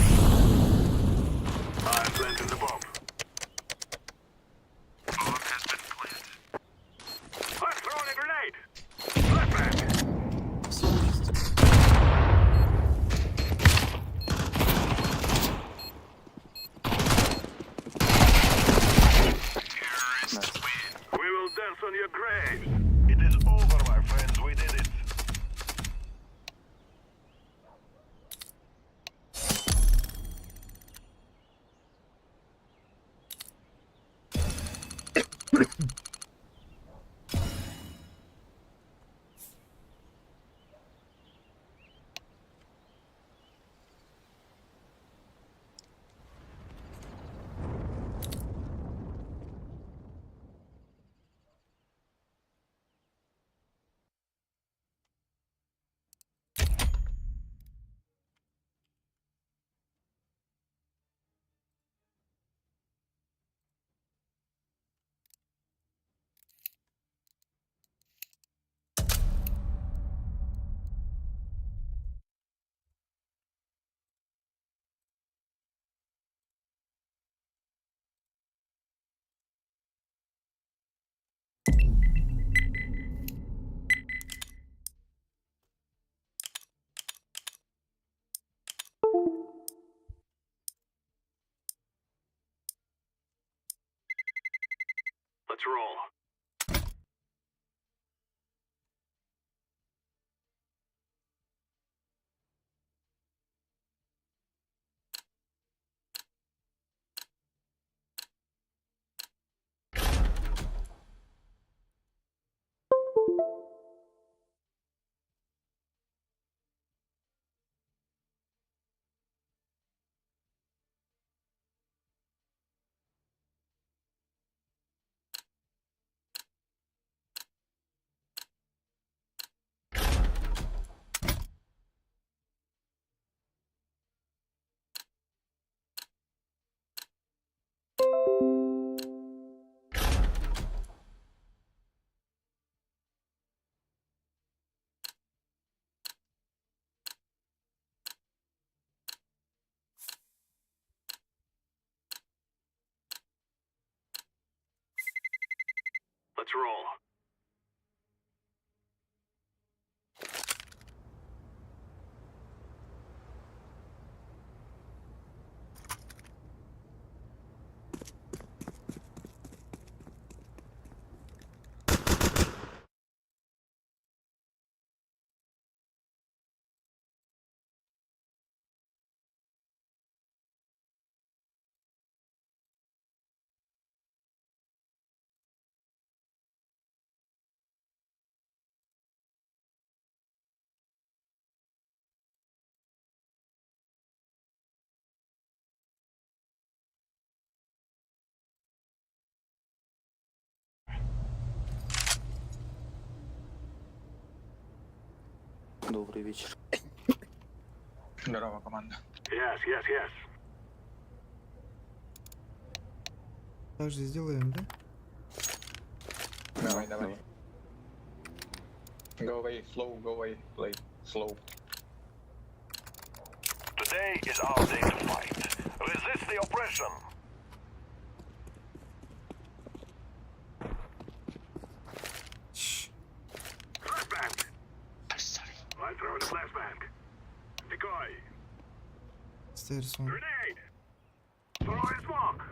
I'm planting the bomb. Bomb has been planted. I'm throwing a grenade. Flashbang. We will dance on your graves. It is over, my friends. We did it. Let's roll. Let's roll. Добрый вечер. Здорово, команда. Yes, yes, yes. Так же сделаем, да? Давай, давай. Go away, slow, go away, play, slow. Today is our day to fight. Resist the oppression. Flashbang. I'm throwing a flashbang. Decoy. Stairs one. Grenade. Throwing smoke.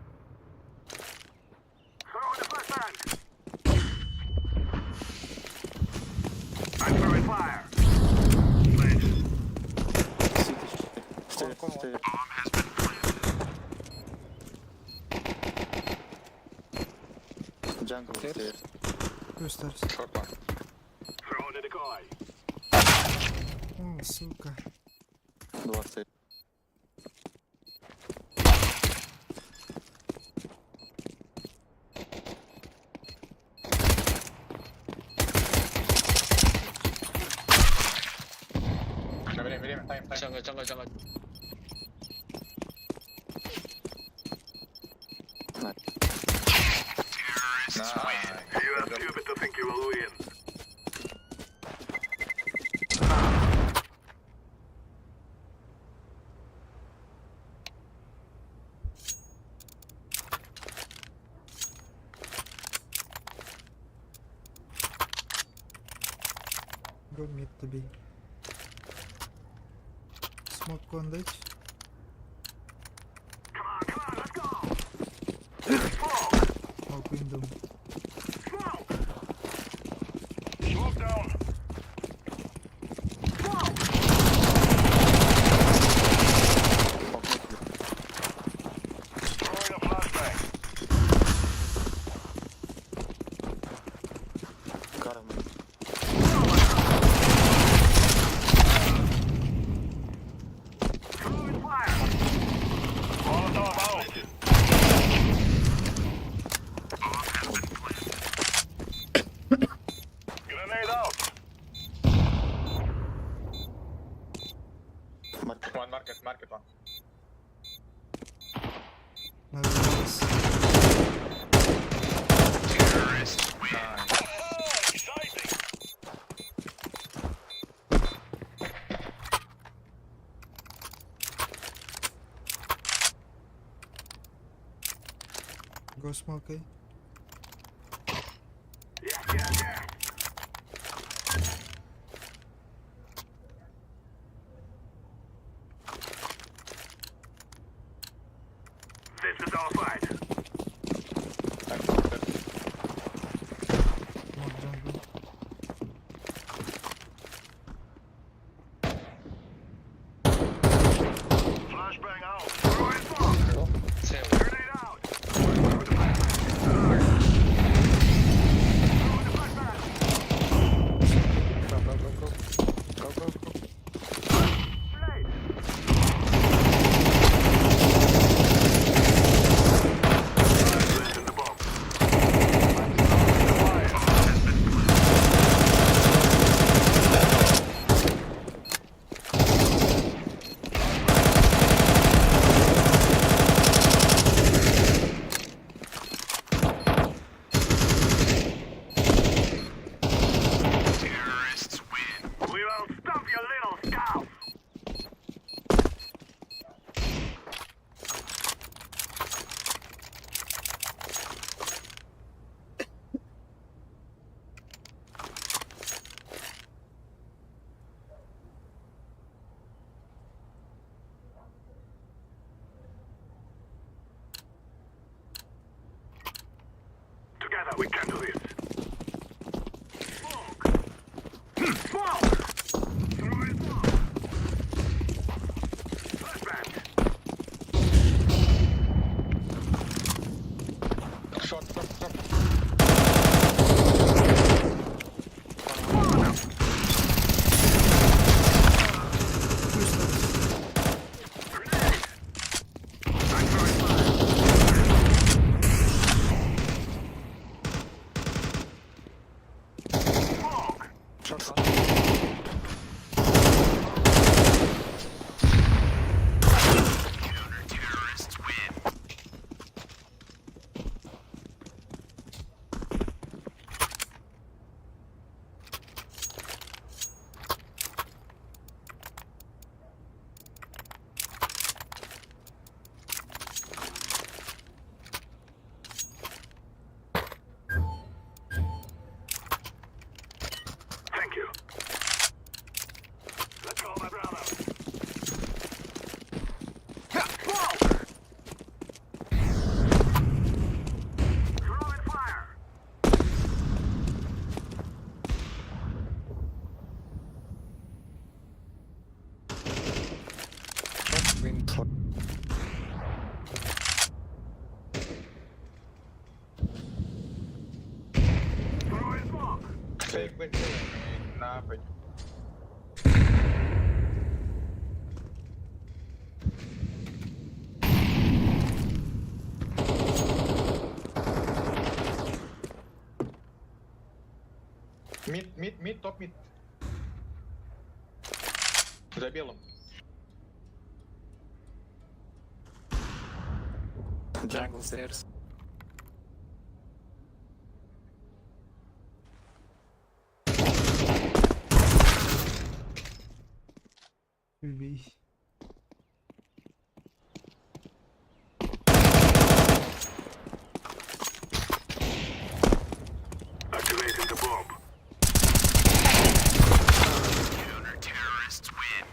Throwing a flashbang. I'm throwing fire. Stay. Bomb has been planted. Jungle stairs. Two stairs. Short one. Throwing a decoy. О, сука. 2 стейrs. Время, тайм. Jungle. You are stupid to think you will win. Go mid to be. Smoke conduit. Come on, let's go. Smoke window. Smoke down. Throwing a flashbang. Got him. Throwing fire. Molotov out. Grenade out. Market one. Terrorists win. Exciting. Go smoke, eh? Yeah. This is our fight. Smoke jungle. Flashbang out. Throwing smoke. Grenade out. Fake with NAVI. Mid, top mid. За белым. Jungle stairs. Убей. Activating the bomb. Counter-terrorists win.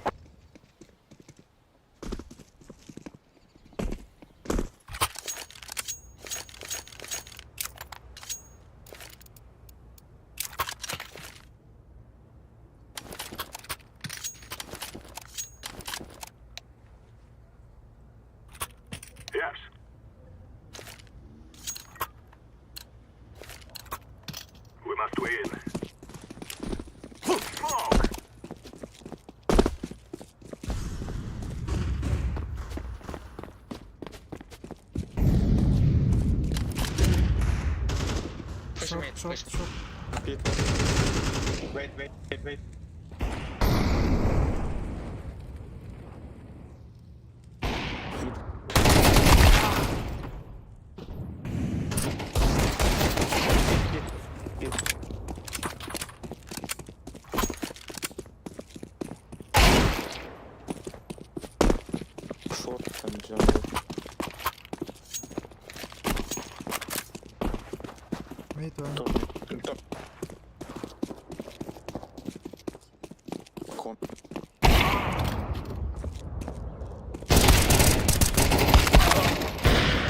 Yes. We must win. Smoke! Short. Wait. Short and jungle. Mid one. Top. Con.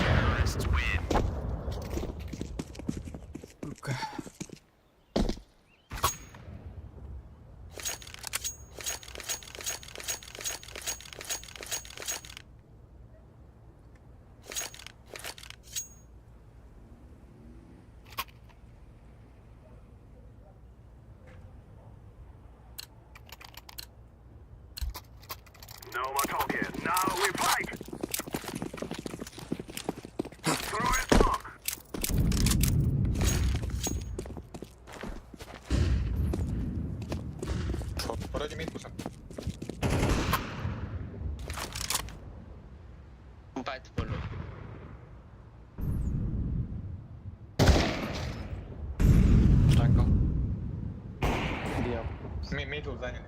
Terrorists win. Okay. No more talking. Now we fight. Throw in smoke. Short. Вроде mid пушат. Fight follow. Jungle. Middle заняли.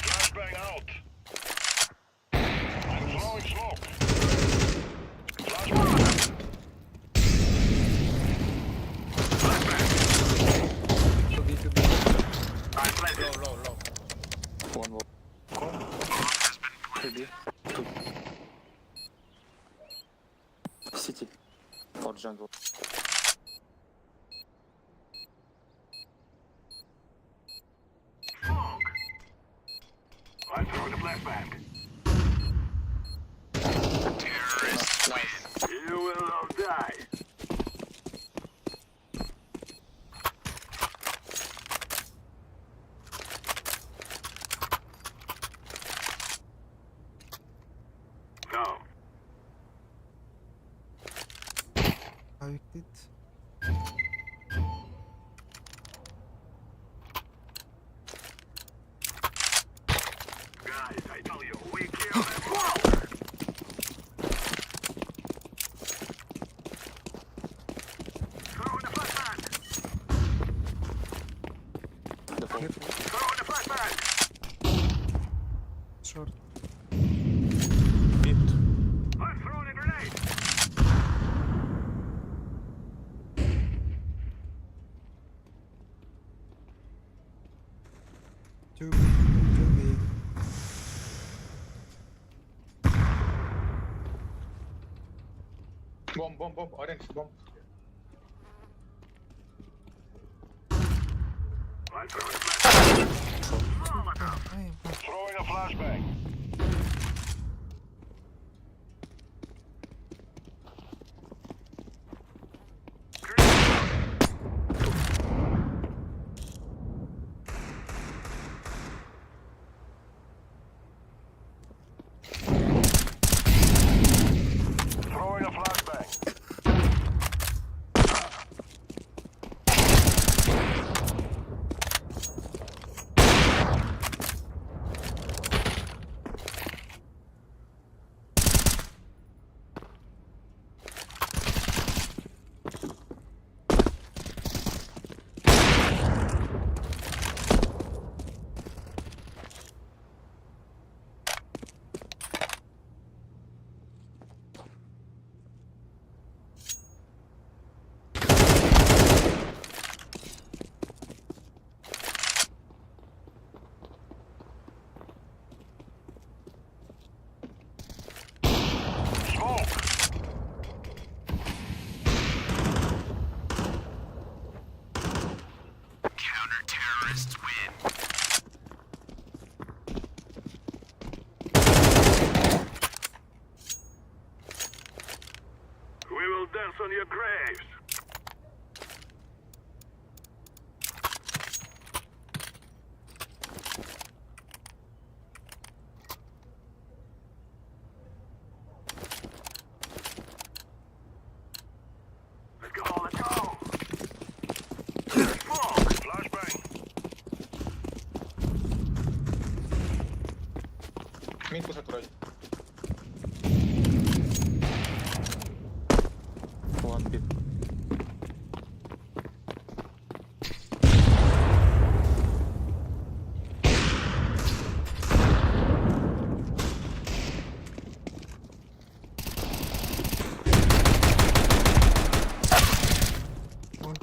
Flashbang out. I'm throwing smoke. Flashbang. I'm planted. Low. One more. Has been City. Or jungle. smoke. I'm throwing a flashbang. Terrorists win. You will all die. No. Evicted. Guys, I tell you, we kill them. Whoa! Throw in the flashbang. Throw in the flashbang. Short. I'm throwing a grenade. Too big. Bomb. Orange bomb. I'm throwing a flashbang. Ay, Throwing a flashbang. dance on your graves. Let's go, let's go. Smoke, flashbang. Mid pusat right. One bit.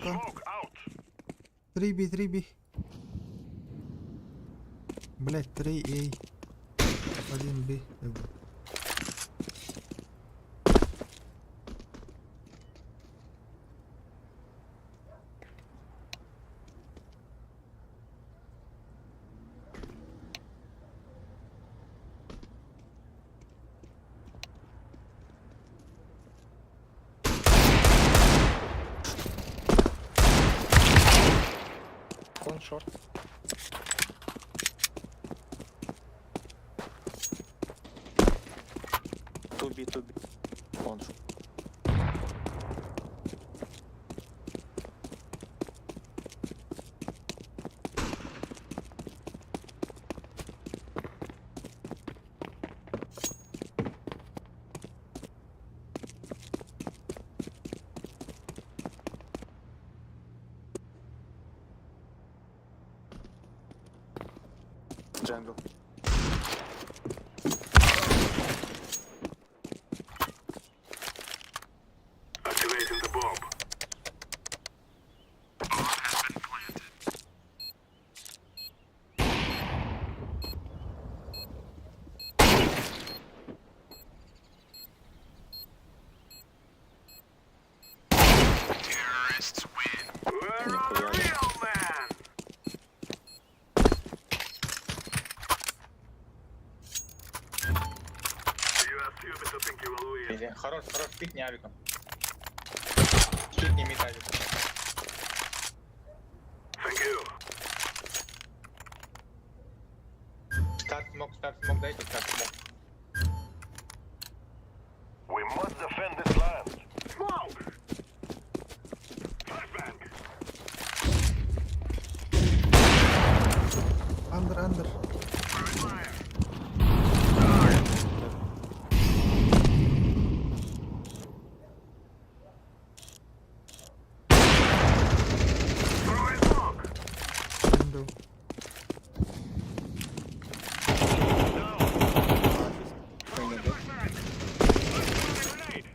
Smoke out. 3B. Блять, 3A. 1B. One short. Two B. One short. Jungle. Activating the bomb. Terrorists win. We're on the real man. You are stupid to think you will win. Или хорош, пикни авиком. Пикни мид авиком. Thank you. Старт смог, дайте старт смог. We must defend this land. Smoke! Flashbang! Under. Throwing fire. Throwing smoke. Window. Flashbang. Grenade.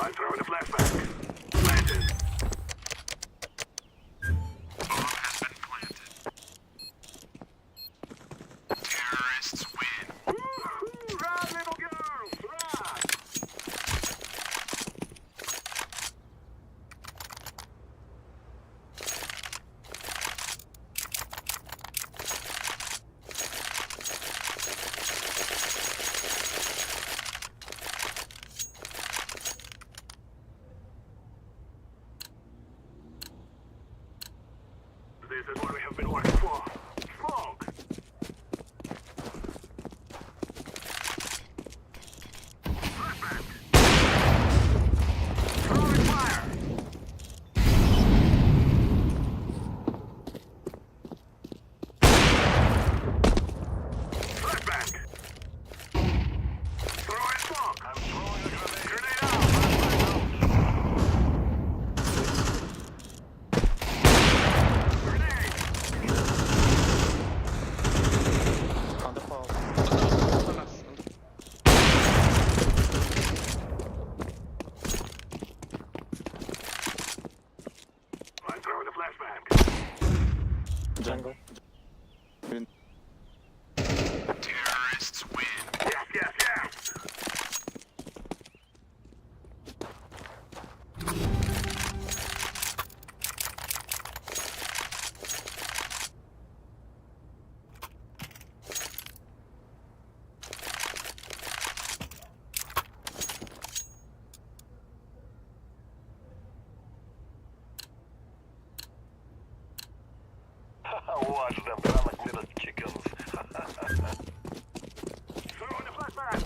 I'm throwing a flashbang. Planted. Bomb has been planted. Terrorists win. Woo-hoo! Run, little girls, run! This is what we have been working for. Smoke! Flashbang! Throwing fire! Flashbang! Throwing smoke! I'm throwing a grenade. Grenade out! Flashbang out! Grenade! Under power. I'm throwing a flashbang. Jungle. Terrorists win. Yes, yes, yes! Watch them run like little chickens. Throwing the flashbang.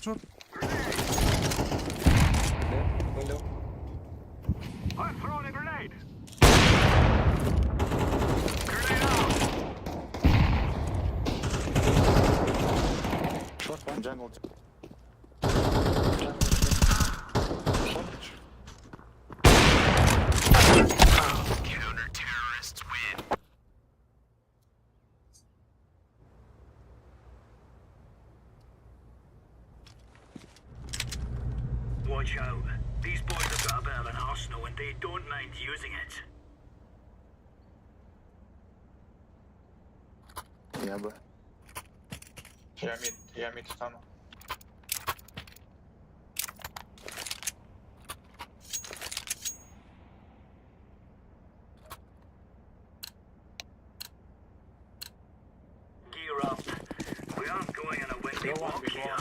Short. Window. I'm throwing a grenade. Grenade out. Short one, jungle. Counter-terrorists win. Watch out. These boys have got a bit of an arsenal and they don't mind using it. Я мид стану. Gear up. We aren't going on a windy walk here.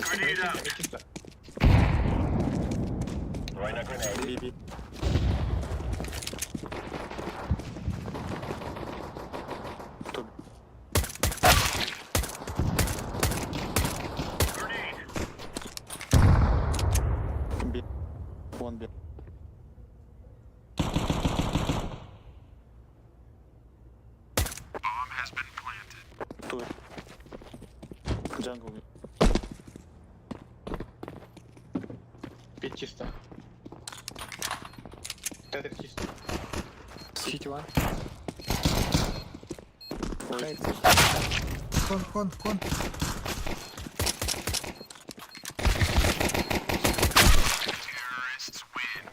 Grenade out. Throwing a grenade. One bit. Bomb has been planted. Two. Jungle. Пить чисто. Это чисто. City one. Con. Terrorists win.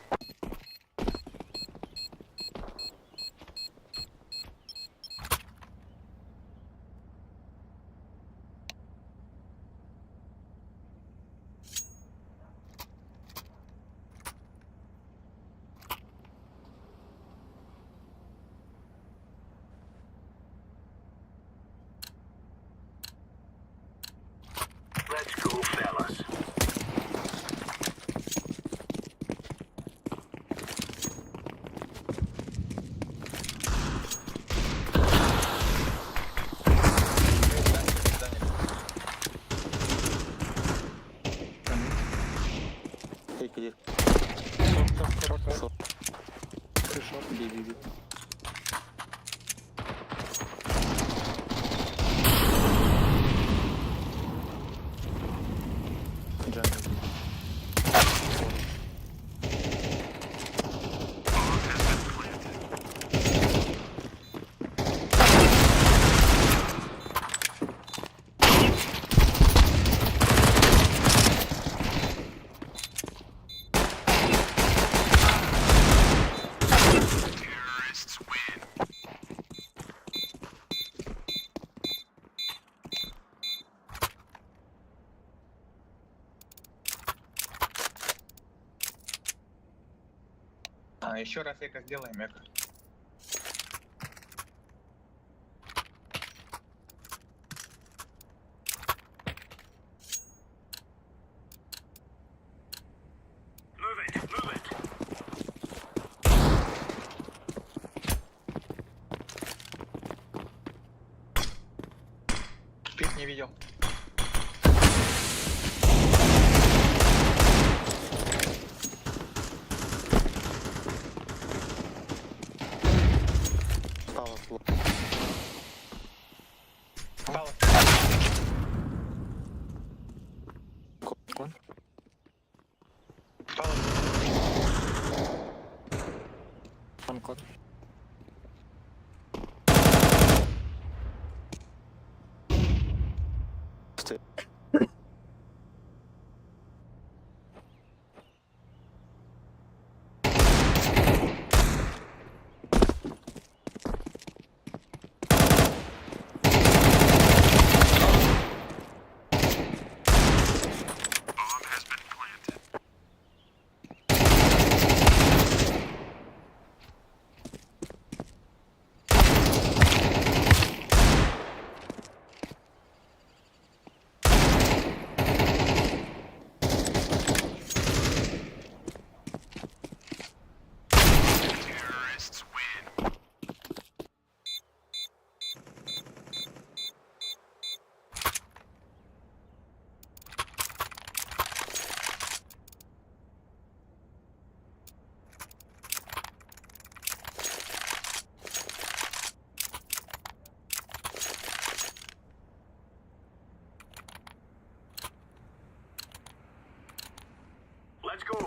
Let's go, fellas. Hey, clear. Short. B. Jungle. Bomb has been planted. Terrorists win. Еще раз эко сделаем, эко. Move it. Пить не видел. One code. Stay. Bomb has been planted. Let's go.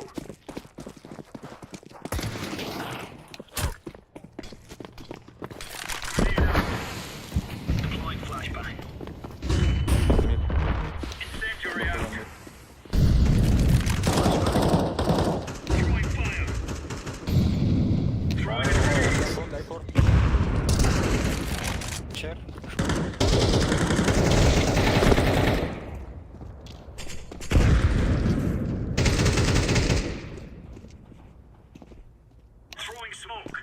Deploying flashbang. Incendiary out. Throwing fire. Throwing grenade. Chair. Throwing smoke.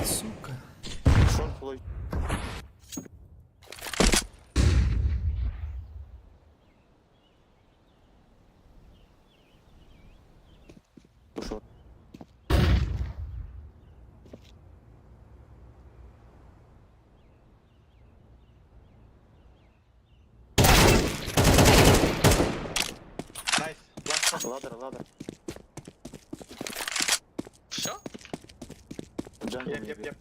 Сука. Short low. Short. Nice. Last one. Ladder. Все? Jungle. Yep.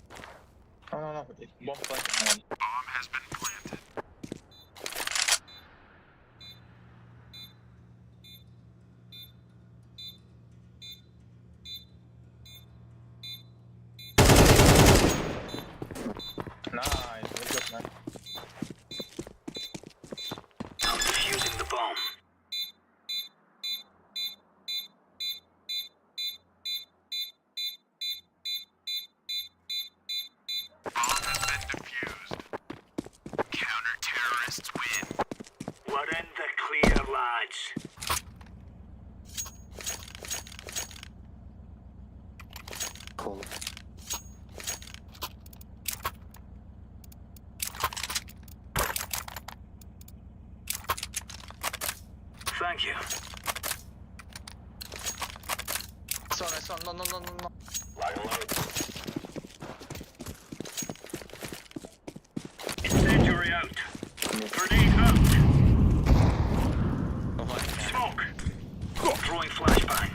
No. It's bomb planted. Bomb has been planted. Nice. Good job, man. I'm defusing the bomb. Bomb has been defused. Counter-terrorists win. We're in the clear, lads. Call. Thank you. It's on. No. Lag alert. Incendiary out. Grenade out. Smoke. Throwing flashbang.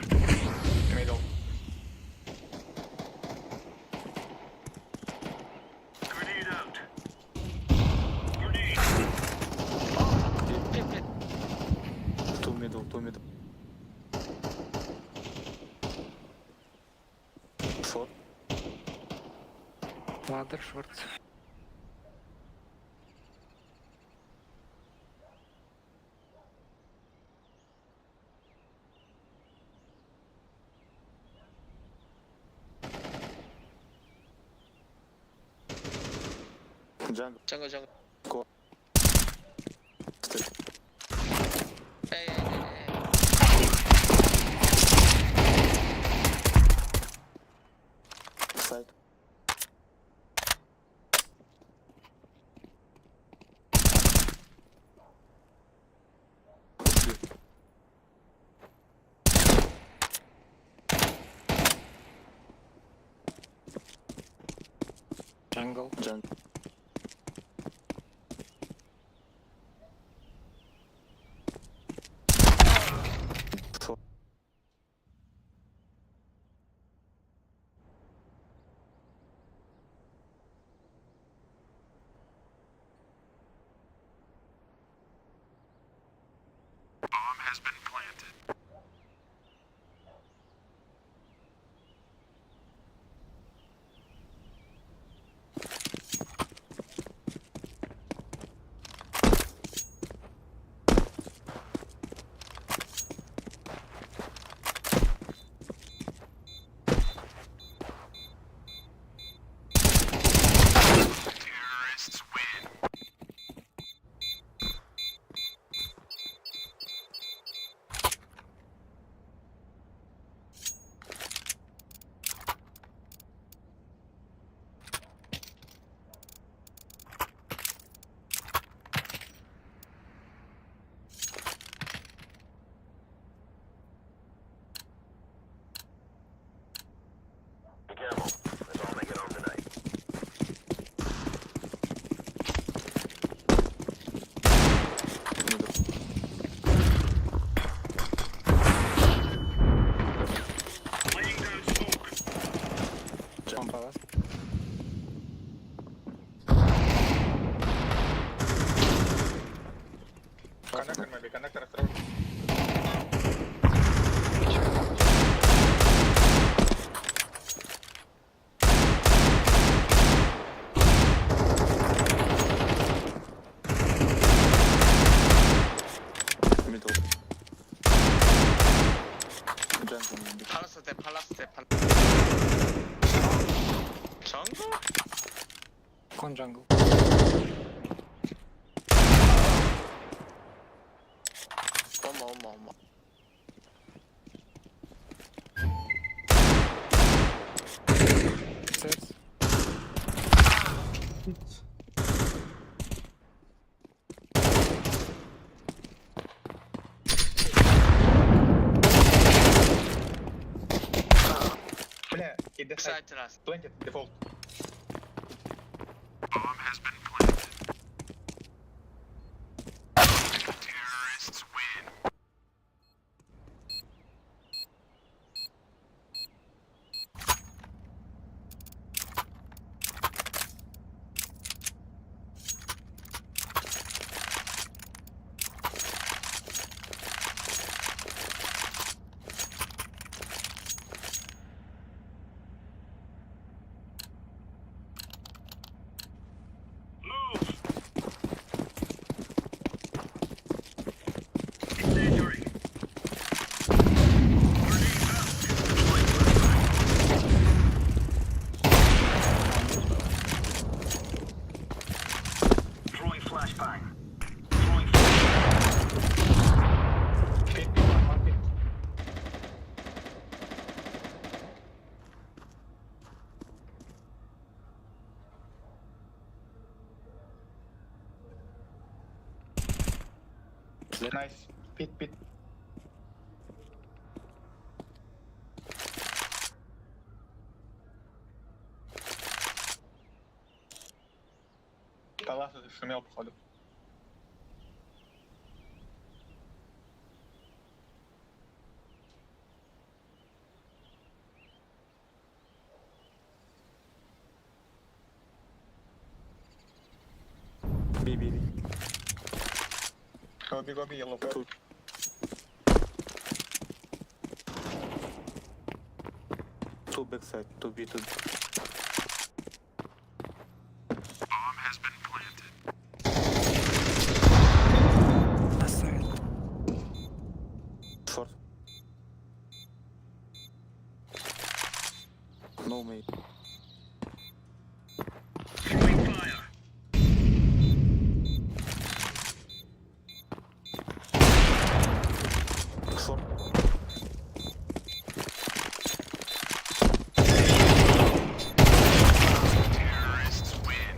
Middle. Grenade out. Grenade. Two middle. Short. Ladder short. Jungle. Go. Stay. Hey. Side. Jungle. Bomb has been planted. Terrorists win. Con jungle. One more. Stairs. Бля, и дефайт. Planted, default. Bomb has been planted. Terrorists win. Throwing flashbang. Throwing Nice. Pit. Палас шумел, походу. Би. Гоби, yellow. Two backside, 2B. bomb has been planted. Short. No mate. Throwing fire. Short. Terrorists win.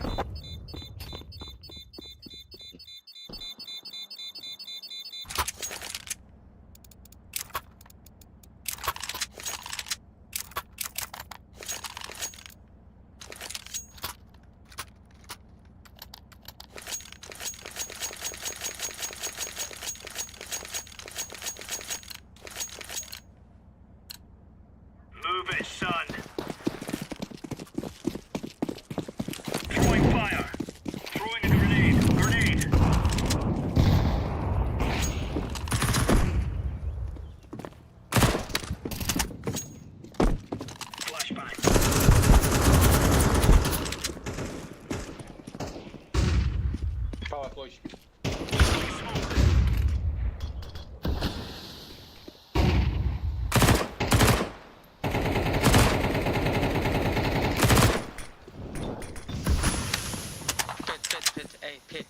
Move it, son. Throwing fire. Throwing a grenade. Flashbang. Палас лучик. Pit.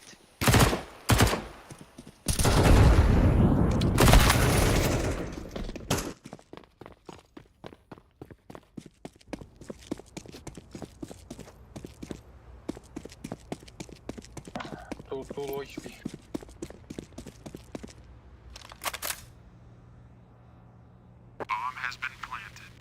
Two low HP. Bomb has been planted.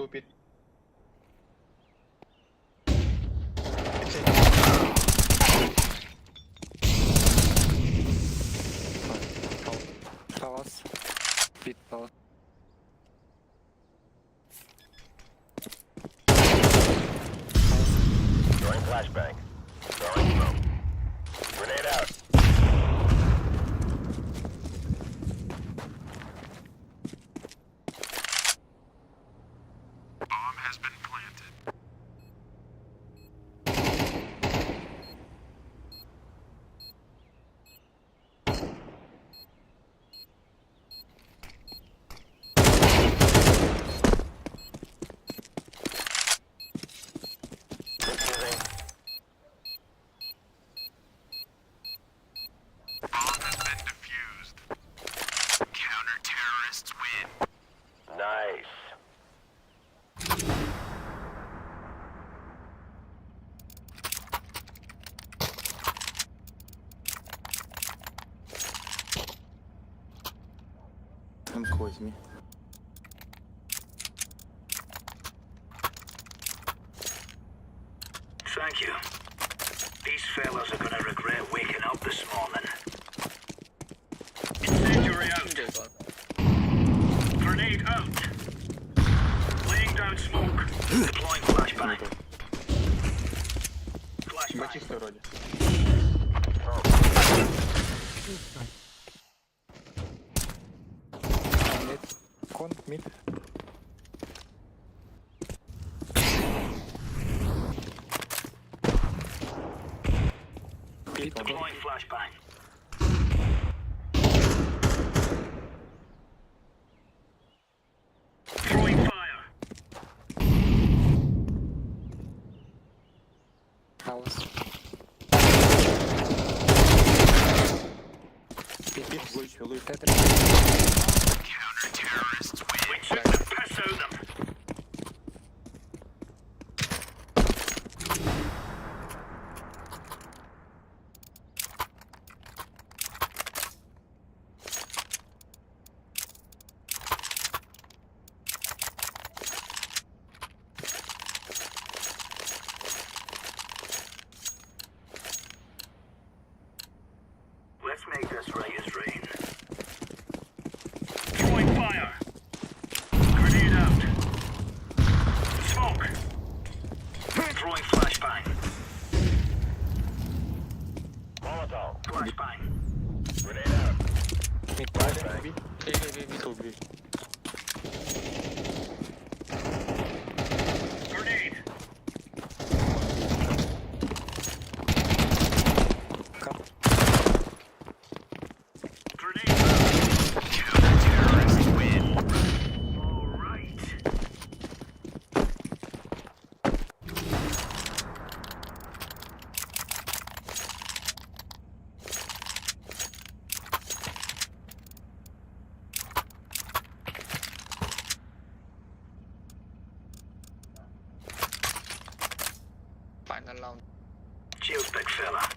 Tupit. Palace. Pit palace. Throwing flashbang. Throwing smoke. Grenade out. Bomb has been planted. Diffusing. Bomb has been defused. Counter-terrorists win. Nice. М-ку возьми. Thank you. These fellas are gonna regret waking up this morning. Incendiary out. Grenade out. Laying down smoke. Deploying flashbang. Flashbang. Чисто вроде. Мид. Кон, мид. Deploying flashbang. Throwing fire. Palace. Pit. Луч. Counter-terrorists win. We took the piss out of them. Let's make this right as rain. Throwing fire. Grenade out. Smoke. Throwing flashbang. Molotov. Flashbang. Grenade out. Mid. Flashbang. Two B. Grenade. Grenade out. Counter-terrorists win. All right. Final round. Cheers, big fella.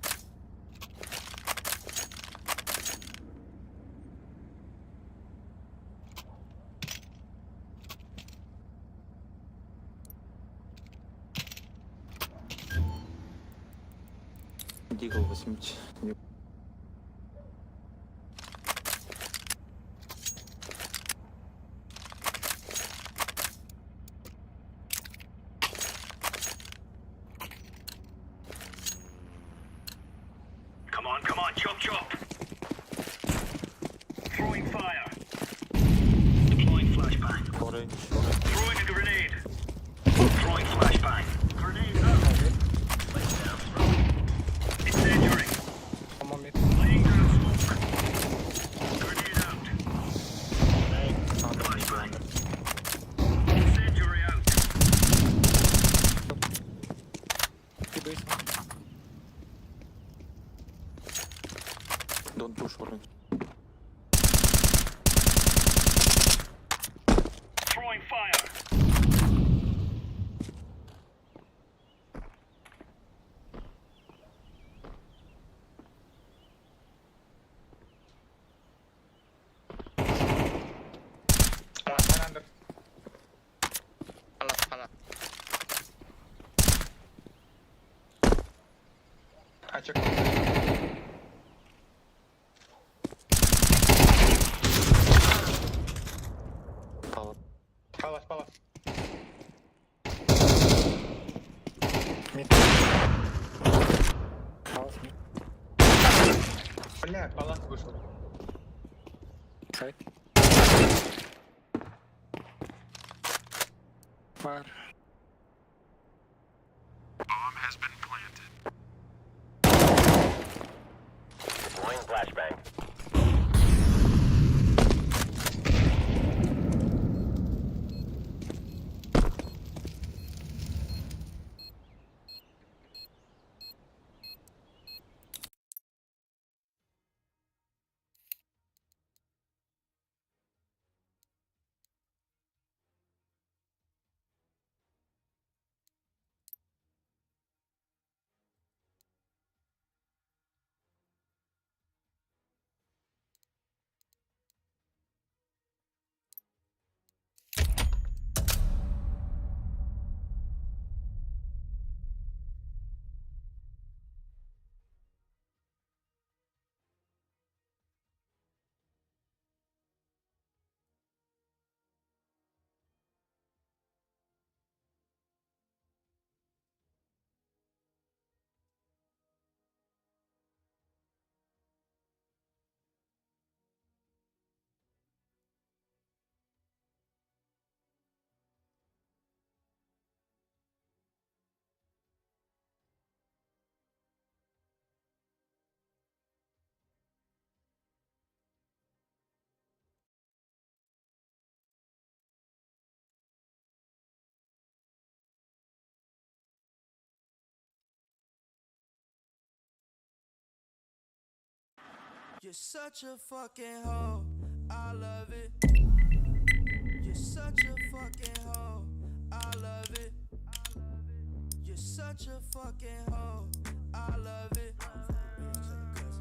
Дигл 80. Come on, chop chop. Throwing fire. Deploying flashbang. Orange. Throwing a grenade. Throwing flashbang. Grenade out. Incendiary. палас. Бля, палас вышел. Сайт. Фар. Bomb has been planted. Deploying flashbang. You're such a fucking hoe, I love it. You're such a fucking hoe, I love it. You're such a fucking hoe, I love it.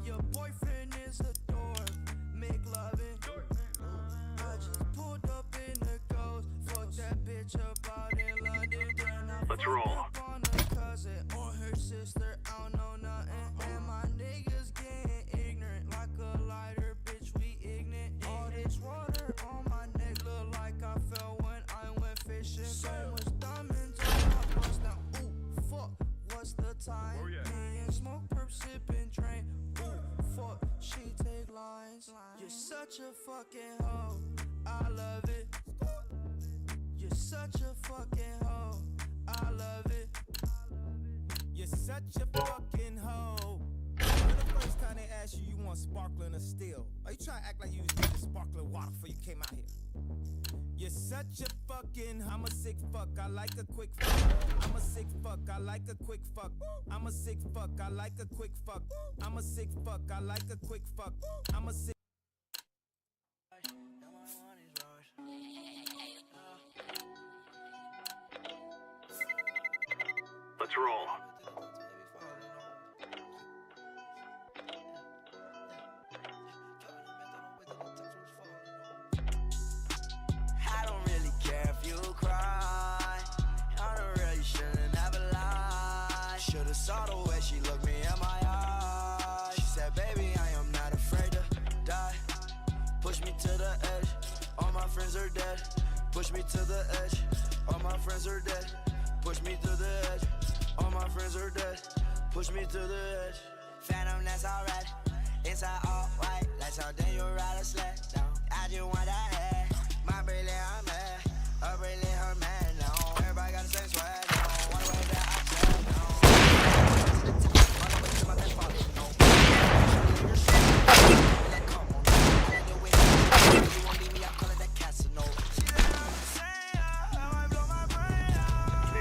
Your boyfriend is a dork, make loving. I just pulled up in the ghost, fuck that bitch up out in London. Then I Let's fucked roll. up on her cousin or her sister, I don't know nothing. And my niggas getting ignorant like a lighter, bitch, we ignorant. All this water on my neck look like I fell when I went fishing. So much diamonds on my bust now, ooh, fuck, what's the time? Me and smoke, perp, sipping, drain, ooh, fuck, she take lines. You're such a fucking hoe, I love it. You're such a fucking hoe, I love it. You're such a fucking hoe. When the first time they asked you, you want sparkling or still? Are you trying to act like you was drinking sparkling water before you came out here? You're such a fucking, I'm a sick fuck, I like a quick fuck. I'm a sick fuck, I like a quick fuck. I'm a sick fuck, I like a quick fuck. I'm a sick fuck, I like a quick fuck. I'm a sick. Let's roll. I don't really care if you cry. I don't really shouldn't ever lie. Should've saw the way she looked me in my eyes. She said, baby, I am not afraid to die. Push me to the edge. All my friends are dead. Push me to the edge. All my friends are dead. Push me to the edge. All my friends are dead. Push me to the edge. Phantom, that's alright. Inside all white. Like something you ride a sled down. I just want that head. My brilliant, I'm mad. A brilliant, her man. No, everybody got the same swag. No, one way that I said. No, to the top. All the way to my best father. No, let come on. Let the wind. You won't leave me. I call it that Casanova. See that I'm saying? How I blow my brain out.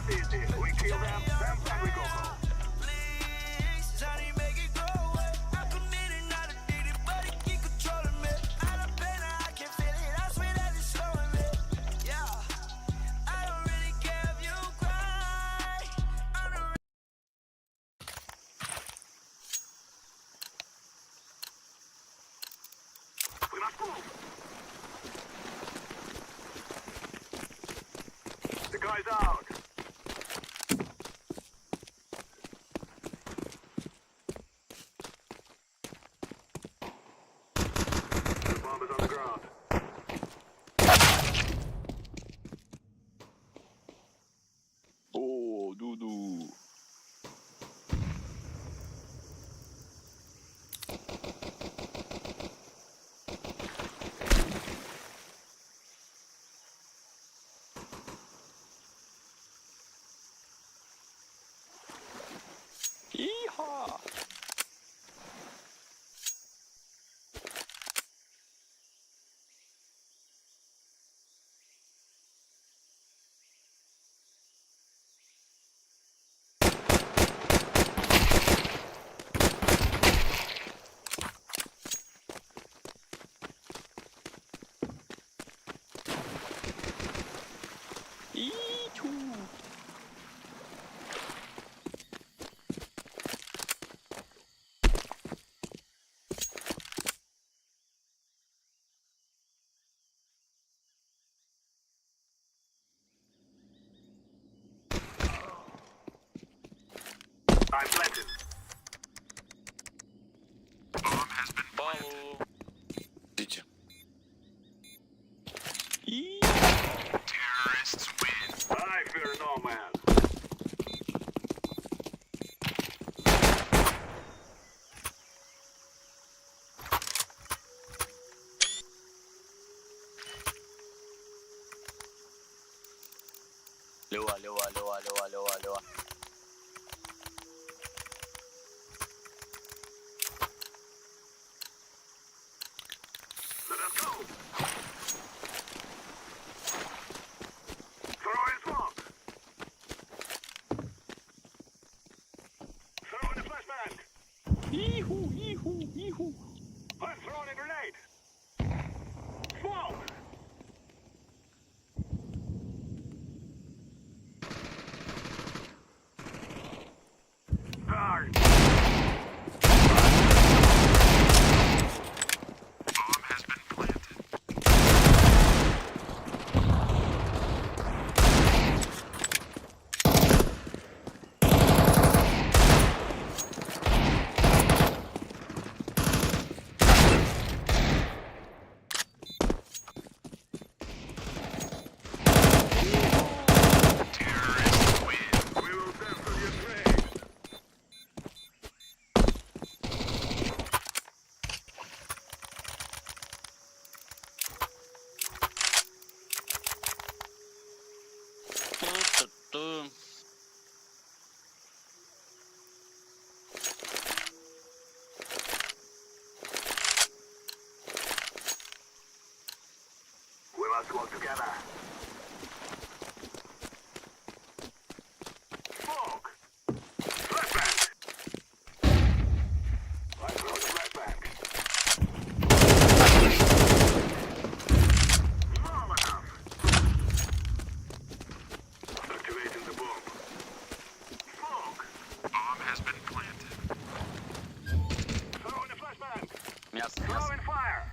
Easy. We kill them and we go home. Please, Johnny, make it go away. I'm committed, not addicted, but it keep controlling me. Out of pain, I can feel it. I swear that it's slowing me. Yeah, I don't really care if you cry. I don't We must move. The guy's out. The bomb is on the ground. I'm planted. Балу. Идите. Terrorists win. I fear no man. Лева, лева, лева, лева, лева, лева. Let us go. Throwing smoke. Throwing a flashbang. Иху, иху, иху. I'm throwing a grenade. Smoke. Darn. Bomb has been planted. Terrorists win. We will cancel your trade. Ту-ту-ту. We must work together. Smoke. Flashbang. I throw the flashbang. Small enough. Activating the bomb. Smoke. Bomb has been planted. Throwing the flashbang. Мясо, мясо. Throwing fire.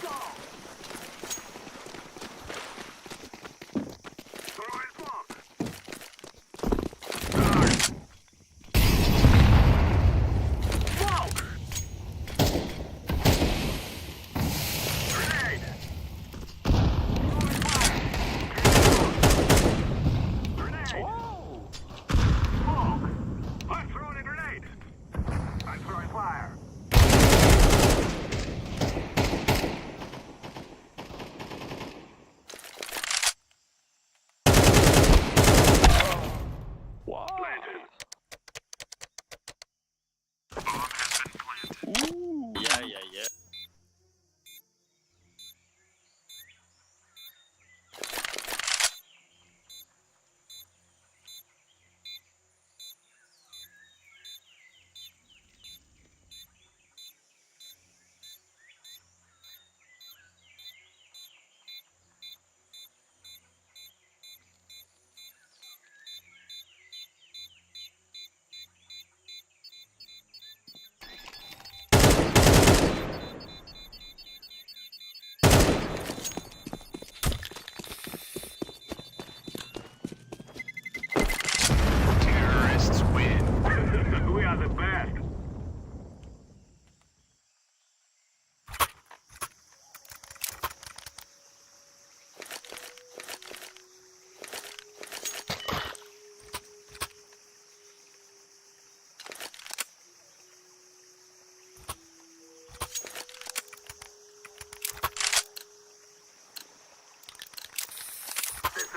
Yeah.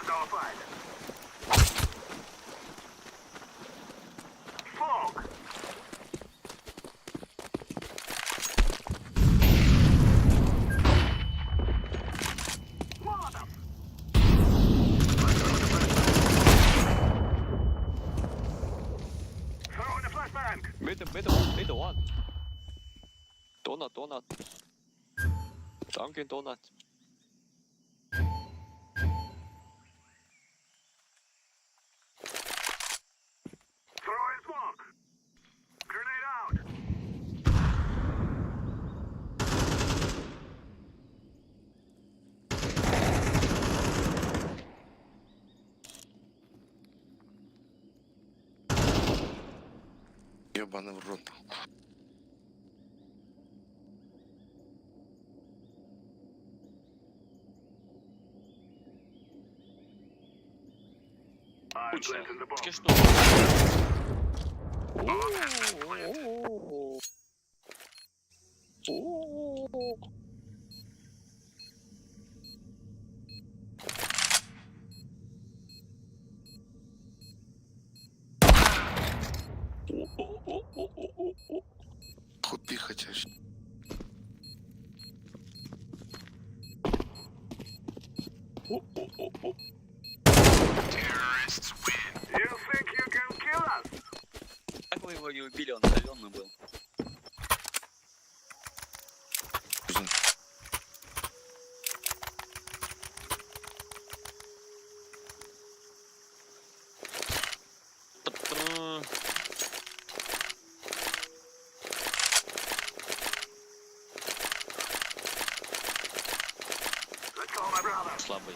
Nullified. Fog. Molotov. Throwing the flashbang. Middle one. Donut. Dunkin' Donut. Throwing smoke. Grenade out. Ебаный в рот. Que что? Хуй хотишь. Terrorists win. You think you can kill us? Как вы его не убили, он соленый был. Let's go, my brother. Слабый.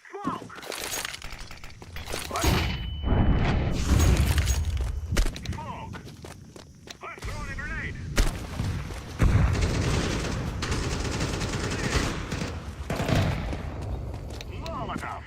Smoke. Smoke. I'm throwing a grenade. Molotov.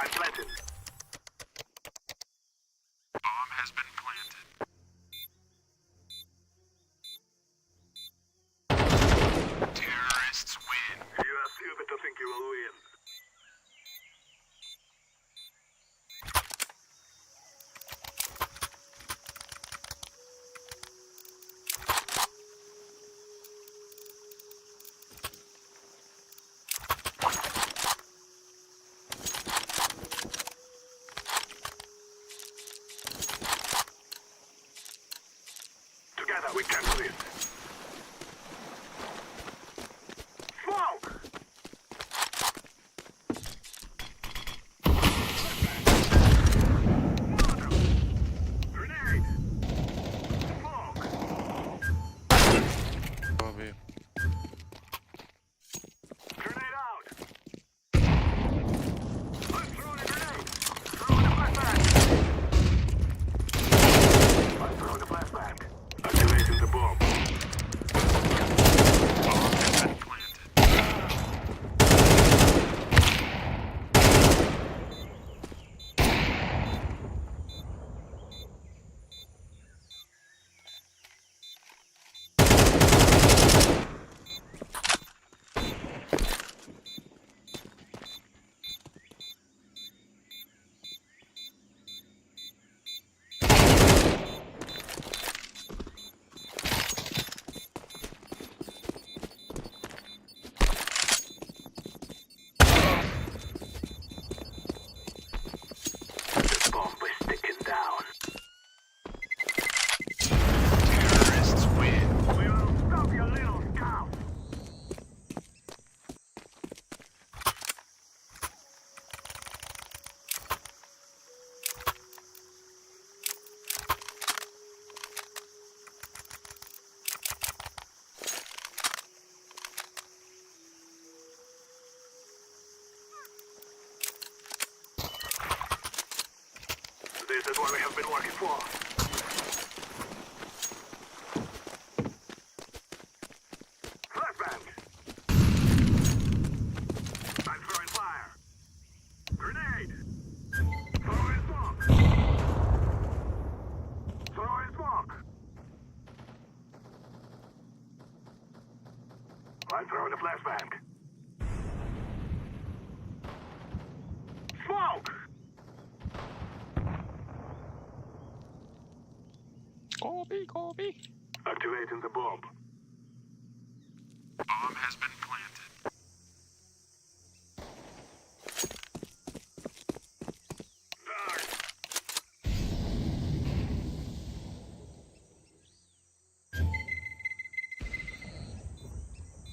Spy planted. Bomb has been planted. Terrorists win. You are stupid to think you will win. Together we can do this. Smoke! Grenade! Smoke! Bobby. Grenade out! I'm throwing a grenade! Throwing a flashbang! I'm throwing a flashbang. Activating the bomb. Bomb has been planted. This bomb is sticking down. Terrorists win. We will stop your little scout. This is what we have been working for. Flashbang! I'm throwing fire. Grenade! Throwing smoke! Throwing smoke! I'm throwing a flashbang. Smoke! Copy. Activating the bomb. Bomb has been planted.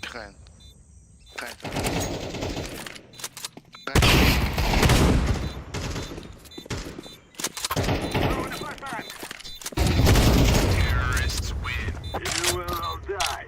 Behind. Throwing a flashbang. Terrorists win. You will all die.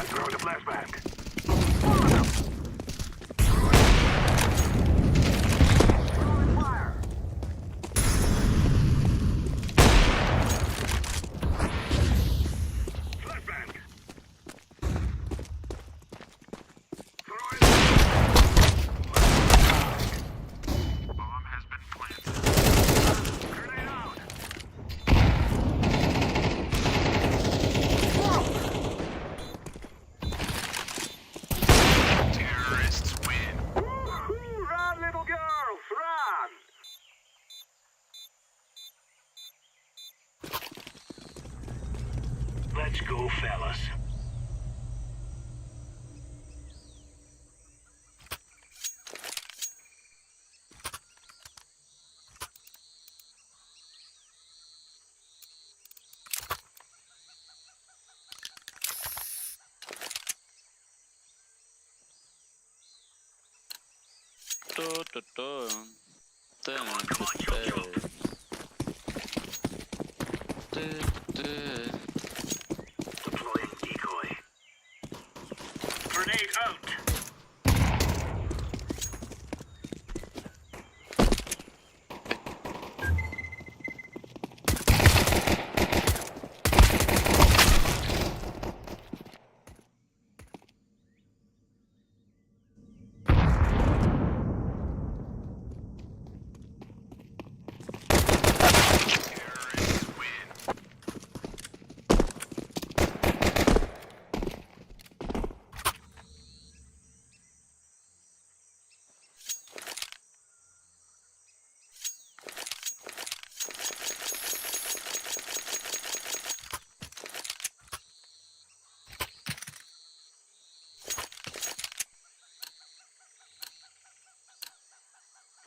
Throw the flashbang. Let's go, fellas. Deploying decoy. Grenade out.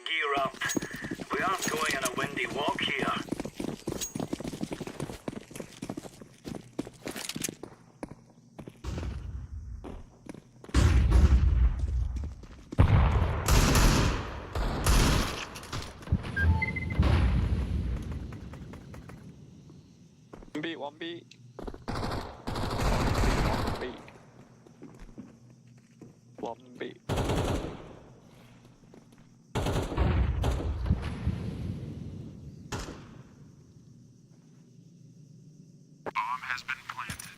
Gear up. We aren't going on a windy walk here. One B. One B. Bomb has been planted.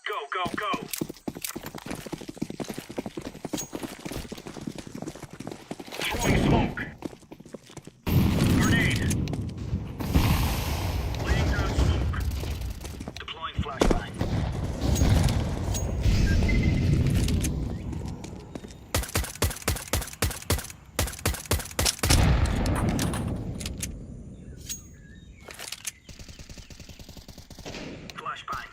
Go, go, go! Throwing smoke! Grenade! Laying down smoke. Deploying flashbang. Flashbang.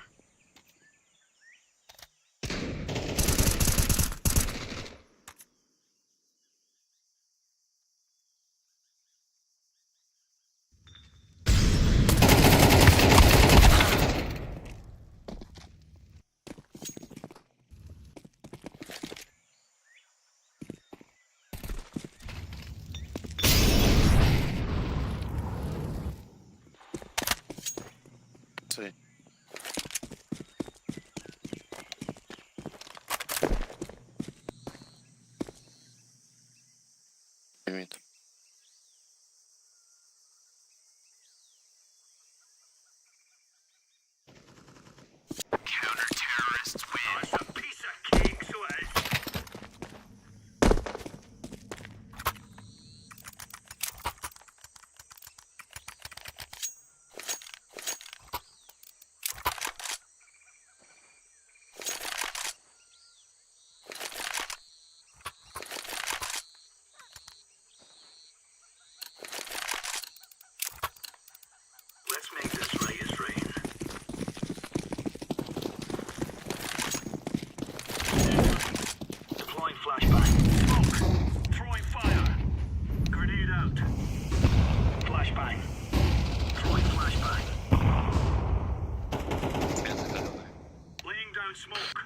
Sí. Limita. Counter-terrorists win. It's a piece of cake, so smoke.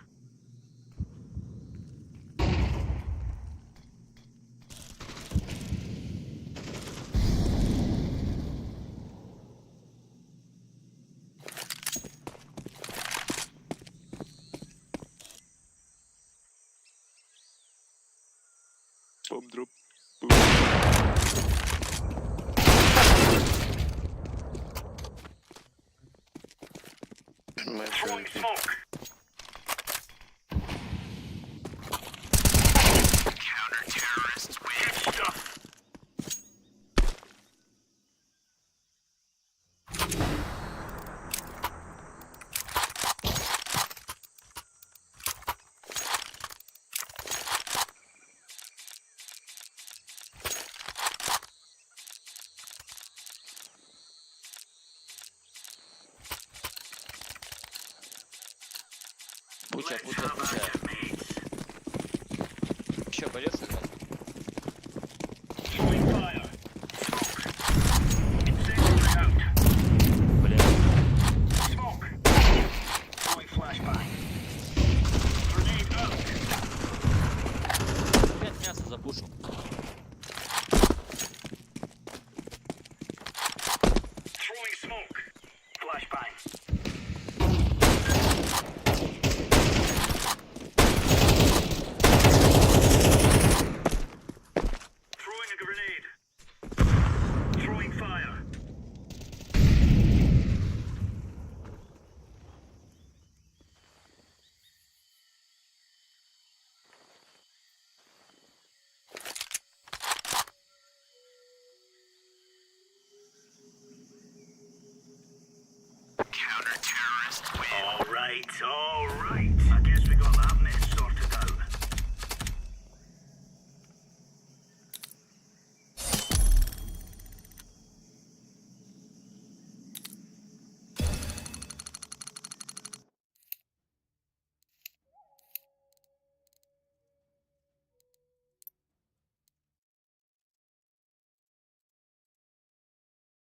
Bomb drop. Throwing smoke. Counter-terrorists win. Good stuff. Пуча. Еще полез играть? Throwing fire. Smoke. Incendiary out. Бля. Smoke. Throwing flashbang. Grenade out. Опять мясо запушу. Throwing smoke. Flashbang. Throwing a grenade. Throwing fire. Counter-terrorist win. All